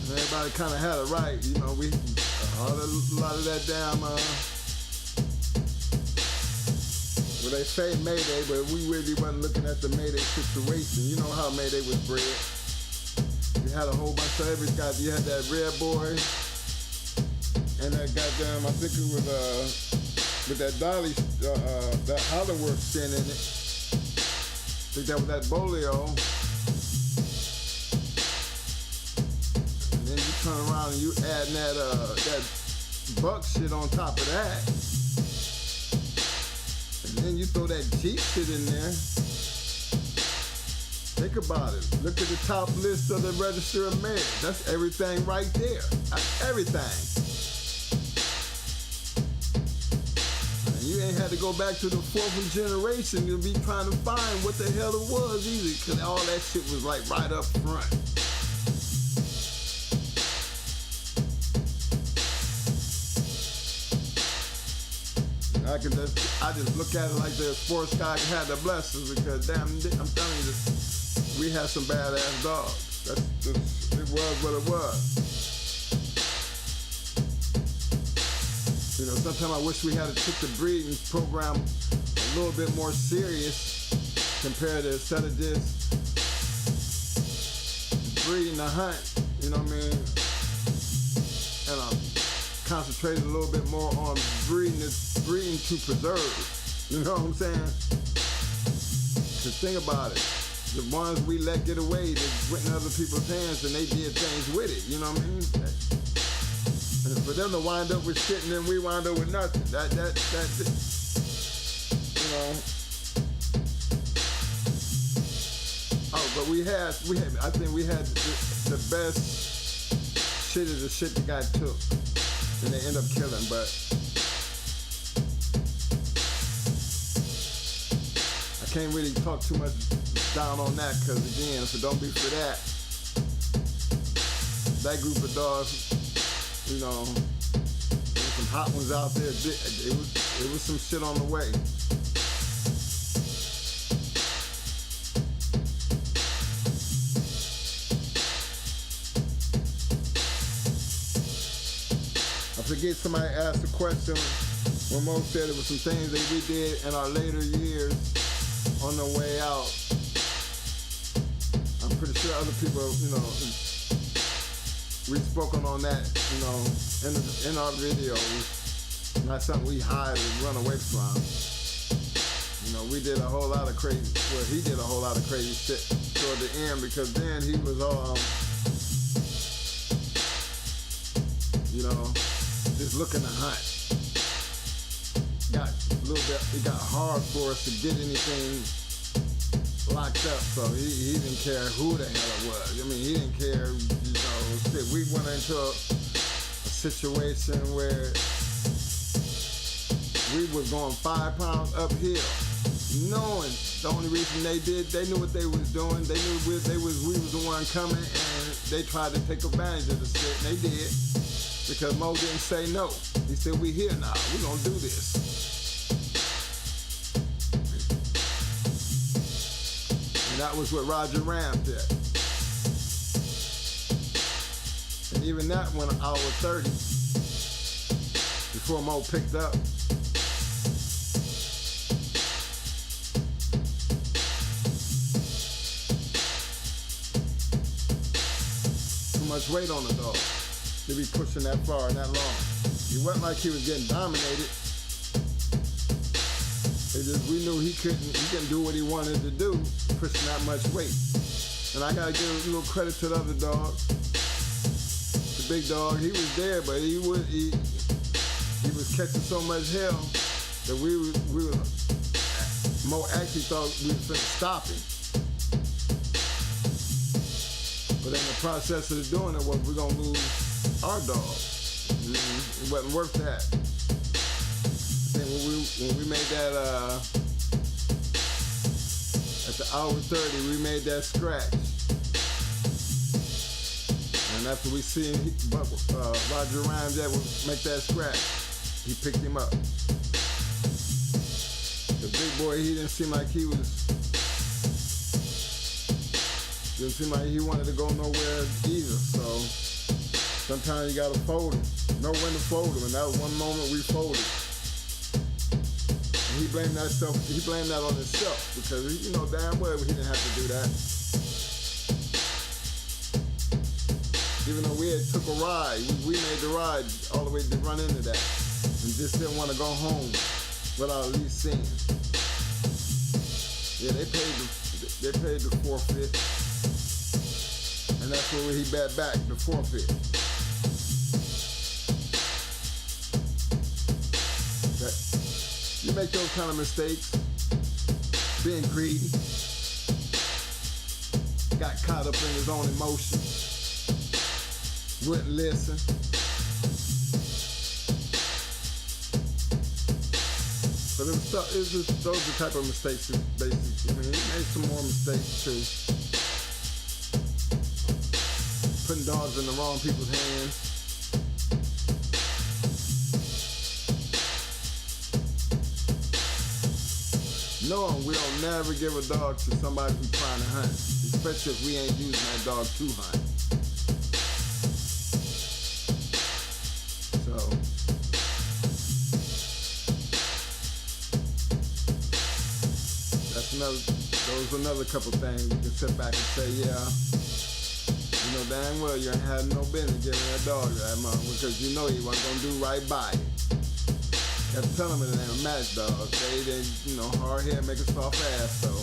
And everybody kind of had it right, you know, a lot of that damn, well, they say Mayday, but we really wasn't looking at the Mayday situation. You know how Mayday was bred. You had a whole bunch of every guy. You had that Red Boy and that goddamn, I think it was with that Dolly, that Hollywood skin in it. I think that was that Bolio. And then you turn around and you add that buck shit on top of that. And then you throw that Jeep shit in there. Think about it. Look at the top list of the register of mares. That's everything right there. That's everything. And you ain't had to go back to the fourth generation to be trying to find what the hell it was either, because all that shit was like right up front. I just look at it like the sports guy had the blessings because damn, I'm telling you, we had some badass dogs. It was what it was. You know, sometimes I wish we had took the breeding program a little bit more serious compared to instead of just breeding to hunt, you know what I mean? And concentrated a little bit more on breeding to preserve. You know what I'm saying? Because think about it. The ones we let get away, they went in other people's hands and they did things with it. You know what I mean? And for them to wind up with shit and then we wind up with nothing. That's it. You know. Oh, but I think we had the best shit is the shit the guy took. And they end up killing, but I can't really talk too much down on that because again, if it don't be for that group of dogs, you know, there's some hot ones out there. It was some shit on the way. I forget somebody asked a question when Mo said it was some things that we did in our later years on the way out. I'm pretty sure other people, you know, we've spoken on that, you know, in our videos. Not something we hide and run away from. You know, we did a whole lot of crazy, well, he did a whole lot of crazy shit toward the end because then he was you know, just looking to hunt. It got hard for us to get anything locked up, so he didn't care who the hell it was. I mean, he didn't care, you know, shit. We went into a situation where we was going 5 pounds uphill, knowing the only reason they knew what they was doing. They knew we was the one coming, and they tried to take advantage of the shit, and they did. Because Mo didn't say no. He said, we here now, we gonna do this. And that was what Roger Ram did. And even that went an hour 30 before Mo picked up. Too much weight on the dog to be pushing that far and that long. It wasn't like he was getting dominated. It's just we knew he couldn't do what he wanted to do, pushing that much weight. And I gotta give a little credit to the other dog. The big dog, he was there, but he was catching so much hell that we were Mo actually thought we were finna stop him. But in the process of doing it, we're gonna lose our dog. It wasn't worth that. And when we made that at the hour 30, we made that scratch. And after we seen Roger Rhymes make that scratch, he picked him up. The big boy, he didn't seem like he wanted to go nowhere either. So sometimes you gotta fold him. Know when to fold him, and that was one moment we folded. And he blamed that on himself because you know damn well he didn't have to do that. Even though we had took a ride, we made the ride all the way to run into that, and just didn't want to go home without at least seeing. Yeah, they paid the forfeit, and that's where he bet back the forfeit. You make those kind of mistakes, being greedy, got caught up in his own emotions, wouldn't listen. But those are the type of mistakes, basically. I mean, he made some more mistakes too. Putting dogs in the wrong people's hands. Knowing we'll never give a dog to somebody who's trying to hunt. especially if we ain't using that dog to hunt. So, those are another couple things you can sit back and say, yeah, you know dang well you ain't had no business giving that dog that mama because you know he wasn't gonna do right by it. Kept telling me it ain't a match dog. They didn't, you know, hard head make a soft ass, so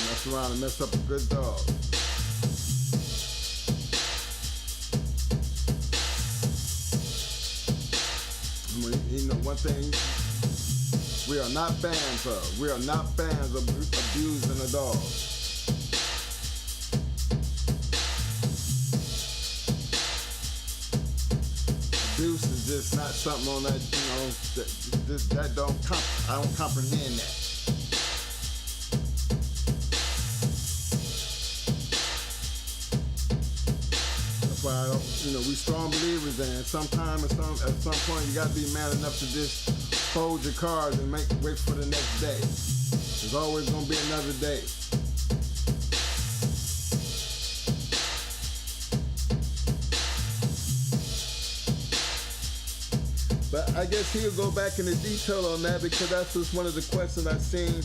mess around and mess up a good dog. You know, one thing we are not fans of. We are not fans of abusing a dog. Abuse is just not something on that, you know, that don't I don't comprehend that. That's why I don't, you know, we strong believers in sometime at some point you gotta be man enough to just fold your cards and wait for the next day. There's always gonna be another day. But I guess he'll go back into detail on that because that's just one of the questions I've seen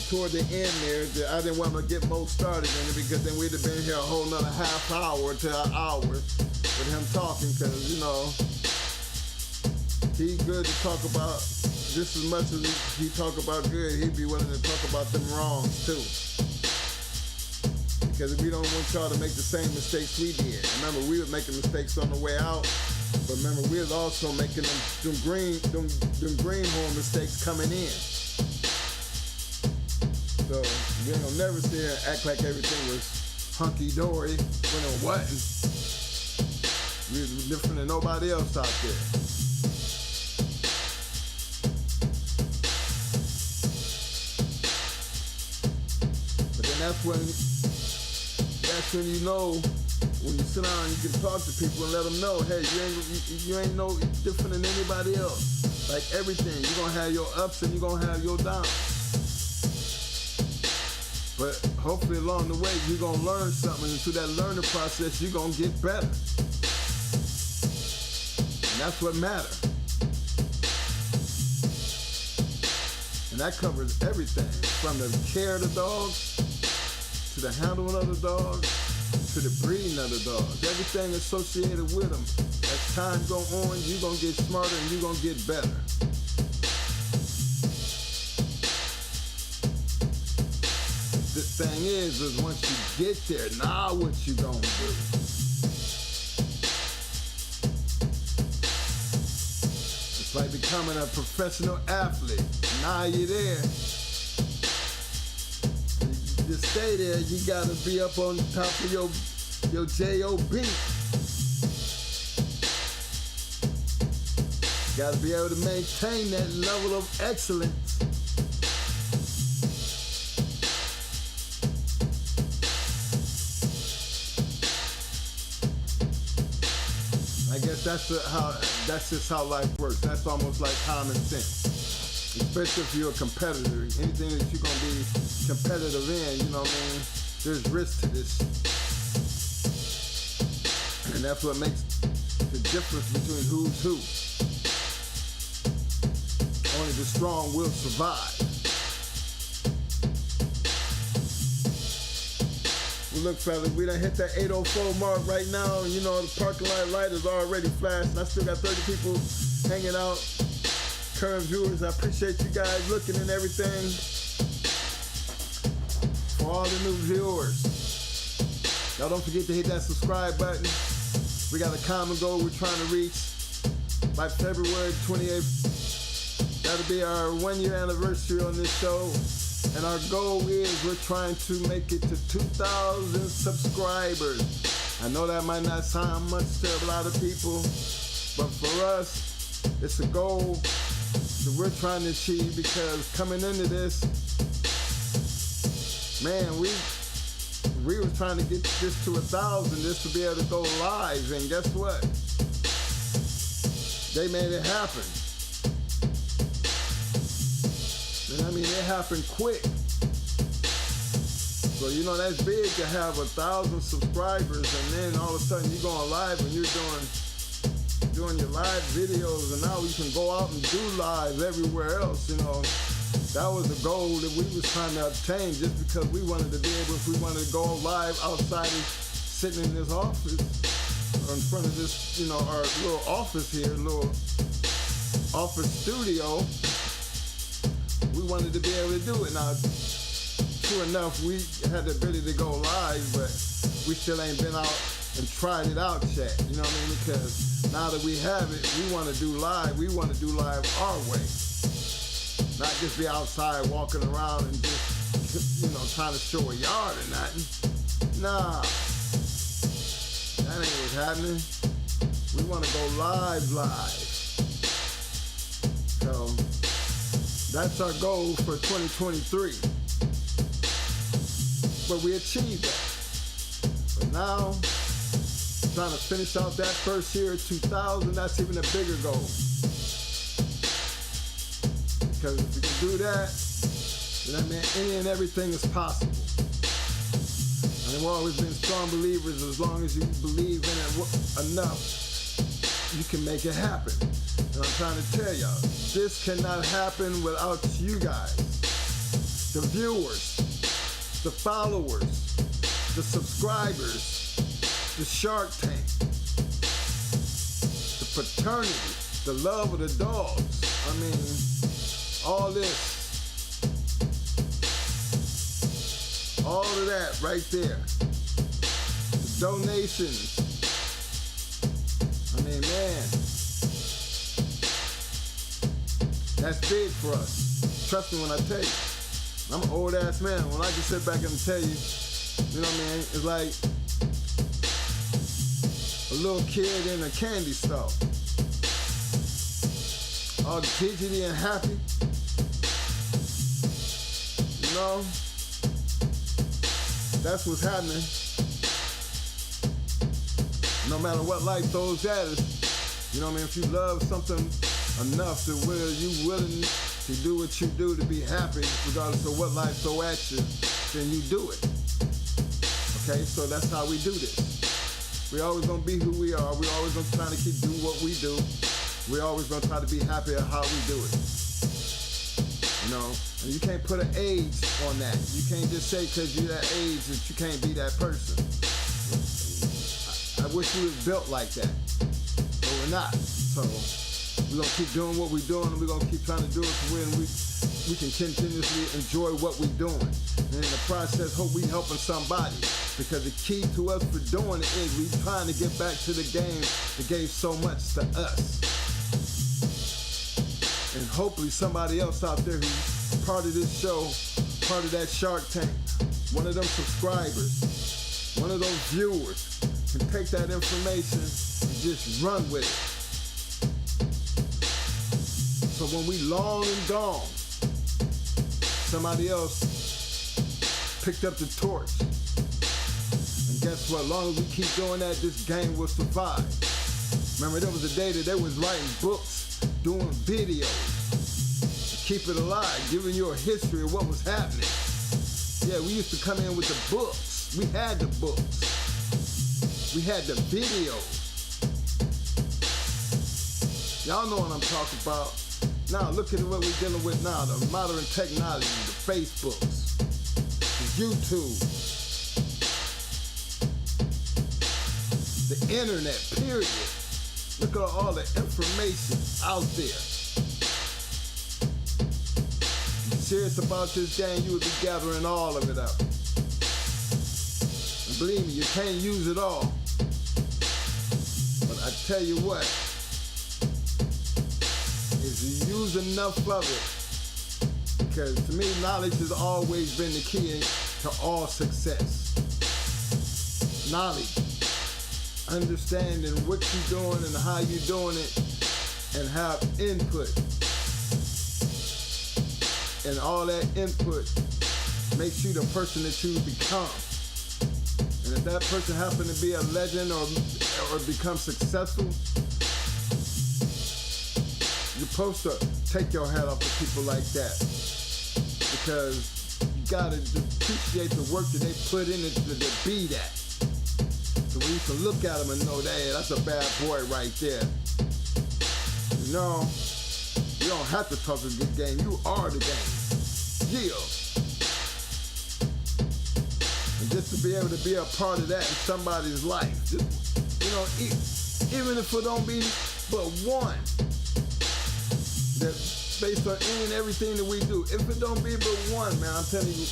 toward the end there. That I didn't want to get Mo started in it because then we'd have been here a whole nother half hour to an hour with him talking because, you know, he good to talk about just as much as he talk about good, he'd be willing to talk about them wrongs too. Because we don't want y'all to make the same mistakes we did. Remember, we were making mistakes on the way out, but remember, we was also making them greenhorn mistakes coming in. So we ain't gonna never sit here and act like everything was hunky-dory when it wasn't. We was different than nobody else out there. That's when you know, when you sit down and you can talk to people and let them know, hey, you ain't no different than anybody else. Like everything, you're gonna have your ups and you're gonna have your downs. But hopefully along the way, you're gonna learn something, and through that learning process, you're gonna get better. And that's what matters. And that covers everything, from the care of the dog, to the handling of the dog, to the breeding of the dog. Everything associated with them. As time go on, you're going to get smarter and you're going to get better. The thing is once you get there, now what you going to do? It's like becoming a professional athlete. Now you're there. To stay there, you gotta be up on top of your J.O.B. Gotta be able to maintain that level of excellence. I guess that's just how life works. That's almost like common sense. Especially if you're a competitor, anything that you're gonna be competitive in, you know what I mean? There's risk to this. And that's what makes the difference between who's who. Only the strong will survive. Well, look, fellas, we done hit that 804 mark right now, and you know, the parking lot light is already flashing. I still got 30 people hanging out. Current viewers, I appreciate you guys looking and everything. For all the new viewers, y'all don't forget to hit that subscribe button. We got a common goal we're trying to reach by February 28th. That'll be our 1-year anniversary on this show. And our goal is we're trying to make it to 2,000 subscribers. I know that might not sound much to a lot of people, but for us, it's a goal that we're trying to achieve, because coming into this, man, we were trying to get this to 1,000 just to be able to go live, and guess what? They made it happen. And I mean, it happened quick. So, you know, that's big to have 1,000 subscribers, and then all of a sudden you're going live and you're doing your live videos, and now we can go out and do live everywhere else, you know. That was the goal that we was trying to obtain, just because we wanted to be able, if we wanted to go live outside and sitting in this office, or in front of this, you know, our little office here, little office studio, we wanted to be able to do it. Now, true enough, we had the ability to go live, but we still ain't been out and tried it out yet, you know what I mean? Because now that we have it, we want to do live. We want to do live our way. Not just be outside walking around and just, you know, trying to show a yard or nothing. Nah, that ain't what's happening. We want to go live. So that's our goal for 2023. But we achieved that. But now, trying to finish out that first year of 2000, that's even a bigger goal. Because if we can do that, then that means any and everything is possible. And we've always been strong believers, as long as you believe in it enough, you can make it happen. And I'm trying to tell y'all, this cannot happen without you guys. The viewers, the followers, the subscribers, the Shark Tank, the fraternity, the love of the dogs. I mean, all this, all of that right there. The donations. I mean, man, that's big for us. Trust me when I tell you. I'm an old ass man. When I can sit back and tell you, you know what I mean? It's like a little kid in a candy store. All gidgety and happy. You know? That's what's happening. No matter what life throws at us, you know what I mean? If you love something enough to where you willing to do what you do to be happy, regardless of what life throw at you, then you do it. Okay, so that's how we do this. We always gonna be who we are. We always gonna try to keep doing what we do. We always gonna try to be happy at how we do it. You know, and you can't put an age on that. You can't just say because you're that age that you can't be that person. I wish we was built like that, but we're not. So we're gonna keep doing what we're doing, and we're gonna keep trying to do it to where we can continuously enjoy what we're doing. And in the process, hope we helping somebody. Because the key to us for doing it is we trying to get back to the game that gave so much to us. And hopefully somebody else out there who's part of this show, part of that Shark Tank, one of them subscribers, one of those viewers, can take that information and just run with it. So when we long and gone, somebody else picked up the torch. And guess what? As long as we keep doing that, this game will survive. Remember, there was a day that they was writing books, doing videos to keep it alive, giving you a history of what was happening. Yeah, we used to come in with the books. We had the books. We had the videos. Y'all know what I'm talking about. Now look at what we're dealing with now, the modern technology, the Facebooks, the YouTube, the internet, period. Look at all the information out there. If you're serious about this game, you would be gathering all of it up. And believe me, you can't use it all. But I tell you what, is you use enough of it. Because to me, knowledge has always been the key to all success. Knowledge. Understanding what you're doing and how you're doing it, and have input. And all that input makes you the person that you become. And if that person happens to be a legend or become successful, you're supposed to take your hat off to people like that. Because gotta appreciate the work that they put in it to be that. So when you can look at them and know, hey, that's a bad boy right there. You know, you don't have to talk a good game. You are the game. Yeah. And just to be able to be a part of that in somebody's life, just, you know, even if it don't be but one, that's based on any and everything that we do. If it don't be but one, man, I'm telling you,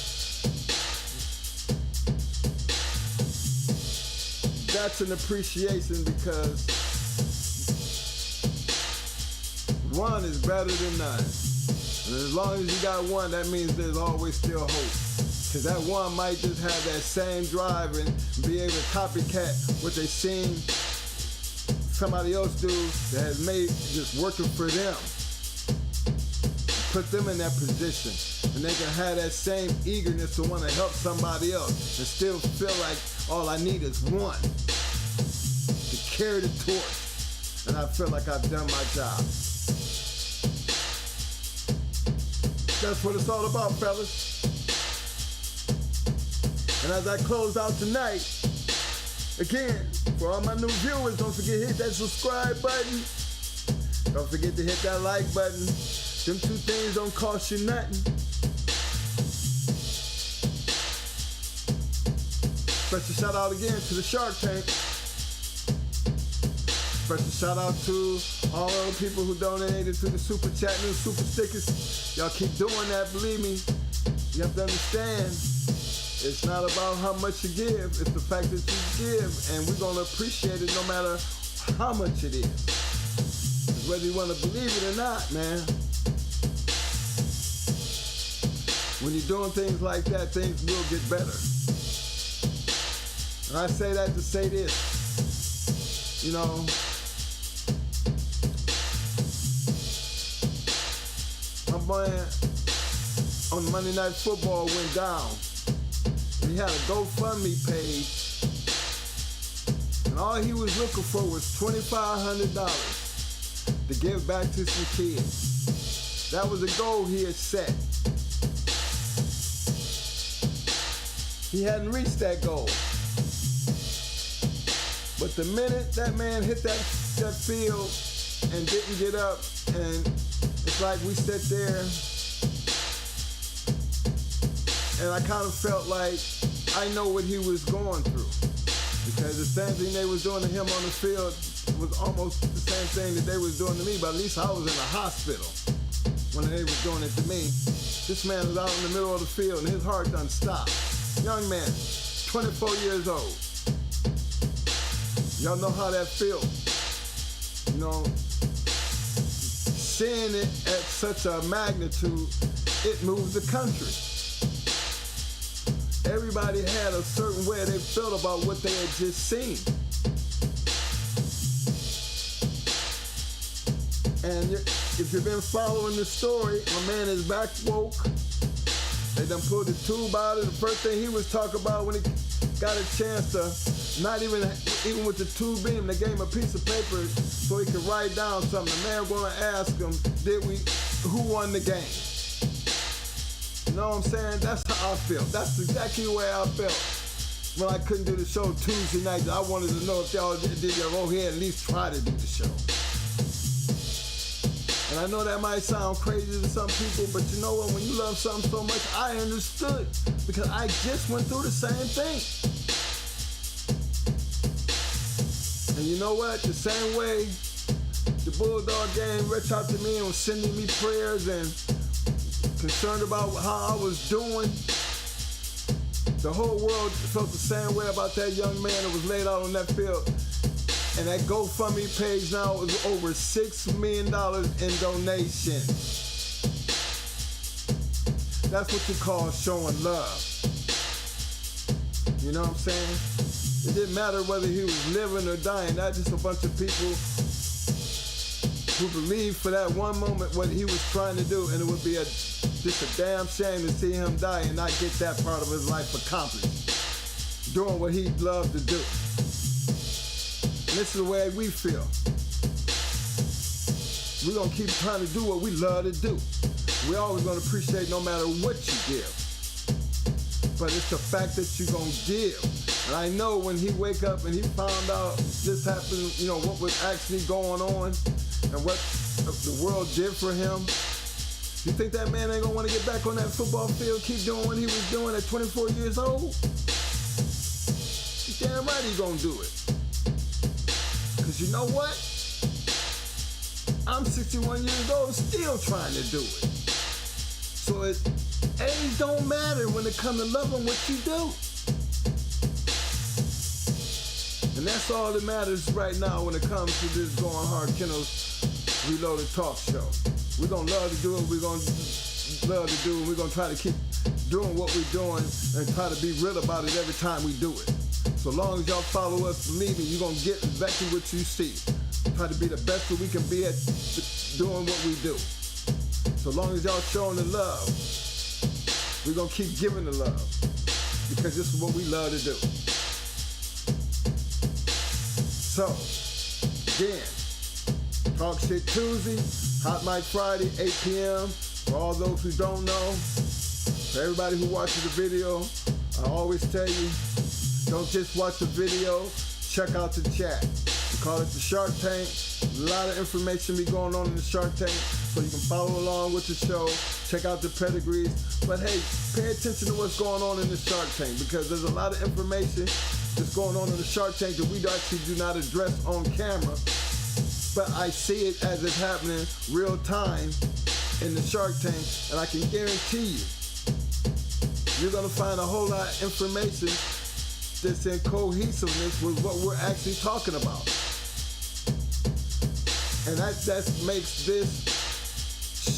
that's an appreciation, because one is better than none. And as long as you got one, that means there's always still hope. Because that one might just have that same drive and be able to copycat what they seen somebody else do that has made just working for them. Put them in that position. And they can have that same eagerness to want to help somebody else and still feel like all I need is one to carry the torch. And I feel like I've done my job. That's what it's all about, fellas. And as I close out tonight, again, for all my new viewers, don't forget to hit that subscribe button. Don't forget to hit that like button. Them two things don't cost you nothing. Special shout out again to the Shark Tank. Special shout out to all the people who donated to the super chat and the super stickers. Y'all keep doing that, believe me. You have to understand, it's not about how much you give, it's the fact that you give, and we're gonna appreciate it no matter how much it is. Whether you wanna believe it or not, man. When you're doing things like that, things will get better. And I say that to say this, you know, my man on Monday Night Football went down. And he had a GoFundMe page. And all he was looking for was $2,500 to give back to some kids. That was a goal he had set. He hadn't reached that goal. But the minute that man hit that field and didn't get up, and it's like we sat there and I kind of felt like I know what he was going through, because the same thing they was doing to him on the field was almost the same thing that they was doing to me, but at least I was in the hospital when they was doing it to me. This man was out in the middle of the field and his heart done stopped. Young man, 24 years old. Y'all know how that feels. You know, seeing it at such a magnitude, it moves the country. Everybody had a certain way they felt about what they had just seen. And if you've been following the story, my man is back woke. They done pulled the tube out of the first thing he was talking about when he got a chance to, not even with the tube in, they gave him a piece of paper so he could write down something. The man gonna ask him, who won the game? You know what I'm saying? That's how I felt. That's exactly the way I felt when I couldn't do the show Tuesday night. I wanted to know if y'all did go ahead and at least try to do the show. And I know that might sound crazy to some people, but you know what? When you love something so much, I understood, because I just went through the same thing. And you know what? The same way the Bulldog game reached out to me and was sending me prayers and concerned about how I was doing, the whole world felt the same way about that young man that was laid out on that field. And that GoFundMe page now is over $6 million in donations. That's what you call showing love. You know what I'm saying? It didn't matter whether he was living or dying. That's just a bunch of people who believed for that one moment what he was trying to do, and it would be just a damn shame to see him die and not get that part of his life accomplished, doing what he loved to do. And this is the way we feel. We're gonna keep trying to do what we love to do. We're always gonna appreciate no matter what you give. but it's the fact that you're gonna give. And I know when he wake up and he found out this happened, you know, what was actually going on and what the world did for him, you think that man ain't gonna wanna get back on that football field, keep doing what he was doing at 24 years old? You're damn right he's gonna do it. Cause you know what? I'm 61 years old, still trying to do it. So age don't matter when it comes to loving what you do. And that's all that matters right now when it comes to this Going Hard Kennels Reloaded Talk Show. We're gonna love to do it, we're gonna love to do it, we're gonna try to keep doing what we're doing and try to be real about it every time we do it. So long as y'all follow us, believe me, you're gonna get exactly what you see. Try to be the best that we can be at doing what we do. So long as y'all showing the love, we're gonna keep giving the love because this is what we love to do. So, again, Talk Shit Tuesday, Hot Mic Friday, 8 p.m. For all those who don't know, for everybody who watches the video, I always tell you, don't just watch the video, check out the chat. We call it the Shark Tank. A lot of information be going on in the Shark Tank, so you can follow along with the show, check out the pedigrees. But hey, pay attention to what's going on in the Shark Tank because there's a lot of information that's going on in the Shark Tank that we actually do not address on camera. But I see it as it's happening real time in the Shark Tank, and I can guarantee you, you're gonna find a whole lot of information that's in cohesiveness with what we're actually talking about. And that makes this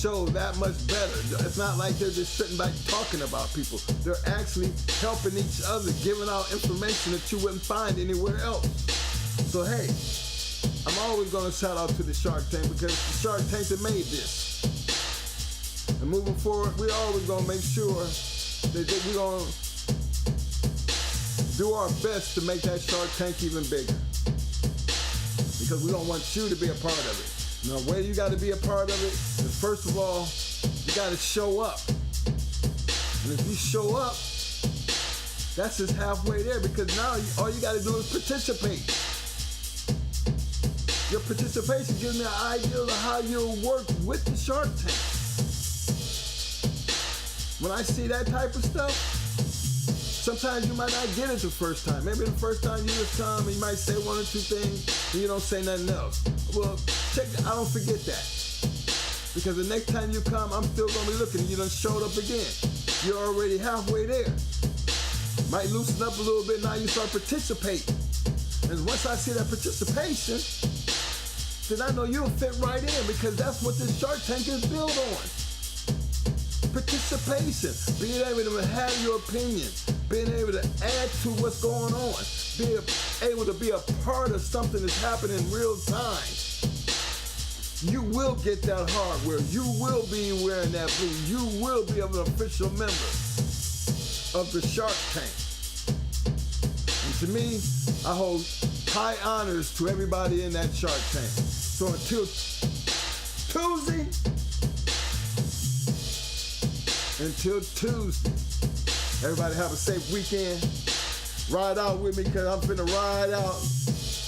show that much better. It's not like they're just sitting back talking about people. They're actually helping each other, giving out information that you wouldn't find anywhere else. So hey, I'm always gonna shout out to the Shark Tank because it's the Shark Tank that made this. And moving forward, we're always gonna make sure that we're gonna do our best to make that Shark Tank even bigger. Because we don't want you to be a part of it. Now, the way you got to be a part of it is, first of all, you got to show up. And if you show up, that's just halfway there because now all you got to do is participate. Your participation gives me an idea of how you'll work with the Shark Tank. When I see that type of stuff, sometimes you might not get it the first time. Maybe the first time you just come and you might say one or two things and you don't say nothing else. Well, I don't forget that. Because the next time you come, I'm still gonna be looking and you done showed up again. You're already halfway there. Might loosen up a little bit, now you start participating. And once I see that participation, then I know you'll fit right in because that's what this Shark Tank is built on. Participation, being able to have your opinion, being able to add to what's going on, being able to be a part of something that's happening in real time. You will get that hardware. You will be wearing that blue. You will be an official member of the Shark Tank. And to me, I hold high honors to everybody in that Shark Tank. So until Tuesday, everybody have a safe weekend. Ride out with me because I'm finna ride out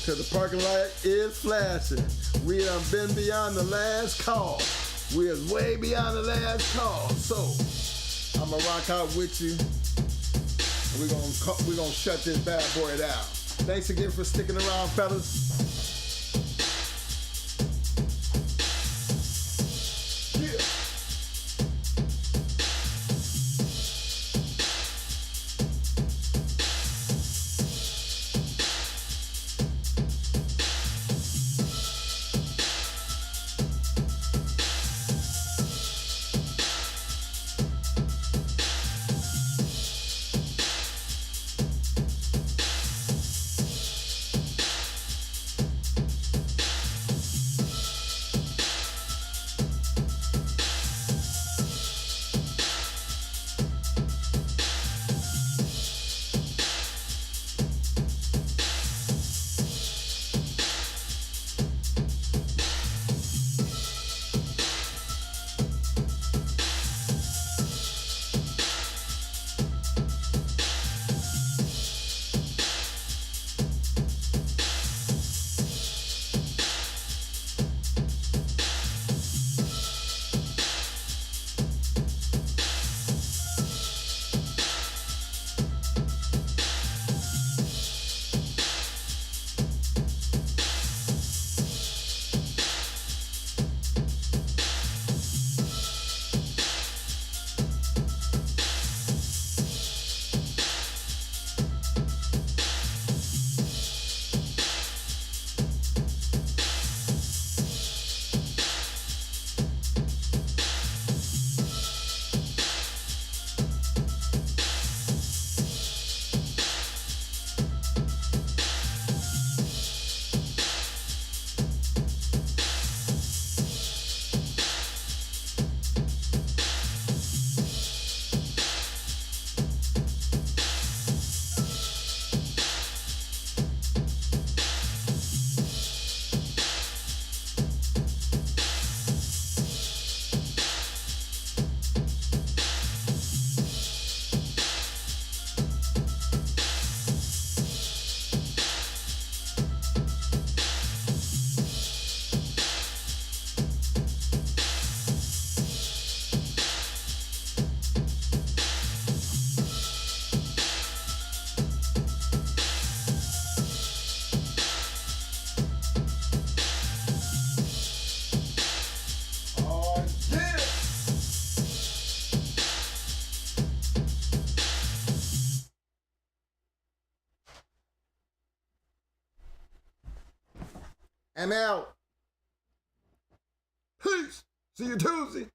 because the parking lot is flashing. We have been beyond the last call. We are way beyond the last call. So I'm gonna rock out with you. And we're gonna shut this bad boy down. Thanks again for sticking around, fellas. I'm out. Peace. See you Tuesday.